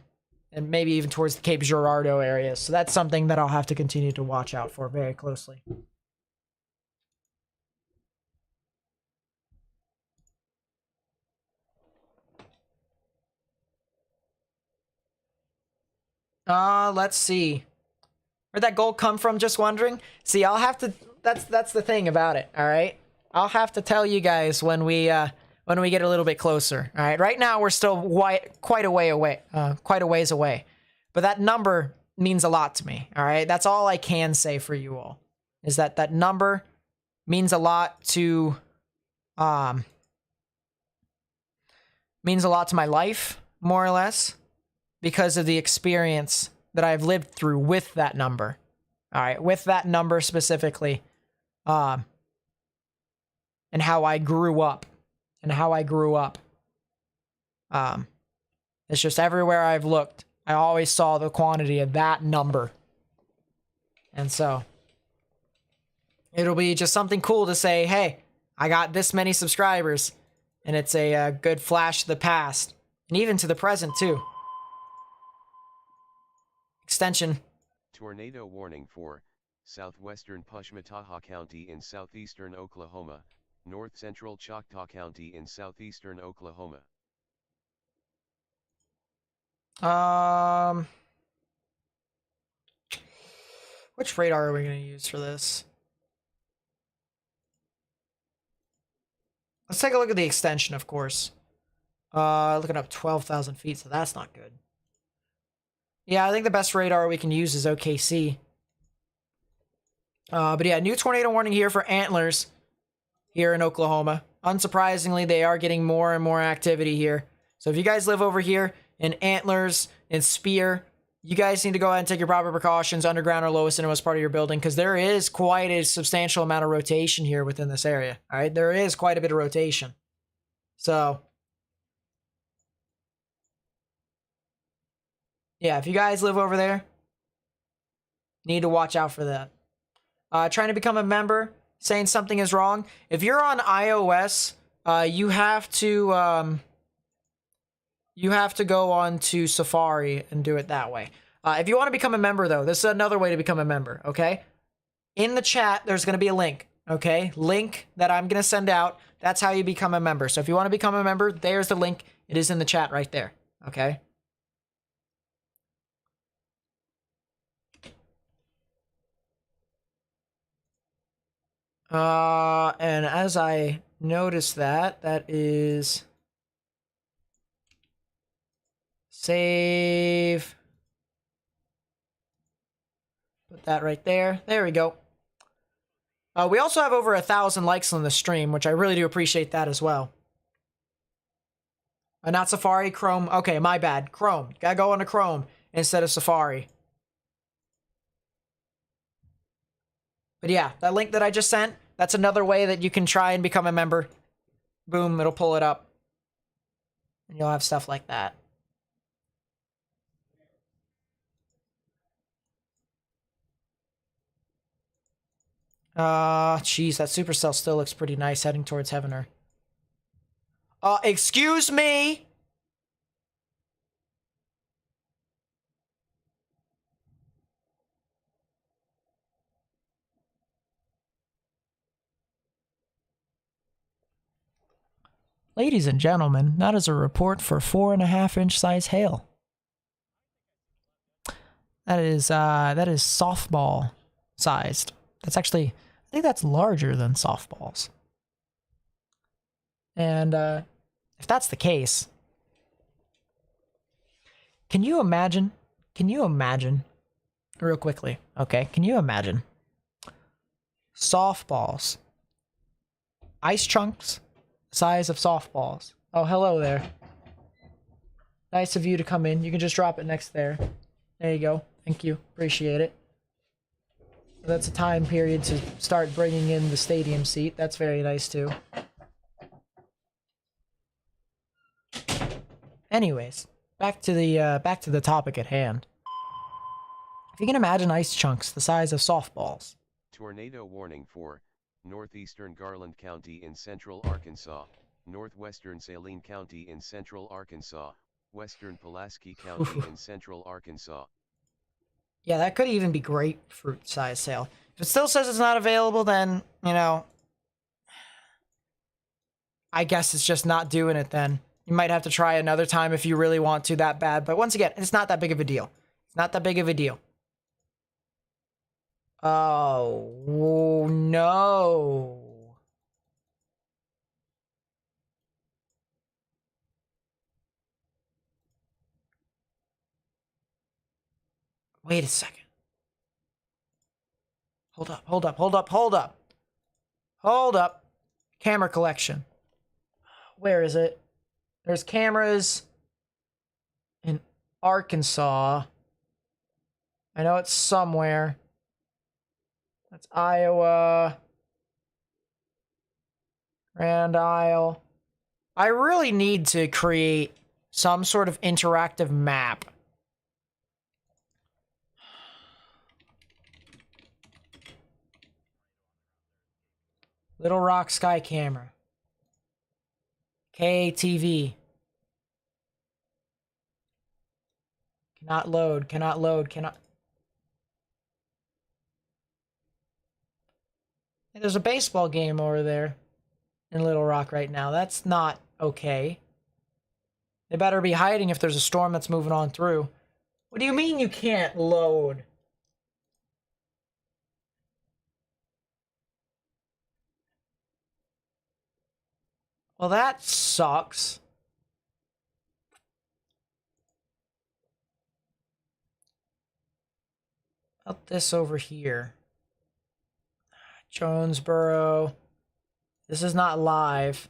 A: maybe even towards the Cape Girardeau area. So that's something that I'll have to continue to watch out for very closely. Let's see. Where'd that gold come from? Just wondering. See, I'll have to. That's the thing about it. All right. I'll have to tell you guys when we get a little bit closer. All right. Right now we're still quite a ways away. But that number means a lot to me. All right. That's all I can say for you all. Is that number means a lot to means a lot to my life, more or less, because of the experience that I've lived through with that number. All right, with that number specifically, and how I grew up, it's just everywhere I've looked, I always saw the quantity of that number, and so it'll be just something cool to say, hey, I got this many subscribers, and it's a good flash to the past, and even to the present too. Extension.
D: Tornado warning for southwestern Pushmataha County in southeastern Oklahoma, north central Choctaw County in southeastern Oklahoma.
A: Which radar are we going to use for this? Let's take a look at the extension, of course. Looking up 12,000 feet, so that's not good. Yeah, I think the best radar we can use is OKC. But yeah, new tornado warning here for Antlers here in Oklahoma. Unsurprisingly, they are getting more and more activity here. So if you guys live over here in Antlers and Spear, you guys need to go ahead and take your proper precautions underground or lowest innermost part of your building, because there is quite a substantial amount of rotation here within this area. All right, there is quite a bit of rotation. So yeah, if you guys live over there, need to watch out for that. Trying to become a member, saying something is wrong. If you're on iOS, you have to go on to Safari and do it that way. If you want to become a member, though, this is another way to become a member, okay? In the chat, there's going to be a link, okay? Link that I'm going to send out. That's how you become a member. So if you want to become a member, there's the link. It is in the chat right there, okay? And as I noticed that is save. Put that right there. There we go. We also have over 1,000 likes on the stream, which I really do appreciate that as well. Not Safari, Chrome. Okay, my bad. Chrome. Gotta go into Chrome instead of Safari. But yeah, that link that I just sent, that's another way that you can try and become a member. Boom, it'll pull it up. And you'll have stuff like that. Jeez, that supercell still looks pretty nice heading towards Heavener. Excuse me? Ladies and gentlemen, that is a report for 4.5-inch size hail. That is softball sized. That's actually, I think that's larger than softballs. And if that's the case, can you imagine, real quickly, okay, can you imagine softballs, ice chunks, size of softballs? Oh, hello there. Nice of you to come in. You can just drop it next there. There you go. Thank you. Appreciate it. That's a time period to start bringing in the stadium seat. That's very nice too. Anyways, back to the topic at hand. If you can imagine ice chunks the size of softballs.
D: Tornado warning for northeastern Garland County in central Arkansas, northwestern Saline County in central Arkansas, western Pulaski County in central Arkansas.
A: Yeah, that could even be grapefruit size sale. If it still says it's not available, then, you know, I guess it's just not doing it then. You might have to try another time if you really want to that bad. But once again, it's not that big of a deal. It's not that big of a deal. Oh, no. Wait a second. Hold up, hold up, hold up, hold up. Hold up. Camera collection. Where is it? There's cameras in Arkansas. I know it's somewhere. That's Iowa. Grand Isle. I really need to create some sort of interactive map. Little Rock Sky Camera. KTV. Cannot load, cannot load, cannot... Hey, there's a baseball game over there in Little Rock right now. That's not okay. They better be hiding if there's a storm that's moving on through. What do you mean you can't load? Well, that sucks. Up this over here. Jonesboro. This is not live.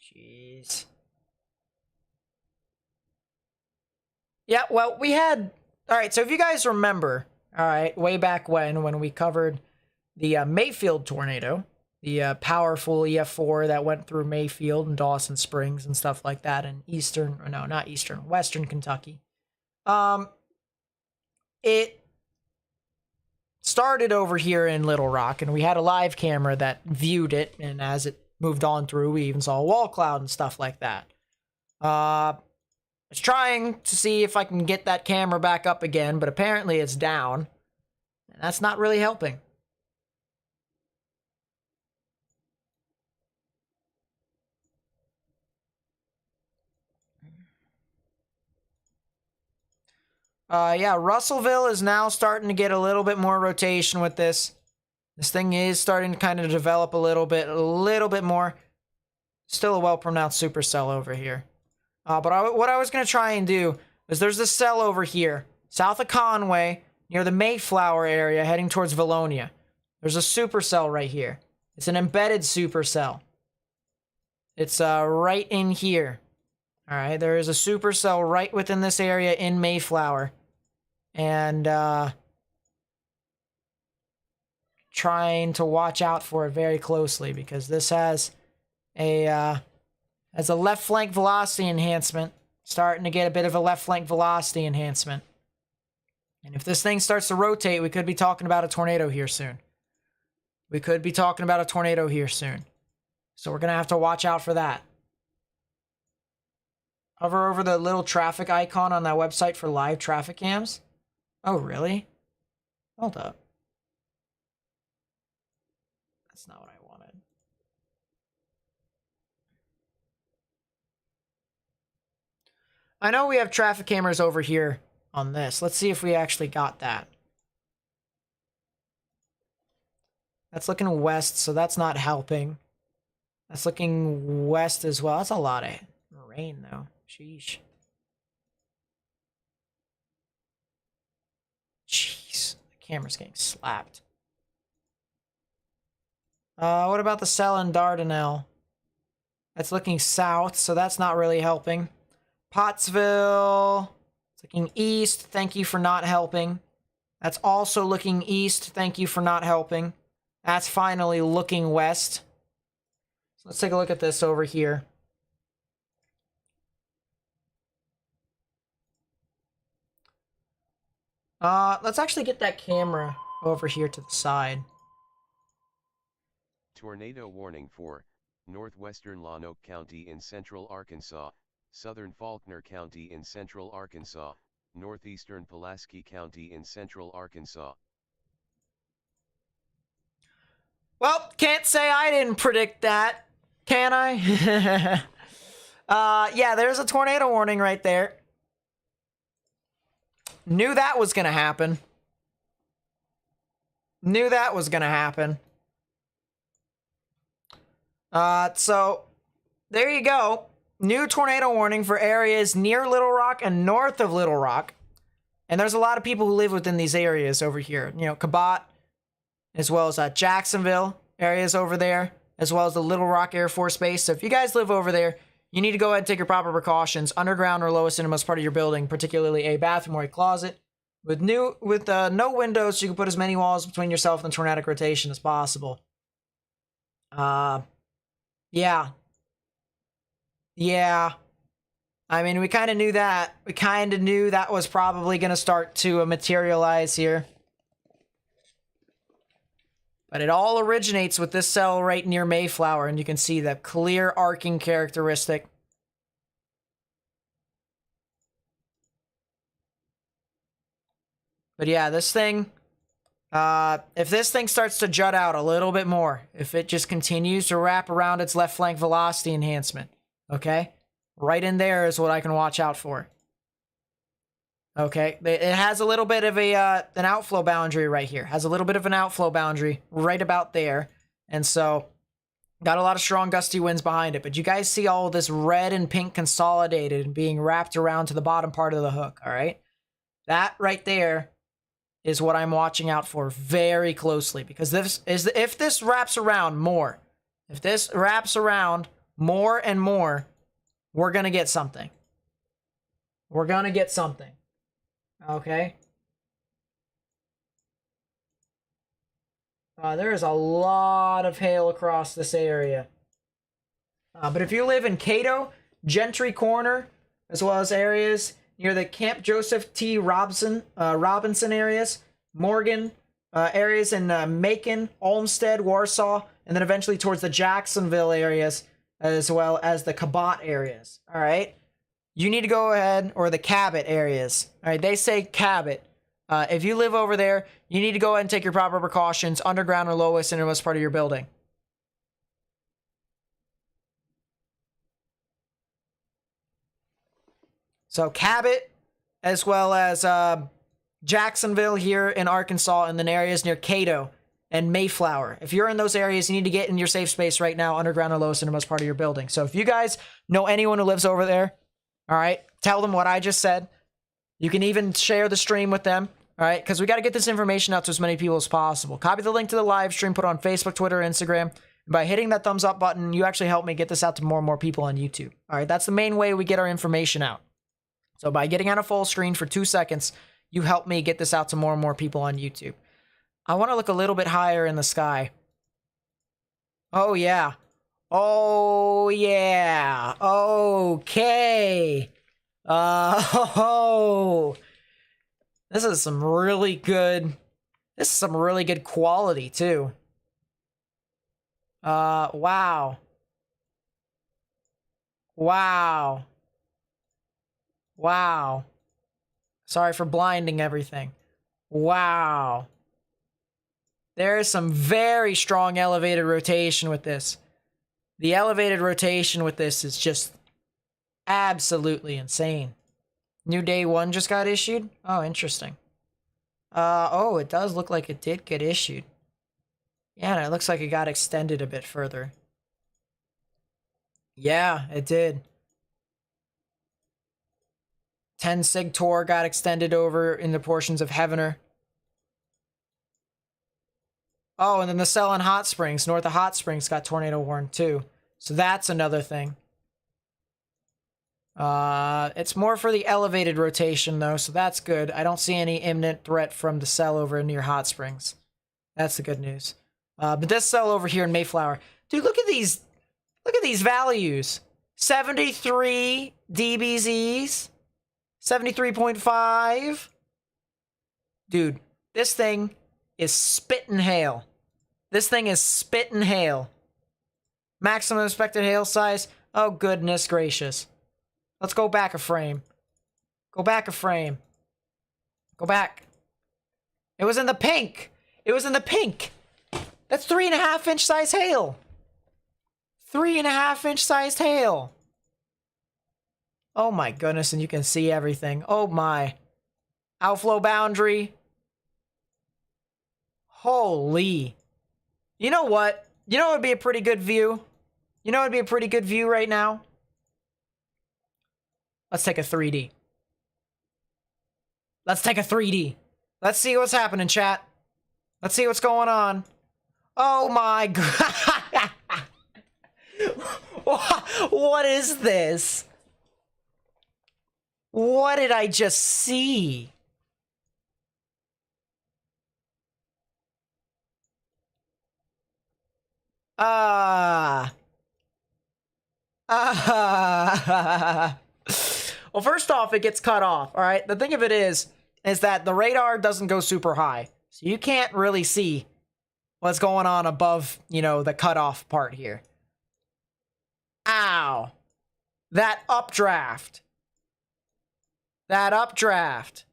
A: Jeez. Yeah, well, we had... Alright, so if you guys remember, alright, way back when we covered the Mayfield tornado, the powerful EF4 that went through Mayfield and Dawson Springs and stuff like that in western Kentucky. It started over here in Little Rock, and we had a live camera that viewed it, and as it moved on through, we even saw a wall cloud and stuff like that. I was trying to see if I can get that camera back up again, but apparently it's down, and that's not really helping. Yeah, Russellville is now starting to get a little bit more rotation with this. This thing is starting to kind of develop a little bit more. Still a well-pronounced supercell over here. But what I was going to try and do is there's this cell over here, south of Conway, near the Mayflower area, heading towards Valonia. There's a supercell right here. It's an embedded supercell. It's right in here. All right, there is a supercell right within this area in Mayflower. And trying to watch out for it very closely because this has a left flank velocity enhancement. Starting to get a bit of a left flank velocity enhancement. And if this thing starts to rotate, we could be talking about a tornado here soon. So we're going to have to watch out for that. Hover over the little traffic icon on that website for live traffic cams. Oh, really? Hold up. That's not what I wanted. I know we have traffic cameras over here on this. Let's see if we actually got that. That's looking west, so that's not helping. That's looking west as well. That's a lot of rain, though. Sheesh. Jeez. The camera's getting slapped. What about the cell in Dardanelle? That's looking south, so that's not really helping. Pottsville. It's looking east. Thank you for not helping. That's also looking east. Thank you for not helping. That's finally looking west. So let's take a look at this over here. Let's actually get that camera over here to the side.
D: Tornado warning for northwestern Lonoke County in central Arkansas, southern Faulkner County in central Arkansas, northeastern Pulaski County in central Arkansas.
A: Well, can't say I didn't predict that, can I? Yeah, there's a tornado warning right there. Knew that was gonna happen. Knew that was gonna happen. So there you go. New tornado warning for areas near Little Rock and north of Little Rock. And there's a lot of people who live within these areas over here. You know, Cabot, as well as Jacksonville areas over there, as well as the Little Rock Air Force Base. So if you guys live over there, you need to go ahead and take your proper precautions. Underground or lowest innermost part of your building, particularly a bathroom or a closet. With no windows, you can put as many walls between yourself and the tornadic rotation as possible. Yeah. Yeah. I mean, we kind of knew that. We kind of knew that was probably going to start to materialize here. But it all originates with this cell right near Mayflower, and you can see the clear arcing characteristic. But yeah, this thing, if this thing starts to jut out a little bit more, if it just continues to wrap around its left flank velocity enhancement, okay? Right in there is what I can watch out for. Okay, it has a little bit of an outflow boundary right here. Has a little bit of an outflow boundary right about there. And so, got a lot of strong gusty winds behind it. But you guys see all of this red and pink consolidated and being wrapped around to the bottom part of the hook, all right? That right there is what I'm watching out for very closely. Because if this wraps around more, if this wraps around more and more, we're going to get something. We're going to get something. Okay. There is a lot of hail across this area. But if you live in Cato, Gentry Corner, as well as areas near the Camp Joseph T. Robinson areas, Morgan, areas in Macon, Olmsted, Warsaw, and then eventually towards the Jacksonville areas, as well as the Cabot areas. All right. You need to go ahead, or the Cabot areas. All right, they say Cabot. If you live over there, you need to go ahead and take your proper precautions, underground or lowest innermost part of your building. So Cabot, as well as Jacksonville here in Arkansas, and then areas near Cato and Mayflower. If you're in those areas, you need to get in your safe space right now, underground or lowest innermost part of your building. So if you guys know anyone who lives over there, all right, tell them what I just said. You can even share the stream with them, all right, because we got to get this information out to as many people as possible. Copy the link to the live stream, put it on Facebook, Twitter, Instagram. And by hitting that thumbs up button, you actually help me get this out to more and more people on YouTube. All right, that's the main way we get our information out. So by getting on a full screen for 2 seconds, you help me get this out to more and more people on YouTube. I want to look a little bit higher in the sky. Oh, yeah. Oh, yeah. Okay. This is some really good... This is some really good quality, too. Wow. Wow. Wow. Sorry for blinding everything. Wow. There is some very strong elevated rotation with this. The elevated rotation with this is just absolutely insane. New day 1 just got issued? Oh, interesting. Oh, it does look like it did get issued. Yeah, and it looks like it got extended a bit further. Yeah, it did. 10 Sig Tor got extended over in the portions of Heavener. Oh, and then the cell in Hot Springs, north of Hot Springs, got tornado warned too. So that's another thing. It's more for the elevated rotation though, so that's good. I don't see any imminent threat from the cell over near Hot Springs. That's the good news. But this cell over here in Mayflower, dude, look at these values. 73 dBZs, 73.5. Dude, this thing is spitting hail. This thing is spitting hail. Maximum expected hail size. Oh, goodness gracious. Let's go back a frame. Go back a frame. Go back. It was in the pink. It was in the pink. That's 3.5 inch size hail. 3.5 inch sized hail. Oh my goodness, and you can see everything. Oh my. Outflow boundary. Holy. You know what? You know what would be a pretty good view? You know what would be a pretty good view right now? Let's take a 3D. Let's take a 3D. Let's see what's happening, chat. Let's see what's going on. Oh my god. What is this? What did I just see? Well, first off, it gets cut off, all right? The thing of it is that the radar doesn't go super high. So you can't really see what's going on above, you know, the cutoff part here. Ow. That updraft. That updraft.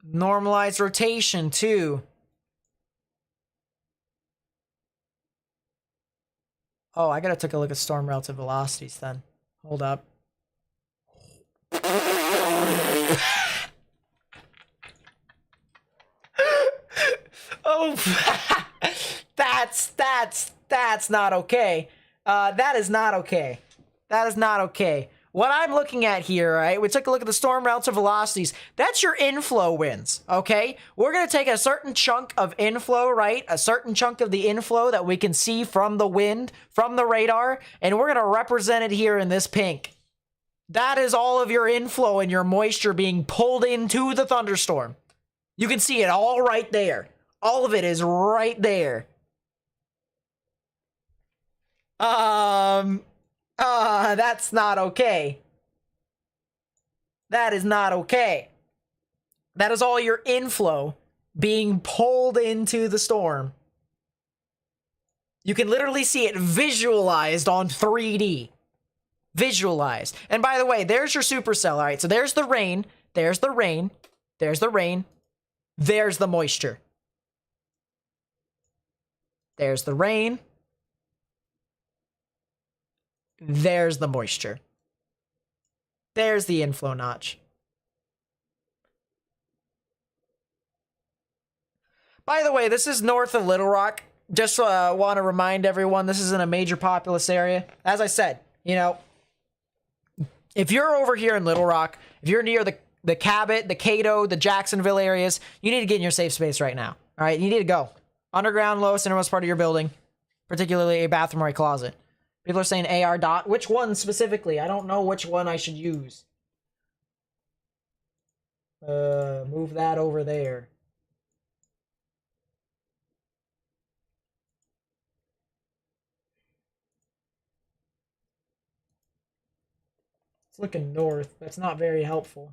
A: Normalized rotation, too. Oh, I gotta take a look at storm relative velocities then. Hold up. Oh, that's not okay. That is not okay. That is not okay. What I'm looking at here, right? We took a look at the storm relative velocities. That's your inflow winds, okay? We're gonna take a certain chunk of inflow, right? A certain chunk of the inflow that we can see from the wind, from the radar, and we're gonna represent it here in this pink. That is all of your inflow and your moisture being pulled into the thunderstorm. You can see it all right there. All of it is right there. That's not okay. That is not okay. That is all your inflow being pulled into the storm. You can literally see it visualized on 3D. Visualized. And by the way, there's your supercell. All right, so there's the rain. There's the rain. There's the rain. There's the moisture. There's the rain. There's the moisture. There's the inflow notch. By the way, this is north of Little Rock. Just want to remind everyone, this is in a major populous area. As I said, you know, if you're over here in Little Rock, if you're near the Cabot, the Cato, the Jacksonville areas, you need to get in your safe space right now. All right, you need to go. Underground, lowest, innermost part of your building, particularly a bathroom or a closet. People are saying AR dot. Which one specifically? I don't know which one I should use. Move that over there. It's looking north. That's not very helpful.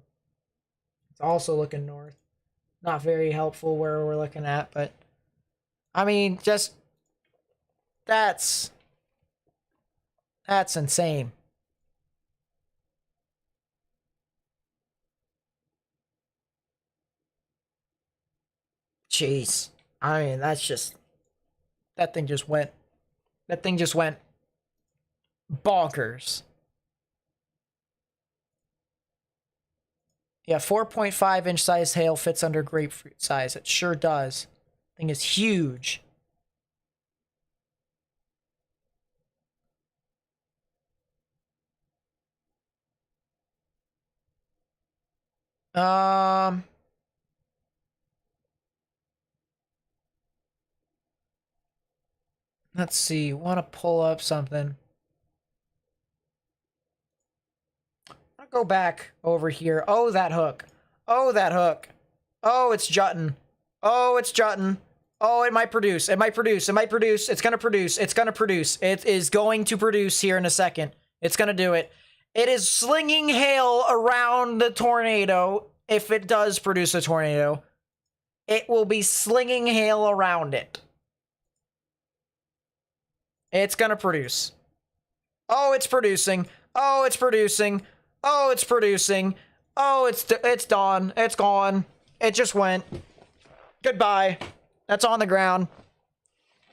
A: It's also looking north. Not very helpful where we're looking at, but I mean, just that's insane. Jeez. I mean, that thing just went bonkers. Yeah, 4.5-inch size hail fits under grapefruit size. It sure does. Thing is huge. Let's see. Want to pull up something. I'll go back over here. Oh, that hook. Oh, that hook. Oh, it's jutting. Oh, it's jutting. Oh, it might produce. It might produce. It might produce. It's going to produce. It's going to produce. It is going to produce here in a second. It's going to do it. It is slinging hail around the tornado. If it does produce a tornado, it will be slinging hail around it. It's going to produce. Oh, it's producing. Oh, it's producing. Oh, it's producing. Oh, it's done. It's gone. It just went. Goodbye. That's on the ground.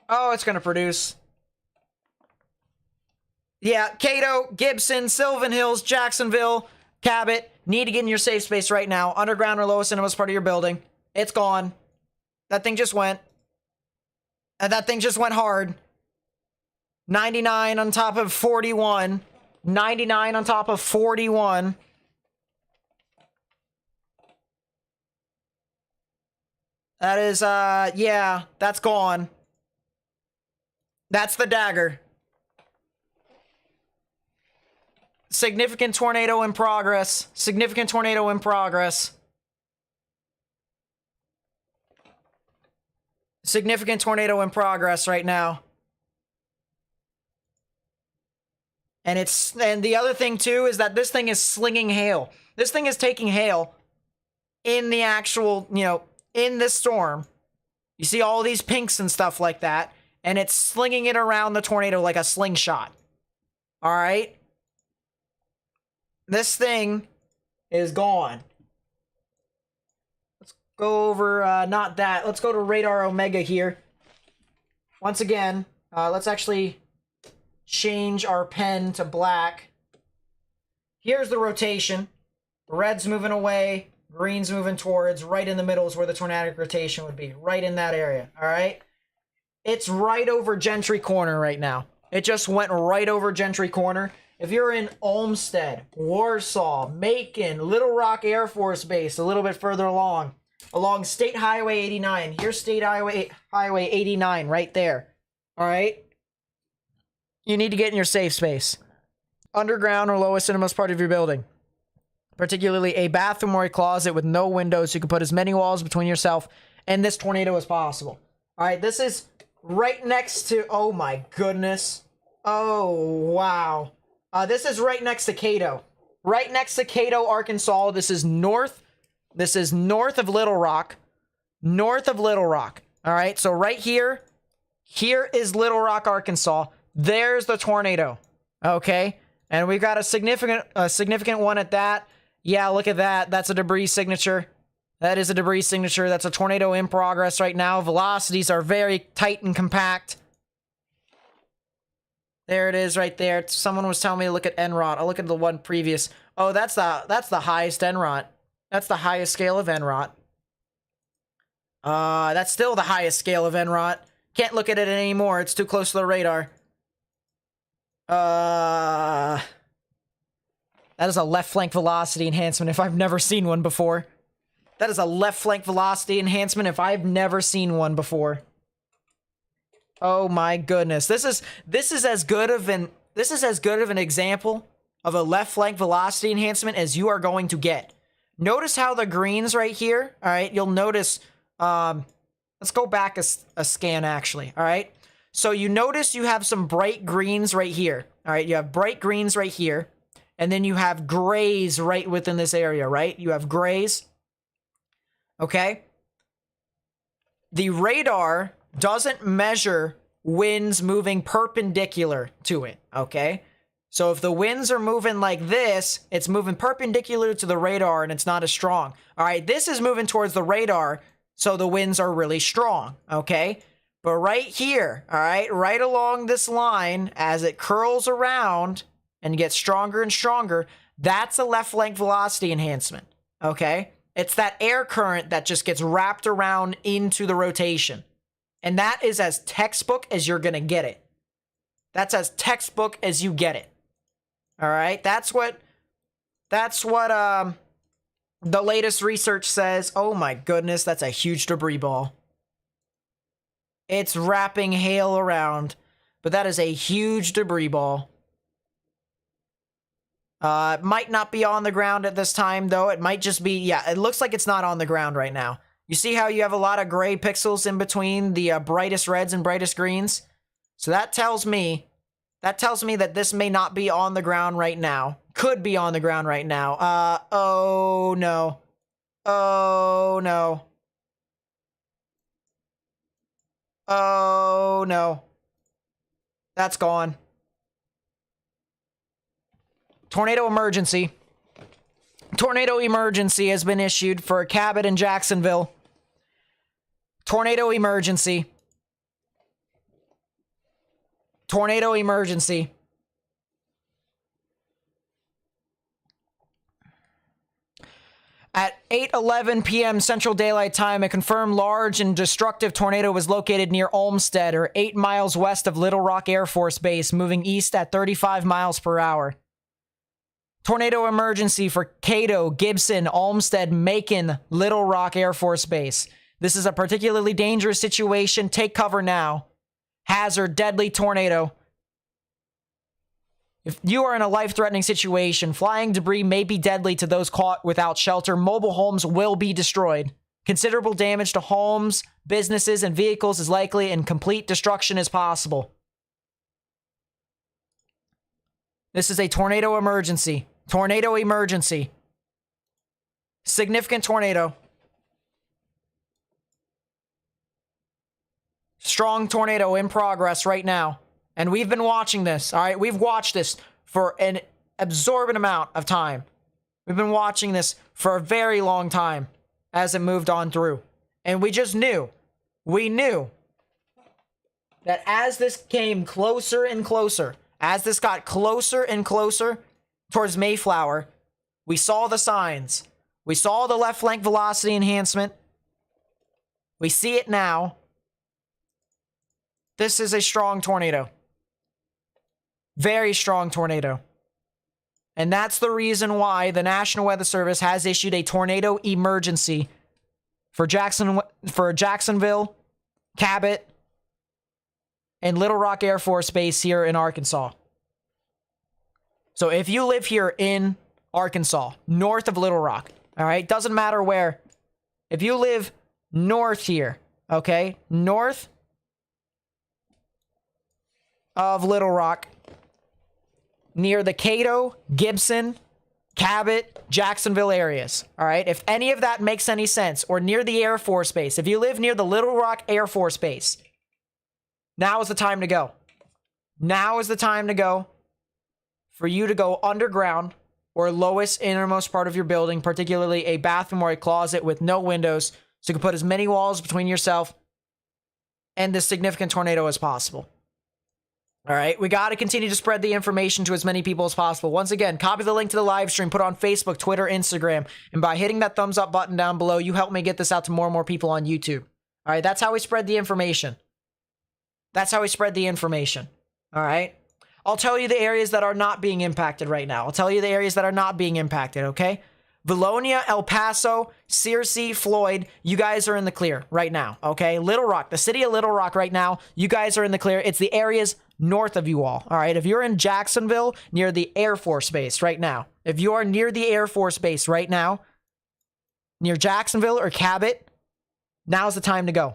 A: Oh, it's going to produce. Yeah, Cato, Gibson, Sylvan Hills, Jacksonville, Cabot, need to get in your safe space right now. Underground or lowest innermost part of your building. It's gone. That thing just went. And that thing just went hard. 99 on top of 41. 99 on top of 41. That is, yeah, that's gone. That's the dagger. Significant tornado in progress. Significant tornado in progress. Significant tornado in progress right now. And the other thing too is that this thing is slinging hail. This thing is taking hail in the actual, you know, in this storm. You see all these pinks and stuff like that, and it's slinging it around the tornado like a slingshot. All right? This thing is gone. Let's go over, not that. Let's go to Radar Omega here. Once again, let's actually change our pen to black. Here's the rotation. The red's moving away, green's moving towards. Right in the middle is where the tornadic rotation would be. Right in that area, all right? It's right over Gentry Corner right now. It just went right over Gentry Corner. If you're in Olmsted, Warsaw, Macon, Little Rock Air Force Base, a little bit further along State Highway 89. Here's State Highway 89 right there. All right? You need to get in your safe space. Underground or lowest innermost part of your building. Particularly a bathroom or a closet with no windows. You can put as many walls between yourself and this tornado as possible. All right, this is right next to, oh my goodness. Oh, wow. This is right next to Cato. Right next to Cato, Arkansas. This is north. This is north of Little Rock. North of Little Rock. All right, so right here. Here is Little Rock, Arkansas. There's the tornado. Okay, and we've got a significant one at that. Yeah, look at that. That's a debris signature. That is a debris signature. That's a tornado in progress right now. Velocities are very tight and compact. There it is right there. Someone was telling me to look at NROT. I'll look at the one previous. Oh, that's the highest NROT. That's the highest scale of NROT. That's still the highest scale of NROT. Can't look at it anymore. It's too close to the radar. That is a left flank velocity enhancement if I've never seen one before. That is a left flank velocity enhancement if I've never seen one before. Oh my goodness. This is as good of an example of a left flank velocity enhancement as you are going to get. Notice how the greens right here, all right, you'll notice, let's go back a scan actually, all right? So you notice you have some bright greens right here, all right? You have bright greens right here, and then you have grays right within this area, right? You have grays, okay? The radar doesn't measure winds moving perpendicular to it, okay? So if the winds are moving like this, it's moving perpendicular to the radar and it's not as strong. All right, this is moving towards the radar, so the winds are really strong, okay? But right here, all right, right along this line, as it curls around and gets stronger and stronger, that's a left flank velocity enhancement, okay? It's that air current that just gets wrapped around into the rotation. And that is as textbook as you're going to get it. That's as textbook as you get it. All right? That's what the latest research says. Oh my goodness, that's a huge debris ball. It's wrapping hail around, but that is a huge debris ball. It might not be on the ground at this time, though. It might just be, yeah, it looks like it's not on the ground right now. You see how you have a lot of gray pixels in between the brightest reds and brightest greens? So that tells me that this may not be on the ground right now. Could be on the ground right now. Oh no. Oh no. Oh no. That's gone. Tornado emergency. Tornado emergency has been issued for Cabot in Jacksonville. Tornado emergency. Tornado emergency. At 8:11 p.m. Central Daylight Time, a confirmed large and destructive tornado was located near Olmsted, or 8 miles west of Little Rock Air Force Base, moving east at 35 miles per hour. Tornado emergency for Cato, Gibson, Olmsted, Macon, Little Rock Air Force Base. This is a particularly dangerous situation. Take cover now. Hazard, deadly tornado. If you are in a life-threatening situation, flying debris may be deadly to those caught without shelter. Mobile homes will be destroyed. Considerable damage to homes, businesses, and vehicles is likely, and complete destruction is possible. This is a tornado emergency. Tornado emergency. Significant tornado. Strong tornado in progress right now. And we've been watching this, all right? We've watched this for an absorbent amount of time. We've been watching this for a very long time as it moved on through. And we just knew, we knew that as this came closer and closer, as this got closer and closer towards Mayflower, we saw the signs. We saw the left flank velocity enhancement. We see it now. This is a strong tornado. Very strong tornado. And that's the reason why the National Weather Service has issued a tornado emergency for Jacksonville, Cabot, and Little Rock Air Force Base here in Arkansas. So if you live here in Arkansas, north of Little Rock, all right, doesn't matter where. If you live north here, okay, north of Little Rock, near the Cato, Gibson, Cabot, Jacksonville areas. All right. If any of that makes any sense, or near the Air Force Base, if you live near the Little Rock Air Force Base, now is the time to go. Now is the time to go for you to go underground or lowest innermost part of your building, particularly a bathroom or a closet with no windows, so you can put as many walls between yourself and this significant tornado as possible. All right, we got to continue to spread the information to as many people as possible. Once again, copy the link to the live stream, put it on Facebook, Twitter, Instagram, and by hitting that thumbs up button down below, you help me get this out to more and more people on YouTube. All right, that's how we spread the information. That's how we spread the information. All right, I'll tell you the areas that are not being impacted right now. I'll tell you the areas that are not being impacted, okay? Vilonia, El Paso, Searcy, Floyd, you guys are in the clear right now, okay? Little Rock, the city of Little Rock right now, you guys are in the clear. It's the areas north of you all right? If you're in Jacksonville, near the Air Force Base right now, if you are near the Air Force Base right now, near Jacksonville or Cabot, now's the time to go.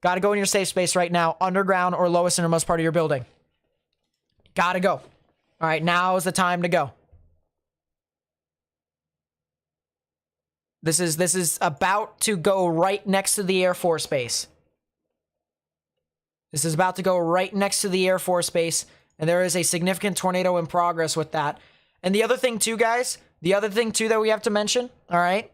A: Got to go in your safe space right now, underground or lowest innermost part of your building. Got to go. All right, now is the time to go. This is about to go right next to the Air Force Base. This is about to go right next to the Air Force Base, and there is a significant tornado in progress with that. And the other thing too, guys, the other thing too that we have to mention, all right?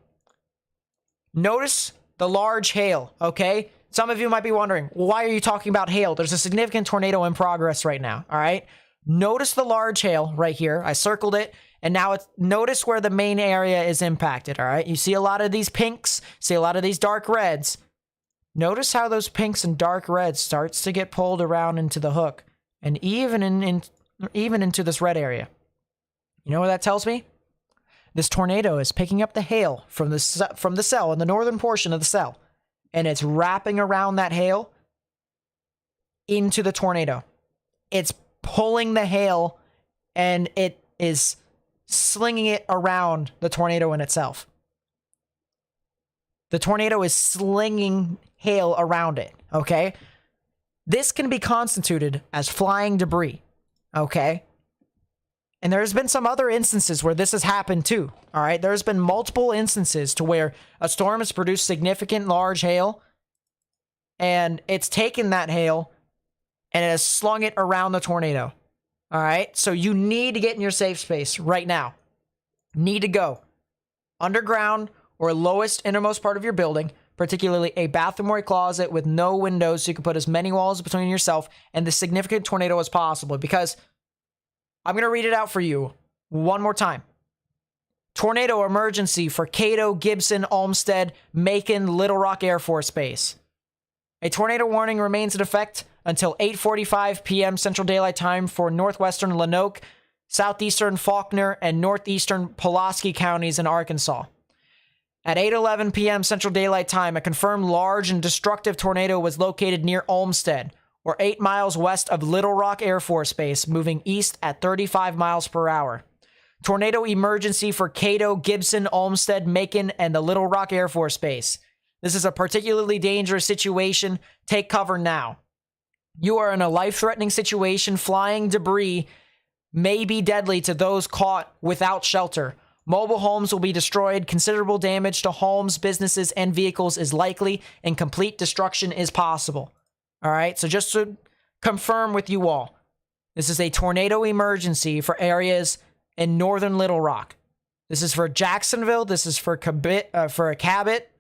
A: Notice the large hail, okay? Some of you might be wondering, well, why are you talking about hail? There's a significant tornado in progress right now, all right? Notice the large hail right here. I circled it, and now notice where the main area is impacted, all right? You see a lot of these pinks, see a lot of these dark reds. Notice how those pinks and dark reds starts to get pulled around into the hook, and even into this red area. You know what that tells me? This tornado is picking up the hail from the cell in the northern portion of the cell, and it's wrapping around that hail into the tornado. It's pulling the hail, and it is slinging it around the tornado in itself. The tornado is slinging hail around it, okay? This can be constituted as flying debris, okay? And there's been some other instances where this has happened too, all right? There's been multiple instances to where a storm has produced significant large hail, and it's taken that hail and it has slung it around the tornado, all right? So you need to get in your safe space right now. Need to go underground or lowest innermost part of your building, particularly a bathroom or a closet with no windows, so you can put as many walls between yourself and the significant tornado as possible. Because I'm going to read it out for you one more time. Tornado emergency for Cato, Gibson, Olmsted, Macon, Little Rock Air Force Base. A tornado warning remains in effect until 8:45 p.m. Central Daylight Time for northwestern Lanoke, southeastern Faulkner, and northeastern Pulaski counties in Arkansas. At 8:11 p.m. Central Daylight Time, a confirmed large and destructive tornado was located near Olmsted, or 8 miles west of Little Rock Air Force Base, moving east at 35 miles per hour. Tornado emergency for Cato, Gibson, Olmsted, Macon, and the Little Rock Air Force Base. This is a particularly dangerous situation. Take cover now. You are in a life-threatening situation. Flying debris may be deadly to those caught without shelter. Mobile homes will be destroyed. Considerable damage to homes, businesses, and vehicles is likely, and complete destruction is possible. All right, so just to confirm with you all, this is a tornado emergency for areas in northern Little Rock. This is for Jacksonville. This is for Cabot.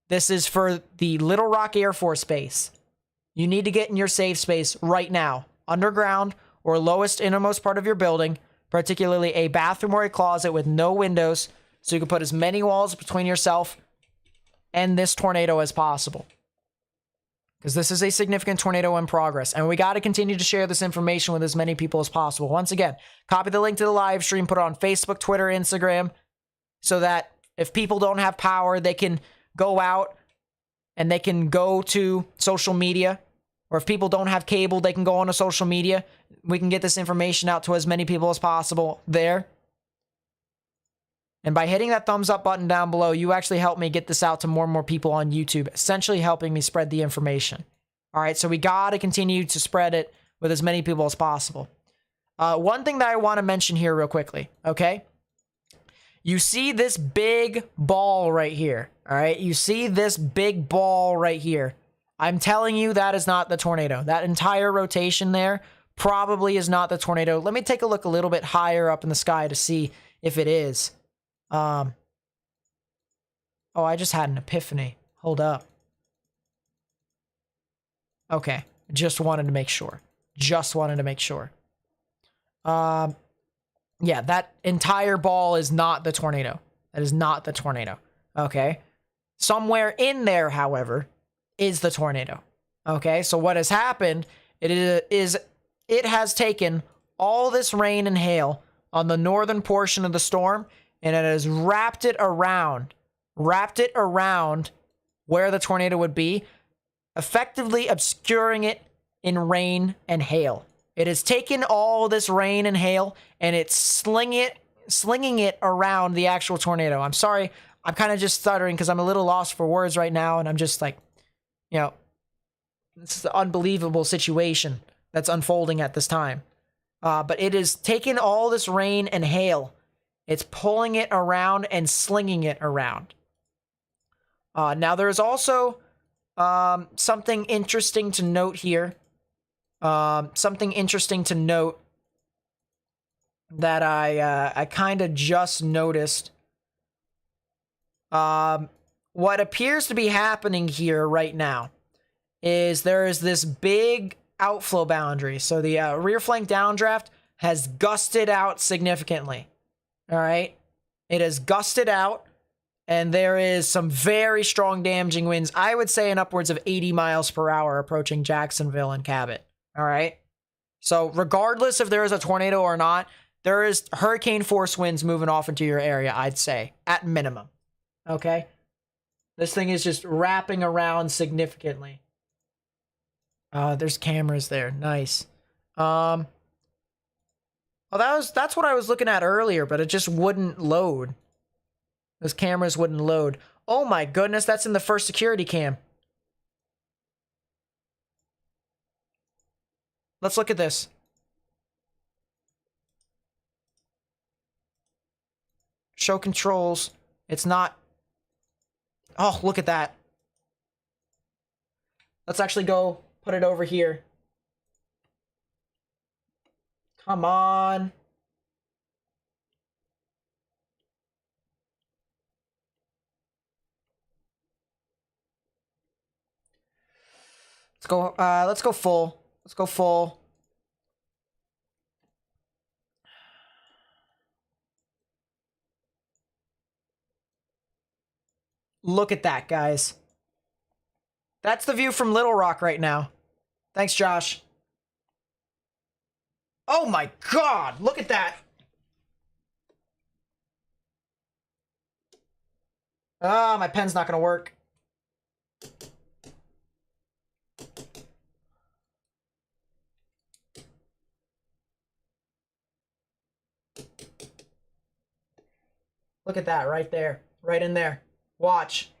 A: This is for the Little Rock Air Force Base. You need to get in your safe space right now, underground or lowest innermost part of your building, particularly a bathroom or a closet with no windows, so you can put as many walls between yourself and this tornado as possible. Because this is a significant tornado in progress, and we got to continue to share this information with as many people as possible. Once again, copy the link to the live stream, put it on Facebook, Twitter, Instagram, so that if people don't have power, they can go out and they can go to social media. Or if people don't have cable, they can go onto social media. We can get this information out to as many people as possible there. And by hitting that thumbs up button down below, you actually help me get this out to more and more people on YouTube, essentially helping me spread the information. All right, so we got to continue to spread it with as many people as possible. One thing that I want to mention here real quickly, okay? You see this big ball right here, all right? You see this big ball right here. I'm telling you that is not the tornado. That entire rotation there probably is not the tornado. Let me take a look a little bit higher up in the sky to see if it is. Oh, I just had an epiphany. Hold up. Okay, just wanted to make sure. Yeah, that entire ball is not the tornado. That is not the tornado. Okay. Somewhere in there, however, is the tornado. Okay, so what has happened, it has taken all this rain and hail on the northern portion of the storm, and it has wrapped it around where the tornado would be, effectively obscuring it in rain and hail. It has taken all this rain and hail, and it's slinging it around the actual tornado. I'm sorry, I'm kind of just stuttering because I'm a little lost for words right now, and I'm just like, you know, this is an unbelievable situation that's unfolding at this time. But it is taking all this rain and hail. It's pulling it around and slinging it around. Now, there's also something interesting to note here. Something interesting to note that I kind of just noticed. What appears to be happening here right now is there is this big outflow boundary. So the rear flank downdraft has gusted out significantly. All right. It has gusted out, and there is some very strong damaging winds. I would say in upwards of 80 miles per hour approaching Jacksonville and Cabot. All right. So regardless if there is a tornado or not, there is hurricane force winds moving off into your area, I'd say, at minimum. Okay. This thing is just wrapping around significantly. There's cameras there. Nice. Well, that's what I was looking at earlier, but it just wouldn't load. Those cameras wouldn't load. Oh my goodness, that's in the first security cam. Let's look at this. Show controls. It's not. Oh, look at that. Let's actually go put it over here. Come on. Let's go full. Let's go full. Look at that, guys. That's the view from Little Rock right now. Thanks, Josh. Oh my God, look at that. Ah, my pen's not gonna work. Look at that right there, right in there. Watch.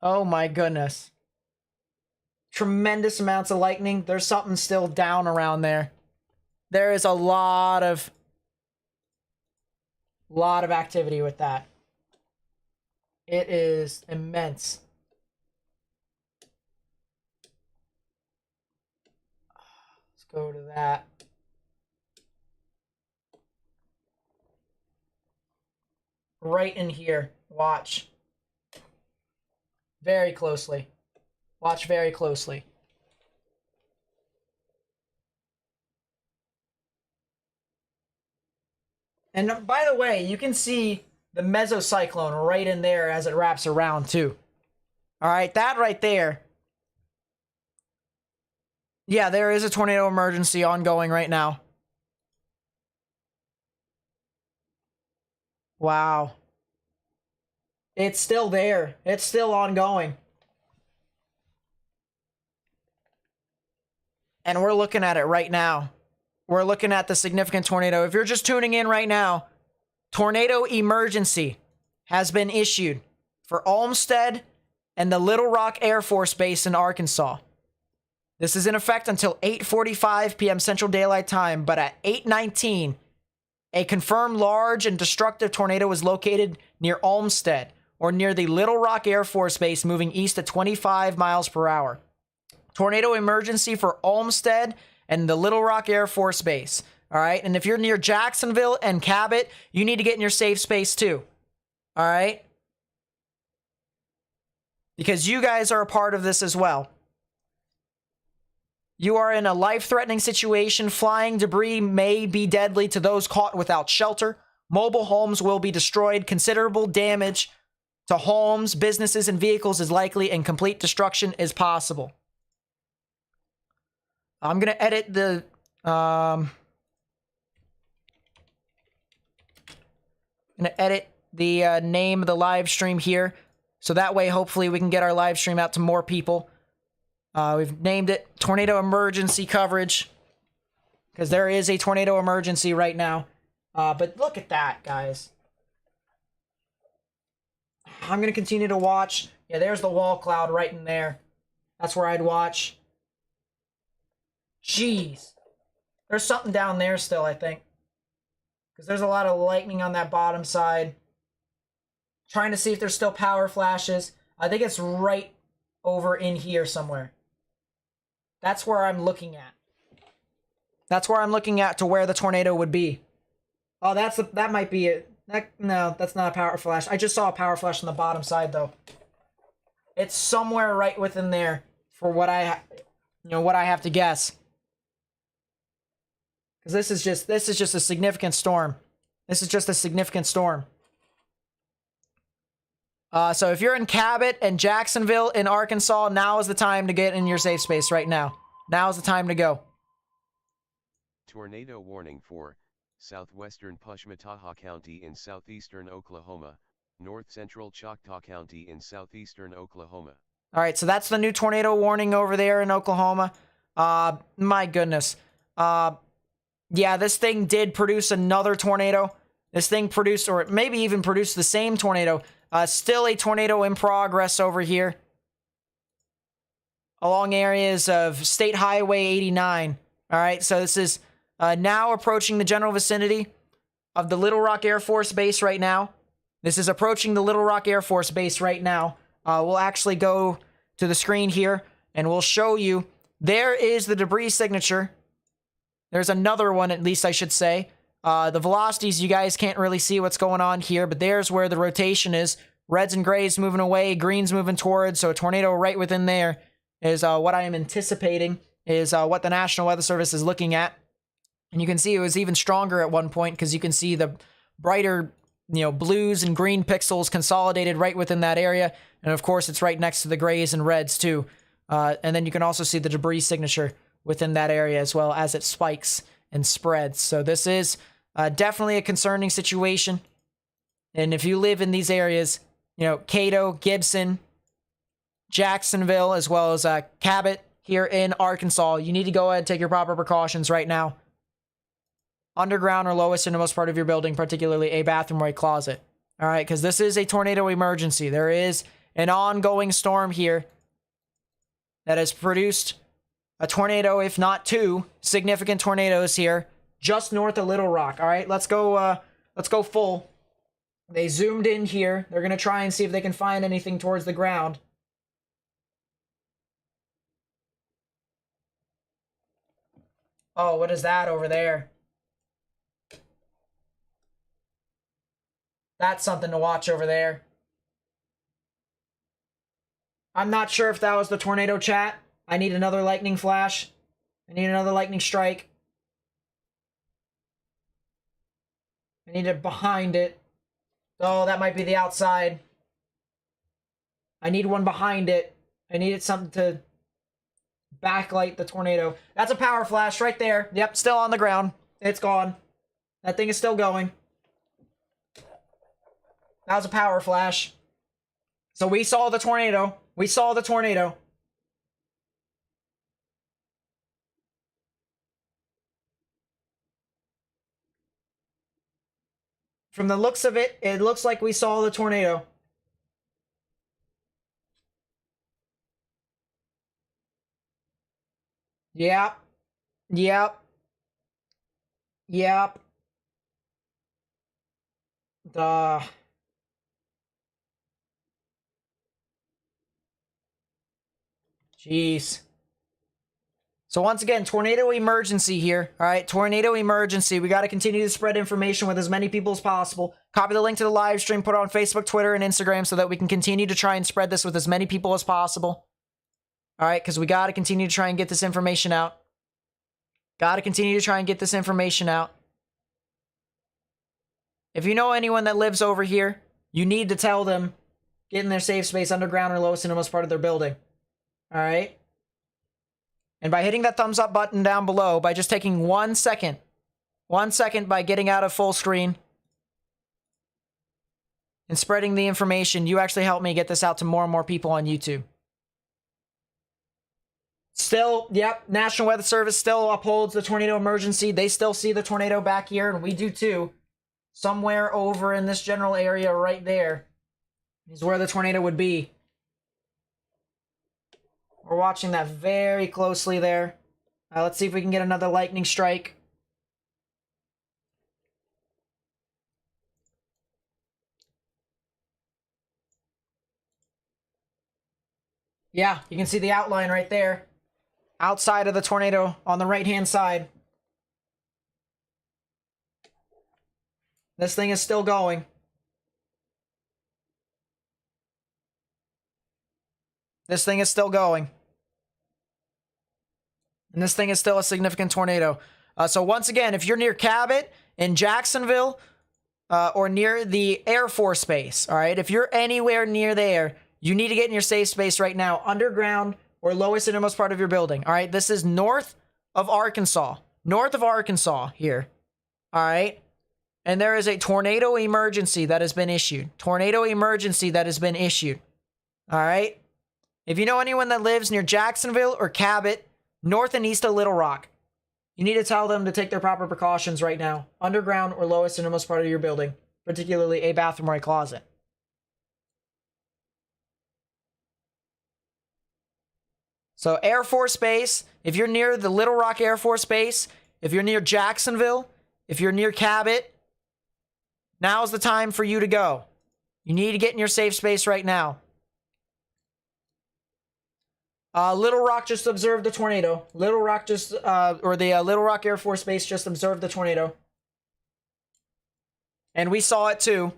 A: Oh my goodness. Tremendous amounts of lightning. There's something still down around there. There is a lot of activity with that. It is immense. Let's go to that. Right in here. Watch. Very closely. Watch very closely. And by the way, you can see the mesocyclone right in there as it wraps around too. All right, that right there. Yeah, there is a tornado emergency ongoing right now. Wow. It's still there. It's still ongoing. And we're looking at it right now. We're looking at the significant tornado. If you're just tuning in right now, tornado emergency has been issued for Olmsted and the Little Rock Air Force Base in Arkansas. This is in effect until 8:45 p.m. Central Daylight Time, but at 8:19, a confirmed large and destructive tornado was located near Olmsted, or near the Little Rock Air Force Base, moving east at 25 miles per hour. Tornado emergency for Olmsted and the Little Rock Air Force Base. All right. And if you're near Jacksonville and Cabot, you need to get in your safe space too. All right. Because you guys are a part of this as well. You are in a life-threatening situation. Flying debris may be deadly to those caught without shelter. Mobile homes will be destroyed. Considerable damage to homes, businesses, and vehicles is likely, and complete destruction is possible. I'm going to edit the name of the live stream here, so that way hopefully we can get our live stream out to more people. We've named it Tornado Emergency Coverage because there is a tornado emergency right now. But look at that, guys. I'm going to continue to watch. Yeah, there's the wall cloud right in there. That's where I'd watch. Jeez. There's something down there still, I think. Because there's a lot of lightning on that bottom side. Trying to see if there's still power flashes. I think it's right over in here somewhere. That's where I'm looking at. That's where I'm looking at to where the tornado would be. Oh, that might be it. No, that's not a power flash. I just saw a power flash on the bottom side though. It's somewhere right within there for what I have to guess. Because this is just a significant storm. This is just a significant storm. So if you're in Cabot and Jacksonville in Arkansas, now is the time to get in your safe space right now. Now is the time to go.
D: Tornado warning for southwestern Pushmataha County in southeastern Oklahoma, north central Choctaw County in southeastern Oklahoma.
A: All right, so that's the new tornado warning over there in Oklahoma. My goodness. Yeah, this thing did produce another tornado. This thing produced, or maybe even produced the same tornado. Still a tornado in progress over here. Along areas of State Highway 89. All right, so this is now approaching the general vicinity of the Little Rock Air Force Base right now. This is approaching the Little Rock Air Force Base right now. We'll actually go to the screen here and we'll show you. There is the debris signature. There's another one, at least I should say. The velocities, you guys can't really see what's going on here, but there's where the rotation is. Reds and grays moving away, greens moving towards, so a tornado right within there is what I am anticipating, is what the National Weather Service is looking at. And you can see it was even stronger at one point because you can see the brighter blues and green pixels consolidated right within that area. And of course, it's right next to the grays and reds too. And then you can also see the debris signature within that area as well as it spikes and spreads. So this is definitely a concerning situation. And if you live in these areas, Cato, Gibson, Jacksonville, as well as Cabot here in Arkansas, you need to go ahead and take your proper precautions right now. Underground or lowest innermost part of your building, particularly a bathroom or a closet. All right, because this is a tornado emergency. There is an ongoing storm here that has produced a tornado, if not two significant tornadoes here, just north of Little Rock. All right, let's go full. They zoomed in here. They're going to try and see if they can find anything towards the ground. Oh, what is that over there? That's something to watch over there. I'm not sure if that was the tornado, chat. I need another lightning flash. I need another lightning strike. I need it behind it. Oh, that might be the outside. I need one behind it. I needed something to backlight the tornado. That's a power flash right there. Yep, still on the ground. It's gone. That thing is still going. That was a power flash. So we saw the tornado. We saw the tornado. From the looks of it, it looks like we saw the tornado. Yep. Yep. Yep. Jeez. So once again, tornado emergency here. All right, tornado emergency. We got to continue to spread information with as many people as possible. Copy the link to the live stream, put it on Facebook, Twitter, and Instagram so that we can continue to try and spread this with as many people as possible. All right, because we got to continue to try and get this information out. Got to continue to try and get this information out. If you know anyone that lives over here, you need to tell them get in their safe space underground or lowest innermost part of their building. All right? And by hitting that thumbs up button down below, by just taking 1 second by getting out of full screen and spreading the information, you actually help me get this out to more and more people on YouTube. Still, yep, National Weather Service still upholds the tornado emergency. They still see the tornado back here, and we do too. Somewhere over in this general area right there is where the tornado would be. We're watching that very closely there. Let's see if we can get another lightning strike. Yeah, you can see the outline right there. Outside of the tornado on the right-hand side. This thing is still going. This thing is still going. And this thing is still a significant tornado. So once again, if you're near Cabot in Jacksonville or near the Air Force Base, all right, if you're anywhere near there, you need to get in your safe space right now, underground or lowest innermost part of your building. All right, this is north of Arkansas here. All right. And there is a tornado emergency that has been issued. Tornado emergency that has been issued. All right. If you know anyone that lives near Jacksonville or Cabot, north and east of Little Rock, you need to tell them to take their proper precautions right now. Underground or lowest innermost part of your building, particularly a bathroom or a closet. So Air Force Base, if you're near the Little Rock Air Force Base, if you're near Jacksonville, if you're near Cabot, now's the time for you to go. You need to get in your safe space right now. Little Rock just observed the tornado. Little Rock just, Little Rock Air Force Base just observed the tornado. And we saw it too.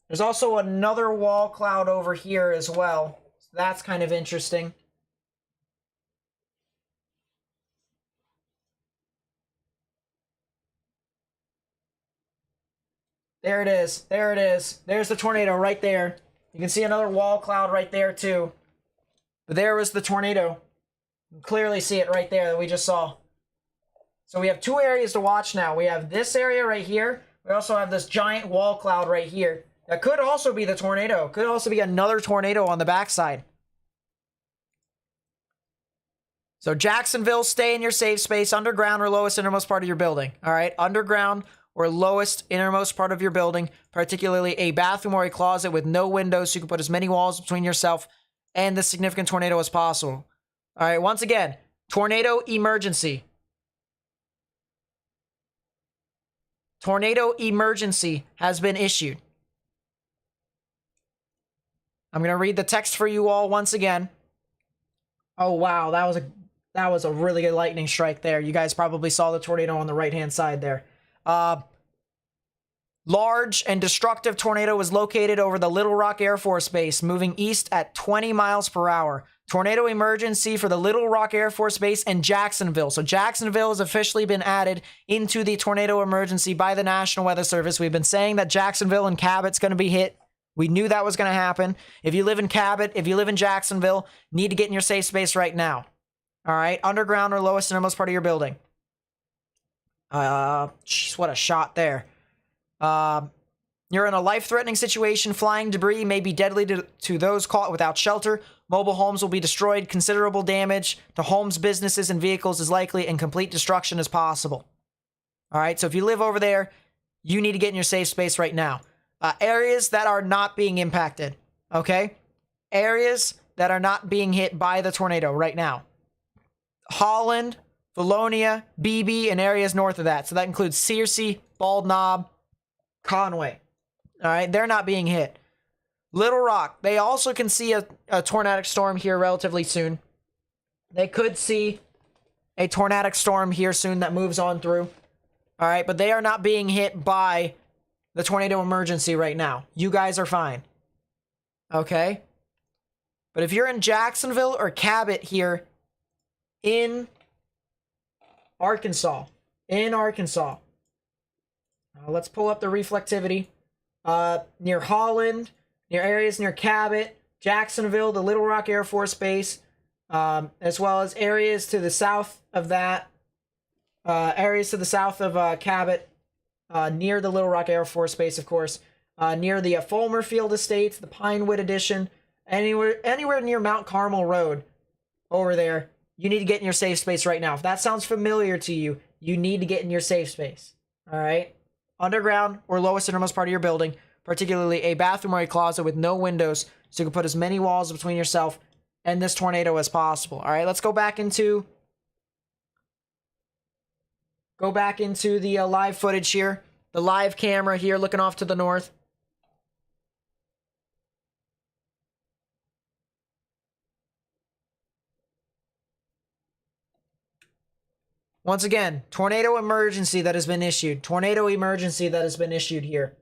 A: There's also another wall cloud over here as well. So that's kind of interesting. There it is. There it is. There's the tornado right there. You can see another wall cloud right there too. But there was the tornado. You can clearly see it right there that we just saw. So we have two areas to watch now. We have this area right here. We also have this giant wall cloud right here. That could also be the tornado. Could also be another tornado on the backside. So Jacksonville, stay in your safe space, underground or lowest innermost part of your building. All right, underground or lowest innermost part of your building, particularly a bathroom or a closet with no windows, so you can put as many walls between yourself and the significant tornado as possible. All right, once again, tornado emergency. Tornado emergency has been issued. I'm going to read the text for you all once again. Oh, wow. That was a really good lightning strike there. You guys probably saw the tornado on the right-hand side there. Large and destructive tornado was located over the Little Rock Air Force Base, moving east at 20 miles per hour. Tornado emergency for the Little Rock Air Force Base and Jacksonville. So Jacksonville has officially been added into the tornado emergency by the National Weather Service. We've been saying that Jacksonville and Cabot's going to be hit. We knew that was going to happen. If you live in Cabot, if you live in Jacksonville, need to get in your safe space right now. All right, underground or lowest innermost part of your building. Jeez, what a shot there. You're in a life-threatening situation. Flying debris may be deadly to those caught without shelter. Mobile homes will be destroyed. Considerable damage to homes, businesses, and vehicles is likely, and complete destruction is possible. All right, so if you live over there, you need to get in your safe space right now. Areas that are not being impacted, okay? Areas that are not being hit by the tornado right now. Holland, Valonia, Beebe, and areas north of that. So that includes Searcy, Bald Knob, Conway. All right, they're not being hit. Little Rock, they also can see a tornadic storm here relatively soon. They could see a tornadic storm here soon that moves on through. All right, but they are not being hit by the tornado emergency right now. You guys are fine. Okay? But if you're in Jacksonville or Cabot here in Arkansas, let's pull up the reflectivity. Near Holland, near areas near Cabot, Jacksonville, the Little Rock Air Force Base, as well as areas to the south of that, Cabot, near the Little Rock Air Force Base, of course, near the Fulmer Field Estates, the Pinewood Addition, anywhere near Mount Carmel Road over there, you need to get in your safe space right now. If that sounds familiar to you, you need to get in your safe space. All right? Underground or lowest innermost part of your building, particularly a bathroom or a closet with no windows, so you can put as many walls between yourself and this tornado as possible. All right, let's go back into the live footage here. The live camera here looking off to the north. Once again, tornado emergency that has been issued. Tornado emergency that has been issued here.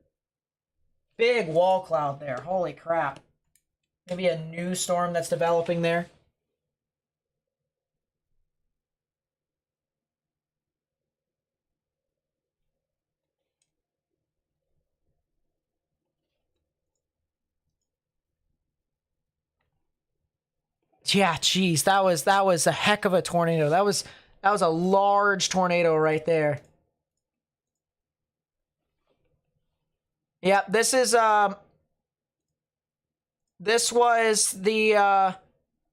A: Big wall cloud there. Holy crap. Maybe a new storm that's developing there. Yeah, geez, that was a heck of a tornado. That was a large tornado right there. Yep, this was the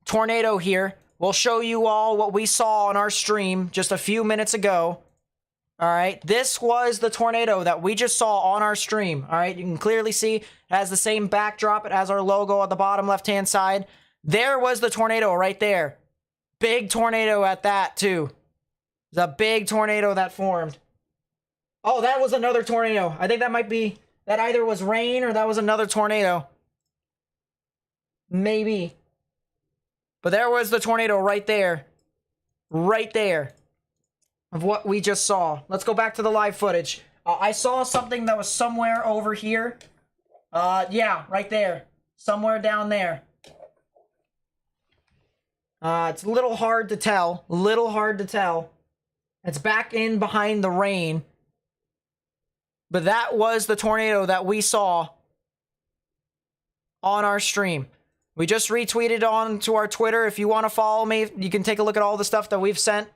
A: tornado here. We'll show you all what we saw on our stream just a few minutes ago. All right, this was the tornado that we just saw on our stream. All right, you can clearly see it has the same backdrop. It has our logo at the bottom left-hand side. There was the tornado right there. Big tornado at that, too. The big tornado that formed. Oh, that was another tornado. I think that might be... That either was rain or that was another tornado. Maybe. But there was the tornado right there. Right there. Of what we just saw. Let's go back to the live footage. I saw something that was somewhere over here. Yeah, right there. Somewhere down there. It's a little hard to tell. It's back in behind the rain. But that was the tornado that we saw on our stream. We just retweeted on to our Twitter. If you want to follow me, you can take a look at all the stuff that we've sent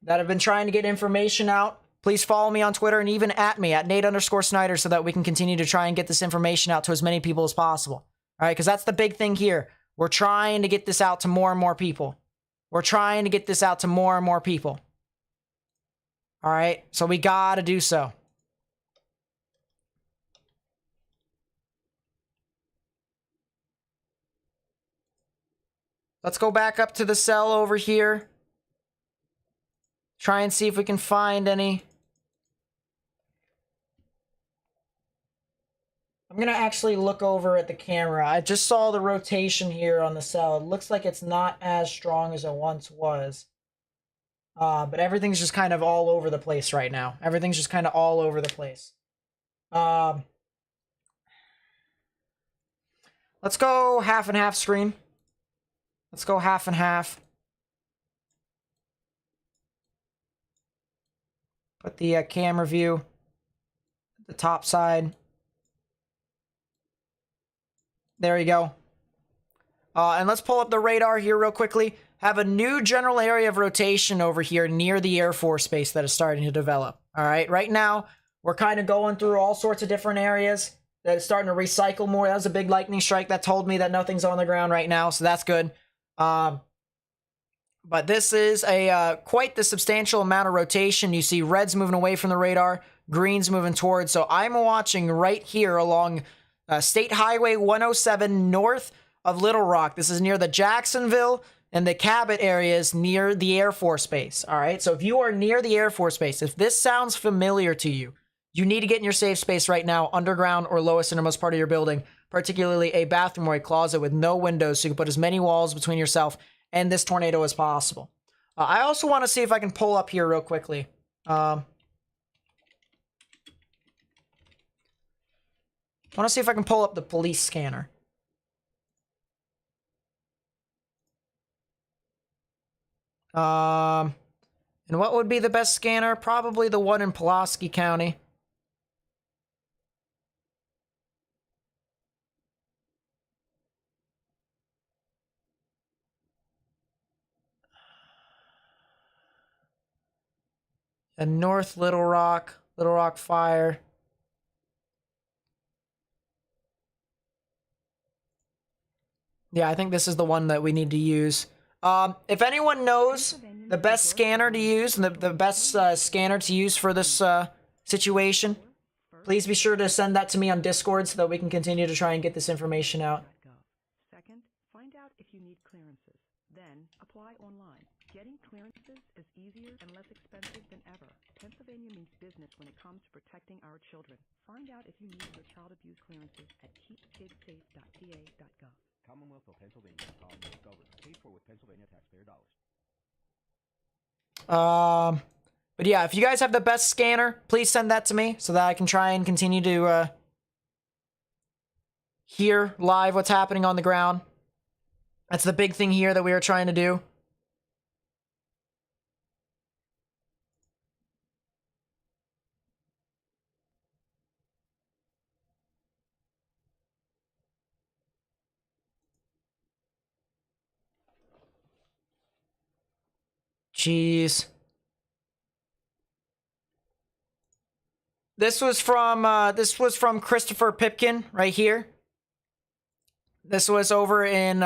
A: that have been trying to get information out. Please follow me on Twitter and even at me at Nate_Snyder so that we can continue to try and get this information out to as many people as possible. All right, because that's the big thing here. We're trying to get this out to more and more people. We're trying to get this out to more and more people. All right, so we gotta do so. Let's go back up to the cell over here. Try and see if we can find any. I'm going to actually look over at the camera. I just saw the rotation here on the cell. It looks like it's not as strong as it once was. But everything's just kind of all over the place right now. Everything's just kind of all over the place. Let's go half and half screen. Let's go half and half. Put the camera view at the top side. There you go. And let's pull up the radar here real quickly. Have a new general area of rotation over here near the Air Force Base that is starting to develop. All right, right now we're kind of going through all sorts of different areas that is starting to recycle more. That was a big lightning strike that told me that nothing's on the ground right now, so that's good. But this is a quite the substantial amount of rotation. You see reds moving away from the radar, greens moving towards. So I'm watching right here along State Highway 107 north of Little Rock. This is near the Jacksonville and the Cabot areas near the Air Force Base. All right, so if you are near the Air Force Base, if this sounds familiar to you, you need to get in your safe space right now, underground or lowest innermost part of your building, particularly a bathroom or a closet with no windows, so you can put as many walls between yourself and this tornado as possible. I also want to see if I can pull up here real quickly. I want to see if I can pull up the police scanner. And what would be the best scanner? Probably the one in Pulaski County. And North Little Rock Fire. Yeah, I think this is the one that we need to use. If anyone knows the best scanner to use and the best scanner to use for this situation, please be sure to send that to me on Discord so that we can continue to try and get this information out.
F: Second, find out if you need clearances. Then, apply online. Getting clearances is easier and less expensive than ever. Pennsylvania means business when it comes to protecting our children. Find out if you need your child abuse clearances at keepkidssafe.pa.gov. Commonwealth of Pennsylvania, government, paid for with Pennsylvania taxpayer dollars.
A: But yeah, if you guys have the best scanner, please send that to me so that I can try and continue to hear live what's happening on the ground. That's the big thing here that we are trying to do. Jeez. This was from Christopher Pipkin right here. This was over in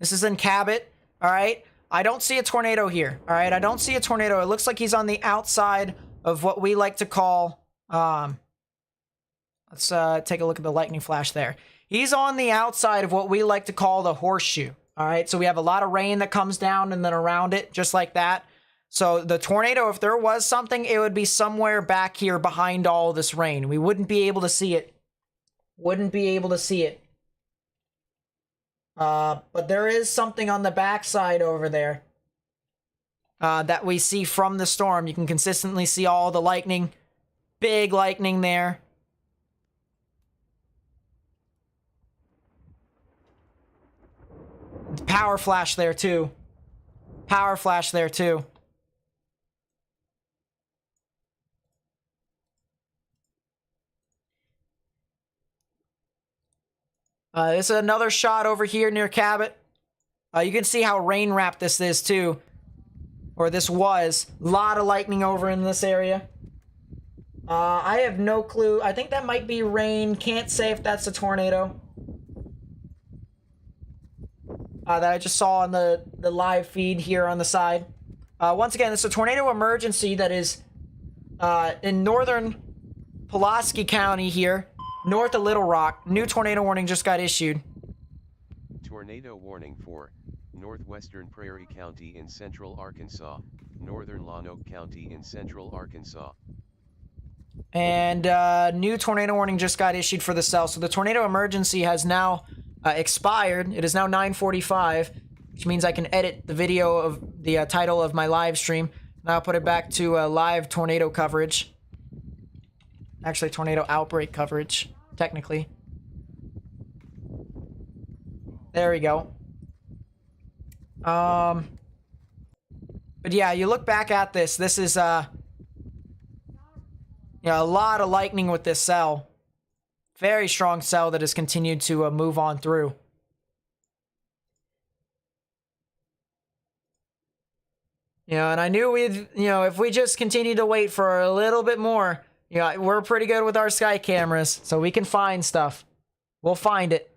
A: this is in Cabot. All right. I don't see a tornado here. All right. I don't see a tornado. It looks like he's on the outside of what we like to call let's take a look at the lightning flash there. He's on the outside of what we like to call the horseshoe. All right, so we have a lot of rain that comes down and then around it, just like that. So the tornado, if there was something, it would be somewhere back here behind all this rain. We wouldn't be able to see it. Wouldn't be able to see it. But there is something on the backside over there that we see from the storm. You can consistently see all the lightning. Big lightning there. Power flash there too. Power flash there too. This is another shot over here near Cabot. You can see how rain-wrapped this is, too. Or this was. A lot of lightning over in this area. I have no clue. I think that might be rain. Can't say if that's a tornado. That I just saw on the live feed here on the side. Once again, it's a tornado emergency that is in northern Pulaski County here, north of Little Rock. New tornado warning just got issued.
D: Tornado warning for northwestern Prairie County in central Arkansas, northern Lonoke County in central Arkansas.
A: And new tornado warning just got issued for the cell. So the tornado emergency has now expired. It is now 9:45, which means I can edit the video of the title of my live stream. Now I'll put it back to live tornado coverage. Actually, tornado outbreak coverage, technically. There we go. But yeah, you look back at this. This is a lot of lightning with this cell. Very strong cell that has continued to move on through. And I knew if we just continue to wait for a little bit more, we're pretty good with our sky cameras, so we can find stuff. We'll find it.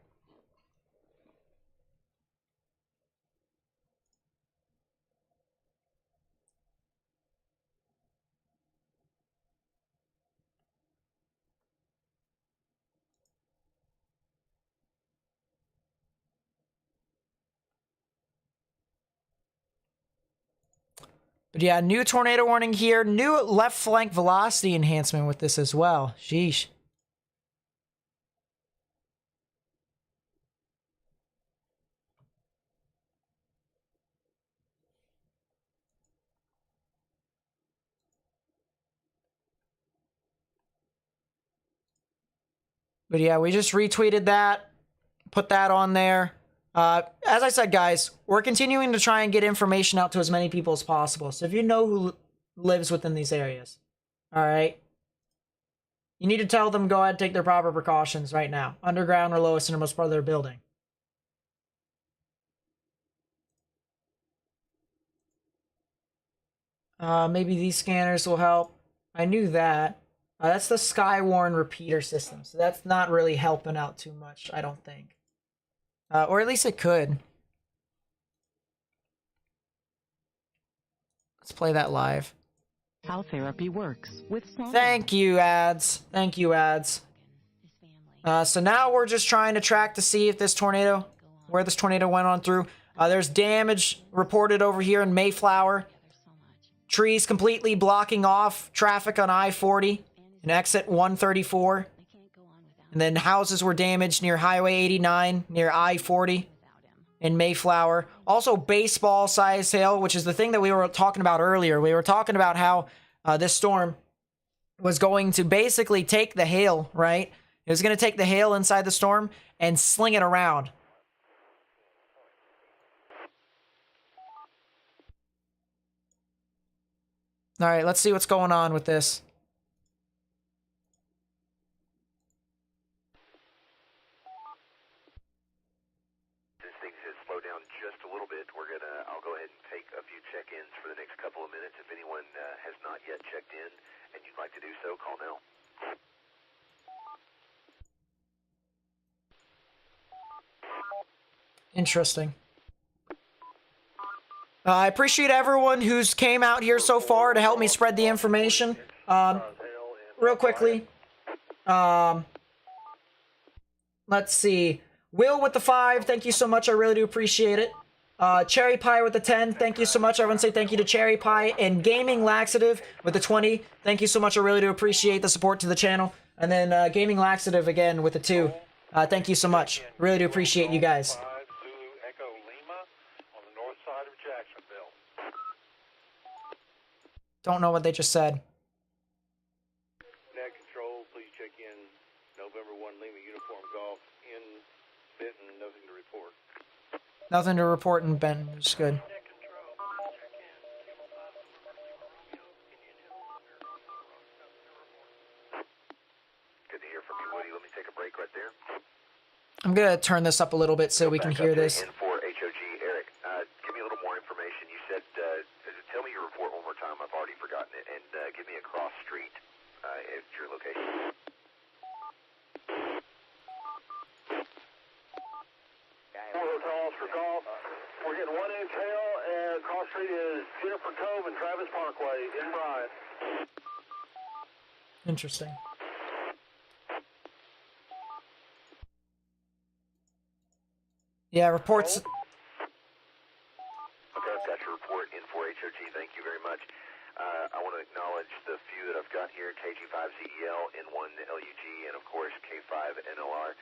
A: But yeah, new tornado warning here. New left flank velocity enhancement with this as well. Sheesh. But yeah, we just retweeted that. Put that on there. As I said, guys, we're continuing to try and get information out to as many people as possible. So if you know who lives within these areas, all right, you need to tell them go ahead and take their proper precautions right now. Underground or lowest innermost part of their building. Maybe these scanners will help. I knew that. That's the Skywarn repeater system. So that's not really helping out too much, I don't think. Or at least it could. Let's play that live.
F: How therapy works with small.
A: Thank you, ads. Thank you, ads. So now we're just trying to track to see if this tornado, where this tornado went on through. There's damage reported over here in Mayflower. Trees completely blocking off traffic on I-40 and exit 134. And then houses were damaged near Highway 89, near I-40 in Mayflower. Also, baseball-sized hail, which is the thing that we were talking about earlier. We were talking about how this storm was going to basically take the hail, right? It was going to take the hail inside the storm and sling it around. All right, let's see what's going on with this.
G: I'll go ahead and take a few check-ins for the next couple of minutes. If anyone has not yet checked in and you'd like to do so, call now.
A: Interesting. I appreciate everyone who's came out here so far to help me spread the information. Real quickly. Let's see. Will with the 5, thank you so much. I really do appreciate it. Cherry Pie with the 10, thank you so much. I want to say thank you to Cherry Pie. And Gaming Laxative with the 20, thank you so much. I really do appreciate the support to the channel. And then Gaming Laxative again with the 2. Thank you so much. Really do appreciate you guys.
H: Zulu Echo Lima on the north side of Jacksonville.
A: Don't know what they just said.
H: Net control, please check in. November 1 Lima Uniform Golf in Benton. Nothing to report.
A: Nothing to report in Benton. It's good.
G: Good to hear from you, Woody. Let me take a break right there.
A: I'm gonna turn this up a little bit so we can
G: Back
A: hear
G: up to
A: this.
G: N4 HOG. Eric, give me a little more information. You said, tell me your report one more time. I've already forgotten it. And give me a cross street at your location.
H: Hotels for golf. We're getting 1 inch hail, and cross street is Jennifer Cove and Travis Parkway in Bryan.
A: Interesting. Yeah, reports.
G: Okay, I've got your report in for HOG. Thank you very much. I want to acknowledge the few that I've got here, KG5ZEL, N1 LUG, and of course K5 NLR.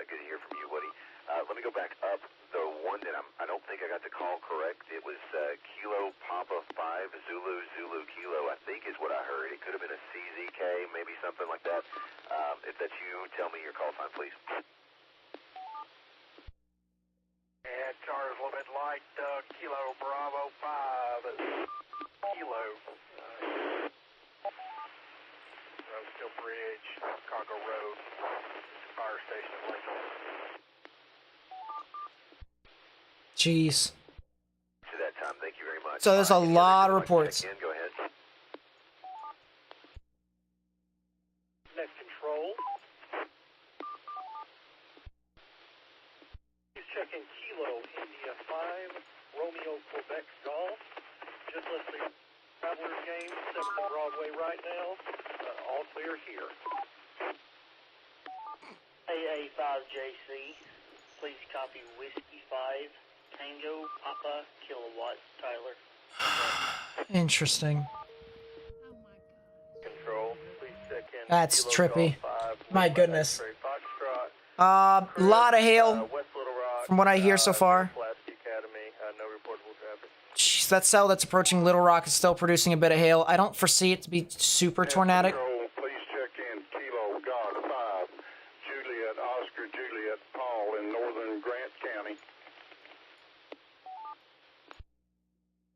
G: Good to hear from you, Woody. Let me go back up. The one that I don't think I got the call correct. It was Kilo Papa 5 Zulu Zulu Kilo, I think is what I heard. It could have been a CZK, maybe something like that. If that's you, tell me your call sign, please.
H: And charter's a little bit light. Kilo Bravo 5 Kilo. Roadstill Bridge, Chicago Road, fire station in Lincoln.
A: Jeez.
G: To that time, thank you very much.
A: So there's a
G: Any
A: lot of
G: others you'd like
A: reports.
G: to check in? Go ahead.
H: Next control. He's checking Kilo India 5 Romeo Quebec Golf. Just listening to Travelers game, 7th and Broadway right now. All clear here.
I: AA5JC, please copy Whiskey 5 Tango Papa Kilowatt Tyler.
A: Interesting.
H: Control, please check in.
A: That's
H: Kilo
A: trippy.
H: Golf 5,
A: My
H: Lima
A: goodness.
H: X-ray Foxtrot.
A: Lot of hail
H: West Little Rock,
A: from what I hear so far.
H: Pulaski Academy, no reportable traffic.
A: Jeez, that cell that's approaching Little Rock is still producing a bit of hail. I don't foresee it to be super tornadic.
H: Control, please check in Kilo God 5 Juliet Oscar Juliet Paul in northern Grant County.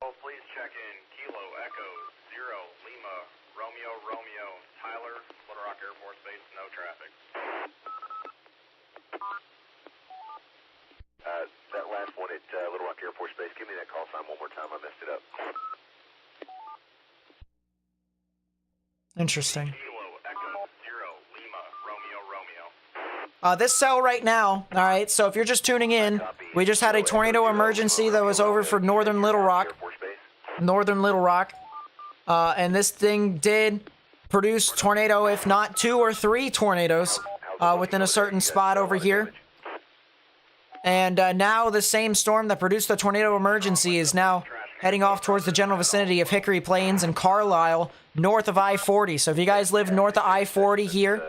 G: Oh, please check in Kilo Echo 0 Lima Romeo Romeo Tyler Little Rock Air Force Base. No traffic. That last one at Little Rock Air Force Base. Give me that call sign one more time. I messed it up.
A: Interesting.
G: Kilo Echo 0 Lima Romeo Romeo.
A: This cell right now, alright, so if you're just tuning in, we just had a tornado emergency that was over for northern Little Rock.
G: Air Force Base.
A: Northern Little Rock. And this thing did produce tornado, if not 2 or 3 tornadoes, within a certain spot over here. And now the same storm that produced the tornado emergency is now heading off towards the general vicinity of Hickory Plains and Carlisle, north of I-40. So if you guys live north of I-40 here,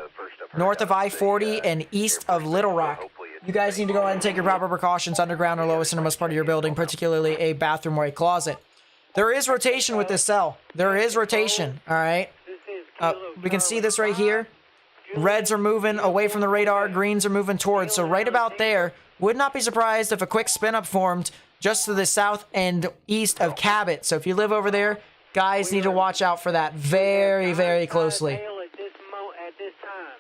A: north of I-40 and east of Little Rock, you guys need to go ahead and take your proper precautions underground or lowest innermost part of your building, particularly a bathroom or a closet. There is rotation with this cell. There is rotation, all right? We can see this right here. Reds are moving away from the radar. Greens are moving towards. So right about there, would not be surprised if a quick spin-up formed just to the south and east of Cabot. So if you live over there, guys need to watch out for that very, very closely.
I: At this time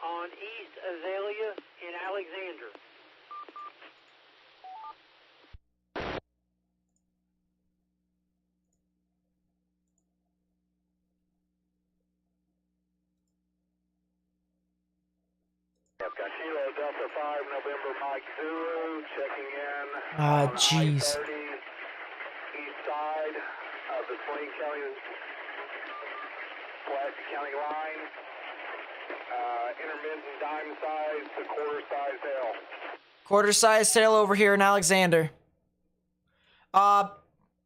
I: on East Azalea in Alexander.
H: I've got Kilo Delta 5 November Mike Zulu checking in.
A: Ah,
H: on
A: jeez.
H: I-30 east side of the Swain County, Pulaski County line. Intermittent dime size to quarter size hail.
A: Quarter size tail over here in Alexander.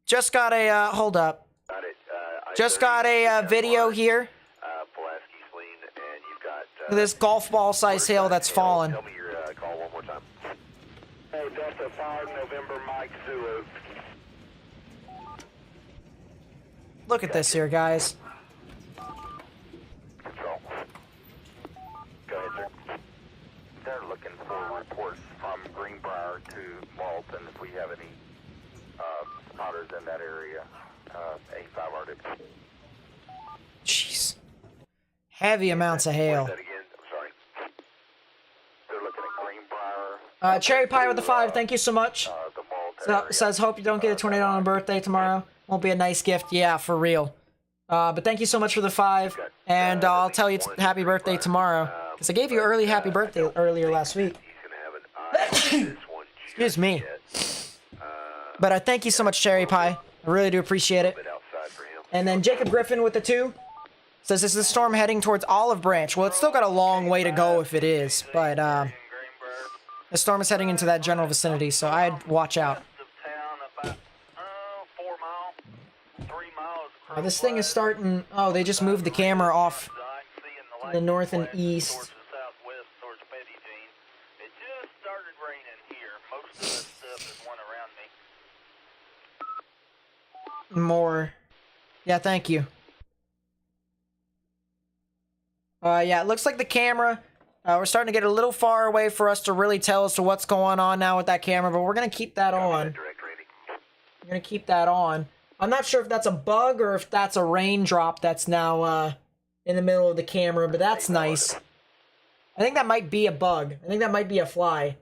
A: Just got a, hold up.
G: Got it.
A: Just got a video here.
G: Pulaski Sleen, and you've got
A: Look at this golf ball size hail that's fallen.
G: Tell me your call one more time.
H: Hey, Delta 5 November Mike Zulu.
A: Look at this here, guys.
H: Control. Go ahead, sir. They're looking for reports from Greenbrier to Walton if we have any spotters in that area. A5 Arctic.
A: Jeez. Heavy amounts of hail.
G: Say that again. I'm sorry. They're looking at
A: Cherry Pie with the 5, thank you so much.
H: the Malton
A: So,
H: area.
A: says, hope you don't get a tornado on a birthday tomorrow. Won't be a nice gift. Yeah, for real. But thank you so much for the 5. And I'll tell you happy birthday tomorrow. Because I gave you early happy birthday earlier last week.
G: He's going to have an eye on this one.
A: Excuse me. But I thank you so much, Cherry Pie. I really do appreciate it.
G: Bit outside for him.
A: And then Jacob Griffin with the 2 says, is the storm heading towards Olive Branch? Well, it's still got a long way to go if it is. But the storm is heading into that general vicinity, so I'd watch out. This thing is starting... Oh, they just moved the camera off to the north and east. More. Yeah, thank you. Yeah, it looks like the camera... we're starting to get a little far away for us to really tell as to what's going on now with that camera, but we're going to keep that on. We're going to keep that on. I'm not sure if that's a bug or if that's a raindrop that's now in the middle of the camera, but that's nice. I think that might be a bug. I think that might be a fly.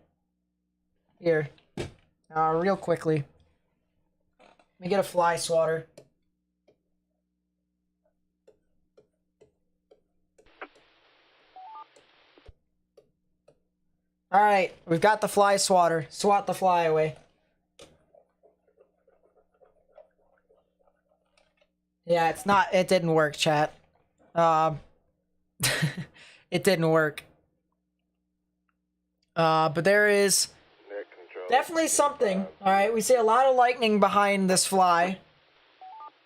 A: Here. Real quickly. Let me get a fly swatter. Alright, we've got the fly swatter. Swat the fly away. Yeah, it's not... It didn't work, chat. It didn't work. But there is definitely something. Alright, we see a lot of lightning behind this fly.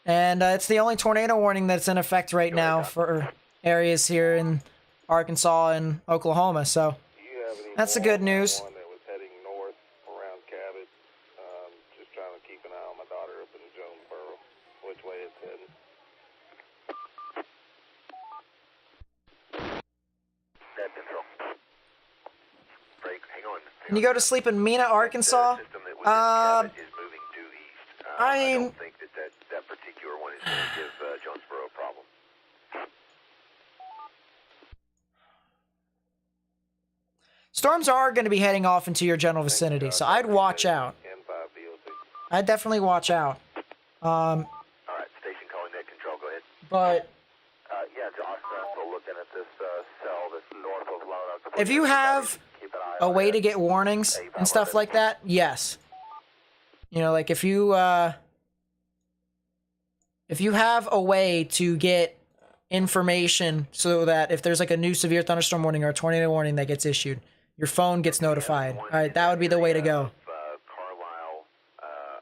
A: And it's the only tornado warning that's in effect right now for areas here in Arkansas and Oklahoma, so... That's the good news.
H: One that was heading north around Cabot. Just trying to keep an eye on my daughter up in Jonesboro. Which way it's heading.
G: That control. Break, hang on.
A: Can you go to sleep in Mena, Arkansas?
G: System that was in Cabot is moving due east. I
A: I'm...
G: don't think that particular one is going to give Jonesboro a problem.
A: Storms are going to be heading off into your general vicinity, so I'd watch out. I'd definitely watch out.
G: All right, station calling net control. Go ahead.
A: But
H: Yeah, Josh, so looking at this cell that's north of Lonoc.
A: if you have a way to get warnings and stuff like that, yes. You know, like if you have a way to get information so that if there's like a new severe thunderstorm warning or a tornado warning that gets issued, your phone gets notified. All right, that would be the way to go.
G: Carlisle,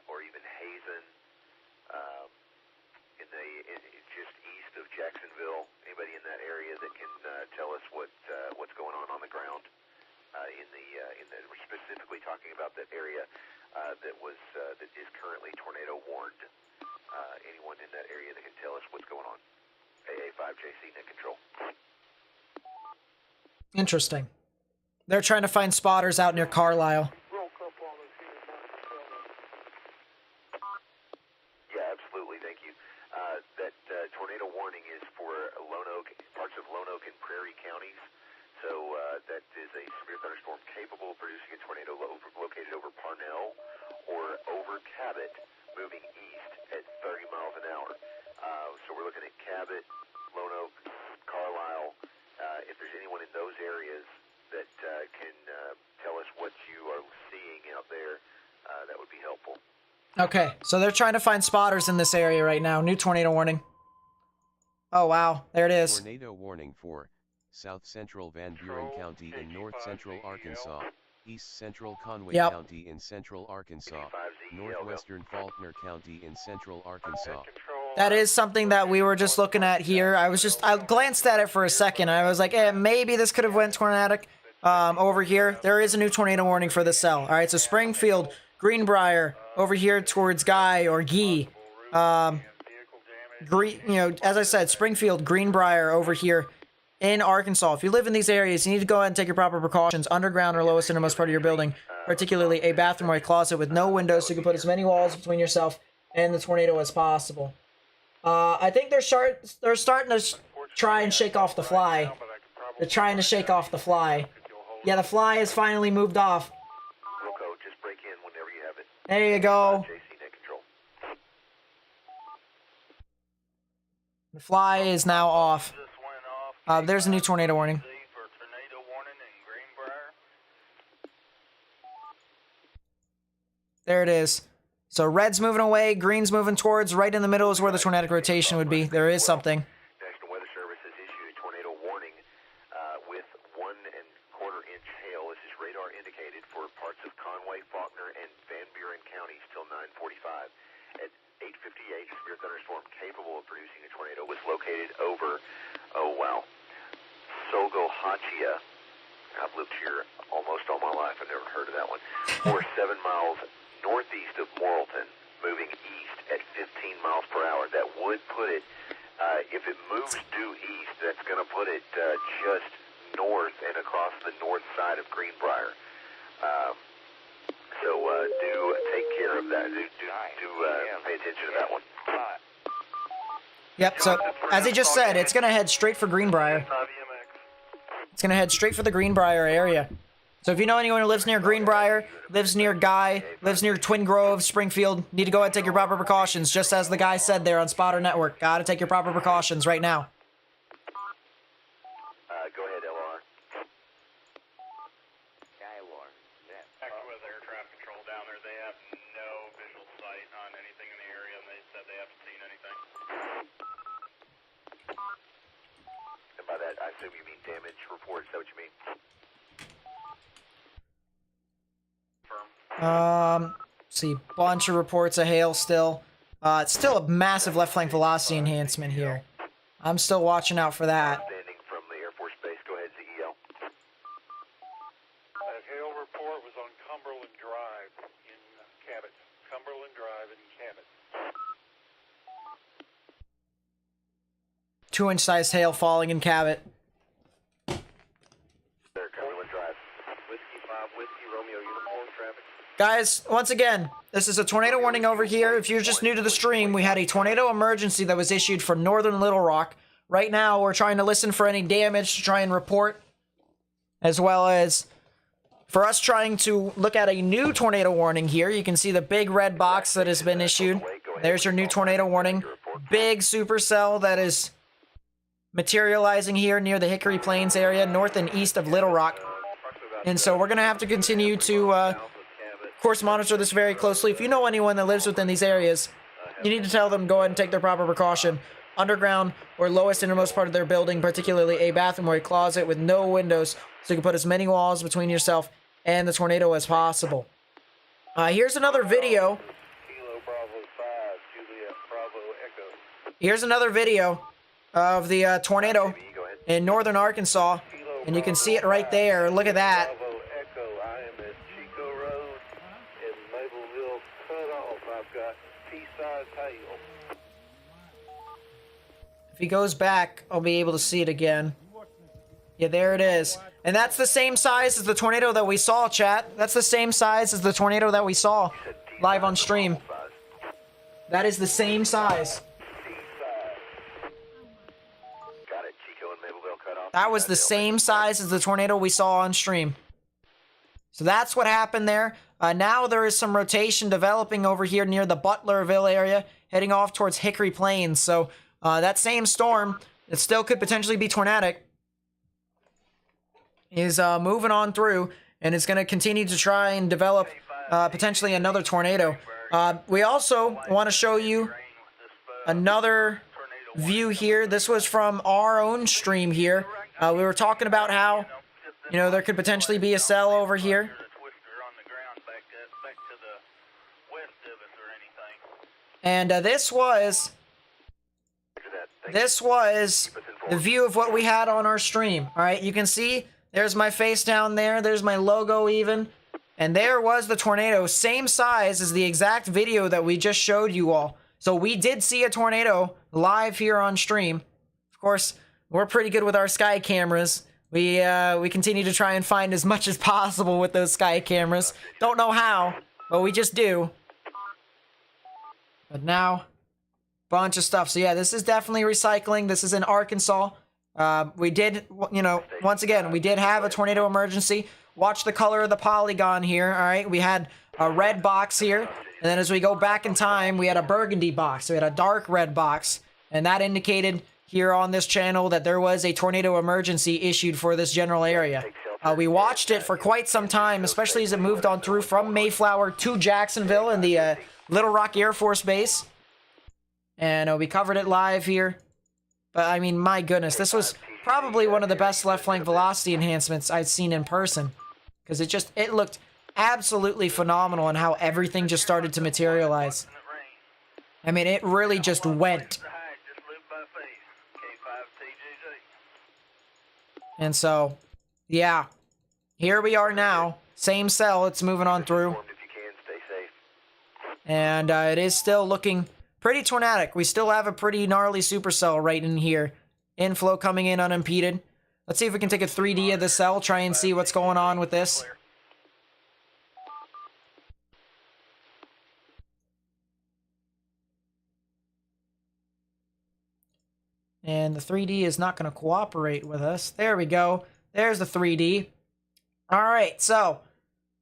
G: or even Hazen, just east of Jacksonville. Anybody in that area that can tell us what's going on the ground we're specifically talking about that area that is currently tornado warned. Anyone in that area that can tell us what's going on? AA5JC net control.
A: Interesting. They're trying to find spotters out near Carlisle.
G: Yeah, absolutely. Thank you. That tornado warning is for Lonoc, parts of Lonoc and Prairie counties. So that is a severe thunderstorm capable of producing a tornado located over Parnell or over Cabot, moving east at 30 miles an hour. So we're looking at Cabot, Lonoc, Carlisle. If there's anyone in those areas that can tell us what you are seeing out there, that would be helpful.
A: Okay, so they're trying to find spotters in this area right now. New tornado warning. Oh, wow. There it is.
D: Tornado warning for South Central Van Buren County in North Central Arkansas, East Central Conway County in Central Arkansas, Northwestern Faulkner County in Central Arkansas.
A: That is something that we were just looking at here. I glanced at it for a second. And I was like, maybe this could have went tornadic over here. There is a new tornado warning for the cell. All right, so Springfield, Greenbrier, over here towards Guy or Gee. As I said, Springfield, Greenbrier over here in Arkansas. If you live in these areas, you need to go ahead and take your proper precautions. Underground or lowest innermost part of your building, particularly a bathroom or a closet with no windows, so you can put as many walls between yourself and the tornado as possible. I think they're starting to try and shake off the fly. They're trying to shake off the fly. Yeah, the fly has finally moved off. There you go.
G: JC net control.
A: The fly is now off.
H: Just went off.
A: There's a new tornado warning.
H: For tornado warning in Greenbrier.
A: There it is. So red's moving away, green's moving towards. Right in the middle is where the tornadic rotation would be. There is something.
G: National Weather Service has issued a tornado warning with 1 1/4 inch hail. This is radar indicated for parts of Conway, Faulkner, and Van Buren counties till 9:45. At 8:58, a severe thunderstorm capable of producing a tornado was located over, Sogohachia. I've lived here almost all my life. I've never heard of that one. Or 7 miles northeast of Morrilton, moving east at 15 miles per hour. That would put it, if it moves due east, that's going to put it just north and across the north side of Greenbrier. So do take care of that. Do pay attention to that one.
A: Yep, so as he just said, it's going to head straight for Greenbrier. It's going to head straight for the Greenbrier area. So if you know anyone who lives near Greenbrier, lives near Guy, lives near Twin Grove, Springfield, need to go ahead and take your proper precautions, just as the guy said there on Spotter Network. Gotta take your proper precautions right now.
G: Go ahead, LR.
H: With air traffic control down there, they have no visual sight on anything in the area, and they said they haven't seen anything.
G: And by that, I assume you mean damage report. Is that what you mean?
A: See, bunch of reports of hail still. It's still a massive left flank velocity enhancement here. I'm still watching out for that.
G: Standing from the Air Force Base. Go ahead, CEO.
H: That hail report was on Cumberland Drive in Cabot. Cumberland Drive in Cabot.
A: 2-inch sized hail falling in Cabot.
G: There, Cumberland Drive. Whiskey 5, Whiskey Romeo uniform traffic.
A: Guys, once again, this is a tornado warning over here. If you're just new to the stream, we had a tornado emergency that was issued for northern Little Rock. Right now, we're trying to listen for any damage to try and report, as well as for us trying to look at a new tornado warning here. You can see the big red box that has been issued. There's your new tornado warning. Big supercell that is materializing here near the Hickory Plains area, north and east of Little Rock. And so we're going to have to continue to, of course, monitor this very closely. If you know anyone that lives within these areas, you need to tell them go ahead and take their proper precaution. Underground or lowest innermost part of their building, particularly a bathroom or a closet with no windows, so you can put as many walls between yourself and the tornado as possible. Here's another video. Here's another video of the tornado in northern Arkansas, and you can see it right there. Look at that. If he goes back, I'll be able to see it again. Yeah, there it is. And that's the same size as the tornado that we saw, chat. That's the same size as the tornado that we saw live on stream. That is the same size. That was the same size as the tornado we saw on stream. So that's what happened there. Now there is some rotation developing over here near the Butlerville area, heading off towards Hickory Plains. So that same storm, it still could potentially be tornadic, is moving on through, and it's going to continue to try and develop potentially another tornado. We also want to show you another view here. This was from our own stream here. We were talking about how, you know, there could potentially be a cell over here. And this was the view of what we had on our stream. All right, you can see there's my face down there. There's my logo even. And there was the tornado, same size as the exact video that we just showed you all. So we did see a tornado live here on stream. Of course, we're pretty good with our sky cameras. We continue to try and find as much as possible with those sky cameras. Don't know how, but we just do. But now, bunch of stuff. So yeah, this is definitely recycling. This is in Arkansas. We did, you know, once again, we did have a tornado emergency. Watch the color of the polygon here, all right? We had a red box here. And then as we go back in time, we had a burgundy box. So we had a dark red box. And that indicated here on this channel that there was a tornado emergency issued for this general area. We watched it for quite some time, especially as it moved on through from Mayflower to Jacksonville in the Little Rock Air Force Base. And we covered it live here. But, I mean, my goodness, this was probably one of the best left flank velocity enhancements I've seen in person. Because it looked absolutely phenomenal in how everything just started to materialize. I mean, it really just went. And so, yeah, here we are now. Same cell, it's moving on through. And it is still looking pretty tornadic. We still have a pretty gnarly supercell right in here. Inflow coming in unimpeded. Let's see if we can take a 3D of the cell, try and see what's going on with this. And the 3D is not going to cooperate with us. There we go. There's the 3D. All right, so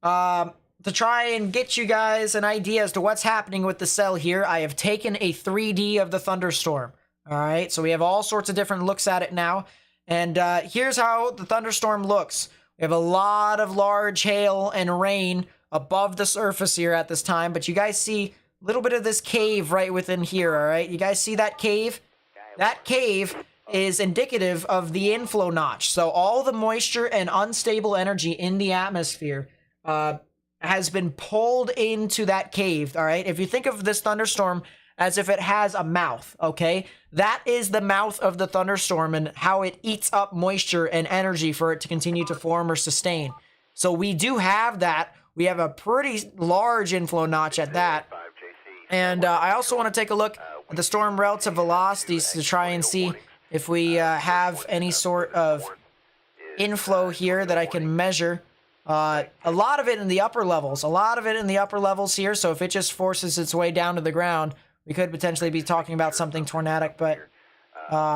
A: to try and get you guys an idea as to what's happening with the cell here, I have taken a 3D of the Thunderstorm. All right, so we have all sorts of different looks at it now. And here's how the Thunderstorm looks. We have a lot of large hail and rain above the surface here at this time. But you guys see a little bit of this cave right within here, all right? You guys see that cave? That cave is indicative of the inflow notch. So all the moisture and unstable energy in the atmosphere has been pulled into that cave, all right? If you think of this thunderstorm as if it has a mouth, okay? That is the mouth of the thunderstorm and how it eats up moisture and energy for it to continue to form or sustain. So we do have that. We have a pretty large inflow notch at that. And I also want to take a look at the storm relative velocities to try and see if we have any sort of inflow here that I can measure. A lot of it in the upper levels. A lot of it in the upper levels here. So if it just forces its way down to the ground, we could potentially be talking about something tornadic. But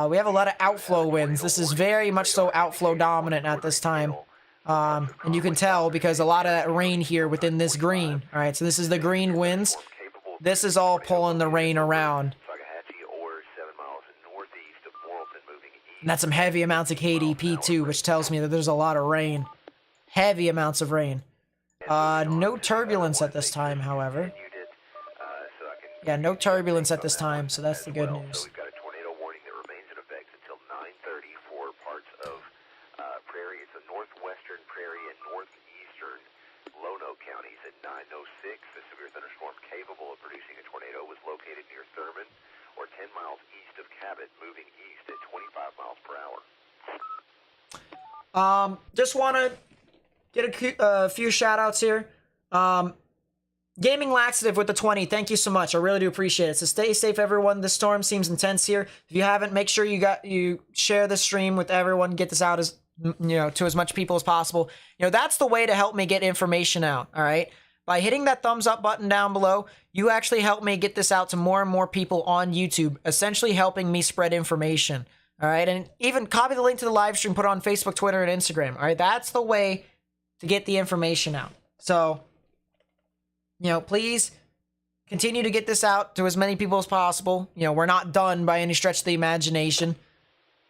A: we have a lot of outflow winds. This is very much so outflow dominant at this time. And you can tell because a lot of that rain here within this green. All right, so this is the green winds. This is all pulling the rain around. And that's some heavy amounts of KDP too, which tells me that there's a lot of rain. Heavy amounts of rain. No turbulence at this time, however. Yeah, no turbulence at this time, so that's the good news.
G: We've got a tornado warning that remains in effect until 9:30 for parts of Prairie. It's the northwestern Prairie and northeastern Lono counties at 9:06. The severe thunderstorm capable of producing a tornado was located near Thurman or 10 miles east of Cabot, moving east at 25 miles per hour.
A: Just want to get a few shout outs here. Gaming Laxative with the 20, thank you so much. I really do appreciate it. So stay safe, everyone. This storm seems intense here. If you haven't, make sure you share the stream with everyone. Get this out as to as much people as possible. That's the way to help me get information out. All right, by hitting that thumbs up button down below, you actually help me get this out to more and more people on YouTube, essentially helping me spread information. All right, and even copy the link to the live stream, put it on Facebook, Twitter, and Instagram. All right, that's the way to get the information out. So, please continue to get this out to as many people as possible. We're not done by any stretch of the imagination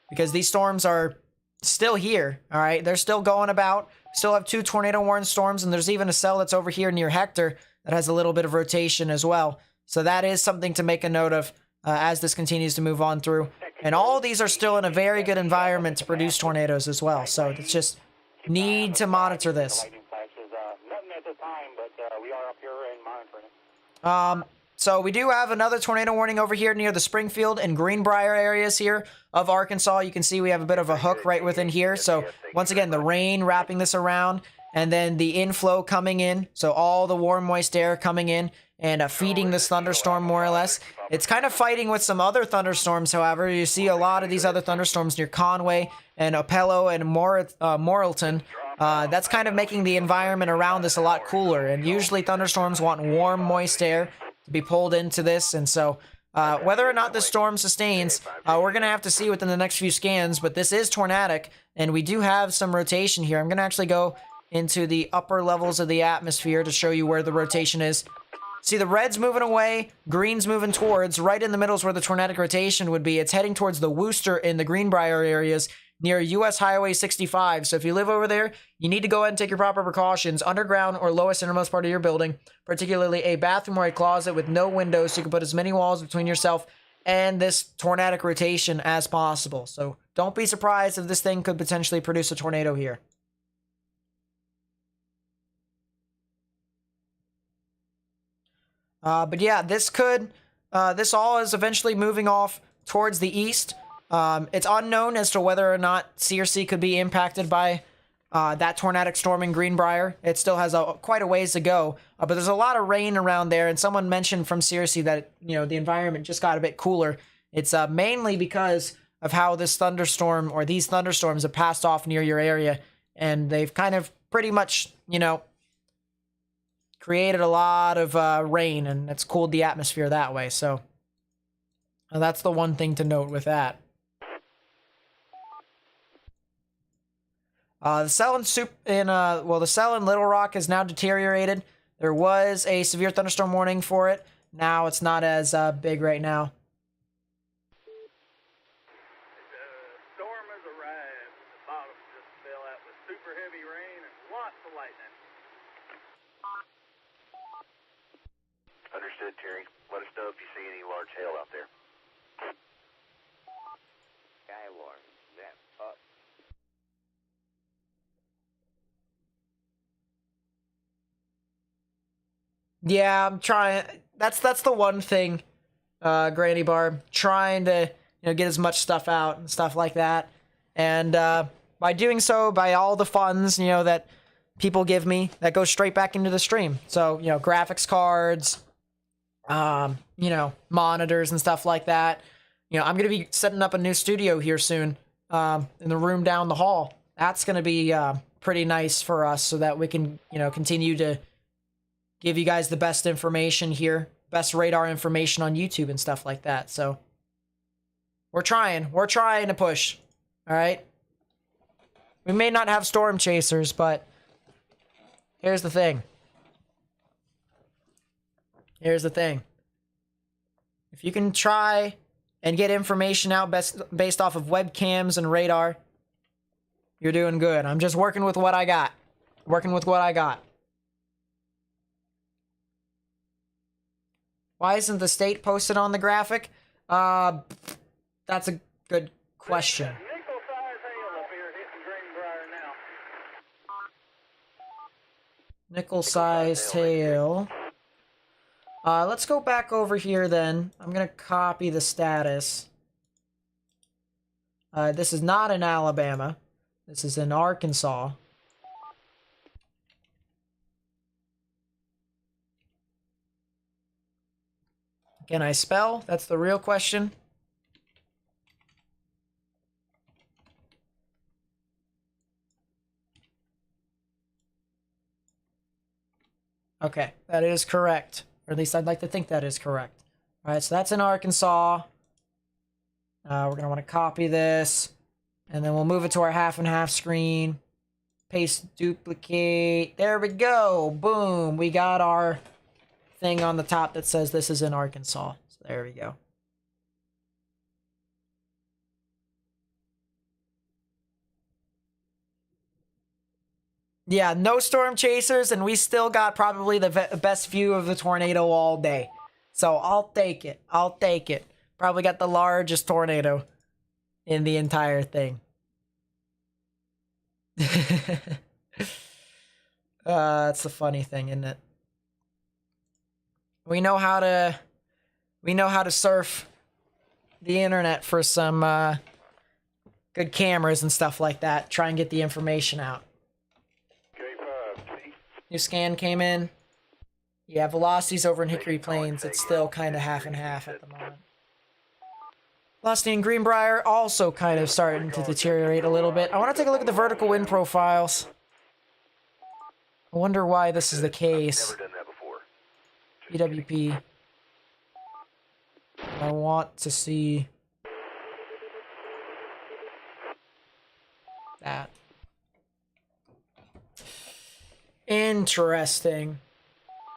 A: because these storms are still here. All right, they're still going about. Still have 2 tornado warning storms, and there's even a cell that's over here near Hector that has a little bit of rotation as well. So that is something to make a note of as this continues to move on through. And all these are still in a very good environment to produce tornadoes as well. So it's just need to monitor this. So we do have another tornado warning over here near the Springfield and Greenbrier areas here of Arkansas. You can see we have a bit of a hook right within here. So once again, the rain wrapping this around and then the inflow coming in. So all the warm, moist air coming in and feeding this thunderstorm more or less. It's kind of fighting with some other thunderstorms, however. You see a lot of these other thunderstorms near Conway and Opello and Morrilton. That's kind of making the environment around this a lot cooler. And usually thunderstorms want warm, moist air to be pulled into this. And so whether or not this storm sustains, we're going to have to see within the next few scans. But this is tornadic, and we do have some rotation here. I'm going to actually go into the upper levels of the atmosphere to show you where the rotation is. See, the red's moving away, green's moving towards. Right in the middle is where the tornadic rotation would be. It's heading towards the Wooster and the Greenbrier areas near US Highway 65. So if you live over there, you need to go ahead and take your proper precautions. Underground or lowest innermost part of your building, particularly a bathroom or a closet with no windows, so you can put as many walls between yourself and this tornadic rotation as possible. So don't be surprised if this thing could potentially produce a tornado here. But yeah, this all is eventually moving off towards the east. It's unknown as to whether or not CRC could be impacted by that tornadic storm in Greenbrier. It still has quite a ways to go, but there's a lot of rain around there, and someone mentioned from CRC that, you know, the environment just got a bit cooler. It's mainly because of how this thunderstorm, or these thunderstorms, have passed off near your area, and they've kind of pretty much, you know, created a lot of rain, and it's cooled the atmosphere that way. So that's the one thing to note with that. The cell in the cell in Little Rock is now deteriorated. There was a severe thunderstorm warning for it. Now it's not as big right now.
H: The storm has arrived. The bottom just fell out with super heavy rain and lots of lightning.
G: Understood, Terry. Let us know if you see any large hail out there.
H: Skywarn, snap up.
A: Yeah, I'm trying. That's the one thing, Granny Barb, trying to, you know, get as much stuff out and stuff like that. And by doing so, by all the funds, you know, that people give me, that goes straight back into the stream. So, you know, graphics cards, you know, monitors and stuff like that. You know, I'm going to be setting up a new studio here soon, in the room down the hall. That's going to be pretty nice for us, so that we can, you know, continue to give you guys the best information here, best radar information on YouTube and stuff like that. So we're trying to push. All right. We may not have storm chasers, but here's the thing. If you can try and get information out based off of webcams and radar, you're doing good. I'm just working with what I got. Why isn't the state posted on the graphic? That's a good question.
H: Nickel-sized hail up here hitting Greenbrier now.
A: Nickel-sized hail. Let's go back over here then. I'm gonna copy the status. This is not in Alabama. This is in Arkansas. Can I spell? That's the real question. Okay, that is correct. Or at least I'd like to think that is correct. Alright, so that's in Arkansas. We're going to want to copy this. And then we'll move it to our half and half screen. Paste, duplicate. There we go. Boom. We got our thing on the top that says this is in Arkansas. So there we go. Yeah, no storm chasers, and we still got probably the best view of the tornado all day. So I'll take it. Probably got the largest tornado in the entire thing. That's the funny thing, isn't it? We know how to surf the internet for some good cameras and stuff like that. Try and get the information out. New scan came in. Yeah, velocities over in Hickory Plains, it's still kind of half and half at the moment. Velocity in Greenbrier also kind of starting to deteriorate a little bit. I want to take a look at the vertical wind profiles. I wonder why this is the case. EWP. I want to see that. Interesting.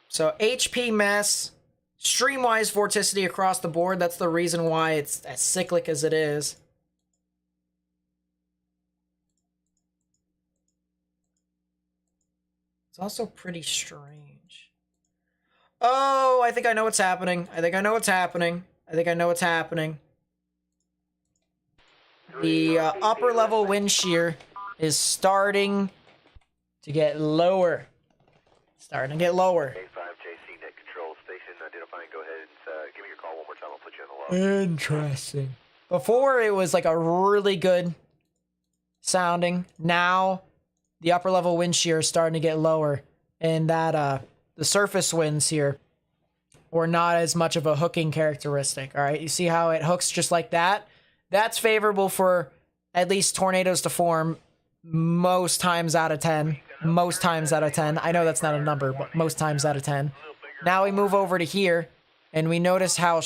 A: So HP mess, streamwise vorticity across the board. That's the reason why it's as cyclic as it is. It's also pretty strange. Oh, I think I know what's happening. I think I know what's happening. I think I know what's happening. The upper level wind shear is starting to get lower. Starting to get lower.
G: A5JC net control station identifying. Go ahead and give me your call one more time. I'll put you on the log.
A: Interesting. Before it was like a really good sounding. Now the upper level wind shear is starting to get lower, and that the surface winds here were not as much of a hooking characteristic. All right, you see how it hooks just like that? That's favorable for at least tornadoes to form most times out of 10. Most times out of 10. I know that's not a number, but most times out of 10. Now we move over to here, and we notice how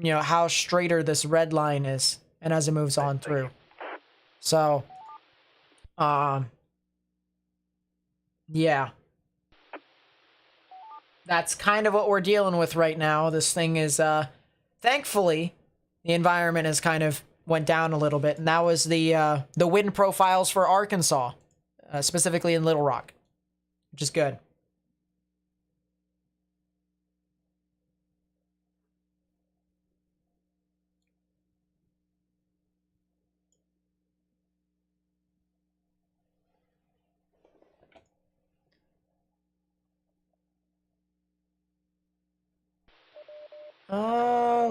A: how straighter this red line is, and as it moves on through. So, yeah. That's kind of what we're dealing with right now. This thing is, thankfully, the environment has kind of went down a little bit, and that was the wind profiles for Arkansas, specifically in Little Rock, which is good.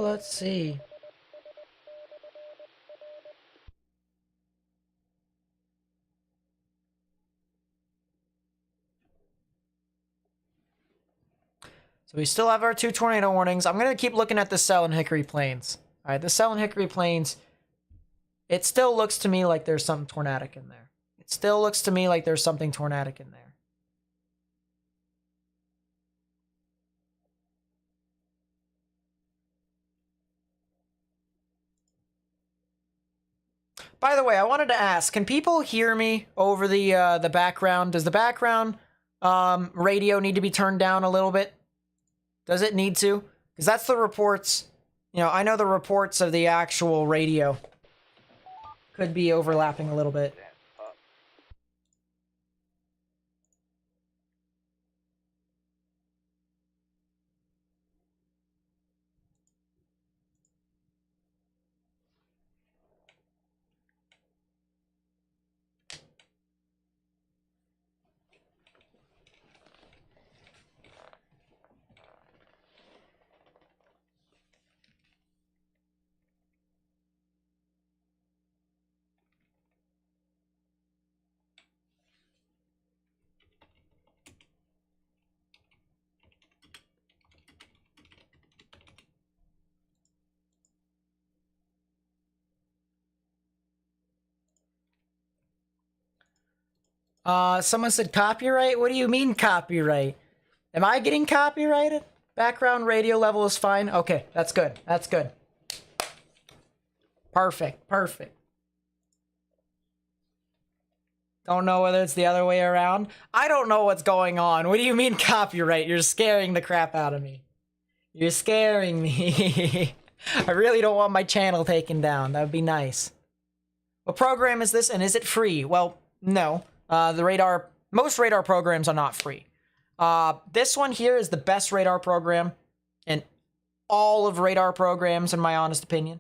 A: Let's see. So we still have our 2 tornado warnings. I'm going to keep looking at the Cell and Hickory Plains. All right, the Cell and Hickory Plains, it still looks to me like there's something tornadic in there. It still looks to me like there's something tornadic in there. By the way, I wanted to ask, can people hear me over the background? Does the background radio need to be turned down a little bit? Does it need to? Because that's the reports. You know, I know the reports of the actual radio could be overlapping a little bit. Someone said copyright? What do you mean copyright? Am I getting copyrighted? Background radio level is fine. Okay, that's good. That's good. Perfect. Perfect. Don't know whether it's the other way around. I don't know what's going on. What do you mean copyright? You're scaring the crap out of me. You're scaring me. I really don't want my channel taken down. That would be nice. What program is this, and is it free? Well, no. Most radar programs are not free. This one here is the best radar program in all of radar programs, in my honest opinion.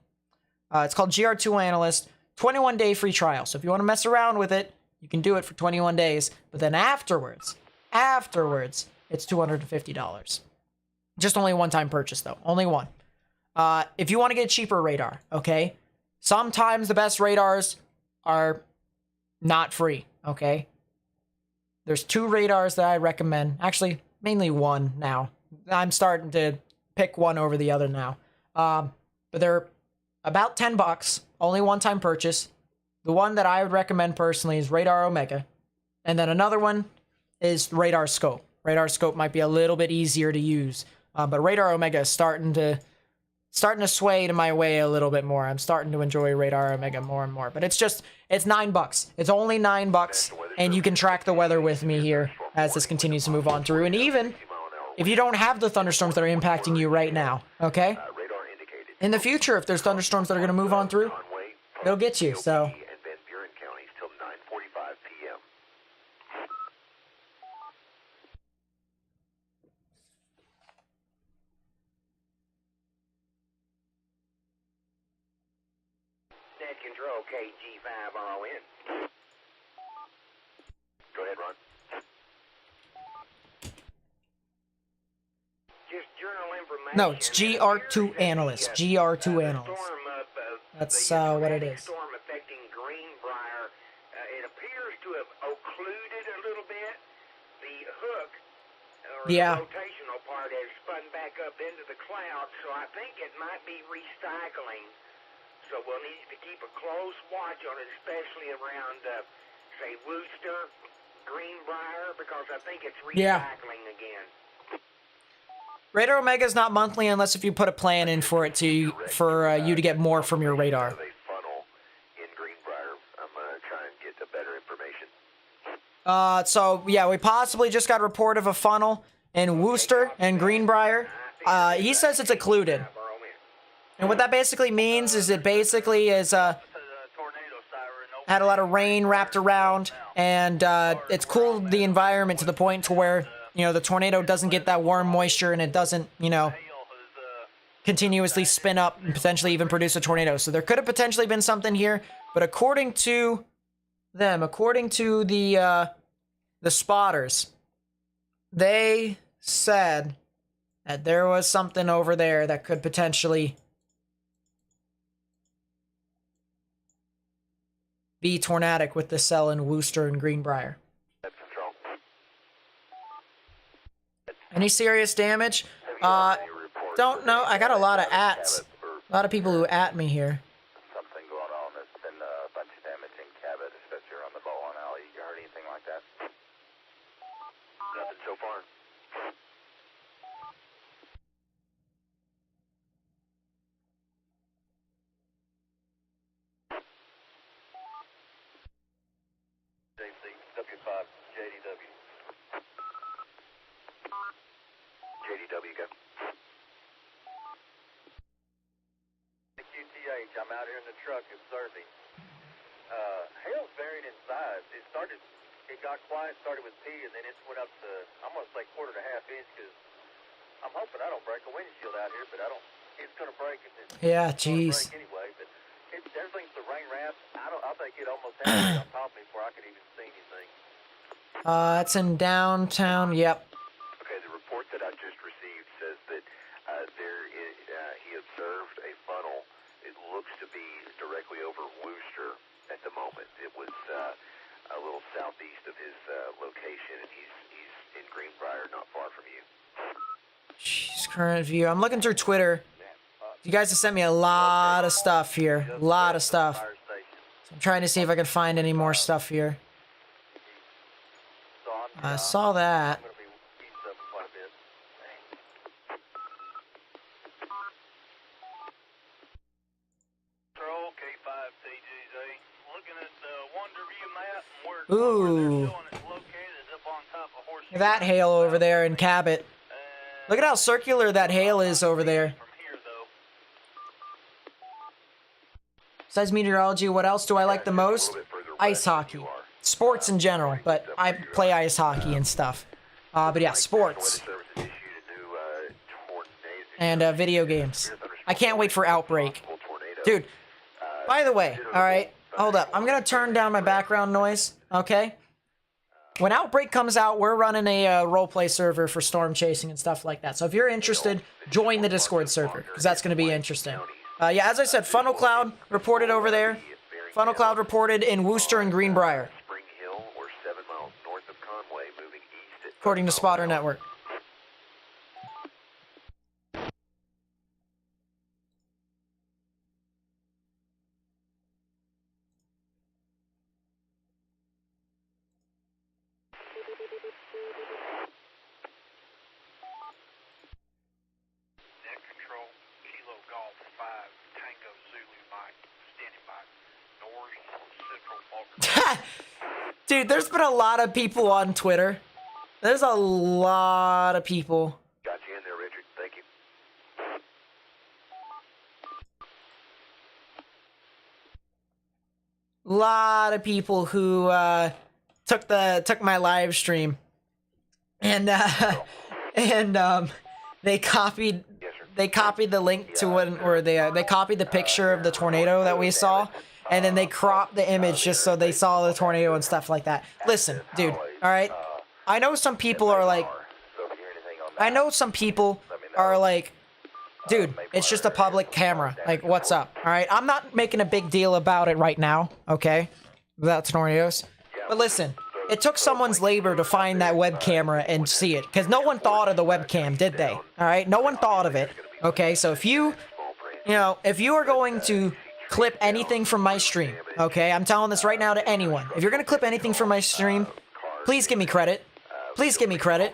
A: It's called GR2 Analyst, 21-day free trial. So if you want to mess around with it, you can do it for 21 days. But then afterwards, it's $250. Just only one-time purchase, though. Only one. If you want to get cheaper radar, okay? Sometimes the best radars are not free, okay? There's 2 radars that I recommend. Actually, mainly one now. I'm starting to pick one over the other now. But they're about $10, only one-time purchase. The one that I would recommend personally is Radar Omega. And then another one is Radar Scope. Radar Scope might be a little bit easier to use. But Radar Omega is starting to sway to my way a little bit more. I'm starting to enjoy Radar Omega more and more. But it's $9. It's only $9, and you can track the weather with me here. as this continues to move on through. And even if you don't have the thunderstorms that are impacting you right now, okay? In the future, if there's thunderstorms that are going to move on through, it'll get you, so.
G: Net control, KG5RON. Go ahead, Ron. Just journal information.
A: No, it's GR2 analyst. GR2 analyst. That's what it is.
G: Storm affecting Greenbrier. It appears to have occluded a little bit. The hook, or
A: Yeah.
G: the rotational part, has spun back up into the cloud, so I think it might be recycling. So we'll need to keep a close watch on it, especially around, say, Wooster, Greenbrier, because I think it's recycling again.
A: Radar Omega is not monthly unless if you put a plan in for it to you to get more from your radar.
G: Funnel in Greenbrier. I'm gonna try and get the better information.
A: So yeah, we possibly just got a report of a funnel in Wooster and Greenbrier. He says it's occluded. And what that basically means is it basically is had a lot of rain wrapped around, and it's cooled the environment to the point to where, you know, the tornado doesn't get that warm moisture and it doesn't, you know, continuously spin up and potentially even produce a tornado. So there could have potentially been something here, but according to them, according to the spotters, they said that there was something over there that could potentially be tornadic with the cell in Wooster and Greenbrier. Any serious damage? Don't know. I got a lot of ats. A lot of people who at me here.
H: Something going on. There's been a bunch of damage in Cabot, especially around the Bowling Alley. You heard anything like that?
G: Nothing so far. W5, JDW. JDW, go.
H: QTH, I'm out here in the truck observing. Hail's varying in size. It got quiet, started with P, and then it went up to, I'm going to say 1.5 inch, because I'm hoping I don't break a windshield out here, but it's going to break.
A: Yeah, jeez.
H: Anyway, but everything's the rain wrap. I think it almost had to be on top of me before I could even see anything.
A: It's in downtown. Yep.
G: Okay, the report that I just received says that he observed a funnel. It looks to be directly over Wooster at the moment. It was a little southeast of his location, and he's in Greenbrier, not far from you.
A: Jeez, current view. I'm looking through Twitter. You guys have sent me a lot of stuff here. A lot of stuff. So I'm trying to see if I can find any more stuff here. I saw that. Ooh. That hail over there in Cabot. Look at how circular that hail is over there. Besides meteorology, what else do I like the most? Ice hockey. Sports in general, but I play ice hockey and stuff. But yeah, sports. And video games. I can't wait for Outbreak. Dude, by the way, alright, hold up. I'm gonna turn down my background noise, okay? When Outbreak comes out, we're running a roleplay server for storm chasing and stuff like that. So if you're interested, join the Discord server, because that's gonna be interesting. Yeah, as I said, Funnel Cloud reported over there. Funnel Cloud reported in Wooster and Greenbrier, according to Spotter Network. Dude, there's been a lot of people on Twitter There's a lot of people.
G: Got you in there, Richard. Thank you.
A: Lot of people who took my live stream and they copied the link to it, or they copied the picture of the tornado that we saw, and then they cropped the image just so they saw the tornado and stuff like that. Listen, dude, all right? I know some people are like, dude, it's just a public camera. Like, what's up? All right, I'm not making a big deal about it right now, okay? About tornadoes. But listen, it took someone's labor to find that web camera and see it, because no one thought of the webcam, did they? All right, no one thought of it. Okay, so if you are going to clip anything from my stream, okay, I'm telling this right now to anyone. If you're gonna clip anything from my stream, please give me credit. Please give me credit,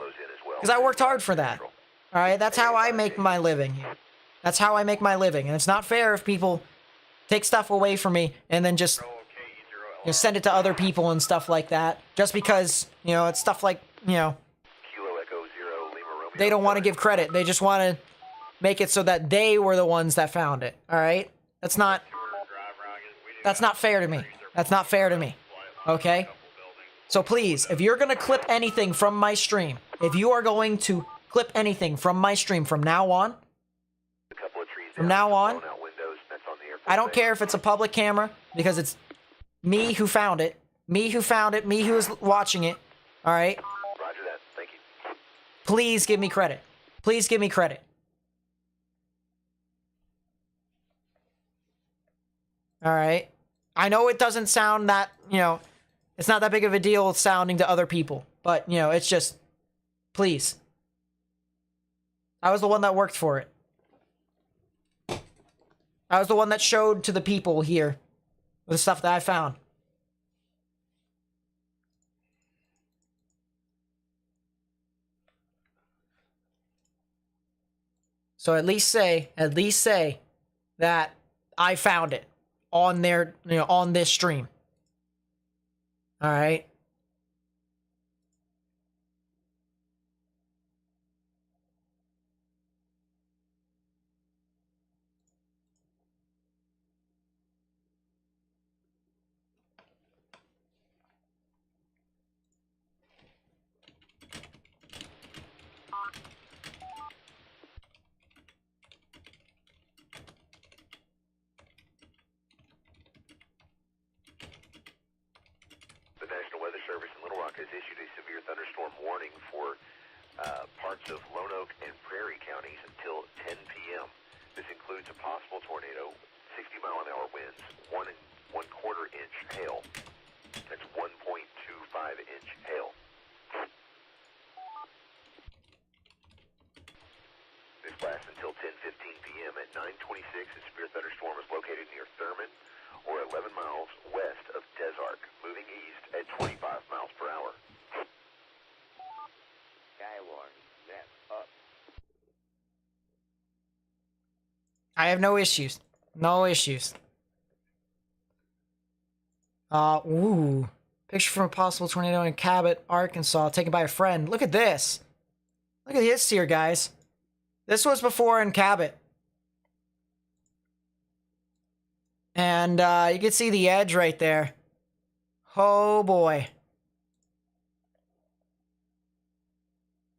A: because I worked hard for that. All right, that's how I make my living here. That's how I make my living, and it's not fair if people take stuff away from me and then just send it to other people and stuff like that, just because it's stuff like they don't want to give credit. They just want to make it so that they were the ones that found it. All right, that's not fair to me. That's not fair to me. Okay. So please, if you're going to clip anything from my stream, if you are going to clip anything from my stream from now on, I don't care if it's a public camera, because it's me who found it, me who was watching it, all right?
G: Roger that. Thank you.
A: Please give me credit. Please give me credit. All right? I know it doesn't sound that, it's not that big of a deal sounding to other people, but, it's just, please. I was the one that worked for it. I was the one that showed to the people here the stuff that I found. So at least say that I found it on their, on this stream. All right.
G: The National Weather Service in Little Rock has issued a severe thunderstorm warning for parts of Lone Oak and Prairie counties until 10 p.m. This includes a possible tornado, 60-mile-an-hour winds, 1 1/4 inch hail. That's 1.25-inch hail. This lasts until 10:15 p.m. At 9:26, a severe thunderstorm is located near Thurman, or 11 miles west of Des Arc, moving east at 25 miles per hour.
H: Skywarn, that's up.
A: I have no issues. No issues. Ooh. Picture from a possible tornado in Cabot, Arkansas, taken by a friend. Look at this. Look at this here, guys. This was before in Cabot. And, you can see the edge right there. Oh, boy.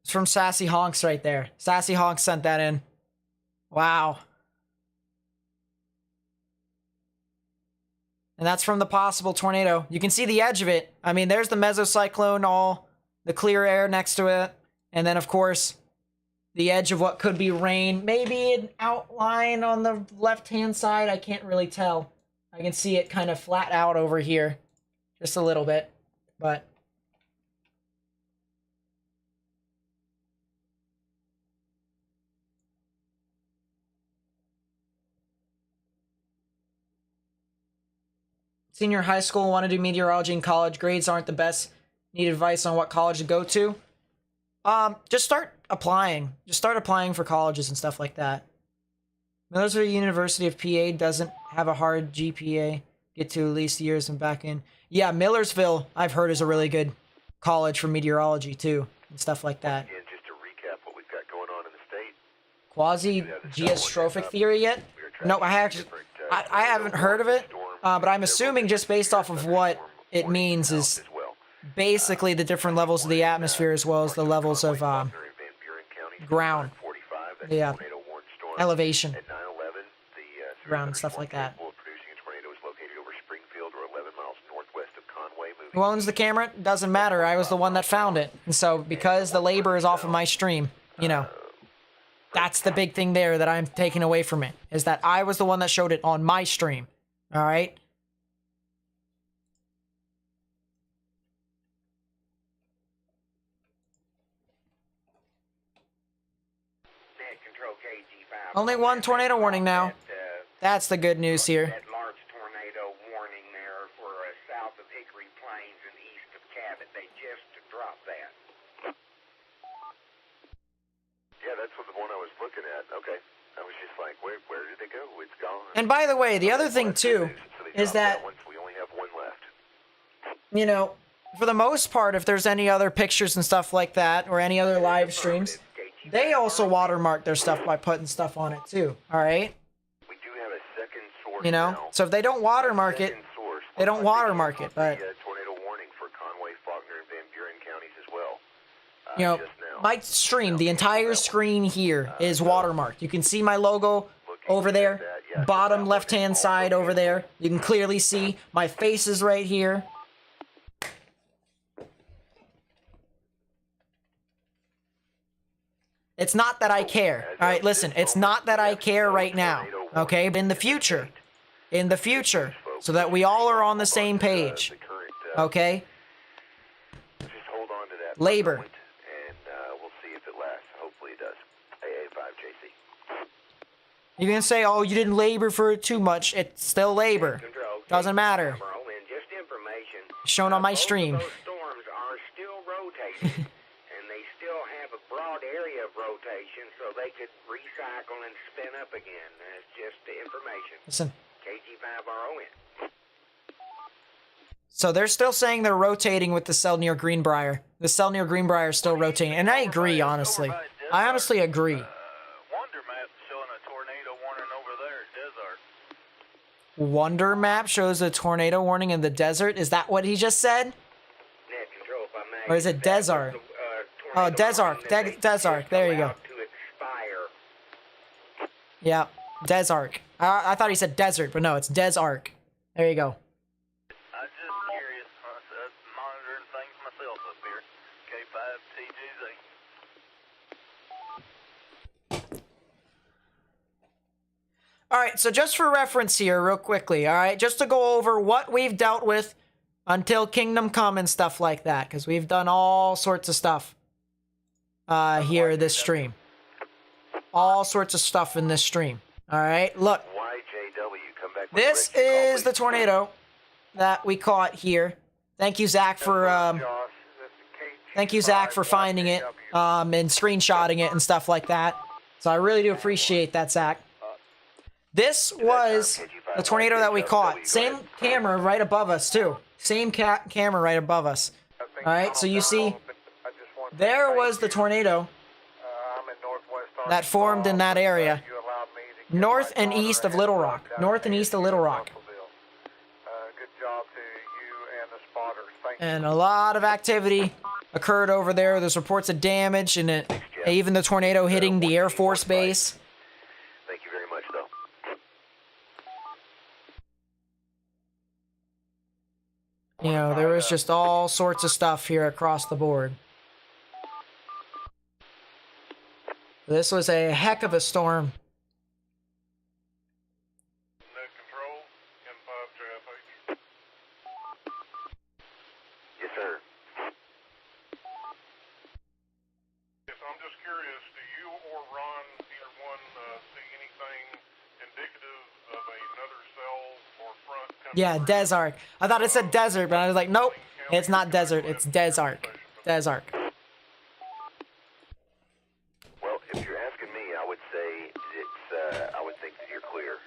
A: It's from Sassy Honks right there. Sassy Honks sent that in. Wow. And that's from the possible tornado. You can see the edge of it. I mean, there's the mesocyclone, all the clear air next to it. And then, of course, the edge of what could be rain. Maybe an outline on the left-hand side. I can't really tell. I can see it kind of flat out over here. Just a little bit. But senior high school, want to do meteorology in college. Grades aren't the best. Need advice on what college to go to? Just start applying. Just start applying for colleges and stuff like that. Millersville University of PA doesn't have a hard GPA. Get to at least years and back in. Yeah, Millersville, I've heard, is a really good college for meteorology, too. and stuff like that.
G: Again, just to recap what we've got going on in the state.
A: Quasi-geostrophic theory yet? No, I haven't heard of it, but I'm assuming just based off of what it means is basically the different levels of the atmosphere as well as the levels of ground, the elevation, ground and stuff like that. Who owns the camera? Doesn't matter. I was the one that found it. And so because the labor is off of my stream, you know, that's the big thing there that I'm taking away from it, is that I was the one that showed it on my stream. All right?
H: Net control KG5.
A: Only one tornado warning now. That's the good news here.
H: That large tornado warning there for south of Hickory Plains and east of Cabot. They just dropped that.
G: Yeah, that's what the one I was looking at. Okay. I was just like, where did they go? It's gone.
A: And by the way, the other thing too is that,
G: we only have one left.
A: you know, for the most part, if there's any other pictures and stuff like that, or any other live streams, they also watermark their stuff by putting stuff on it too. All right?
G: We do have a second source
A: You know?
G: now.
A: So if they don't watermark it, they don't watermark it, but
G: Tornado warning for Conway, Faulkner, and Van Buren counties as well.
A: you know,
G: Just now.
A: my stream, the entire screen here is watermarked. You can see my logo over there, bottom left-hand side over there. You can clearly see my face is right here. It's not that I care. All right, listen, it's not that I care right now, okay? But in the future, so that we all are on the same page, okay?
G: Just hold on to that.
A: Labor.
G: And we'll see if it lasts. Hopefully it does. AA5JC.
A: You're gonna say, oh, you didn't labor for it too much. It's still labor. Doesn't matter.
H: Just information.
A: Shown on my stream.
H: Both those storms are still rotating, and they still have a broad area of rotation, so they could recycle and spin up again. That's just the information.
A: Listen.
H: KG5RON.
A: So they're still saying they're rotating with the cell near Greenbrier. The cell near Greenbrier is still rotating. And I agree, honestly. I honestly agree.
H: Wonder map showing a tornado warning over there at Desert.
A: Wonder map shows a tornado warning in the desert. Is that what he just said?
H: Net control, if I may.
A: Or is it Desert? Oh, Desark. Desark. There you go.
H: To expire.
A: Yeah, Desark. I thought he said desert, but no, it's Desark. There you go.
H: I was just curious. I was monitoring things myself up here. K5TGZ.
A: All right, so just for reference here, real quickly, all right, just to go over what we've dealt with until Kingdom Come and stuff like that, because we've done all sorts of stuff here in this stream. All sorts of stuff in this stream. All right, look. This is the tornado that we caught here. Thank you, Zach, for finding it and screenshotting it and stuff like that. So I really do appreciate that, Zach. This was the tornado that we caught. Same camera right above us, too. Same camera right above us. All right, so you see, there was the tornado that formed in that area. North and east of Little Rock. North and east of Little Rock. And a lot of activity occurred over there. There's reports of damage and even the tornado hitting the Air Force Base.
G: Thank you very much, though.
A: You know, there was just all sorts of stuff here across the board. This was a heck of a storm.
H: Net control, M5 traffic.
G: Yes, sir.
H: Yes, I'm just curious, do you or Ron, either one, see anything indicative of another cell or front coming?
A: Yeah, Desark. I thought it said desert, but I was like, nope, it's not desert, it's Desark. Desark.
G: Well, if you're asking me, I would say it's, I would think that you're clear.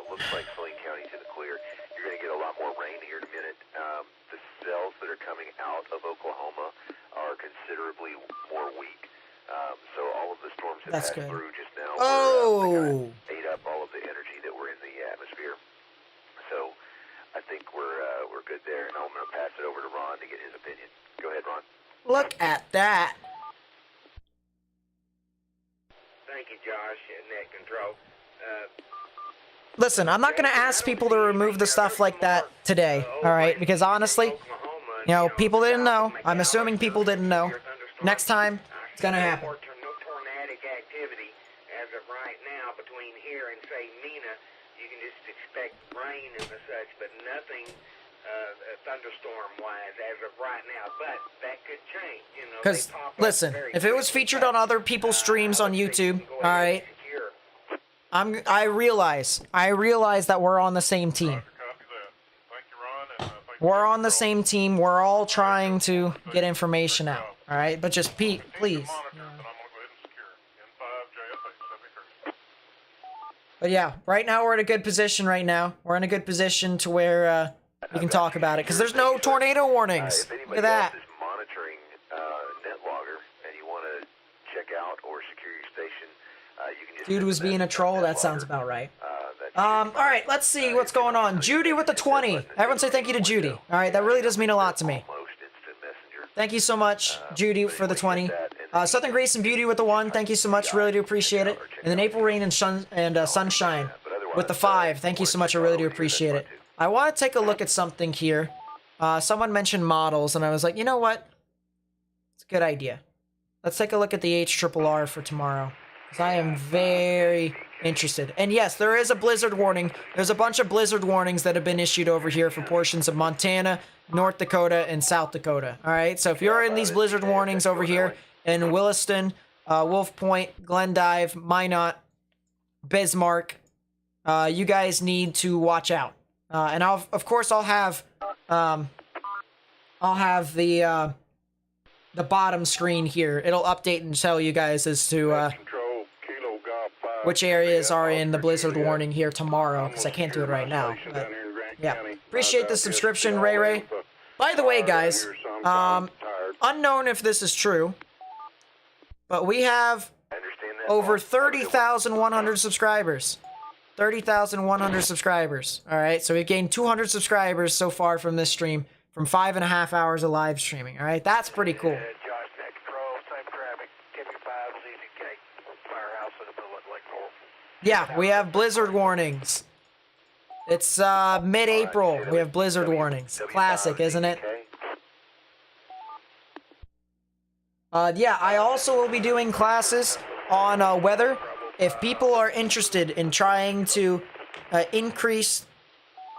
G: Looks like Saline County's in the clear. You're going to get a lot more rain here in a minute. The cells that are coming out of Oklahoma are considerably more that
A: That's
G: passed
A: good.
G: through just now.
A: Oh!
G: Ate up all of the energy that were in the atmosphere. So I think we're good there, and I'm going to pass it over to Ron to get his opinion. Go ahead, Ron.
A: Look at that.
J: Thank you, Josh, and net control.
A: Listen, I'm not going to ask people to remove the stuff like that today, all right? Because honestly, you know, people didn't know. I'm assuming people didn't know. Next time, it's going to happen.
J: No tornadic activity as of right now between here and, say, Mena. You can just expect rain and the such, but nothing thunderstorm-wise as of right now. But that could change, you know.
A: Because, listen, if it was featured on other people's streams on YouTube, all right, I realize that we're on the same team. We're on the same team. We're all trying to get information out, all right? But just please. But yeah, right now we're in a good position right now. We're in a good position to where we can talk about it. Because there's no tornado warnings. Look at that.
G: If anybody else is monitoring NetLogger and you want to check out or secure your station, you can just...
A: Dude was being a troll? That sounds about right. Alright, let's see what's going on. Judy with the 20. Everyone say thank you to Judy. Alright, that really does mean a lot to me. Thank you so much, Judy, for the 20. Southern Grace and Beauty with the 1. Thank you so much. Really do appreciate it. And then April Rain and Sunshine with the 5. Thank you so much. I really do appreciate it. I want to take a look at something here. Someone mentioned models, and I was like, you know what? It's a good idea. Let's take a look at the HRRR for tomorrow. Because I am very interested. And yes, there is a blizzard warning. There's a bunch of blizzard warnings that have been issued over here for portions of Montana, North Dakota, and South Dakota. Alright, so if you're in these blizzard warnings over here in Williston, Wolf Point, Glendive, Minot, Bismarck, you guys need to watch out. And of course I'll have the bottom screen here. It'll update and tell you guys as to which areas are in the blizzard warning here tomorrow, because I can't do it right now. But, yeah, appreciate the subscription, Ray Ray. By the way, guys, unknown if this is true, but we have over 30,100 subscribers. 30,100 subscribers. All right, so we've gained 200 subscribers so far from this stream, from 5.5 hours of live streaming. All right, that's pretty cool. Yeah, we have blizzard warnings. It's mid-April. We have blizzard warnings. Classic, isn't it? Yeah, I also will be doing classes on weather. If people are interested in trying to increase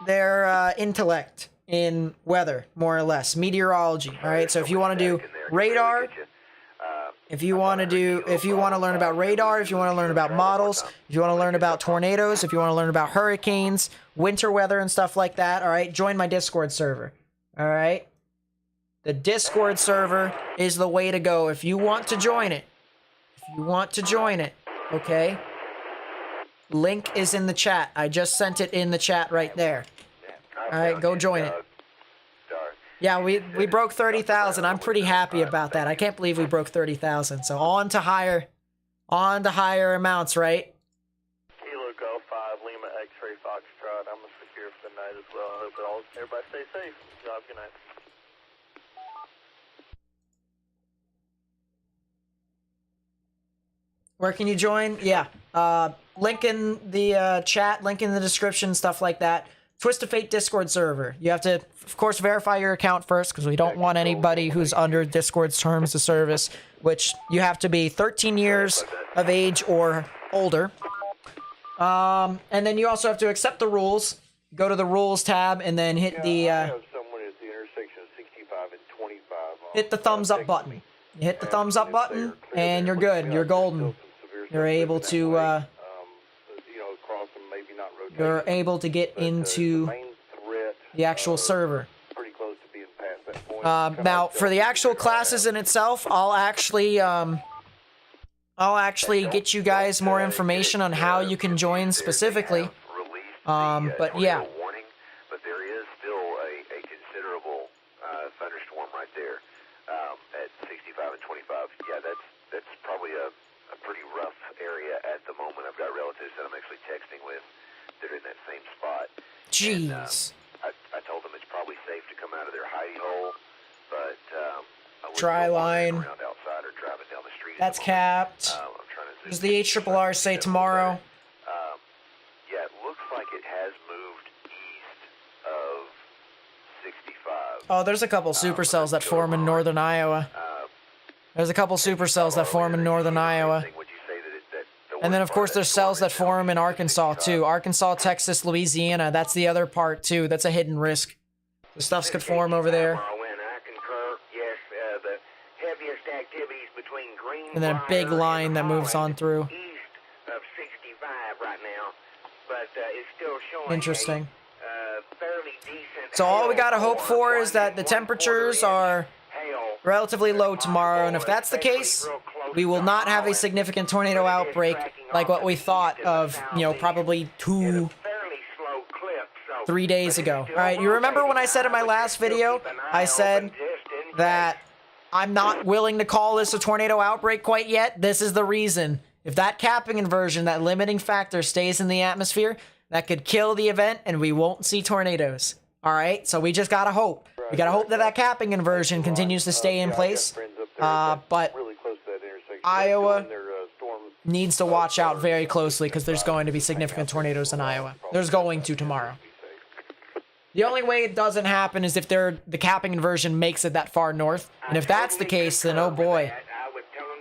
A: their intellect in weather, more or less, meteorology. All right, so if you want to do radar, if you want to learn about radar, if you want to learn about models, if you want to learn about tornadoes, if you want to learn about hurricanes, winter weather and stuff like that, all right, join my Discord server. All right? The Discord server is the way to go if you want to join it. If you want to join it, okay? Link is in the chat. I just sent it in the chat right there. All right, go join it. Yeah, we broke 30,000. I'm pretty happy about that. I can't believe we broke 30,000. So on to higher amounts, right?
H: Kilo Golf 5, Lima X-Ray Foxtrot. I'm gonna secure for the night as well. I hope everybody stay safe. Job, good night.
A: Where can you join? Yeah, link in the chat, link in the description, stuff like that. Twist of Fate Discord server. You have to, of course, verify your account first, because we don't want anybody who's under Discord's terms of service, which you have to be 13 years of age or older. And then you also have to accept the rules. Go to the rules tab and then hit the hit the thumbs up button. You hit the thumbs up button and you're good. You're golden. You're able to get into the actual server. Now, for the actual classes in itself, I'll actually get you guys more information on how you can join specifically. But yeah.
G: But there is still a considerable thunderstorm right there at 65 and 25. Yeah, that's probably a pretty rough
A: Jeez.
G: I told them it's probably safe to come out of their hidey hole, but I wouldn't
A: Dry
G: go wandering
A: line.
G: around outside or driving down the street.
A: That's
G: at the moment.
A: capped.
G: I'm trying to zoom
A: Does the
G: in
A: HRRR say tomorrow?
G: Yeah, it looks like it has moved east of 65.
A: Oh, there's a couple supercells that form in northern Iowa. There's a couple supercells that form in northern Iowa. And then, of course, there's cells that form in Arkansas, too. Arkansas, Texas, Louisiana. That's the other part, too. That's a hidden risk. The stuffs could form over there.
J: I concur. Yes, the heaviest activities between Greenbrier
A: And then a big line that moves on
J: Holland,
A: through.
J: east of 65 right now, but it's still showing
A: Interesting.
J: a fairly decent.
A: So all we
J: hail
A: gotta hope
J: or
A: for is that the
J: 1/4
A: temperatures
J: inch
A: are
J: hail
A: relatively low tomorrow, and if that's the case, we will not have a significant tornado outbreak like what we thought of, you know, probably 2-3 days ago. All right, you remember when I said in my last video, I said that I'm not willing to call this a tornado outbreak quite yet? This is the reason. If that capping inversion, that limiting factor stays in the atmosphere, that could kill the event and we won't see tornadoes. All right, so we just gotta hope. We gotta hope that that capping inversion continues to stay in place. But Iowa needs to watch out very closely because there's going to be significant tornadoes in Iowa. There's going to tomorrow. The only way it doesn't happen is if the capping inversion makes it that far north. And if that's the case, then oh boy,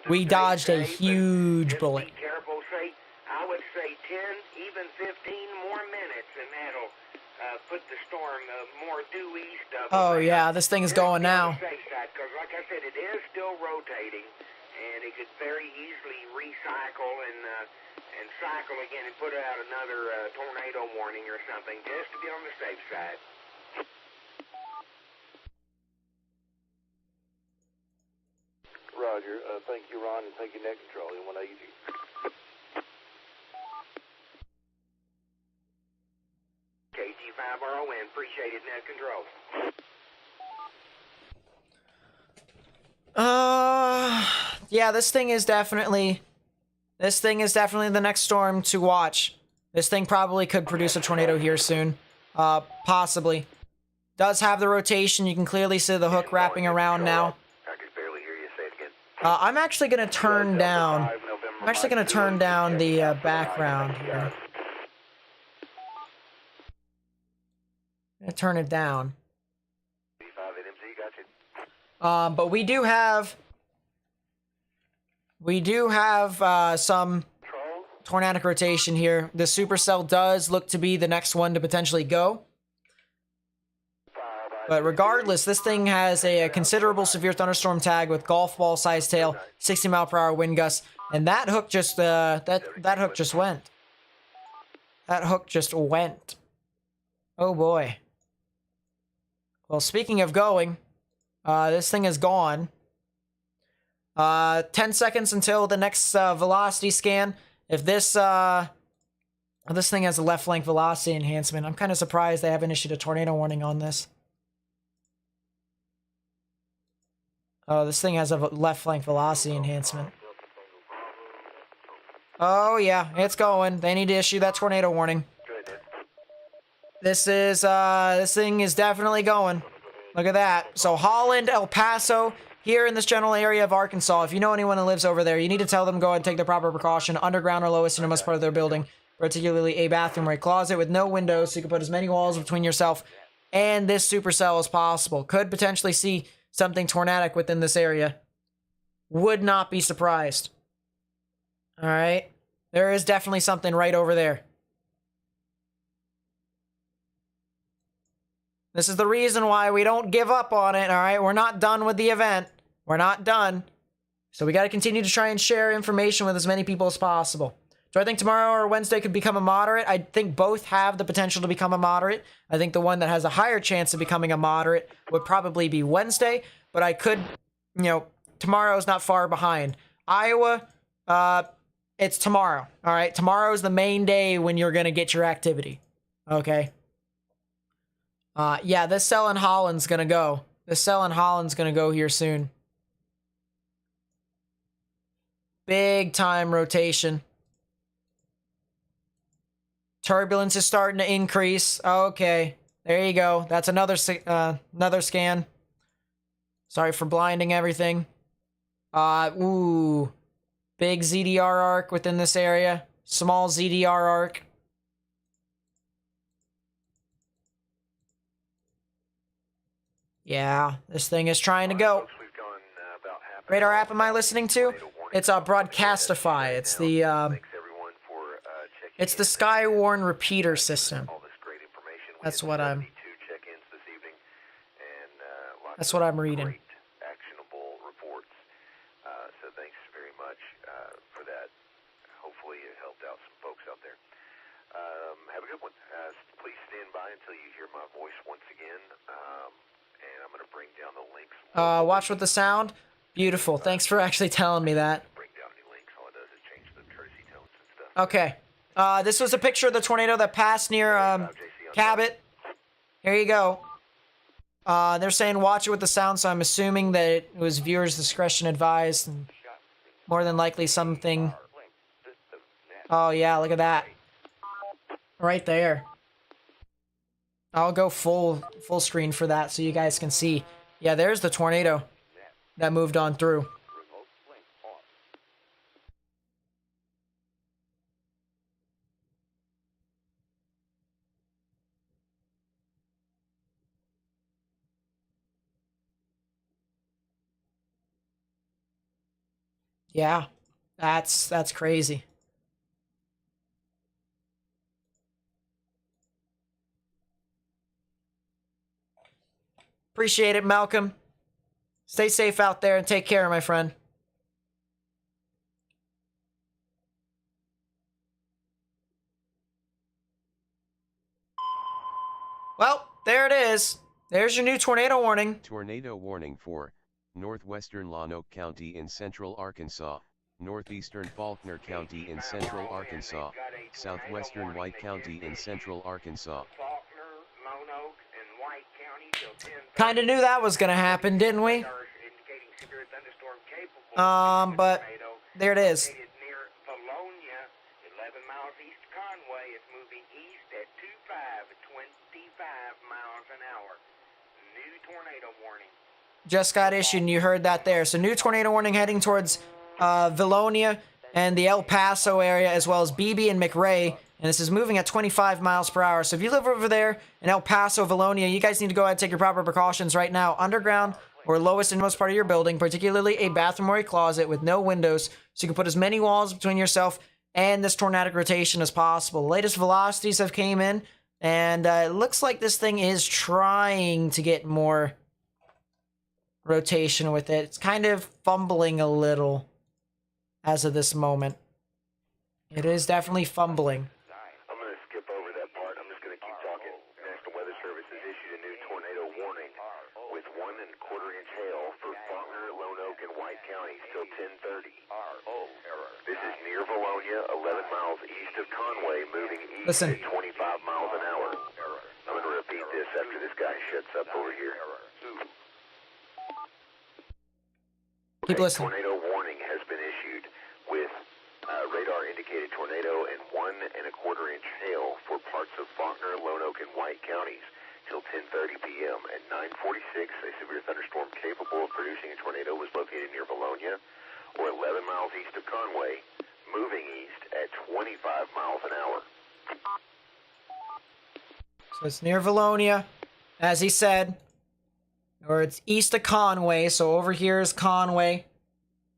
A: we dodged a huge bullet.
J: Careful, say, I would say 10, even 15 more minutes, and that'll put the storm more due east of.
A: Oh yeah, this thing is going now.
J: Because like I said, it is still rotating, and it could very easily recycle and cycle again and put out another tornado warning or something, just to be on the safe side.
H: Roger. Thank you, Ron, and thank you, Net Control, in 180.
J: KG5RON, appreciate it, Net Control.
A: Yeah, this thing is definitely the next storm to watch. This thing probably could produce a tornado here soon. Possibly. Does have the rotation. You can clearly see the hook wrapping around now.
G: I could barely hear you. Say it again.
A: I'm actually gonna turn down. The background here. I'm gonna turn it down. But we do have some tornadic rotation here. The supercell does look to be the next one to potentially go. But regardless, this thing has a considerable severe thunderstorm tag with golf ball size tail, 60-mile-per-hour wind gusts, and that hook just that hook just went. That hook just went. Oh boy. Well, speaking of going, this thing is gone. 10 seconds until the next velocity scan. If this thing has a left flank velocity enhancement, I'm kind of surprised they haven't issued a tornado warning on this. Oh, this thing has a left flank velocity enhancement. Oh yeah, it's going. They need to issue that tornado warning. This thing is definitely going. Look at that. So Holland, El Paso, here in this general area of Arkansas, if you know anyone who lives over there, you need to tell them go ahead and take the proper precaution. Underground or lowest innermost part of their building, particularly a bathroom or a closet with no windows, so you can put as many walls between yourself and this supercell as possible. Could potentially see something tornadic within this area. Would not be surprised. Alright. There is definitely something right over there. This is the reason why we don't give up on it, alright? We're not done with the event. We're not done. So we gotta continue to try and share information with as many people as possible. Do I think tomorrow or Wednesday could become a moderate? I think both have the potential to become a moderate. I think the one that has a higher chance of becoming a moderate would probably be Wednesday, but I could, you know, tomorrow's not far behind. Iowa, it's tomorrow, all right? Tomorrow's the main day when you're gonna get your activity, okay? Yeah, this cell in Holland's gonna go. This cell in Holland's gonna go here soon. Big time rotation. Turbulence is starting to increase. Okay, there you go. That's another scan. Sorry for blinding everything. Ooh. Big ZDR arc within this area. Small ZDR arc. Yeah, this thing is trying to go. Radar app am I listening to? It's Broadcastify. It's the Skywarn repeater system. That's what I'm reading.
G: Actionable reports. So thanks very much for that. Hopefully it helped out some folks out there. Have a good one. Please stand by until you hear my voice once again. And I'm going to bring down the links.
A: Watch with the sound. Beautiful. Thanks for actually telling me that.
G: Bring down any links. All it does is change the courtesy tones and stuff.
A: Okay. This was a picture of the tornado that passed near Cabot. Here you go. They're saying watch it with the sound, so I'm assuming that it was viewers' discretion advised. And more than likely something. Oh yeah, look at that. Right there. I'll go full screen for that so you guys can see. Yeah, there's the tornado that moved on through. Yeah, that's crazy. Appreciate it, Malcolm. Stay safe out there and take care, my friend. Well, there it is. There's your new tornado warning.
D: Tornado warning for northwestern Lonoke County in central Arkansas, northeastern Faulkner County in central Arkansas, southwestern White County in central Arkansas.
A: Kinda knew that was gonna happen, didn't we? But there it is.
J: Near Valonia, 11 miles east of Conway. It's moving east at 25 miles an hour. New tornado warning.
A: Just got issued, and you heard that there. So new tornado warning heading towards Valonia and the El Paso area, as well as Beebe and McRae. And this is moving at 25 miles per hour. So if you live over there in El Paso, Valonia, you guys need to go ahead and take your proper precautions right now. Underground or lowest and most part of your building, particularly a bathroom or a closet with no windows, so you can put as many walls between yourself and this tornadic rotation as possible. The latest velocities have came in, and it looks like this thing is trying to get more rotation with it. It's kind of fumbling a little as of this moment. It is definitely fumbling.
G: I'm going to skip over that part. I'm just going to keep talking. National Weather Service has issued a new tornado warning with 1 1/4 inch hail for Faulkner, Lonoke, and White counties till 10:30. This is near Valonia, 11 miles east of Conway, moving east
A: Listen.
G: at 25 miles an hour. I'm going to repeat this after this guy shuts up over here.
A: Keep listening.
G: Tornado warning has been issued with radar indicated tornado and 1 1/4 inch hail for parts of Faulkner, Lonoke, and White counties till 10:30 p.m. At 9:46, a severe thunderstorm capable of producing a tornado was located near Valonia, or 11 miles east of Conway, moving east at 25 miles an hour.
A: So it's near Valonia, as he said. Or it's east of Conway, so over here is Conway.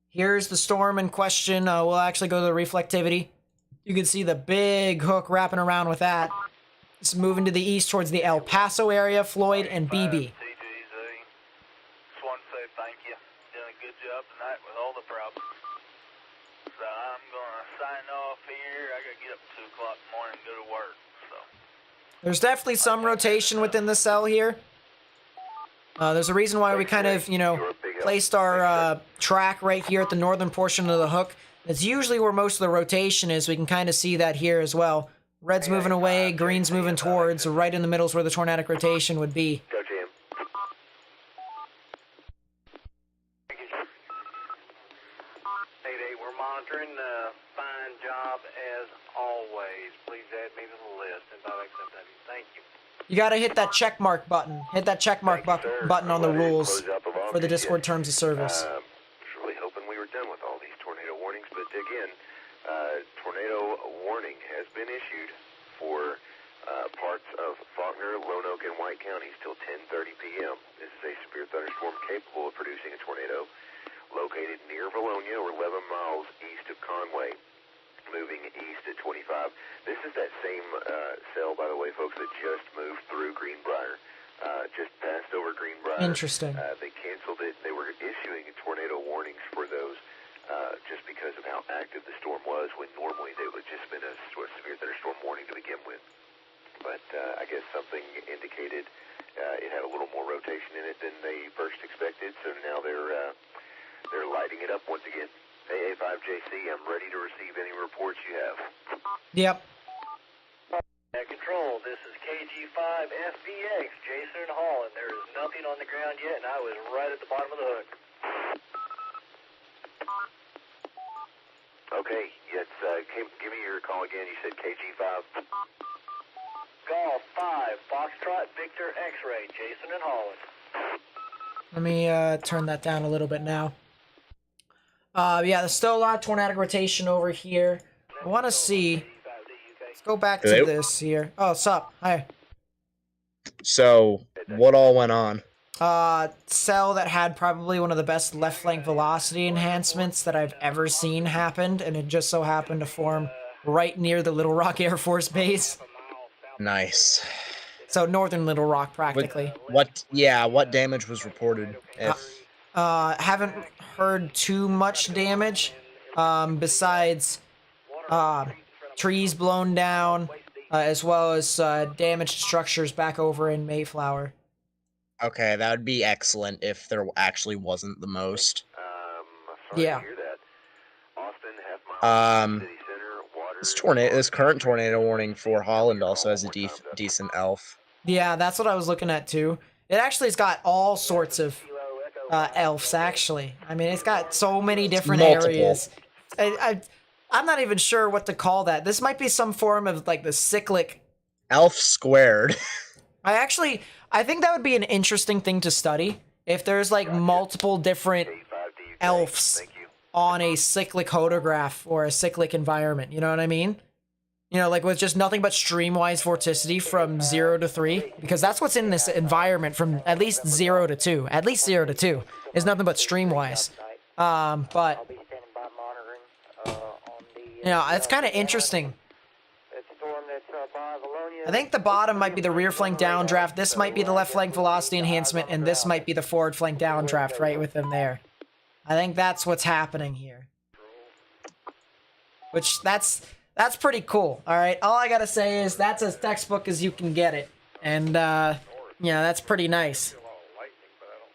A: Here's the storm in question. We'll actually go to the reflectivity. You can see the big hook wrapping around with that. It's moving to the east towards the El Paso area, Floyd, and BB.
H: Just want to say thank you. Done a good job tonight with all the problems. So I'm going to sign off here. I got to get up at 2 o'clock in the morning and go to work. So
A: There's definitely some rotation within the cell here. There's a reason why we kind of, placed our track right here at the northern portion of the hook. That's usually where most of the rotation is. We can kind of see that here as well. Red's moving away, green's moving towards, so right in the middle is where the tornadic rotation would be.
G: Go, Jim.
J: Hey, we're monitoring 5
K: fine job as always. Please add me to the list and XMW. Thank you.
A: You gotta hit that check mark button. Hit that check mark button on the rules for the Discord terms of service.
G: I was really hoping we were done with all these tornado warnings, but again, tornado warning has been issued for parts of Faulkner, Lone Oak, and White counties till 10:30 p.m. This is a severe thunderstorm capable of producing a tornado located near Valonia or 11 miles east of Conway, moving east at 25. This is that same cell, by the way, folks, that just moved through Greenbrier, just passed over Greenbrier.
A: Interesting.
G: They canceled it. They were issuing tornado warnings for those just because of how active the storm was, when normally they would have just been a severe thunderstorm warning to begin with. But I guess something indicated it had a little more rotation in it than they first expected, so now they're lighting it up once again. AA5JC, I'm ready to receive any reports you have.
A: Yep.
K: Control, this is KG5FVX, Jason and Holland. There is nothing on the ground yet, and I was right at the bottom of the hook.
G: Okay, yes, give me your call again. You said KG5.
K: Golf 5, Foxtrot, Victor, X-Ray, Jason and Holland.
A: Let me turn that down a little bit now. Yeah, there's still a lot of tornadic rotation over here. I want to see. Let's go back to this here. Oh, sup? Hi.
B: So, what all went on?
A: Cell that had probably one of the best left flank velocity enhancements that I've ever seen happened, and it just so happened to form right near the Little Rock Air Force Base.
B: Nice.
A: So northern Little Rock, practically.
B: What damage was reported?
A: Haven't heard too much damage, besides trees blown down, as well as damaged structures back over in Mayflower.
B: Okay, that would be excellent if there actually wasn't the most.
A: Yeah.
B: This current tornado warning for Holland also has a decent elf.
A: Yeah, that's what I was looking at too. It actually has got all sorts of elves, actually. I mean, it's got so many different areas. I'm not even sure what to call that. This might be some form of like the cyclic
B: elf squared.
A: I think that would be an interesting thing to study. If there's like multiple different elves on a cyclic hodograph or a cyclic environment, you know what I mean? You know, like with just nothing but streamwise vorticity from 0 to 3, because that's what's in this environment from at least 0 to 2. At least 0 to 2 is nothing but streamwise. But you know, it's kind of interesting. I think the bottom might be the rear flank downdraft. This might be the left flank velocity enhancement, and this might be the forward flank downdraft right within there. I think that's what's happening here. Which, that's pretty cool, alright? All I gotta say is that's as textbook as you can get it. And, yeah, that's pretty nice.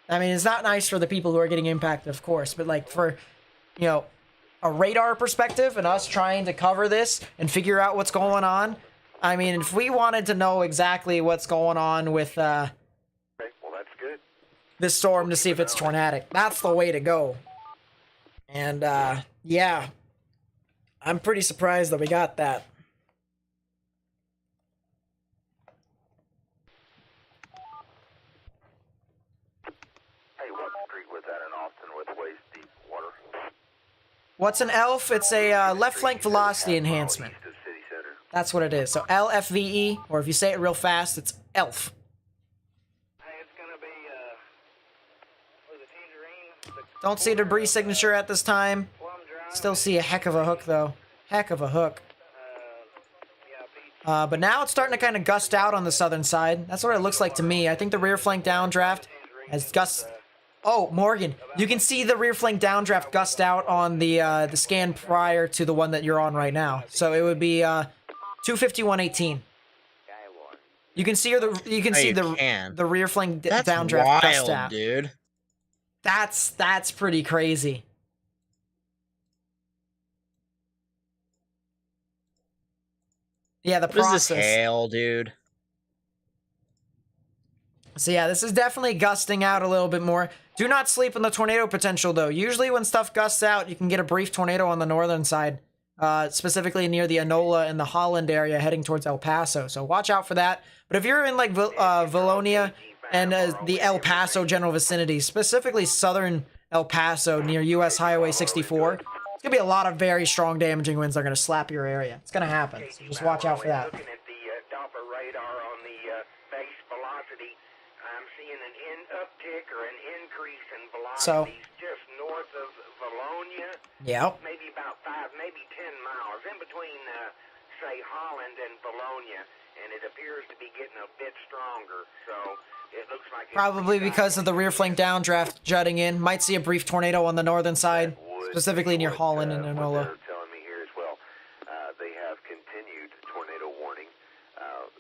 A: I mean, it's not nice for the people who are getting impacted, of course, but, like, for, you know, a radar perspective and us trying to cover this and figure out what's going on, I mean, if we wanted to know exactly what's going on with, this storm to see if it's tornadic, that's the way to go. And, yeah. I'm pretty surprised that we got that.
H: Hey, what street was that in Austin with waist deep water?
A: What's an ELF? It's a left flank velocity enhancement. That's what it is. So LFVE, or if you say it real fast, it's ELF. Don't see a debris signature at this time. Still see a heck of a hook, though. Heck of a hook. But now it's starting to kind of gust out on the southern side. That's what it looks like to me. I think the rear flank downdraft has gust... Oh, Morgan, you can see the rear flank downdraft gust out on the scan prior to the one that you're on right now. So it would be 251.18. You can see the rear flank downdraft gust out.
B: Dude.
A: That's pretty crazy. Yeah, the process.
B: What is this hail, dude?
A: So yeah, this is definitely gusting out a little bit more. Do not sleep on the tornado potential, though. Usually when stuff gusts out, you can get a brief tornado on the northern side. specifically near the Enola and the Holland area heading towards El Paso. So watch out for that. But if you're in like Valonia and the El Paso general vicinity, specifically southern El Paso near US Highway 64, it's going to be a lot of very strong damaging winds that are going to slap your area. It's going to happen. So just watch out for that.
J: Looking at the Doppler radar on the base velocity, I'm seeing an uptick or an increase in velocity just north of Valonia.
A: Yep.
J: Maybe about 5, maybe 10 miles in between, say, Holland and Valonia, and it appears to be getting a bit stronger. So it looks like
A: Probably because of the rear flank downdraft jutting in. Might see a brief tornado on the northern side, specifically near Holland and Enola.
G: They're telling me here as well. They have continued tornado warning.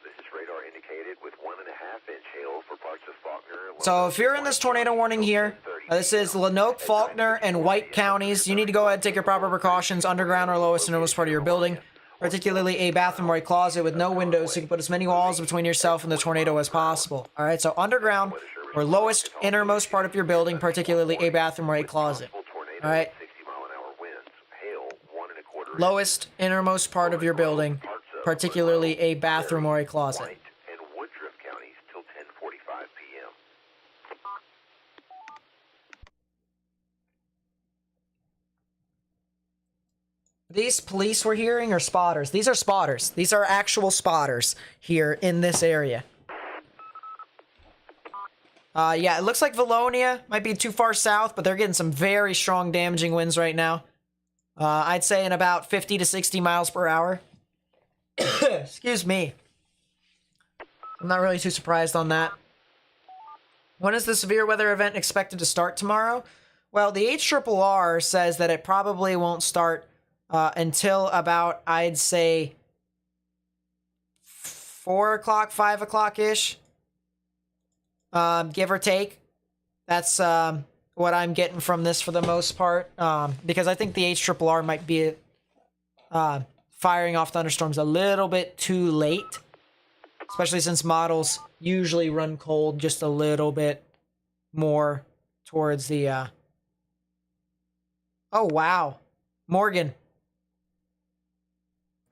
G: This is radar indicated with 1.5-inch hail for parts of Faulkner.
A: So if you're in this tornado warning here, this is Lanoke, Faulkner, and White counties. You need to go ahead and take your proper precautions underground or lowest and innermost part of your building, particularly a bathroom or a closet with no windows, so you can put as many walls between yourself and the tornado as possible. All right, so underground or lowest innermost part of your building, particularly a bathroom or a closet. All right. Lowest innermost part of your building, particularly a bathroom or a closet.
G: And Woodruff counties till 10:45 p.m.
A: These police we're hearing are spotters. These are spotters. These are actual spotters here in this area. Yeah, it looks like Valonia might be too far south, but they're getting some very strong damaging winds right now. I'd say in about 50 to 60 miles per hour. Excuse me. I'm not really too surprised on that. When is the severe weather event expected to start tomorrow? Well, the HRRR says that it probably won't start until about, I'd say, 4 o'clock, 5 o'clock-ish. Give or take. That's what I'm getting from this for the most part. Because I think the HRRR might be firing off thunderstorms a little bit too late. Especially since models usually run cold just a little bit more towards the... Oh, wow. Morgan.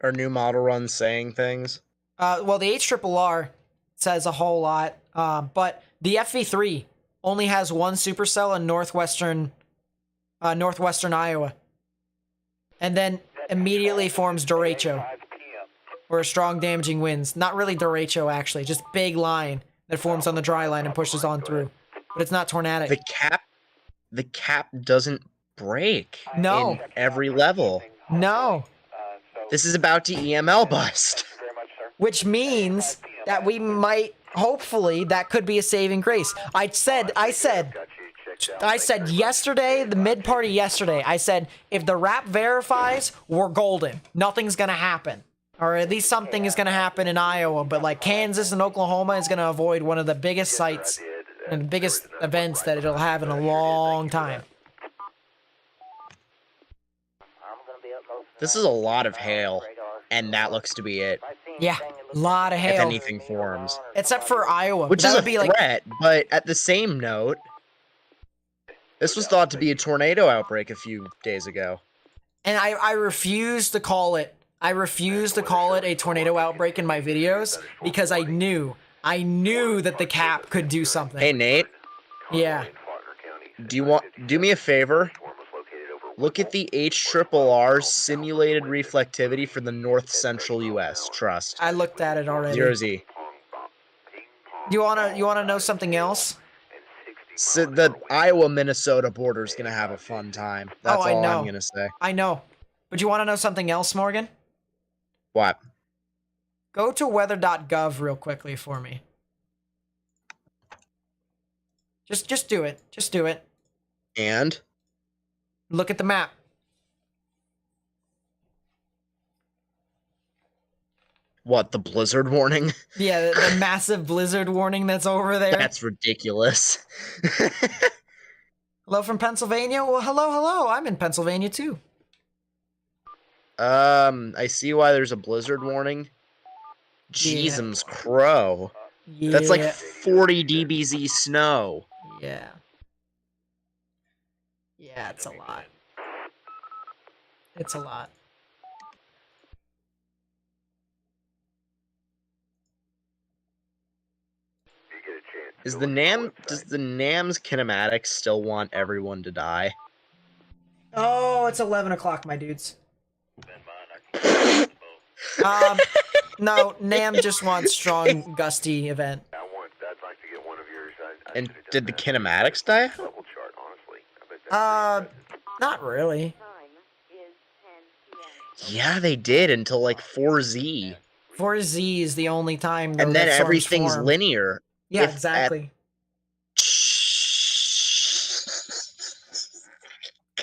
B: Our new model runs saying things.
A: Well, the HRRR says a whole lot, but the FV3 only has one supercell in northwestern Iowa, and then immediately forms derecho, or strong damaging winds. Not really derecho, actually, just big line that forms on the dry line and pushes on through, but it's not tornadic.
B: The cap doesn't break.
A: No.
B: In every level.
A: No.
B: This is about to EML bust.
A: Which means that we might, hopefully, that could be a saving grace. I said yesterday, the mid-party yesterday, I said, if the wrap verifies, we're golden. Nothing's gonna happen. Or at least something is gonna happen in Iowa, but like Kansas and Oklahoma is gonna avoid one of the biggest sites and the biggest events that it'll have in a long time.
B: This is a lot of hail, and that looks to be it.
A: Yeah, a lot of hail.
B: If anything forms.
A: Except for Iowa.
B: Which is a
A: be
B: threat, but at the same note, this was thought to be a tornado outbreak a few days ago.
A: And I refuse to call it. I refuse to call it a tornado outbreak in my videos because I knew that the cap could do something.
B: Hey, Nate.
A: Yeah.
B: Do me a favor? Look at the HRRR's simulated reflectivity for the north-central U.S. Trust.
A: I looked at it already.
B: 0Z.
A: You wanna know something else?
B: So the Iowa-Minnesota border is gonna have a fun time. That's all I'm gonna say.
A: I know. But you wanna know something else, Morgan?
B: What?
A: Go to weather.gov real quickly for me. Just do it. Just do it.
B: And?
A: Look at the map.
B: What, the blizzard warning?
A: Yeah, the massive blizzard warning that's over there.
B: That's ridiculous.
A: Hello from Pennsylvania? Well, hello. I'm in Pennsylvania, too.
B: I see why there's a blizzard warning. Jeezums crow.
A: Yeah.
B: That's like 40 dBz snow.
A: Yeah. Yeah, it's a lot. It's a lot.
B: Does the NAM's kinematics still want everyone to die?
A: Oh, it's 11 o'clock, my dudes. No, NAM just wants strong, gusty event.
G: I'd like to get one of yours.
B: And did the kinematics die?
G: Level chart, honestly. I bet that's
A: Not really.
B: Yeah, they did until like 4Z.
A: 4Z is the only time, though,
B: And then
A: that storms
B: everything's
A: form.
B: linear.
A: Yeah, exactly.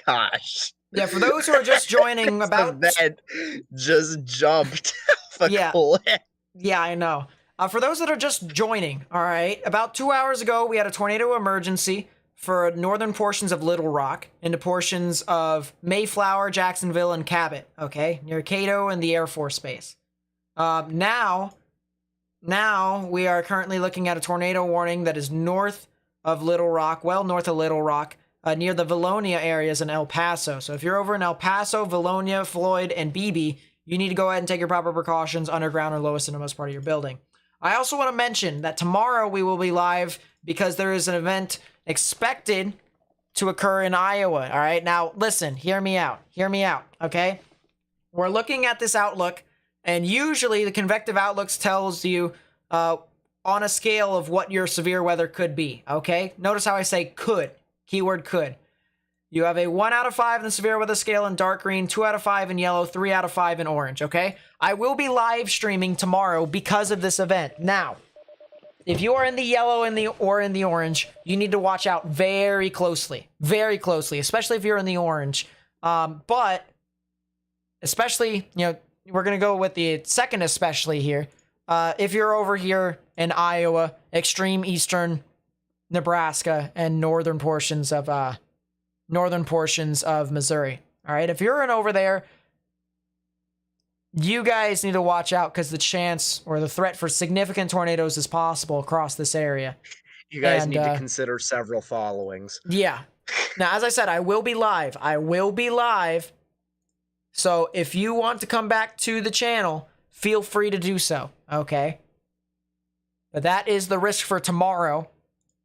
B: Gosh.
A: Yeah, for those who are just joining, about
B: that just jumped off a cliff.
A: Yeah, I know. For those that are just joining, all right, about 2 hours ago, we had a tornado emergency for northern portions of Little Rock into portions of Mayflower, Jacksonville, and Cabot, okay, near Cato and the Air Force Base. Now we are currently looking at a tornado warning that is north of Little Rock, well north of Little Rock, near the Valonia areas in El Paso. So if you're over in El Paso, Valonia, Floyd, and Beebe, you need to go ahead and take your proper precautions underground or lowest innermost part of your building. I also want to mention that tomorrow we will be live because there is an event expected to occur in Iowa. All right. Now, listen, hear me out. Okay. We're looking at this outlook, and usually the convective outlooks tells you on a scale of what your severe weather could be. Okay. Notice how I say could. Keyword could. You have a 1 out of 5 in the severe weather scale in dark green, 2 out of 5 in yellow, 3 out of 5 in orange, okay? I will be live streaming tomorrow because of this event. Now, if you are in the yellow or in the orange, you need to watch out very closely, especially if you're in the orange. But especially, we're going to go with the second especially here. If you're over here in Iowa, extreme eastern Nebraska, and northern portions of Missouri. All right, if you're in over there, you guys need to watch out because the chance or the threat for significant tornadoes is possible across this area.
B: You guys need to consider several followings.
A: Yeah. Now, as I said, I will be live. So if you want to come back to the channel, feel free to do so. Okay. But that is the risk for tomorrow.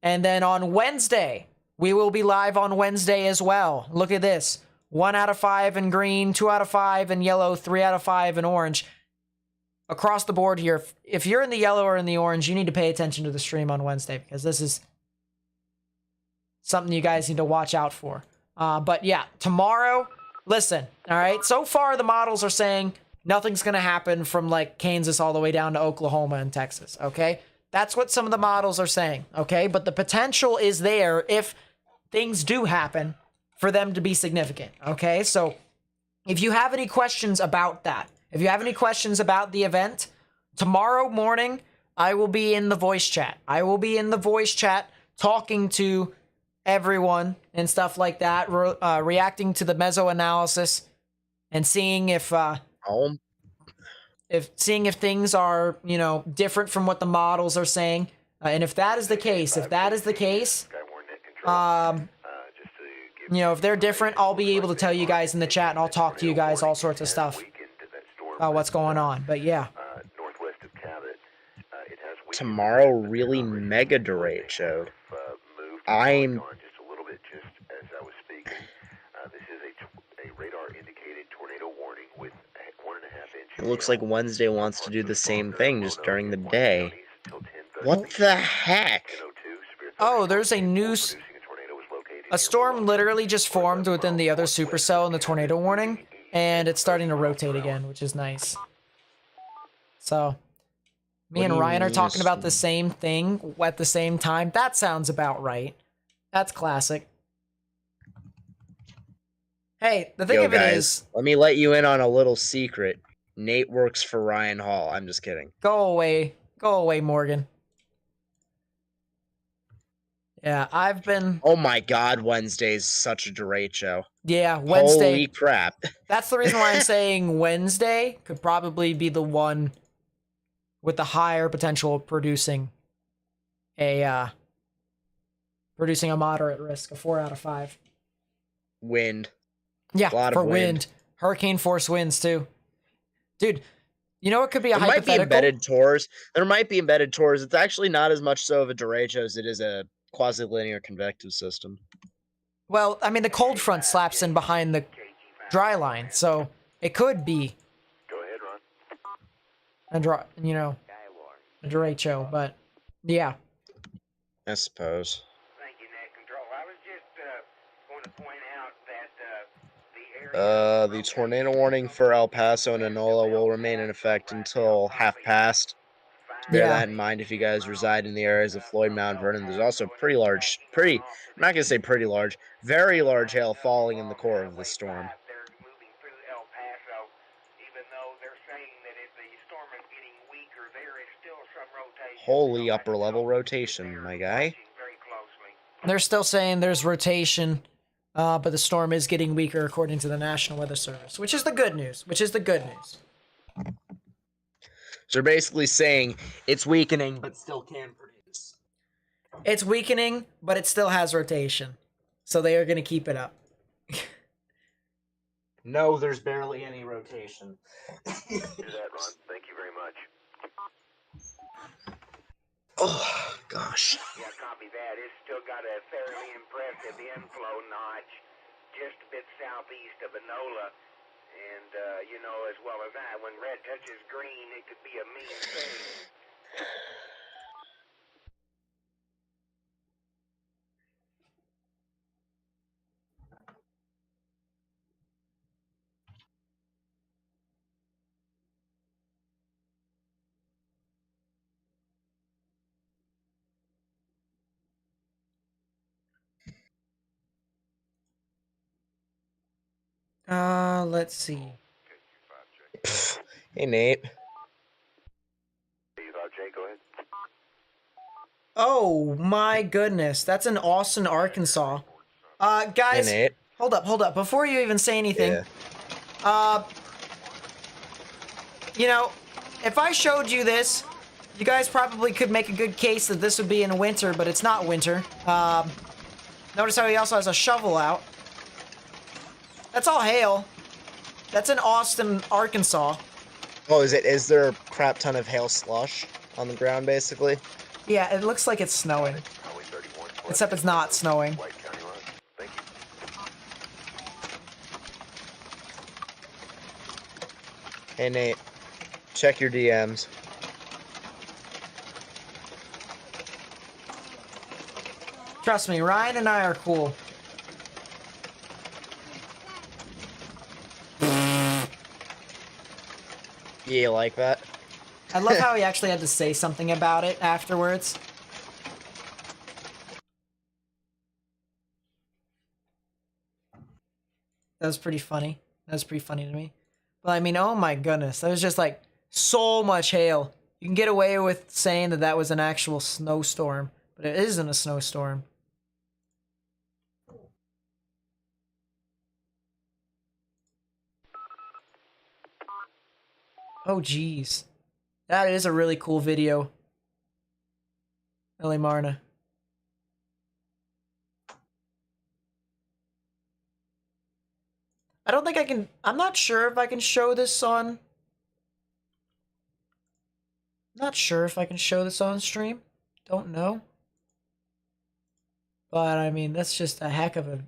A: And then on Wednesday, we will be live on Wednesday as well. Look at this. 1 out of 5 in green, 2 out of 5 in yellow, 3 out of 5 in orange. Across the board here, if you're in the yellow or in the orange, you need to pay attention to the stream on Wednesday because this is something you guys need to watch out for. But yeah, tomorrow, listen, all right? So far, the models are saying nothing's going to happen from like Kansas all the way down to Oklahoma and Texas, okay? That's what some of the models are saying, okay? But the potential is there if things do happen for them to be significant, okay? So if you have any questions about that, if you have any questions about the event, tomorrow morning, I will be in the voice chat. Talking to everyone and stuff like that, reacting to the meso-analysis and seeing if things are, different from what the models are saying. And if that is the case, if they're different, I'll be able to tell you guys in the chat and I'll talk to you guys all sorts of stuff about what's going on. But yeah.
B: Tomorrow really mega derecho. I'm It looks like Wednesday wants to do the same thing just during the day. What the heck?
A: Oh, there's a storm literally just formed within the other supercell in the tornado warning, and it's starting to rotate again, which is nice. So, me and Ryan are talking about the same thing at the same time. That sounds about right. That's classic. Hey, the thing of it is...
B: Let me let you in on a little secret. Nate works for Ryan Hall. I'm just kidding.
A: Go away. Go away, Morgan. Yeah, I've been...
B: Oh my god, Wednesday's such a derecho.
A: Yeah, Wednesday...
B: Holy crap.
A: That's the reason why I'm saying Wednesday could probably be the one with the higher potential of producing a moderate risk, a 4 out of 5.
B: Wind.
A: Yeah,
B: a lot
A: for
B: of wind.
A: Hurricane force winds, too. Dude, You know what could be a
B: There might be
A: hypothetical?
B: embedded tours. There might be embedded tours. It's actually not as much so of a derecho as it is a quasi-linear convective system.
A: Well, I mean, the cold front slaps in behind the dry line, so it could be
G: Go ahead, Ron.
A: a derecho, but yeah.
B: I suppose.
J: Thank you, Net Control. I was just going to point out that the area...
B: The tornado warning for El Paso and Enola will remain in effect until half past. Bear
A: Yeah.
B: that in mind if you guys reside in the areas of Floyd, Mount Vernon. There's also I'm not going to say pretty large, very large hail falling in the core of the storm.
J: They're moving through El Paso, even though they're saying that if the storm is getting weaker, there is still some rotation.
B: Holy upper level rotation, my guy.
J: Very closely.
A: They're still saying there's rotation, but the storm is getting weaker according to the National Weather Service, which is the good news.
B: So they're basically saying it's weakening, but still can produce.
A: It's weakening, but it still has rotation. So they are going to keep it up.
B: No, there's barely any rotation.
G: Do that, Ron. Thank you very much.
B: Oh, gosh.
J: Yeah, copy that. It's still got a fairly impressive inflow notch just a bit southeast of Enola. And, you know, as well as that, when red touches green, it could be a mean thing.
A: Let's see.
B: Hey, Nate.
G: Jay, go ahead.
A: Oh my goodness, that's in Austin, Arkansas. Guys,
B: Hey, Nate.
A: hold up. Before you even say anything,
B: Yeah.
A: you know, if I showed you this, you guys probably could make a good case that this would be in winter, but it's not winter. Notice how he also has a shovel out. That's all hail. That's in Austin, Arkansas.
B: Oh, is there a crap ton of hail slush on the ground, basically?
A: Yeah, it looks like it's snowing.
G: Highway 31,
A: Except it's not snowing.
G: White County Line. Thank you.
B: Hey, Nate. Check your DMs.
A: Trust me, Ryan and I are cool.
B: Yeah, you like that?
A: I love how he actually had to say something about it afterwards. That was pretty funny. That was pretty funny to me. But I mean, oh my goodness. That was just like so much hail. You can get away with saying that that was an actual snowstorm, but it isn't a snowstorm. Oh geez. That is a really cool video. Ellie Marna. I don't think I can... I'm not sure if I can show this on... Not sure if I can show this on stream. Don't know. But, I mean, that's just a heck of a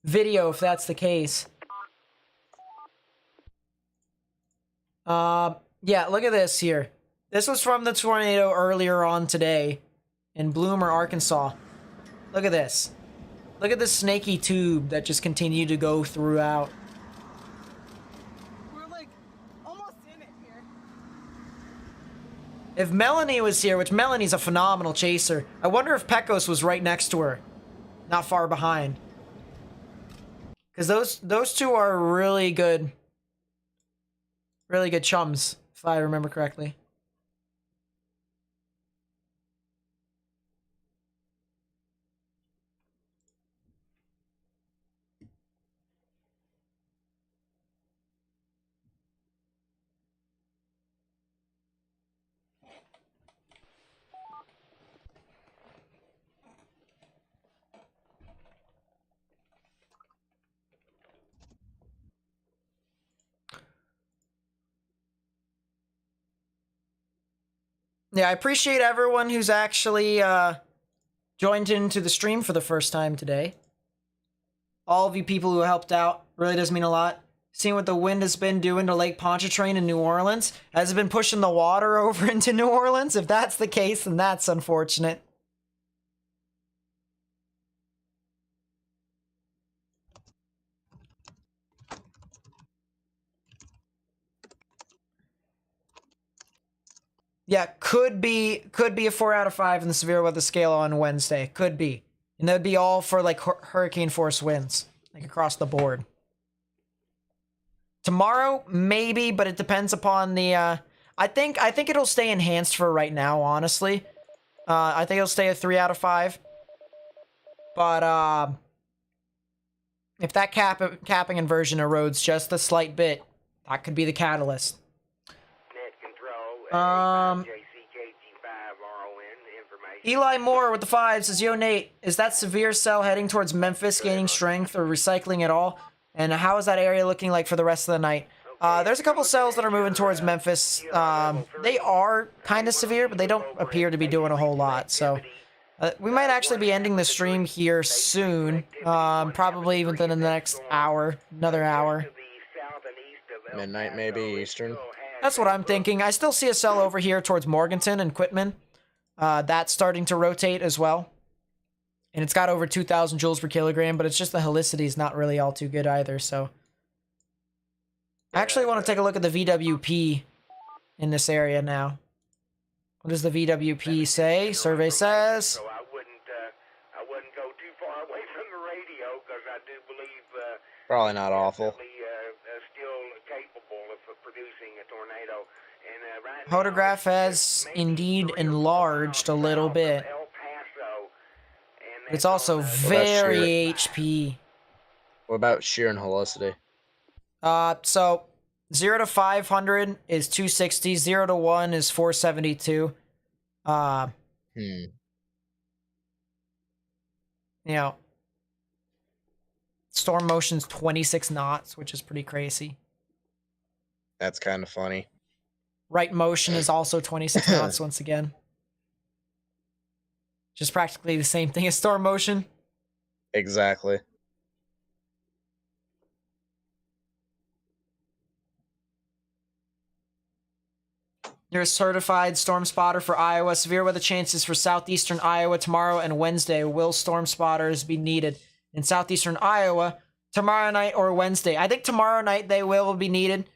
A: video if that's the case. Yeah, look at this here. This was from the tornado earlier on today in Bloomer, Arkansas. Look at this. Look at this snaky tube that just continued to go throughout.
L: We're like almost in it here.
A: If Melanie was here, which Melanie's a phenomenal chaser, I wonder if Pecos was right next to her. Not far behind. Because those two are really good chums, if I remember correctly. Yeah, I appreciate everyone who's actually joined into the stream for the first time today. All of you people who helped out really does mean a lot. Seeing what the wind has been doing to Lake Pontchartrain in New Orleans. Has it been pushing the water over into New Orleans? If that's the case, then that's unfortunate. Yeah, could be a 4 out of 5 in the severe weather scale on Wednesday. Could be. And that'd be all for like hurricane force winds, like across the board. Tomorrow, maybe, but it depends upon the, I think it'll stay enhanced for right now, honestly. I think it'll stay a 3 out of 5. But, if that capping inversion erodes just a slight bit, that could be the catalyst. Eli Moore with the 5 says, "Yo, Nate, is that severe cell heading towards Memphis gaining strength or recycling at all? And how is that area looking like for the rest of the night?" There's a couple cells that are moving towards Memphis. They are kind of severe, but they don't appear to be doing a whole lot. So we might actually be ending the stream here soon. Probably within the next hour, another hour.
B: Midnight, maybe, Eastern.
A: That's what I'm thinking. I still see a cell over here towards Morganton and Quitman. That's starting to rotate as well. And it's got over 2,000 joules per kilogram, but it's just the helicity is not really all too good either, so. I actually want to take a look at the VWP in this area now. What does the VWP say? Survey says...
J: I wouldn't go too far away from the radio because I do believe
B: Probably not awful.
J: Still capable of producing a tornado. And right
A: Photograph has indeed enlarged a little bit. It's also very HP.
B: What about shear and helicity?
A: So 0 to 500 is 260. 0 to 1 is 472. You know, storm motion's 26 knots, which is pretty crazy.
B: That's kind of funny.
A: Right motion is also 26 knots once again. Just practically the same thing as storm motion.
B: Exactly.
A: You're a certified storm spotter for Iowa. Severe weather chances for southeastern Iowa tomorrow and Wednesday. Will storm spotters be needed in southeastern Iowa tomorrow night or Wednesday? I think tomorrow night they will be needed.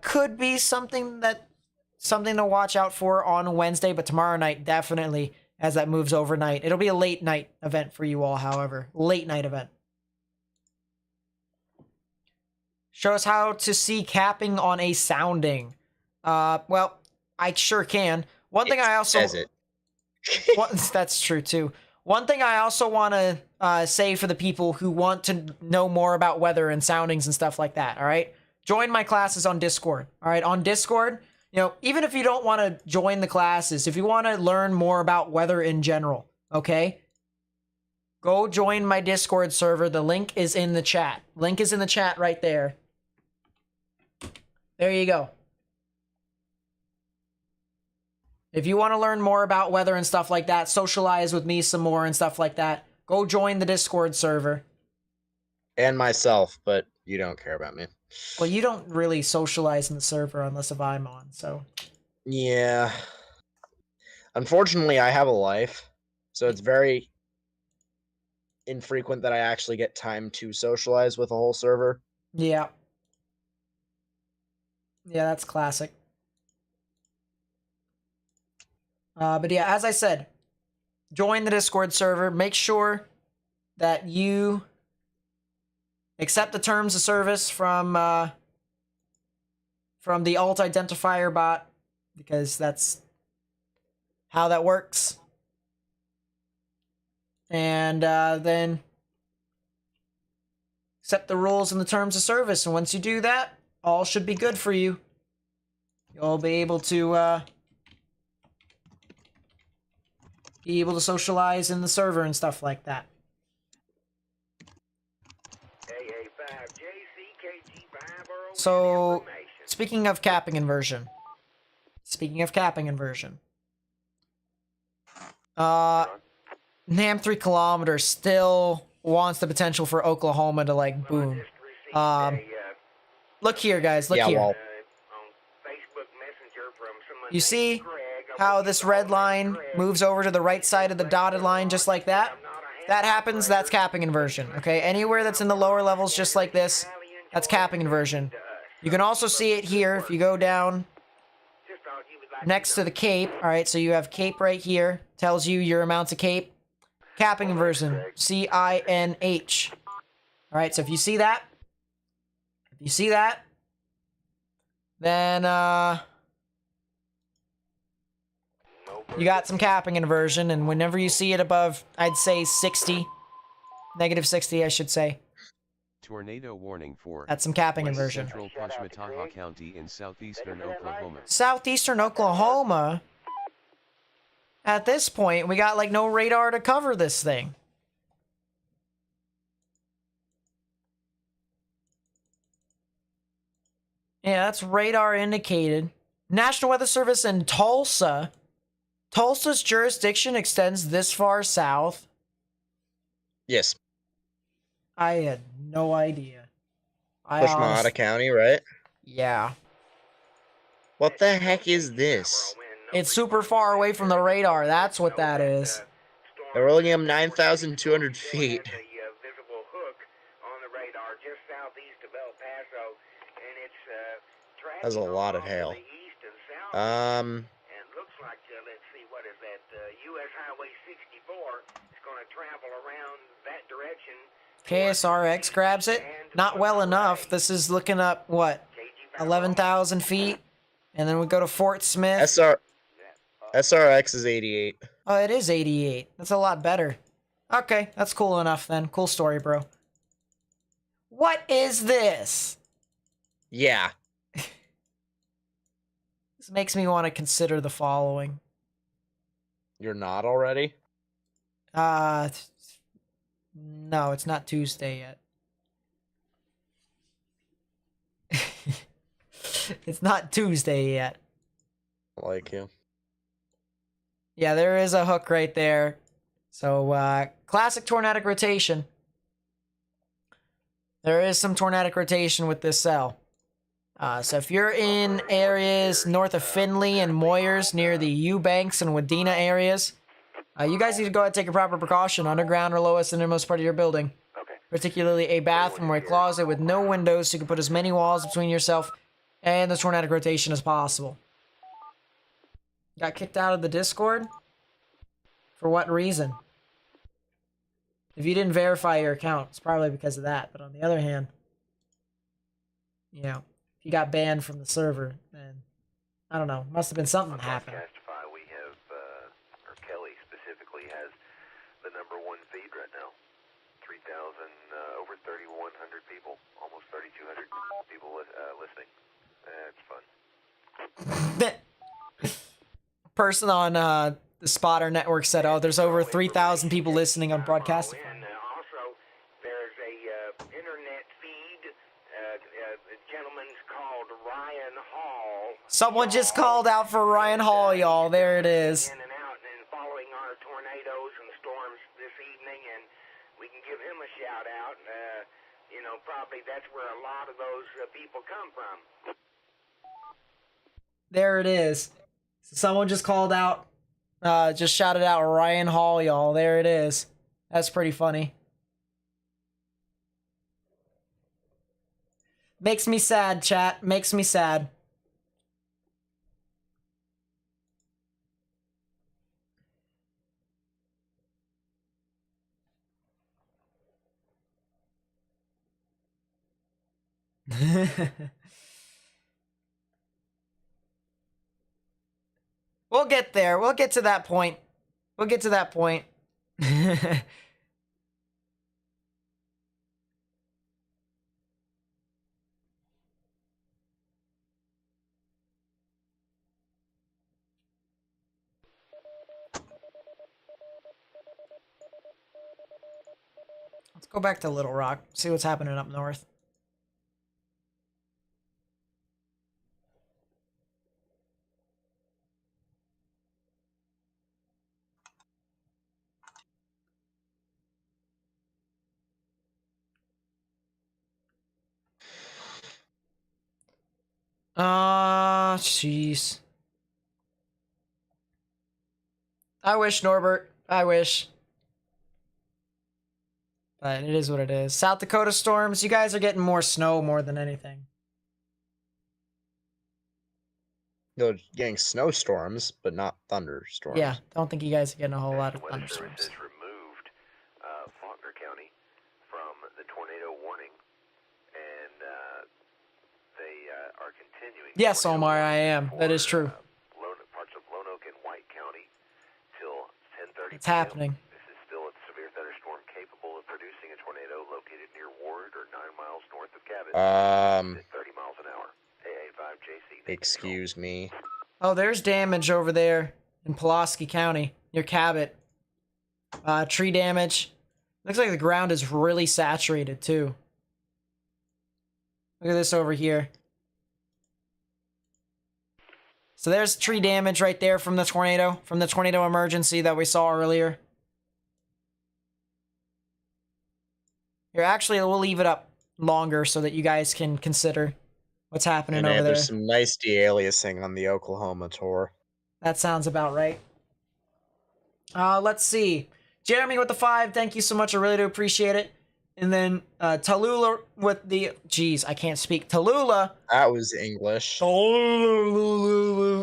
A: Could be something to watch out for on Wednesday, but tomorrow night definitely, as that moves overnight. It'll be a late night event for you all, however. Late night event. Show us how to see capping on a sounding. Well, I sure can. One thing I also...
B: Says it.
A: That's true, too. One thing I also want to say for the people who want to know more about weather and soundings and stuff like that, all right? Join my classes on Discord, all right? On Discord, you know, even if you don't want to join the classes, if you want to learn more about weather in general, okay? Go join my Discord server. The link is in the chat. Link is in the chat right there. There you go. If you want to learn more about weather and stuff like that, socialize with me some more and stuff like that, go join the Discord server.
B: And myself, but you don't care about me.
A: Well, you don't really socialize in the server unless if I'm on, so.
B: Yeah. Unfortunately, I have a life, so it's very infrequent that I actually get time to socialize with a whole server.
A: Yeah. Yeah, that's classic. But yeah, as I said, join the Discord server. Make sure that you accept the terms of service from the alt identifier bot, because that's how that works. And then accept the rules and the terms of service. And once you do that, all should be good for you. You'll be able to socialize in the server and stuff like that. So, speaking of capping inversion. NAM 3 kilometers still wants the potential for Oklahoma to like boom. Look here, guys. Look here.
J: on Facebook Messenger from someone
A: You
J: named
A: see
J: Greg.
A: how this red line moves over to the right side of the dotted line just like that? That happens, that's capping inversion, okay? Anywhere that's in the lower levels just like this, that's capping inversion. You can also see it here if you go down next to the cape. All right, so you have cape right here. Tells you your amounts of cape. Capping inversion, CINH. All right, so if you see that, then you got some capping inversion, and whenever you see it above, I'd say 60, negative 60, I should say.
D: Tornado warning for
A: That's some capping
D: West
A: inversion.
D: Central Pushmataha County in southeastern Oklahoma.
A: Southeastern Oklahoma. At this point, we got like no radar to cover this thing. Yeah, that's radar indicated. National Weather Service in Tulsa. Tulsa's jurisdiction extends this far south.
B: Yes.
A: I had no idea.
B: Pushmataha County, right?
A: Yeah.
B: What the heck is this?
A: It's super far away from the radar. That's what that is.
B: They're rolling up 9,200 feet.
J: Visible hook on the radar just southeast of El Paso, and it's
B: That's a lot of hail.
J: and looks like let's see, what is that? U.S. Highway 64 is going to travel around that direction.
A: KSRX grabs it. Not well enough. This is looking up, what, 11,000 feet? And then we go to Fort Smith.
B: SRX is 88.
A: Oh, it is 88. That's a lot better. Okay, that's cool enough then. Cool story, bro. What is this?
B: Yeah.
A: This makes me want to consider the following.
B: You're not already?
A: No, it's not Tuesday yet. It's not Tuesday yet.
B: I like you.
A: Yeah, there is a hook right there. So, classic tornadic rotation. There is some tornadic rotation with this cell. So if you're in areas north of Findlay and Moyers near the Eubanks and Wadena areas, you guys need to go ahead and take a proper precaution. Underground or lowest and innermost part of your building. Particularly a bathroom or a closet with no windows so you can put as many walls between yourself and the tornadic rotation as possible. Got kicked out of the Discord? For what reason? If you didn't verify your account, it's probably because of that. But on the other hand, you know, if you got banned from the server, then I don't know. Must have been something happened.
G: We have, or Kelly specifically has the #1 feed right now. 3,000, over 3,100 people, almost 3,200 people listening. That's fun.
A: Person on the Spotter Network said, "Oh, there's over 3,000 people listening on broadcast."
J: Also, there's a internet feed. A gentleman's called Ryan Hall.
A: Someone just called out for Ryan Hall, y'all. There it is.
J: In and out and following our tornadoes and storms this evening, and we can give him a shout out. You know, probably that's where a lot of those people come from.
A: There it is. Someone just called out, just shouted out Ryan Hall, y'all. There it is. That's pretty funny. Makes me sad, chat. Makes me sad. We'll get there. We'll get to that point. We'll get to that point. Let's go back to Little Rock, see what's happening up north. jeez. I wish, Norbert. I wish. But it is what it is. South Dakota storms, you guys are getting more snow more than anything.
B: You're getting snowstorms, but not thunderstorms.
A: Yeah, don't think you guys are getting a whole lot of
G: Weather Service
A: thunderstorms.
G: has removed Faulkner County from the tornado warning, and they are continuing.
A: Yes,
G: tornado
A: Omar, I
G: warning
A: am. That is true.
G: Parts of Lonoke and White County till 10:30.
A: It's happening.
G: This is still a severe thunderstorm capable of producing a tornado located near Ward or 9 miles north of Cabot. At 30 miles an hour. AA5JC.
B: Excuse me.
A: Oh, there's damage over there in Pulaski County near Cabot. Tree damage. Looks like the ground is really saturated too. Look at this over here. So there's tree damage right there from the tornado emergency that we saw earlier. Here, actually, we'll leave it up longer so that you guys can consider what's happening over there.
B: There's some nice de-aliasing on the Oklahoma tour.
A: That sounds about right. Let's see. Jeremy with the 5, thank you so much. I really do appreciate it. And then Tallulah with the... Jeez, I can't speak. Tallulah.
B: That was English.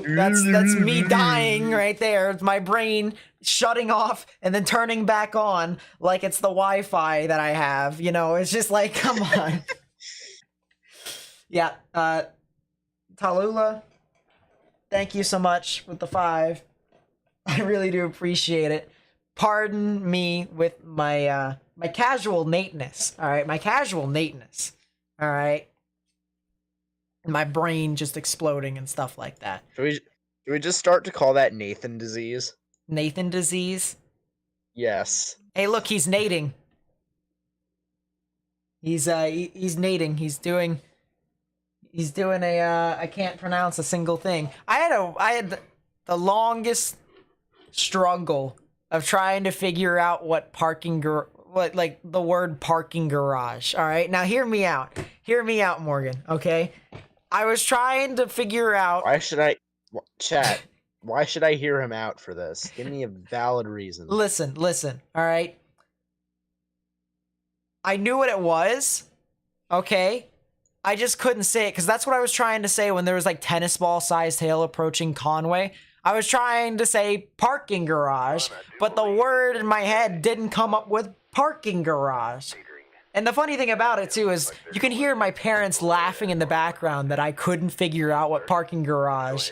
A: That's me dying right there. It's my brain shutting off and then turning back on like it's the Wi-Fi that I have. You know, it's just like, come on. Yeah, Tallulah, thank you so much with the 5. I really do appreciate it. Pardon me with my my casual Nateness. All right, my casual Nateness. All right, my brain just exploding and stuff like that.
B: Should we just start to call that Nathan disease?
A: Nathan disease.
B: Yes.
A: Hey, look, he's nating. He's nating. He's doing a I can't pronounce a single thing. I had the longest struggle of trying to figure out what the word parking garage. All right, now hear me out, Morgan. Okay, I was trying to figure out.
B: Why should I hear him out for this? Give me a valid reason.
A: Listen. All right, I knew what it was. Okay, I just couldn't say it because that's what I was trying to say when there was like tennis ball sized hail approaching Conway. I was trying to say parking garage, but the word in my head didn't come up with parking garage. And the funny thing about it too is you can hear my parents laughing in the background that I couldn't figure out what parking garage,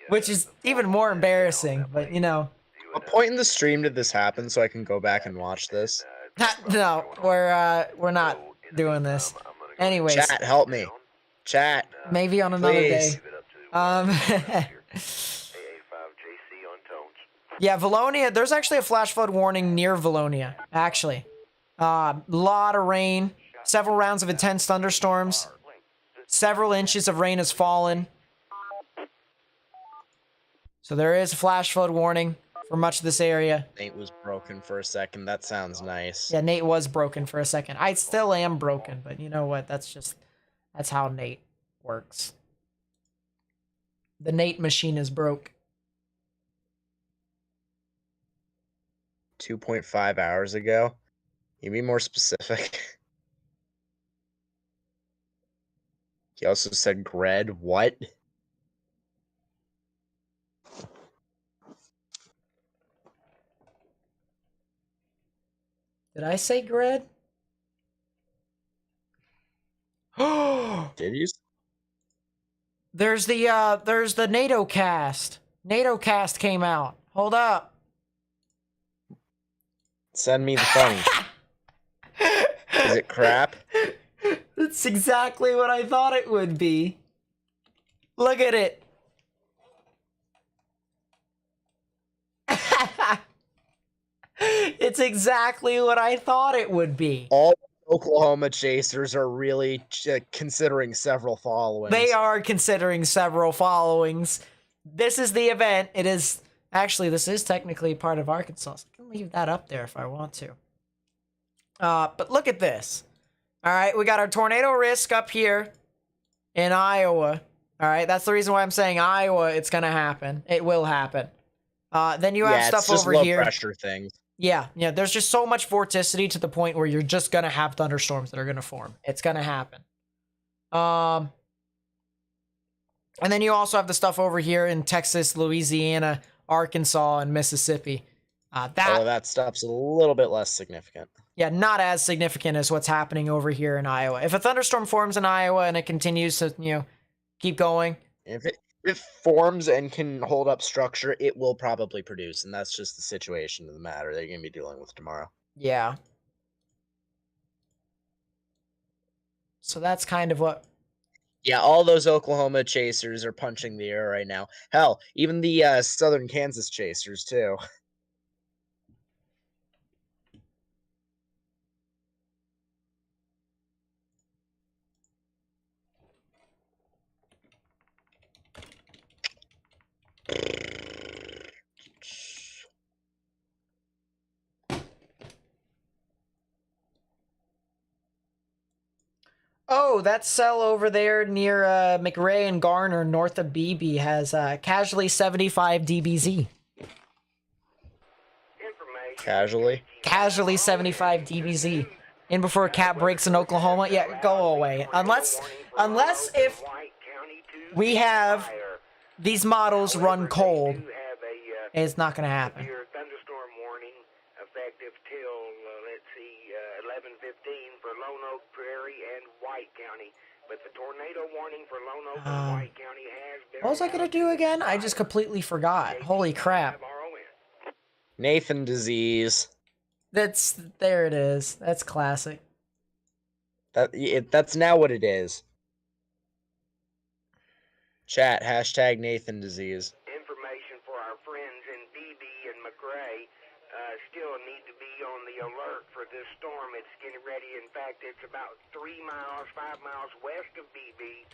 A: which is even more embarrassing, but you know.
B: What point in the stream did this happen so I can go back and watch this?
A: No, we're not doing this. Anyways.
B: Chat, help me. Chat.
A: Maybe on another day. Yeah, Valonia, there's actually a flash flood warning near Valonia, actually. Lot of rain, several rounds of intense thunderstorms, several inches of rain has fallen. So there is a flash flood warning for much of this area.
B: Nate was broken for a second. That sounds nice.
A: Yeah, Nate was broken for a second. I still am broken, but you know what? That's how Nate works. The Nate machine is broke.
B: 2.5 hours ago? You be more specific? He also said Gred. What?
A: Did I say Gred?
B: Did you?
A: There's the NATO cast. NATO cast came out. Hold up.
B: Send me the funny. Is it crap?
A: That's exactly what I thought it would be. Look at it. It's exactly what I thought it would be.
B: All Oklahoma chasers are really considering several followings.
A: They are considering several followings. This is the event. It is... Actually, this is technically part of Arkansas. So I can leave that up there if I want to. But look at this. All right, we got our tornado risk up here in Iowa. All right, that's the reason why I'm saying Iowa. It's gonna happen. It will happen. Then you have stuff
B: it's just
A: over
B: low
A: here.
B: pressure things.
A: Yeah. There's just so much vorticity to the point where you're just gonna have thunderstorms that are gonna form. It's gonna happen. And then you also have the stuff over here in Texas, Louisiana, Arkansas, and Mississippi.
B: Although that stuff's a little bit less significant.
A: Yeah, not as significant as what's happening over here in Iowa. If a thunderstorm forms in Iowa and it continues to, keep going.
B: If it forms and can hold up structure, it will probably produce, and that's just the situation of the matter they're going to be dealing with tomorrow.
A: Yeah. So that's kind of what...
B: Yeah, all those Oklahoma chasers are punching the air right now. Hell, even the southern Kansas chasers, too.
A: Oh, that cell over there near McRae and Garner, north of BB, has casually 75 DBZ.
B: Casually?
A: Casually 75 DBZ. In before Cap breaks in Oklahoma. Yeah, go away. Unless if we have these models run cold, it's not going to happen.
J: Thunderstorm warning effective till, let's see, 11:15 for Lone Oak, Prairie, and White County. But the tornado warning for Lone Oak and White County has been...
A: What was I going to do again? I just completely forgot. Holy crap.
B: Nathan disease.
A: There it is. That's classic.
B: That's now what it is. Chat, hashtag Nathan disease.
J: Information for our friends in BB and McRae. Still need to be on the alert for this storm. It's getting ready. In fact, it's about 5 miles west of BB,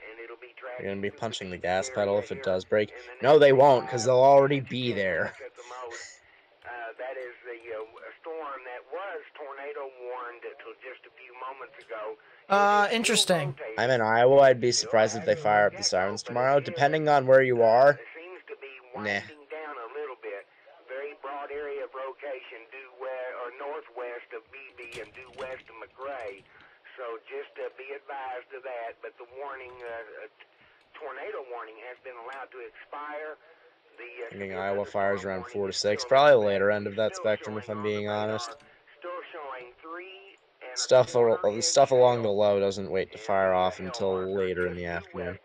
J: and it'll be tracking...
B: You're going to be punching the gas pedal if it does break. No, they won't, because they'll already be there.
J: That is the storm that was tornado warned until just a few moments ago.
A: Interesting.
B: I'm in Iowa. I'd be surprised if they fire up the sirens tomorrow. Depending on where you are, nah.
J: Down a little bit. Very broad area of rotation due northwest of BB and due west of McRae. So just be advised of that. But the warning, tornado warning, has been allowed to expire.
B: I think Iowa fires around 4 to 6. Probably the later end of that spectrum, if I'm being honest.
J: Still showing 3 and
B: Stuff along the low doesn't wait to fire off until later in the afternoon.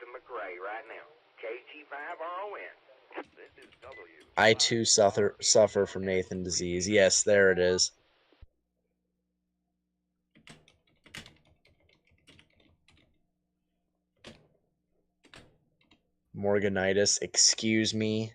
B: I too suffer from Nathan disease. Yes, there it is. Morganitis, excuse me.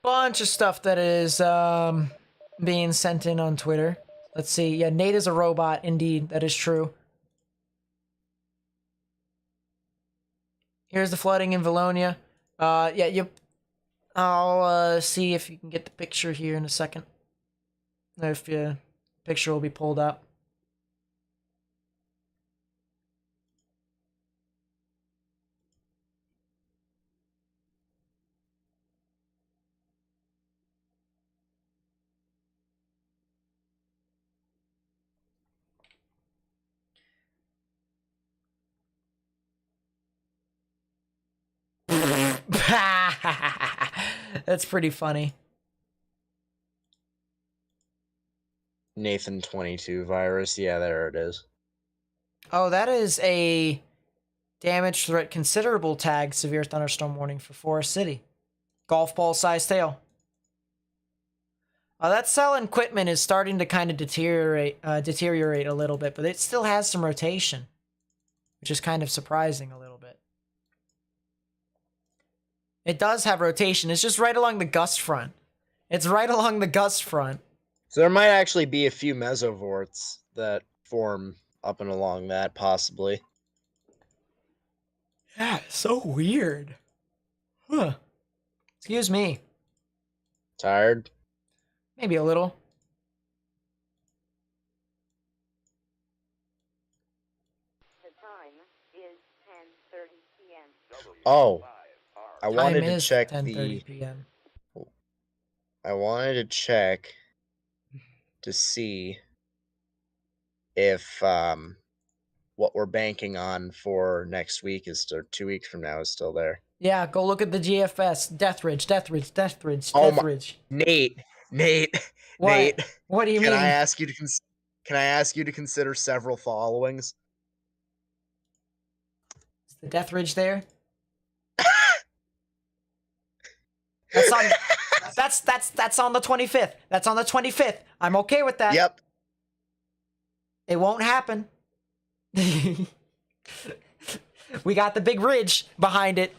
A: Bunch of stuff that is being sent in on Twitter. Let's see. Yeah, Nate is a robot. Indeed, that is true. Here's the flooding in Valonia. I'll see if you can get the picture here in a second. If the picture will be pulled up. That's pretty funny.
B: Nathan 22 virus. Yeah, there it is.
A: Oh, that is a damage threat considerable tag severe thunderstorm warning for Forest City. Golf ball size tail. That cell equipment is starting to kind of deteriorate a little bit, but it still has some rotation, which is kind of surprising a little bit. It does have rotation. It's just right along the gust front. It's right along the gust front.
B: So there might actually be a few mesovorts that form up and along that, possibly.
A: Yeah, it's so weird. Huh. Excuse me.
B: Tired?
A: Maybe a little.
M: The time is 10:30 p.m.
B: Oh, I
A: Time
B: wanted to
A: is
B: check
A: 10:30 p.m.
B: I wanted to check to see if what we're banking on for next week is or 2 weeks from now is still there.
A: Yeah, go look at the GFS. Deathridge.
B: Oh my,
A: Deathridge.
B: Nate.
A: What?
B: Nate.
A: What do you mean?
B: Can I ask you to consider several followings?
A: Is the Deathridge there? That's on. That's on the 25th. That's on the 25th. I'm okay with that.
B: Yep.
A: It won't happen. We got the big ridge behind it.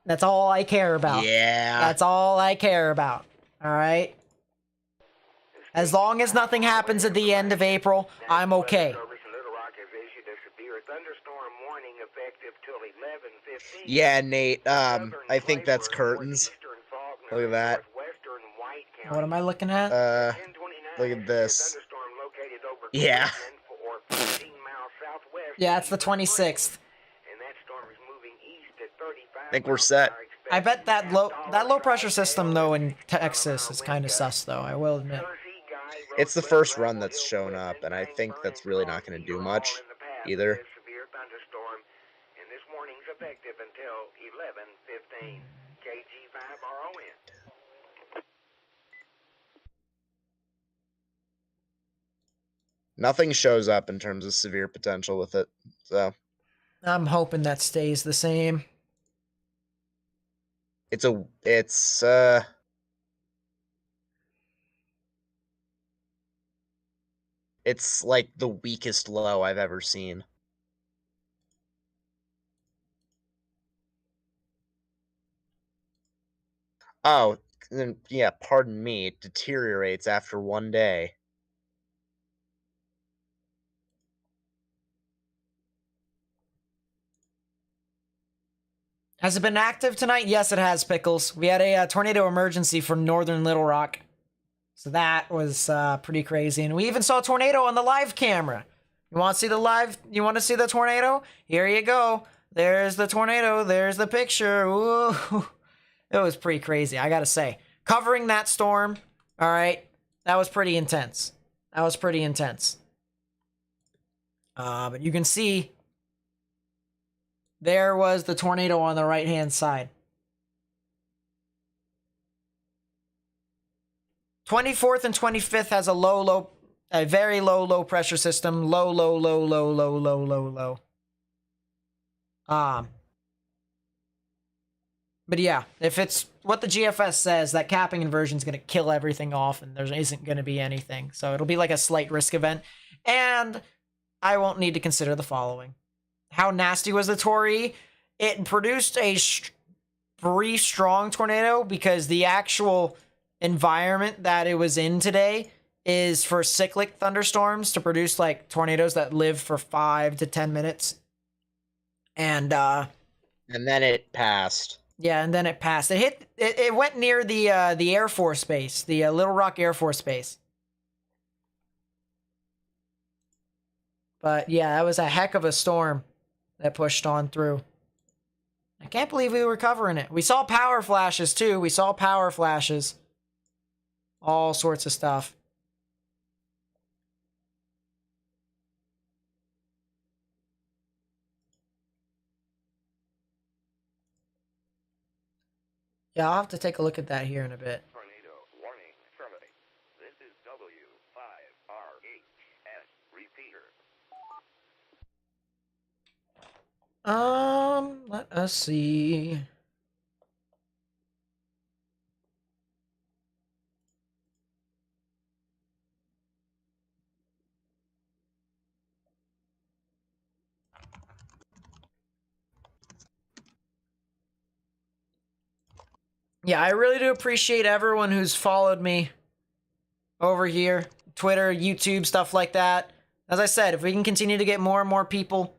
A: That's all I care about.
B: Yeah.
A: That's all I care about. All right. As long as nothing happens at the end of April, I'm okay.
J: Little Rock has issued a severe thunderstorm warning effective till 11:15.
B: Yeah, Nate. I think that's curtains. Look at that.
A: What am I looking at?
B: Look at this. Yeah.
A: Yeah, it's the 26th.
B: I think we're set.
A: I bet that low pressure system though in Texas is kind of sus though. I will admit.
B: It's the first run that's shown up, and I think that's really not going to do much either.
J: Severe thunderstorm, and this warning's effective until 11:15. KG5RON.
B: Nothing shows up in terms of severe potential with it, so
A: I'm hoping that stays the same.
B: It's like the weakest low I've ever seen. Oh, then yeah, pardon me, it deteriorates after 1 day.
A: Has it been active tonight? Yes, it has, Pickles. We had a tornado emergency for northern Little Rock. So that was pretty crazy. And we even saw a tornado on the live camera. You want to see the live? You want to see the tornado? Here you go. There's the tornado. There's the picture. Ooh. It was pretty crazy, I gotta say. Covering that storm, all right, that was pretty intense. That was pretty intense. But you can see there was the tornado on the right-hand side. 24th and 25th has a very low pressure system. Low. But yeah, if it's what the GFS says, that capping inversion is going to kill everything off and there isn't going to be anything. So it'll be like a slight risk event. And I won't need to consider the following. How nasty was the Torii? It produced a brief, strong tornado because the actual environment that it was in today is for cyclic thunderstorms to produce like tornadoes that live for 5 to 10 minutes. And
B: then it passed.
A: Yeah, and then it passed. It went near the Air Force Base, the Little Rock Air Force Base. But yeah, that was a heck of a storm that pushed on through. I can't believe we were covering it. We saw power flashes too. We saw power flashes. All sorts of stuff. Yeah, I'll have to take a look at that here in a bit.
H: Tornado warning terminating. This is W5RHS repeater.
A: Let us see. Yeah, I really do appreciate everyone who's followed me over here. Twitter, YouTube, stuff like that. As I said, if we can continue to get more and more people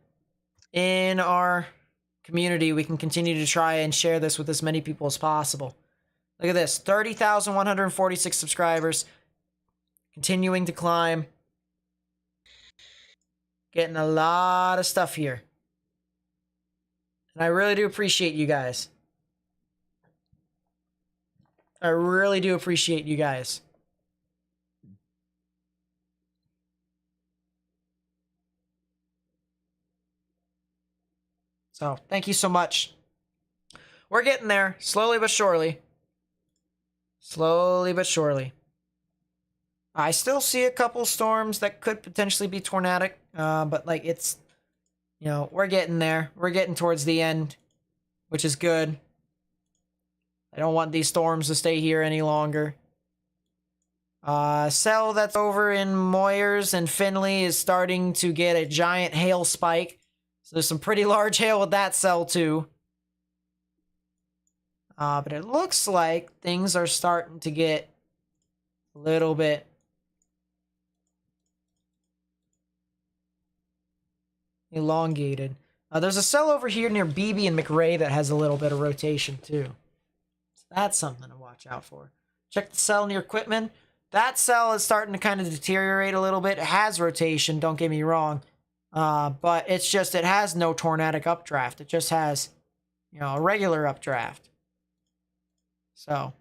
A: in our community, we can continue to try and share this with as many people as possible. Look at this, 30,146 subscribers, continuing to climb. Getting a lot of stuff here. And I really do appreciate you guys. I really do appreciate you guys. So, thank you so much. We're getting there, slowly but surely. Slowly but surely. I still see a couple storms that could potentially be tornadic, but like it's, you know, we're getting there. We're getting towards the end, which is good. I don't want these storms to stay here any longer. Cell that's over in Moyers and Finley is starting to get a giant hail spike. So there's some pretty large hail with that cell too. But it looks like things are starting to get a little bit elongated. There's a cell over here near BB and McRae that has a little bit of rotation too. So that's something to watch out for. Check the cell near Quitman. That cell is starting to kind of deteriorate a little bit. It has rotation, don't get me wrong. But it's just, it has no tornadic updraft. It just has, you know, a regular updraft. So,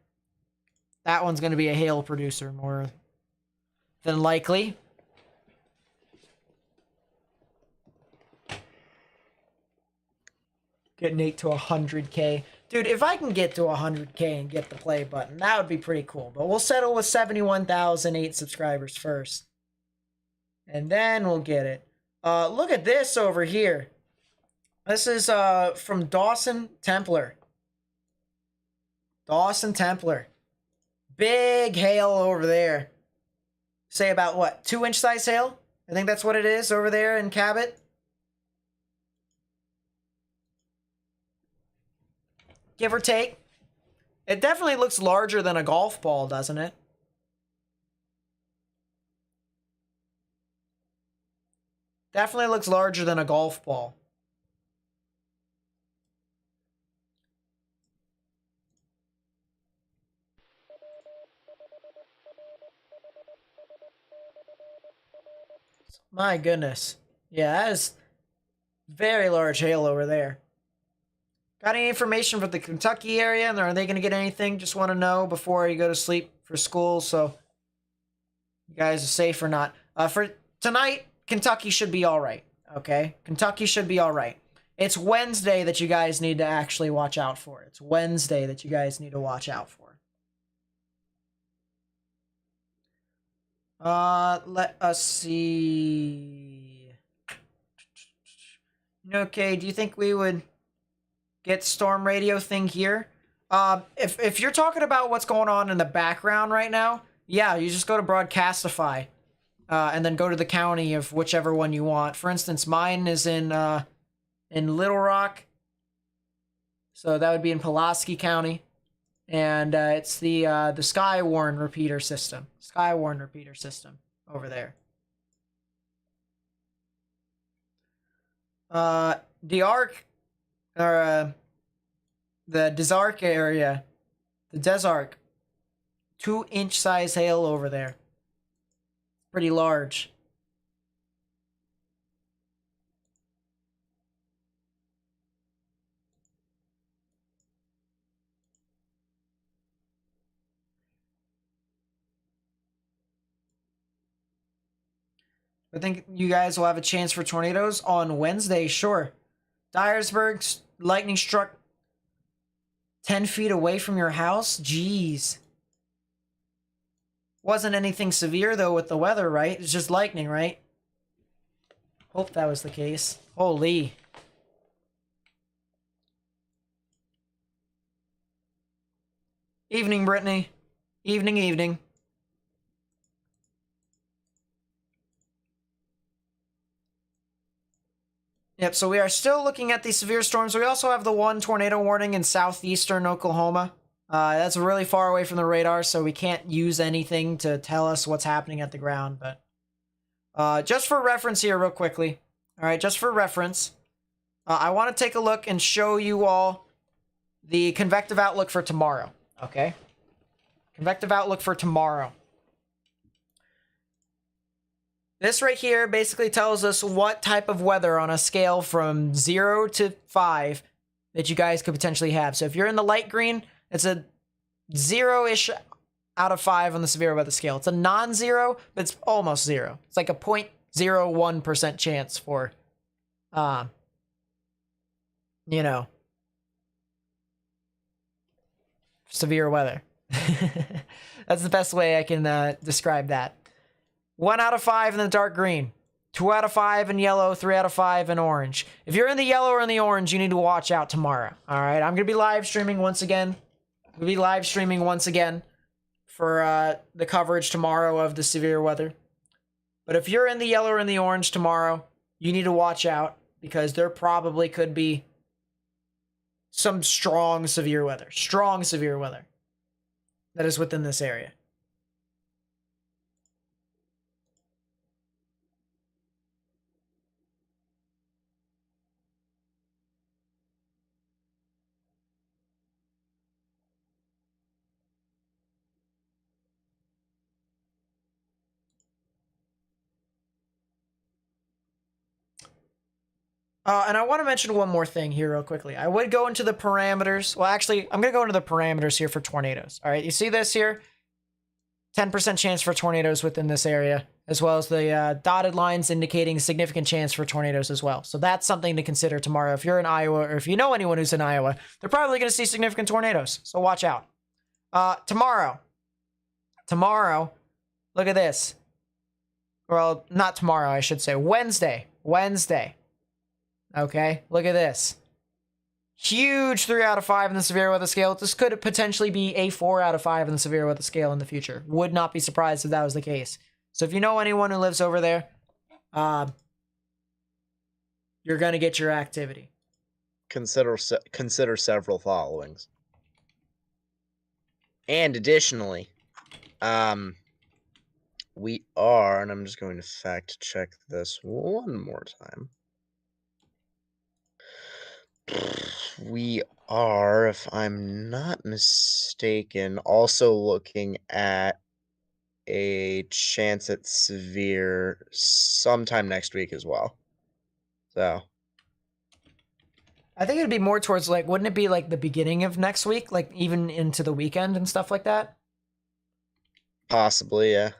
A: that one's going to be a hail producer more than likely. Get Nate to 100K. Dude, if I can get to 100K and get the play button, that would be pretty cool. But we'll settle with 71,008 subscribers first. And then we'll get it. Look at this over here. This is from Dawson Templar. Dawson Templar. Big hail over there. Say about what? 2-inch size hail? I think that's what it is over there in Cabot. Give or take. It definitely looks larger than a golf ball, doesn't it? Definitely looks larger than a golf ball. My goodness. Yeah, that is very large hail over there. Got any information for the Kentucky area? And are they going to get anything? Just want to know before you go to sleep for school, so you guys are safe or not. For tonight, Kentucky should be all right, okay? Kentucky should be all right. It's Wednesday that you guys need to actually watch out for. It's Wednesday that you guys need to watch out for. Let us see. Okay, do you think we would get storm radio thing here? If you're talking about what's going on in the background right now, yeah, you just go to Broadcastify, and then go to the county of whichever one you want. For instance, mine is in Little Rock, so that would be in Pulaski County, and it's the Skywarn repeater system. Skywarn repeater system over there. The Arc, or the Desark area, the Desark, 2-inch size hail over there. Pretty large. I think you guys will have a chance for tornadoes on Wednesday, sure. Dyersburg, lightning struck 10 feet away from your house? Jeez. Wasn't anything severe, though, with the weather, right? It's just lightning, right? Hope that was the case. Holy. Evening, Brittany. Evening, evening. Yep, so we are still looking at these severe storms. We also have the one tornado warning in southeastern Oklahoma. That's really far away from the radar, so we can't use anything to tell us what's happening at the ground. But just for reference here real quickly. All right, just for reference. I want to take a look and show you all the convective outlook for tomorrow. Okay? Convective outlook for tomorrow. This right here basically tells us what type of weather on a scale from 0 to 5 that you guys could potentially have. So if you're in the light green, it's a 0-ish out of 5 on the severe weather scale. It's a non-zero, but it's almost 0. It's like a 0.01% chance for, you know, severe weather. That's the best way I can describe that. 1 out of 5 in the dark green. 2 out of 5 in yellow. 3 out of 5 in orange. If you're in the yellow or in the orange, you need to watch out tomorrow. All right, I'm going to be live streaming once again. For the coverage tomorrow of the severe weather. But if you're in the yellow or in the orange tomorrow, you need to watch out because there probably could be some strong severe weather that is within this area. And I want to mention one more thing here real quickly. I would go into the parameters. Well, actually, I'm going to go into the parameters here for tornadoes. All right, you see this here? 10% chance for tornadoes within this area, as well as the dotted lines indicating significant chance for tornadoes as well. So that's something to consider tomorrow. If you're in Iowa, or if you know anyone who's in Iowa, they're probably going to see significant tornadoes. So watch out. Tomorrow, look at this. Well, not tomorrow, I should say. Wednesday. Okay, look at this. Huge 3 out of 5 in the severe weather scale. This could potentially be a 4 out of 5 in the severe weather scale in the future. Would not be surprised if that was the case. So if you know anyone who lives over there, you're going to get your activity.
B: Consider several followings. And additionally, we are, and I'm just going to fact check this one more time. We are, if I'm not mistaken, also looking at a chance at severe sometime next week as well. So
A: I think it'd be more towards like, wouldn't it be like the beginning of next week? Like even into the weekend and stuff like that?
B: possibly, yeah.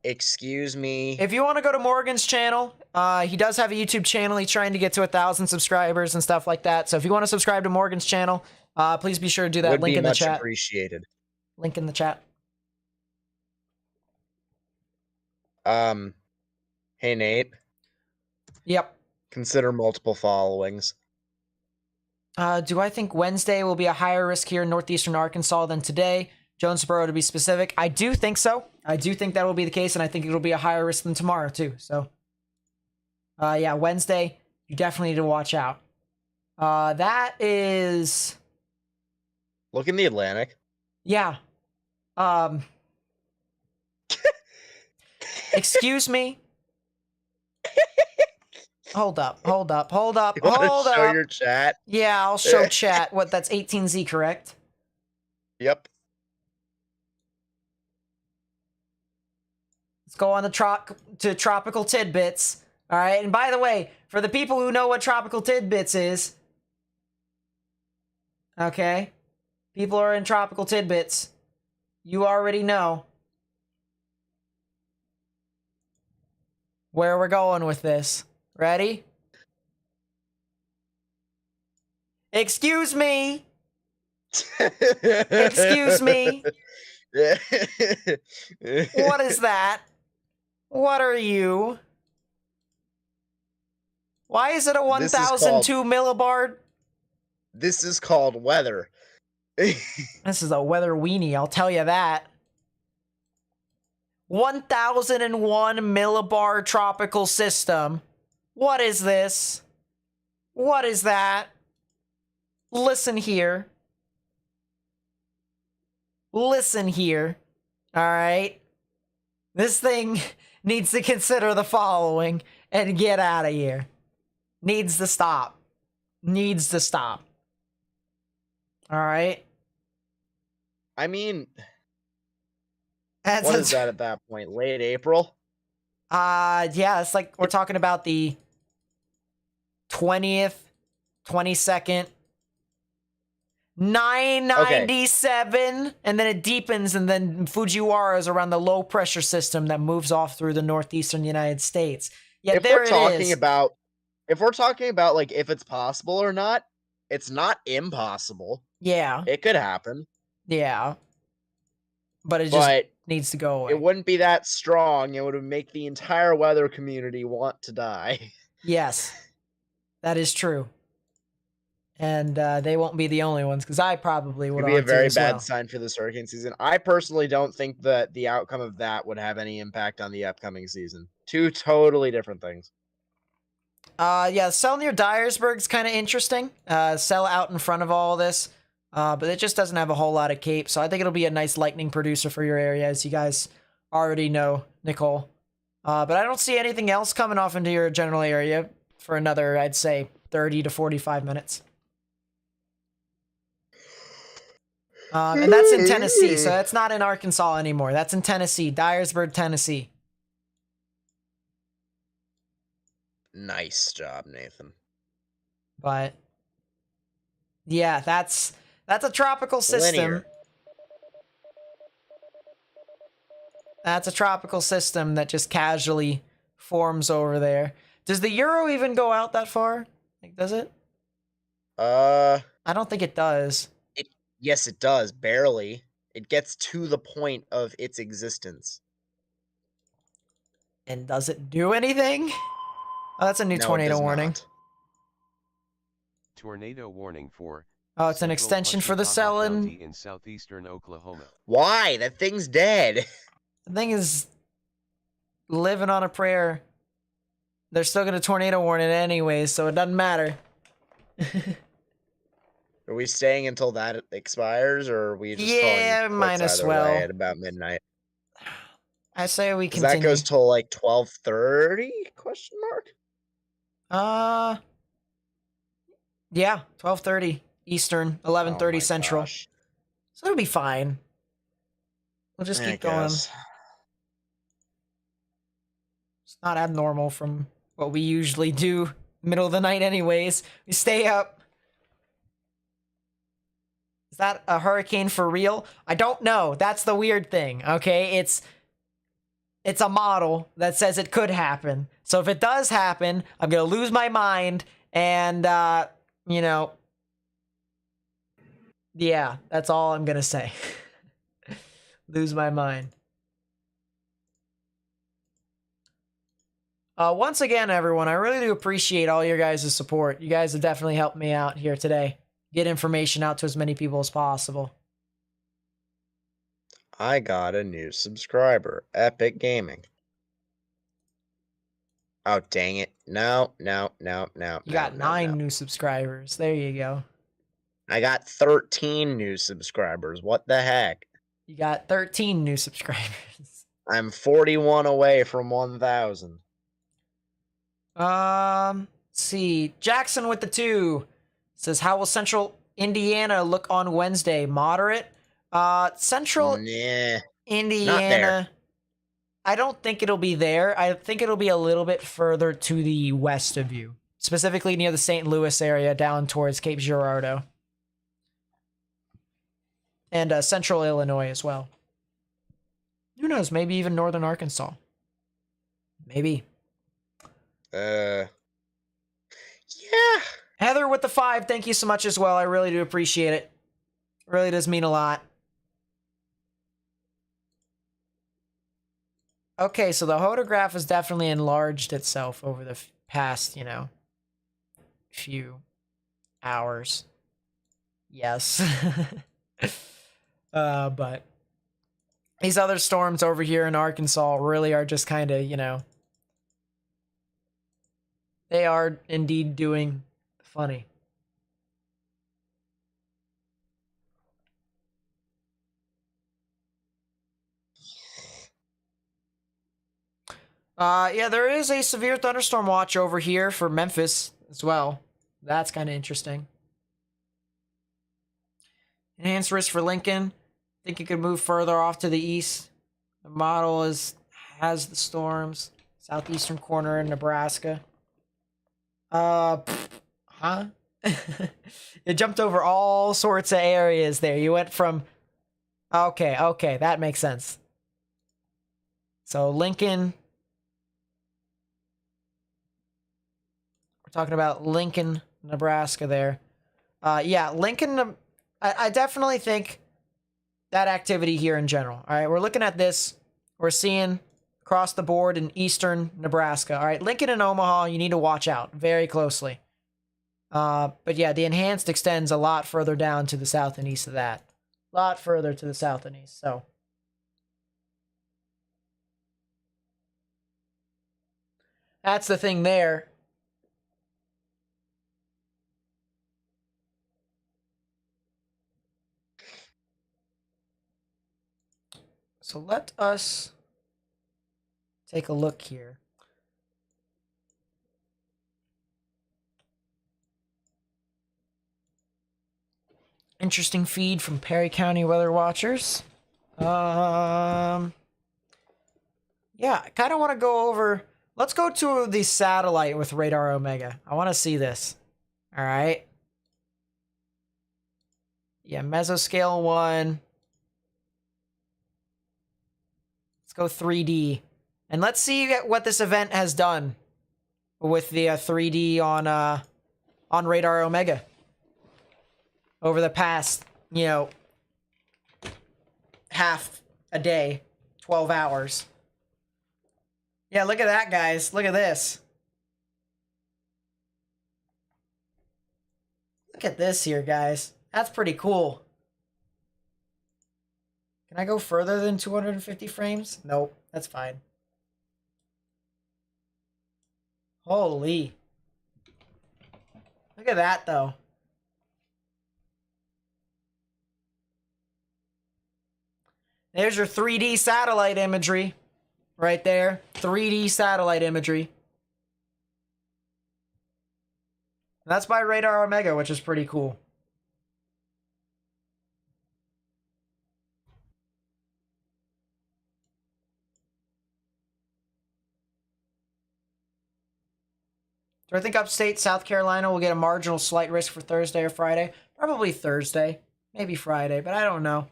B: Excuse me.
A: If you want to go to Morgan's channel, he does have a YouTube channel. He's trying to get to 1,000 subscribers and stuff like that. So if you want to subscribe to Morgan's channel, please be sure to do that.
B: Would
A: Link
B: be
A: in the
B: much
A: chat.
B: appreciated.
A: Link in the chat.
B: Hey Nate.
A: Yep.
B: Consider multiple followings.
A: Do I think Wednesday will be a higher risk here in northeastern Arkansas than today? Jonesboro to be specific. I do think so. I do think that will be the case, and I think it'll be a higher risk than tomorrow too. So, yeah, Wednesday, you definitely need to watch out. That is...
B: Look in the Atlantic.
A: Yeah. Excuse me? Hold up.
B: You want to show your chat?
A: Yeah, I'll show chat. What, that's 18Z, correct?
B: Yep.
A: Let's go on to Tropical Tidbits. All right, and by the way, for the people who know what Tropical Tidbits is, okay, people are in Tropical Tidbits, you already know where we're going with this. Ready? Excuse me. Excuse me. What is that? What are you? Why is it a 1002 millibard?
B: This is called weather.
A: This is a weather weenie, I'll tell you that. 1001 millibar tropical system. What is this? What is that? Listen here. Listen here. All right. This thing needs to consider the following and get out of here. Needs to stop. Needs to stop. All right.
B: I mean,
A: That's
B: what is that at that point? Late April?
A: Yeah, it's like we're talking about the 20th, 22nd, 997, and then it deepens, and then Fujiwara is around the low pressure system that moves off through the northeastern United States. Yeah,
B: If
A: there
B: we're
A: it
B: talking
A: is.
B: about like if it's possible or not, it's not impossible.
A: Yeah.
B: It could happen.
A: Yeah. But it just needs to go away.
B: It wouldn't be that strong. It would make the entire weather community want to die.
A: Yes. That is true. And they won't be the only ones, because I probably would
B: It'd be a very
A: as
B: bad
A: well.
B: sign for this hurricane season. I personally don't think that the outcome of that would have any impact on the upcoming season. Two totally different things.
A: Yeah, cell near Dyersburg's kind of interesting. Cell out in front of all this. But it just doesn't have a whole lot of cape, so I think it'll be a nice lightning producer for your area, as you guys already know, Nicole. But I don't see anything else coming off into your general area for another, I'd say, 30 to 45 minutes. And that's in Tennessee, so that's not in Arkansas anymore. That's in Tennessee, Dyersburg, Tennessee.
B: Nice job, Nathan.
A: But yeah, that's a tropical system.
B: Linear.
A: That's a tropical system that just casually forms over there. Does the Euro even go out that far? Like, does it? I don't think it does.
B: Yes, it does. Barely. It gets to the point of its existence.
A: And does it do anything? Oh, that's a new tornado warning.
D: Tornado warning for.
A: Oh, it's an extension for the cell
D: in southeastern Oklahoma.
B: Why? That thing's dead.
A: The thing is living on a prayer. They're still going to tornado warn it anyway, so it doesn't matter.
B: Are we staying until that expires, or are we just calling
A: might as well
B: at about midnight?
A: I say we continue.
B: That goes till like 12:30? Question mark.
A: Yeah, 12:30 Eastern, 11:30 Central.
B: Gosh.
A: So it'll be fine. We'll just keep going. It's not abnormal from what we usually do middle of the night anyways. We stay up. Is that a hurricane for real? I don't know. That's the weird thing, okay? It's a model that says it could happen. So if it does happen, I'm going to lose my mind and, you know, yeah, that's all I'm going to say. Lose my mind. Once again, everyone, I really do appreciate all your guys' support. You guys have definitely helped me out here today. Get information out to as many people as possible.
B: I got a new subscriber. Epic Gaming. Oh, dang it. No.
A: You got 9 new subscribers. There you go.
B: I got 13 new subscribers. What the heck?
A: You got 13 new subscribers.
B: I'm 41 away from 1,000.
A: Let's see. Jackson with the 2 says, how will Central Indiana look on Wednesday? Moderate? Central Indiana. I don't think it'll be there. I think it'll be a little bit further to the west of you. Specifically near the St. Louis area down towards Cape Girardeau. And central Illinois as well. Who knows? Maybe even northern Arkansas. Maybe.
B: Yeah.
A: Heather with the 5, thank you so much as well. I really do appreciate it. Really does mean a lot. Okay, so the photograph has definitely enlarged itself over the past, you know, few hours. Yes. But these other storms over here in Arkansas really are just kind of, you know, they are indeed doing funny. Yeah, there is a severe thunderstorm watch over here for Memphis as well. That's kind of interesting. Enhanced risk for Lincoln. Think it could move further off to the east. The model has the storms. Southeastern corner in Nebraska. Huh? It jumped over all sorts of areas there. You went from... Okay, that makes sense. So Lincoln... We're talking about Lincoln, Nebraska there. Yeah, Lincoln... I definitely think that activity here in general. All right, we're looking at this. We're seeing across the board in eastern Nebraska. All right, Lincoln and Omaha, you need to watch out very closely. But yeah, the enhanced extends a lot further down to the south and east of that. A lot further to the south and east, so. That's the thing there. So let us take a look here. Interesting feed from Perry County Weather Watchers. Yeah, I kind of want to go over... Let's go to the satellite with Radar Omega. I want to see this. All right. Yeah, mesoscale 1. Let's go 3D. And let's see what this event has done with the 3D on Radar Omega. Over the past, half a day, 12 hours. Yeah, look at that, guys. Look at this. Look at this here, guys. That's pretty cool. Can I go further than 250 frames? Nope, that's fine. Holy. Look at that, though. There's your 3D satellite imagery. Right there. 3D satellite imagery. That's by Radar Omega, which is pretty cool. Do I think upstate South Carolina will get a marginal slight risk for Thursday or Friday? Probably Thursday. Maybe Friday, but I don't know.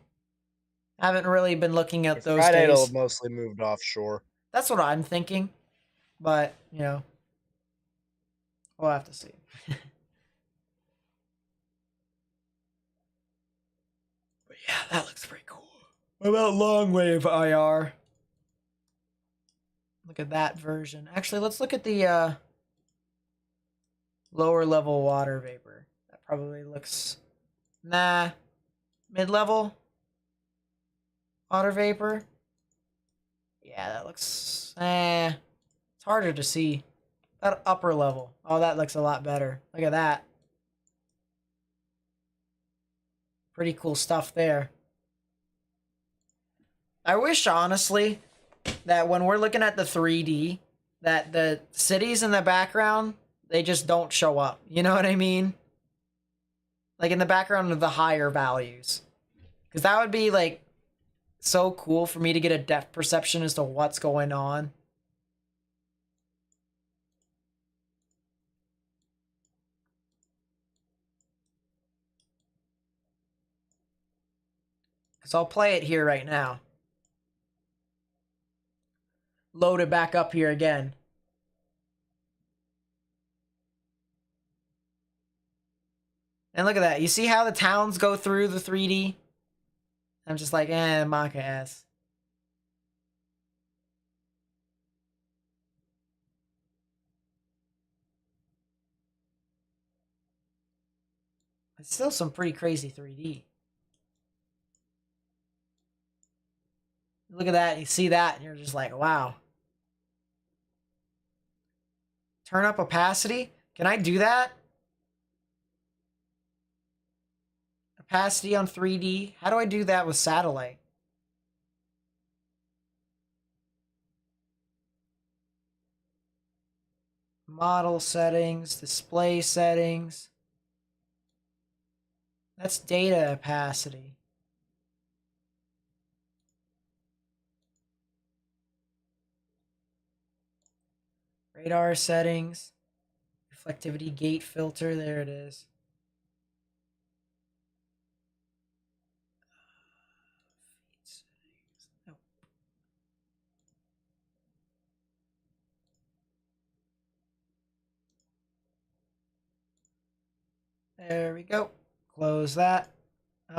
A: I haven't really been looking at those
B: Friday
A: days.
B: it'll have mostly moved offshore.
A: That's what I'm thinking. But, we'll have to see. But yeah, that looks pretty cool. What about long wave IR? Look at that version. Actually, let's look at the lower level water vapor. That probably looks... Nah. Mid-level water vapor. Yeah, that looks... It's harder to see. That upper level. Oh, that looks a lot better. Look at that. Pretty cool stuff there. I wish, honestly, that when we're looking at the 3D, that the cities in the background, they just don't show up. You know what I mean? Like in the background of the higher values. Because that would be, like, so cool for me to get a depth perception as to what's going on. So I'll play it here right now. Load it back up here again. And look at that. You see how the towns go through the 3D? I'm just like, Maka ass. It's still some pretty crazy 3D. Look at that, you see that, and you're just like, wow. Turn up opacity? Can I do that? Opacity on 3D? How do I do that with satellite? Model settings, display settings. That's data opacity. Radar settings. Reflectivity gate filter, there it is. There we go. Close that. Yeah,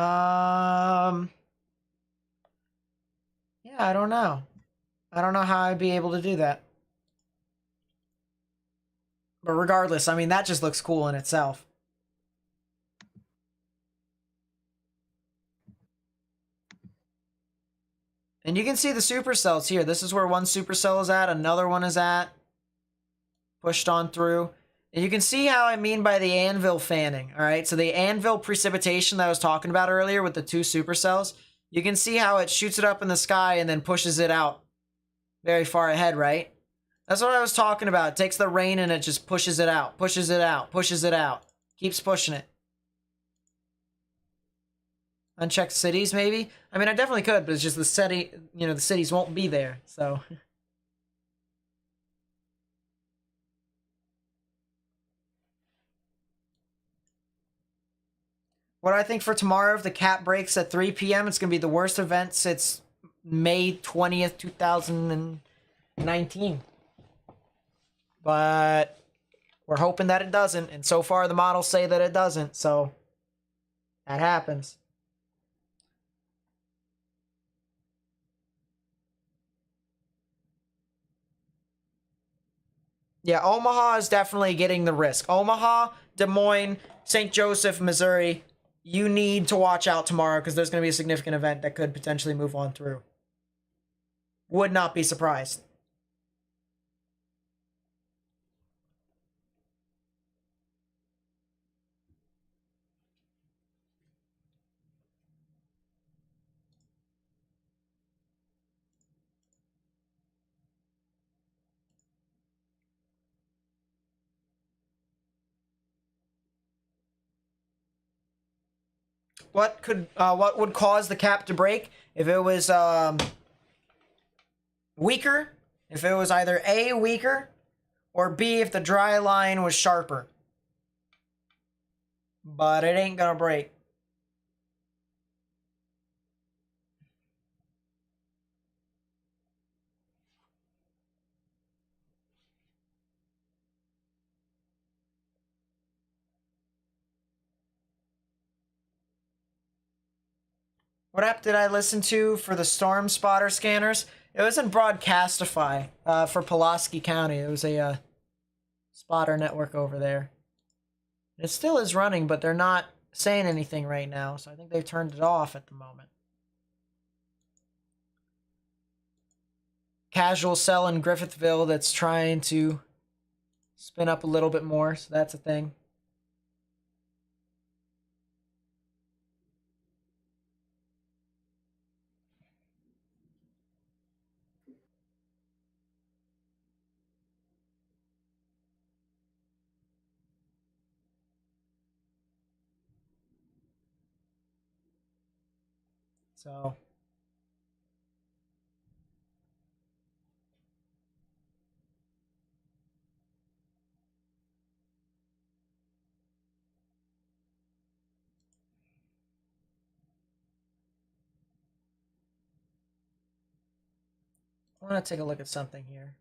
A: I don't know. I don't know how I'd be able to do that. But regardless, I mean, that just looks cool in itself. And you can see the supercells here. This is where one supercell is at, another one is at. Pushed on through. And you can see how I mean by the anvil fanning, all right? So the anvil precipitation that I was talking about earlier with the two supercells, you can see how it shoots it up in the sky and then pushes it out very far ahead, right? That's what I was talking about. It takes the rain and it just pushes it out, pushes it out, pushes it out. Keeps pushing it. Unchecked cities, maybe? I mean, I definitely could, but it's just the city, you know, the cities won't be there, so... What I think for tomorrow, if the cap breaks at 3 p.m., it's going to be the worst event since May 20th, 2019. But we're hoping that it doesn't, and so far the models say that it doesn't, so that happens. Yeah, Omaha is definitely getting the risk. Omaha, Des Moines, St. Joseph, Missouri, you need to watch out tomorrow because there's going to be a significant event that could potentially move on through. Would not be surprised. What would cause the cap to break? If it was weaker, if it was either A, weaker, or B, if the dry line was sharper. But it ain't gonna break. What app did I listen to for the storm spotter scanners? It was in Broadcastify for Pulaski County. It was a spotter network over there. It still is running, but they're not saying anything right now, so I think they've turned it off at the moment. Casual cell in Griffithville that's trying to spin up a little bit more, so that's a thing. So I want to take a look at something here.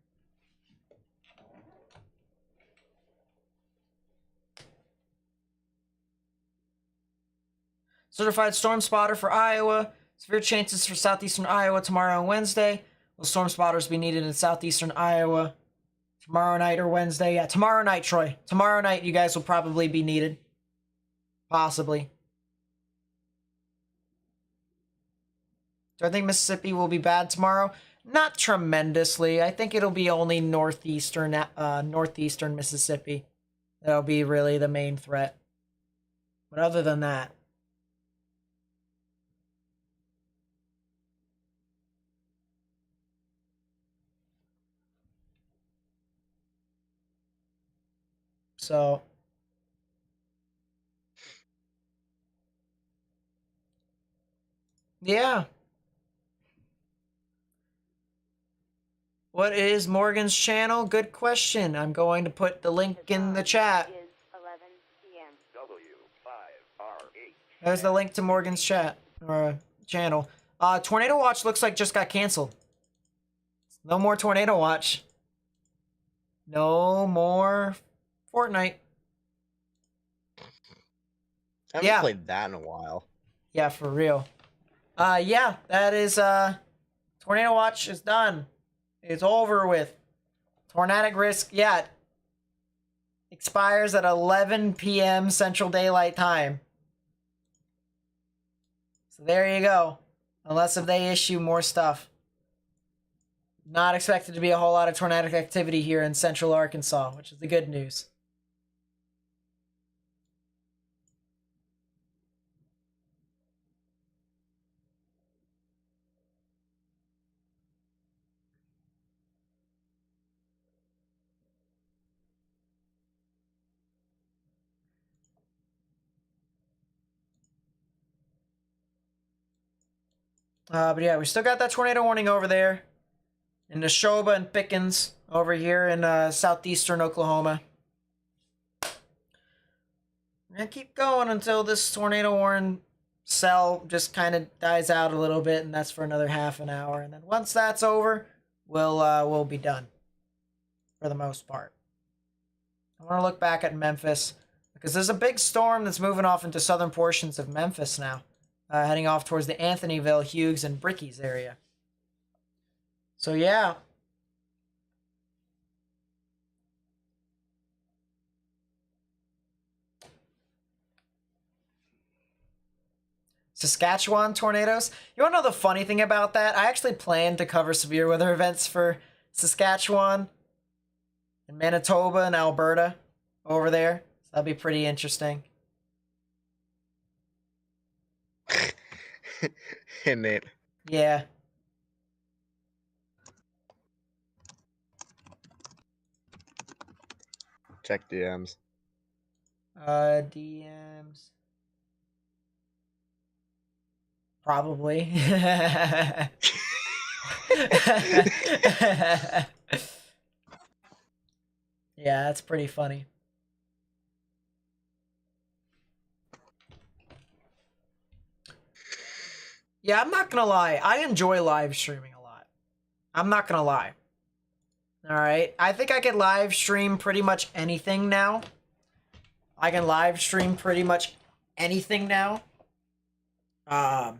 A: Certified storm spotter for Iowa. Severe chances for southeastern Iowa tomorrow and Wednesday. Will storm spotters be needed in southeastern Iowa tomorrow night or Wednesday? Yeah, tomorrow night, Troy. Tomorrow night, you guys will probably be needed. Possibly. Do I think Mississippi will be bad tomorrow? Not tremendously. I think it'll be only northeastern Mississippi. That'll be really the main threat. But other than that, So yeah. What is Morgan's channel? Good question. I'm going to put the link in the chat.
M: Is 11 p.m.
A: There's the link to Morgan's chat or channel. Tornado Watch looks like just got canceled. No more Tornado Watch. No more Fortnite.
B: I haven't played that in a while.
A: Yeah, for real. Yeah, that is, Tornado Watch is done. It's over with. Tornadic Risk, yeah, expires at 11 p.m. Central Daylight Time. So there you go. Unless if they issue more stuff. Not expected to be a whole lot of tornadic activity here in central Arkansas, which is the good news. But yeah, we still got that tornado warning over there in Neshoba and Pickens over here in southeastern Oklahoma. We're gonna keep going until this tornado warning cell just kind of dies out a little bit, and that's for another half an hour. And then once that's over, we'll be done for the most part. I want to look back at Memphis because there's a big storm that's moving off into southern portions of Memphis now. Heading off towards the Anthonyville, Hughes, and Bricky's area. So, yeah. Saskatchewan tornadoes. You want to know the funny thing about that? I actually planned to cover severe weather events for Saskatchewan and Manitoba and Alberta over there. So that'd be pretty interesting.
B: Isn't it?
A: Yeah.
B: Check DMs.
A: DMs. Probably. Yeah, that's pretty funny. Yeah, I'm not gonna lie. I enjoy live streaming a lot. I'm not gonna lie. Alright? I think I can live stream pretty much anything now. I can live stream pretty much anything now. I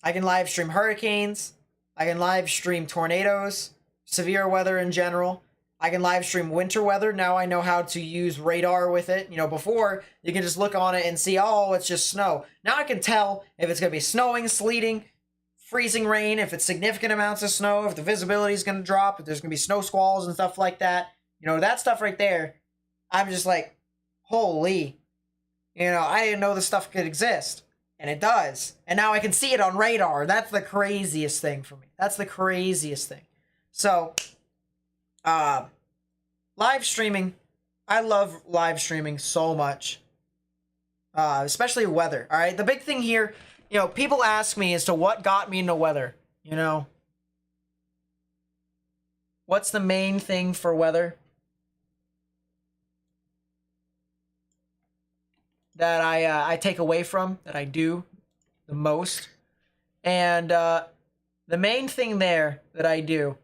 A: can live stream hurricanes. I can live stream tornadoes. Severe weather in general. I can live stream winter weather. Now I know how to use radar with it. You know, before, you can just look on it and see, oh, it's just snow. Now I can tell if it's going to be snowing, sleeting, freezing rain, if it's significant amounts of snow, if the visibility is going to drop, if there's going to be snow squalls and stuff like that. You know, that stuff right there, I'm just like, holy. You know, I didn't know this stuff could exist. And it does. And now I can see it on radar. That's the craziest thing for me. That's the craziest thing. So, live streaming. I love live streaming so much. Especially weather. All right. The big thing here, you know, people ask me as to what got me into weather. You know, what's the main thing for weather that I take away from, that I do the most? And the main thing there that I do,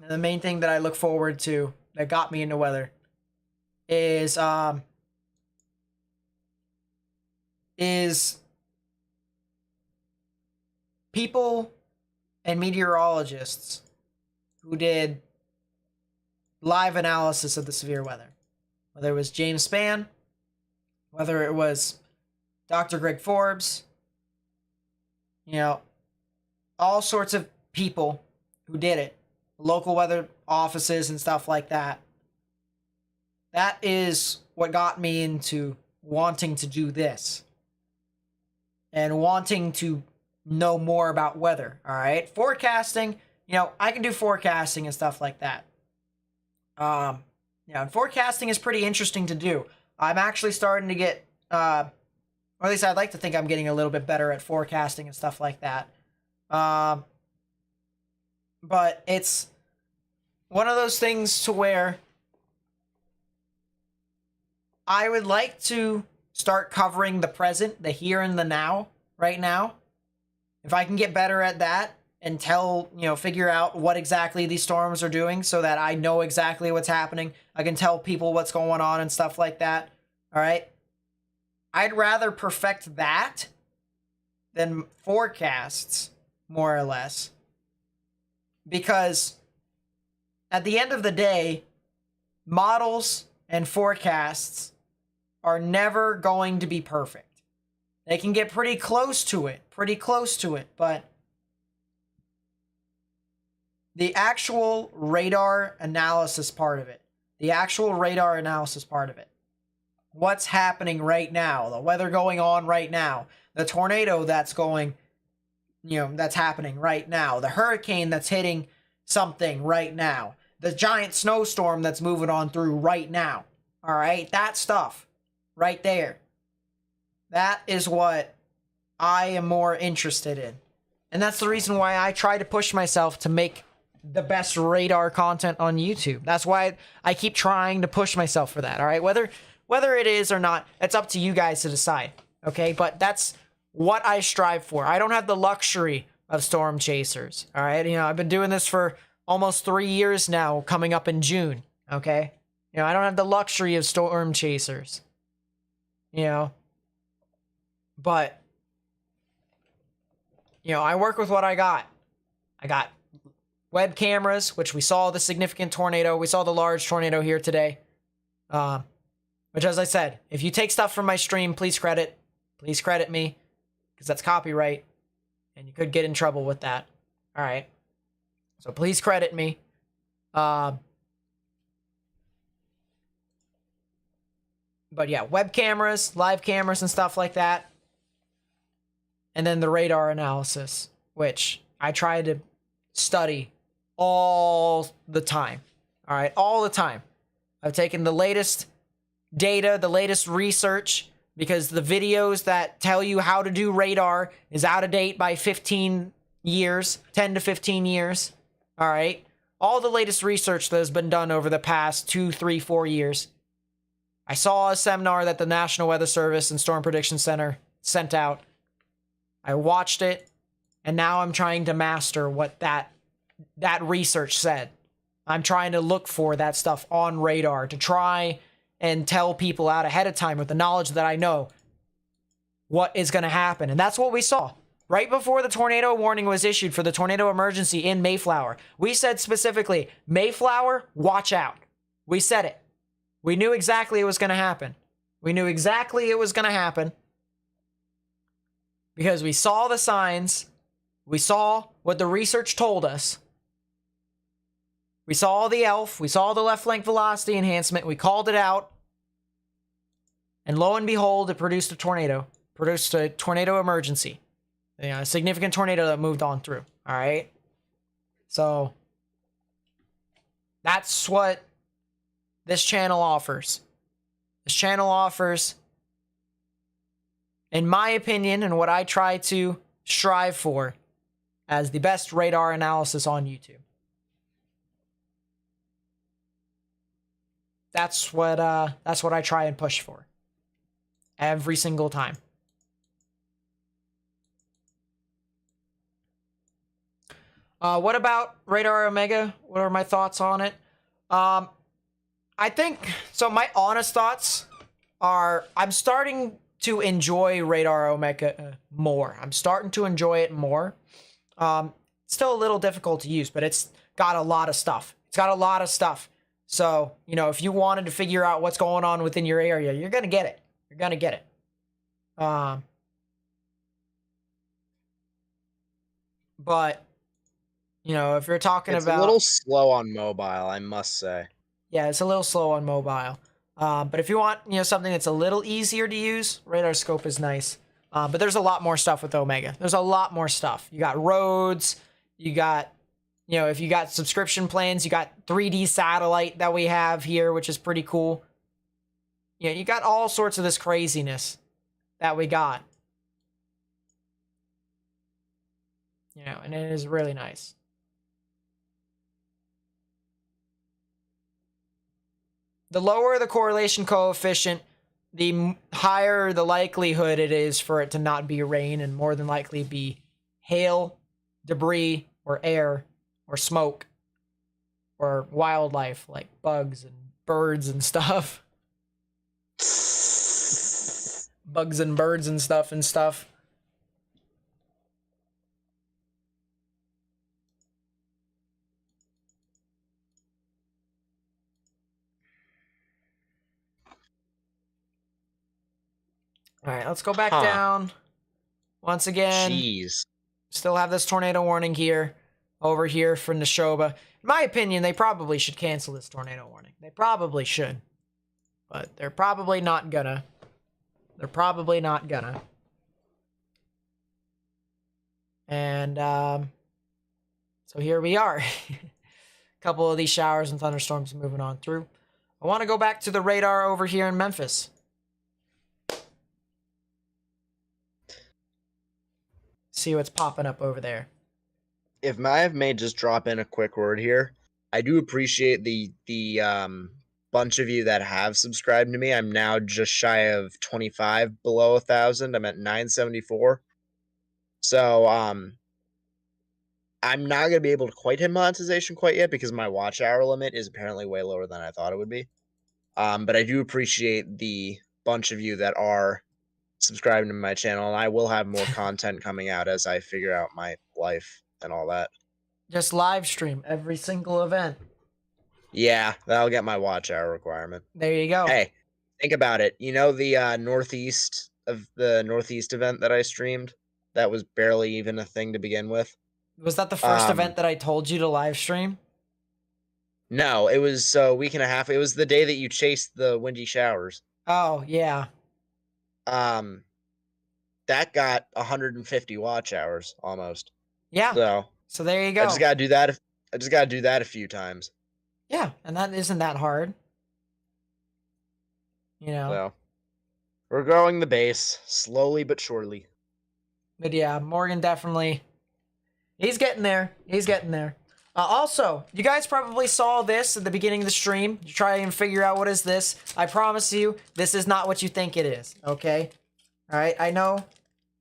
A: and the main thing that I look forward to that got me into weather is people and meteorologists who did live analysis of the severe weather. Whether it was James Spann, whether it was Dr. Greg Forbes, you know, all sorts of people who did it. Local weather offices and stuff like that. That is what got me into wanting to do this. And wanting to know more about weather, all right? Forecasting, you know, I can do forecasting and stuff like that. Yeah, and forecasting is pretty interesting to do. I'm actually starting to get, or at least I'd like to think I'm getting a little bit better at forecasting and stuff like that. But it's one of those things to where I would like to start covering the present, the here and the now, right now. If I can get better at that and figure out what exactly these storms are doing so that I know exactly what's happening, I can tell people what's going on and stuff like that. All right. I'd rather perfect that than forecasts, more or less. Because at the end of the day, models and forecasts are never going to be perfect. They can get pretty close to it, but the actual radar analysis part of it, what's happening right now, the weather going on right now, the tornado that's going, that's happening right now, the hurricane that's hitting something right now, the giant snowstorm that's moving on through right now. All right, that stuff right there. That is what I am more interested in. And that's the reason why I try to push myself to make the best radar content on YouTube. That's why I keep trying to push myself for that, all right? Whether it is or not, it's up to you guys to decide, okay? But that's what I strive for. I don't have the luxury of storm chasers, all right? I've been doing this for almost 3 years now, coming up in June, okay? I don't have the luxury of storm chasers, But, I work with what I got. I got web cameras, which we saw the significant tornado. We saw the large tornado here today. Which, as I said, if you take stuff from my stream, please credit me, because that's copyright, and you could get in trouble with that. All right. So please credit me. But yeah, web cameras, live cameras, and stuff like that. And then the radar analysis, which I try to study all the time. All right, all the time. I've taken the latest data, the latest research, because the videos that tell you how to do radar is out of date by 15 years, 10 to 15 years. All right. All the latest research that has been done over the past 2, 3, 4 years. I saw a seminar that the National Weather Service and Storm Prediction Center sent out. I watched it, and now I'm trying to master what that research said. I'm trying to look for that stuff on radar to try and tell people out ahead of time with the knowledge that I know what is going to happen. And that's what we saw. Right before the tornado warning was issued for the tornado emergency in Mayflower, we said specifically, Mayflower, watch out. We said it. We knew exactly it was going to happen. Because we saw the signs. We saw what the research told us. We saw the ELF. We saw the left flank velocity enhancement. We called it out. And lo and behold, it produced a tornado. Produced a tornado emergency. A significant tornado that moved on through. All right. So that's what this channel offers. This channel offers, in my opinion, and what I try to strive for, as the best radar analysis on YouTube. That's what I try and push for. Every single time. What about Radar Omega? What are my thoughts on it? I think, so my honest thoughts are, I'm starting to enjoy Radar Omega more. I'm starting to enjoy it more. Still a little difficult to use, but it's got a lot of stuff. So, if you wanted to figure out what's going on within your area, you're going to get it. But, if you're talking
B: it's
A: about...
B: a little slow on mobile, I must say.
A: Yeah, it's a little slow on mobile. But if you want, something that's a little easier to use, Radar Scope is nice. But there's a lot more stuff with Omega. There's a lot more stuff. You got roads, you got, You know, if you got subscription plans, you got 3D satellite that we have here, which is pretty cool. Yeah, you got all sorts of this craziness that we got. You know, and it is really nice. The lower the correlation coefficient, the higher the likelihood it is for it to not be rain and more than likely be hail, debris, or air, or smoke, or wildlife like bugs and birds and stuff. Bugs and birds and stuff and stuff. All right, let's go back down. Once again,
B: Jeez.
A: Still have this tornado warning here, over here for Neshoba. In my opinion, they probably should cancel this tornado warning. They probably should. But they're probably not gonna. They're probably not gonna. And, so here we are. A couple of these showers and thunderstorms moving on through. I want to go back to the radar over here in Memphis. See what's popping up over there.
B: If I may just drop in a quick word here, I do appreciate the bunch of you that have subscribed to me. I'm now just shy of 25, below 1,000. I'm at 974. So I'm not gonna be able to quite hit monetization quite yet because my watch hour limit is apparently way lower than I thought it would be. But I do appreciate the bunch of you that are subscribing to my channel, and I will have more content coming out as I figure out my life and all that.
A: Just live stream every single event.
B: Yeah, that'll get my watch hour requirement.
A: There you go.
B: Hey, think about it. You know the Northeast event that I streamed? That was barely even a thing to begin with.
A: Was that the first event that I told you to live stream?
B: No, it was a week and a half. It was the day that you chased the windy showers.
A: Oh, yeah.
B: That got 150 watch hours almost.
A: Yeah. So there you go.
B: I just gotta do that. I just gotta do that a few times.
A: Yeah, and that isn't that hard. You know.
B: So we're growing the base slowly but surely.
A: But yeah, Morgan definitely. He's getting there. He's getting there. Also, you guys probably saw this at the beginning of the stream. You try and figure out what is this. I promise you, this is not what you think it is. Okay. All right. I know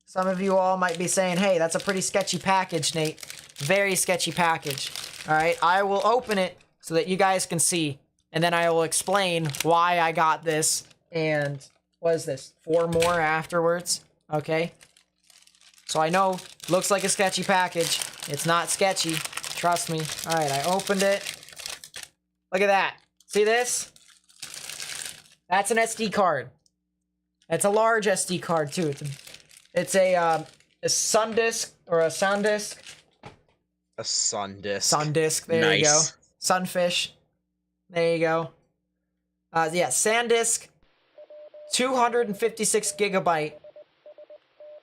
A: some of you all might be saying, "Hey, that's a pretty sketchy package, Nate." Very sketchy package. All right. I will open it so that you guys can see, and then I will explain why I got this and what is this? 4 more afterwards. Okay. So I know, looks like a sketchy package. It's not sketchy. Trust me. All right, I opened it. Look at that. See this? That's an SD card. It's a large SD card too. It's a SunDisk or a SanDisk.
B: A SunDisk.
A: SunDisk. There you go. Sunfish. There you go. Yeah, SanDisk. 256 gigabyte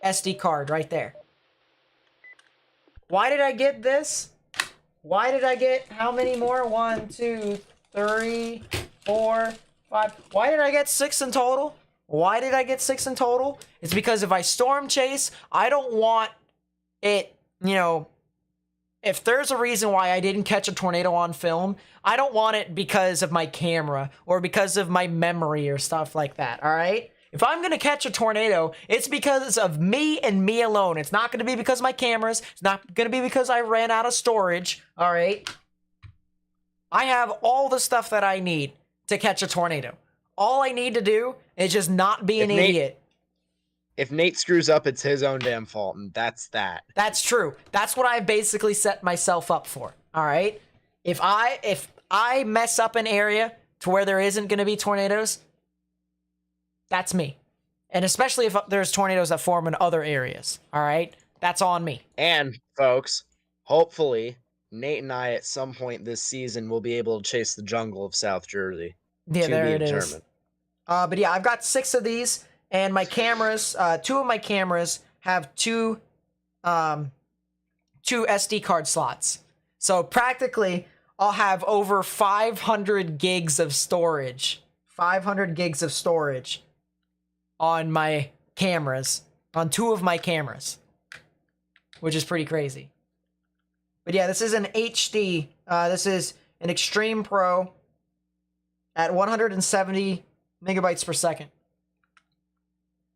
A: SD card right there. Why did I get this? Why did I get how many more? 1, 2, 3, 4, 5. Why did I get 6 in total? Why did I get 6 in total? It's because if I storm chase, I don't want it, you know, if there's a reason why I didn't catch a tornado on film, I don't want it because of my camera or because of my memory or stuff like that, all right? If I'm going to catch a tornado, it's because of me and me alone. It's not going to be because of my cameras. It's not going to be because I ran out of storage, all right? I have all the stuff that I need to catch a tornado. All I need to do is just not be an idiot.
B: If Nate screws up, it's his own damn fault, and that's that.
A: That's true. That's what I basically set myself up for, all right? If I mess up an area to where there isn't going to be tornadoes, that's me. And especially if there's tornadoes that form in other areas, all right? That's on me.
B: And, folks, hopefully, Nate and I, at some point this season, will be able to chase the jungle of South Jersey.
A: Yeah, there it is. But yeah, I've got 6 of these, and my cameras, 2 of my cameras have two SD card slots. So practically, I'll have over 500 gigs of storage. 500 gigs of storage on my cameras, on 2 of my cameras, which is pretty crazy. But yeah, this is an HD. This is an Extreme Pro at 170 megabytes per second,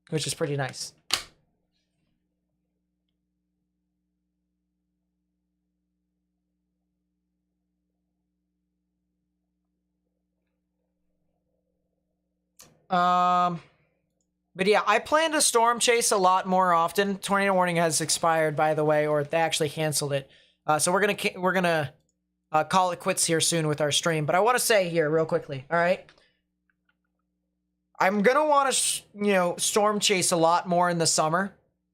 A: which is pretty nice. But yeah, I plan to storm chase a lot more often. Tornado warning has expired, by the way, or they actually canceled it. So we're gonna call it quits here soon with our stream. But I want to say here real quickly, all right? I'm gonna want to, storm chase a lot more in the summer.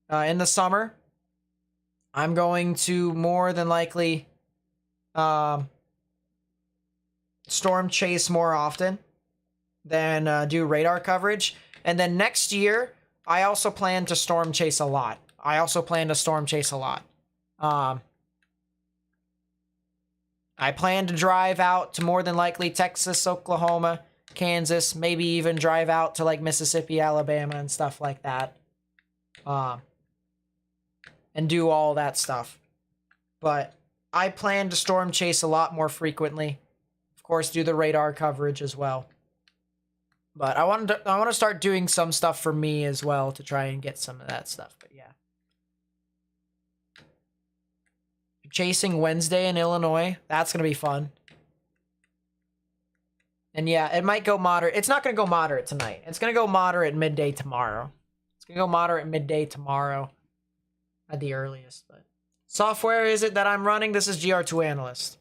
A: In the summer, I'm going to more than likely storm chase more often than do radar coverage. And then next year, I also plan to storm chase a lot. I plan to drive out to more than likely Texas, Oklahoma, Kansas, maybe even drive out to like Mississippi, Alabama, and stuff like that. And do all that stuff. But I plan to storm chase a lot more frequently. Of course, do the radar coverage as well. But I want to start doing some stuff for me as well to try and get some of that stuff. But yeah. Chasing Wednesday in Illinois. That's going to be fun. And yeah, it might go moderate. It's not going to go moderate tonight. It's going to go moderate midday tomorrow. At the earliest. But software is it that I'm running? This is GR2 Analyst.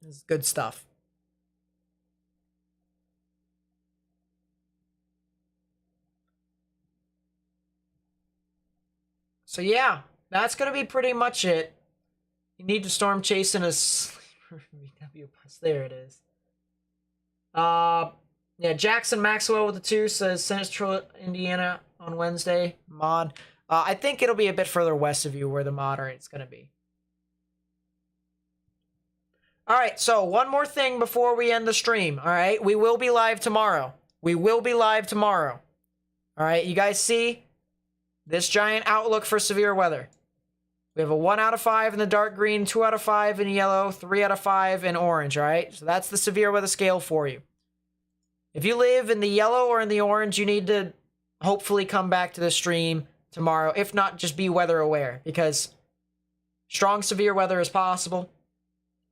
A: This is good stuff. So yeah, that's gonna be pretty much it. You need to storm chase in a sleeper VW bus. There it is. Yeah, Jackson Maxwell with the 2 says Central Indiana on Wednesday. Mod. I think it'll be a bit further west of you where the moderate's gonna be. All right, so one more thing before we end the stream, all right? We will be live tomorrow. All right, you guys see this giant outlook for severe weather. We have a 1 out of 5 in the dark green, 2 out of 5 in yellow, 3 out of 5 in orange, all right? So that's the severe weather scale for you. If you live in the yellow or in the orange, you need to hopefully come back to the stream tomorrow. If not, just be weather aware because strong severe weather is possible.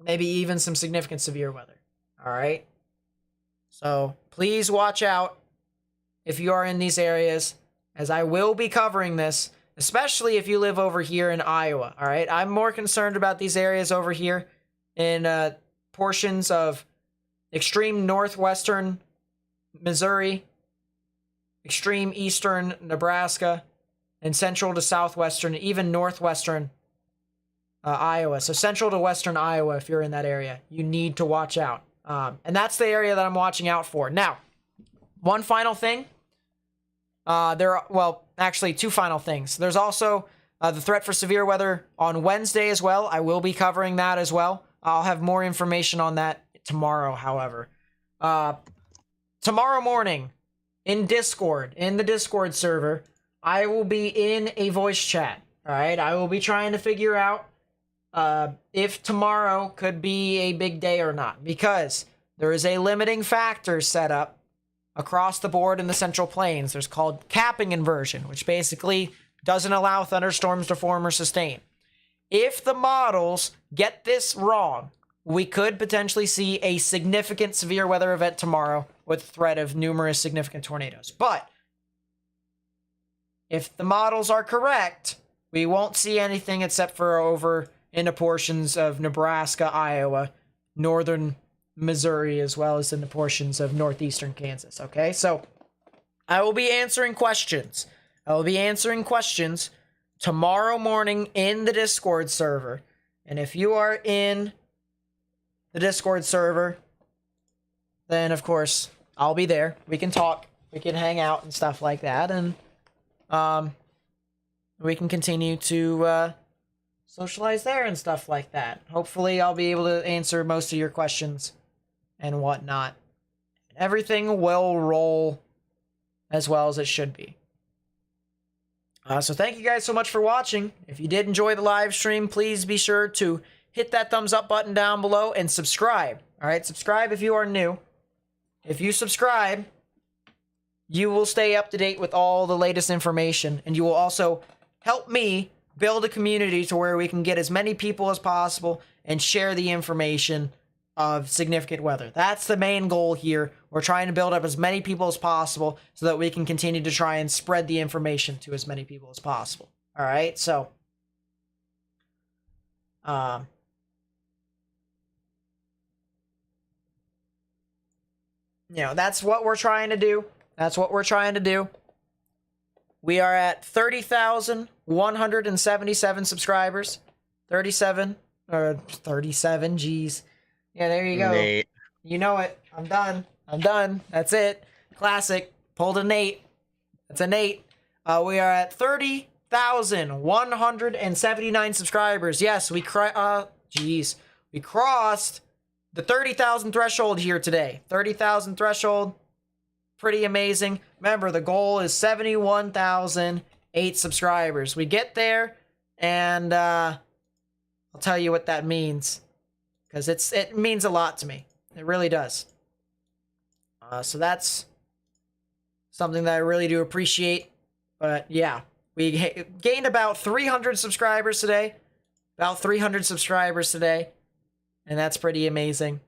A: Maybe even some significant severe weather. All right? So please watch out if you are in these areas, as I will be covering this, especially if you live over here in Iowa. All right? I'm more concerned about these areas over here in portions of extreme northwestern Missouri, extreme eastern Nebraska, and central to southwestern, even northwestern Iowa. So central to western Iowa, if you're in that area, you need to watch out. And that's the area that I'm watching out for. Now, one final thing. Actually, 2 final things. There's also the threat for severe weather on Wednesday as well. I will be covering that as well. I'll have more information on that tomorrow, however. Tomorrow morning, in the Discord server, I will be in a voice chat. All right? I will be trying to figure out if tomorrow could be a big day or not, because there is a limiting factor set up across the board in the Central Plains. There's called capping inversion, which basically doesn't allow thunderstorms to form or sustain. If the models get this wrong, we could potentially see a significant severe weather event tomorrow with the threat of numerous significant tornadoes. But if the models are correct, we won't see anything except for over into portions of Nebraska, Iowa, northern Missouri, as well as in the portions of northeastern Kansas, okay? So I will be answering questions. Tomorrow morning in the Discord server. And if you are in the Discord server, then of course I'll be there. We can talk, we can hang out and stuff like that. And We can continue to socialize there and stuff like that. Hopefully, I'll be able to answer most of your questions and whatnot. Everything will roll as well as it should be. So thank you guys so much for watching. If you did enjoy the live stream, please be sure to hit that thumbs up button down below and subscribe. All right, subscribe if you are new. If you subscribe, you will stay up to date with all the latest information, and you will also help me build a community to where we can get as many people as possible and share the information of significant weather. That's the main goal here. We're trying to build up as many people as possible so that we can continue to try and spread the information to as many people as possible. All right, so you know, that's what we're trying to do. That's what we're trying to do. We are at 30,177 subscribers. 37, geez. Yeah, there you go.
B: Nate.
A: You know it. I'm done. I'm done. That's it. Classic. Pulled a Nate. That's a Nate. We are at 30,179 subscribers. Yes, we crossed the 30,000 threshold here today. 30,000 threshold. Pretty amazing. Remember, the goal is 71,008 subscribers. We get there, and I'll tell you what that means, because it means a lot to me. It really does. So that's something that I really do appreciate. But yeah, we gained about 300 subscribers today. About 300 subscribers today. And that's pretty amazing.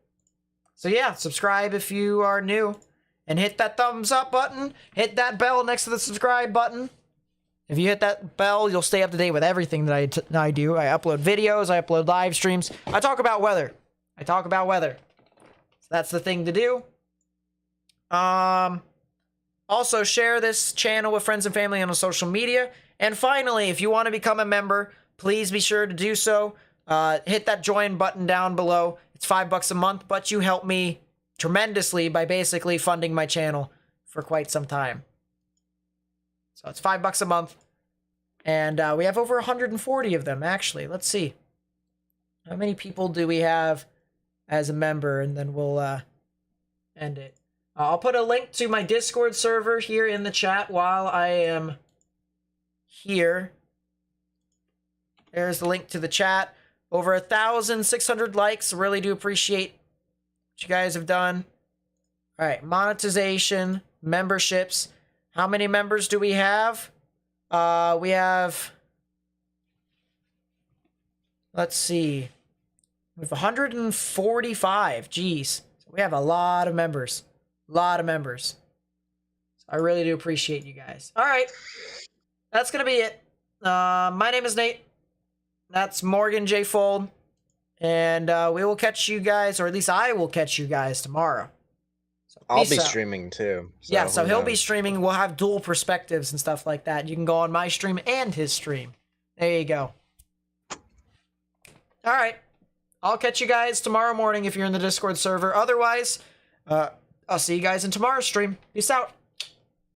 A: So yeah, subscribe if you are new. And hit that thumbs up button. Hit that bell next to the subscribe button. If you hit that bell, you'll stay up to date with everything that I do. I upload videos. I upload live streams. I talk about weather. So that's the thing to do. Also, share this channel with friends and family on social media. And finally, if you want to become a member, please be sure to do so. Hit that join button down below. It's $5 a month, but you help me tremendously by basically funding my channel for quite some time. So it's $5 a month. And we have over 140 of them, actually. Let's see. How many people do we have as a member? And then we'll end it. I'll put a link to my Discord server here in the chat while I am here. There's the link to the chat. Over 1,600 likes. Really do appreciate what you guys have done. All right, monetization, memberships. How many members do we have? We have, let's see. We have 145. Jeez. We have a lot of members. So I really do appreciate you guys. All right. That's going to be it. My name is Nate. That's Morgan J. Fold. And we will catch you guys, or at least I will catch you guys tomorrow. So
B: I'll be streaming too.
A: So he'll be streaming. We'll have dual perspectives and stuff like that. You can go on my stream and his stream. There you go. All right. I'll catch you guys tomorrow morning if you're in the Discord server. Otherwise, I'll see you guys in tomorrow's stream. Peace out.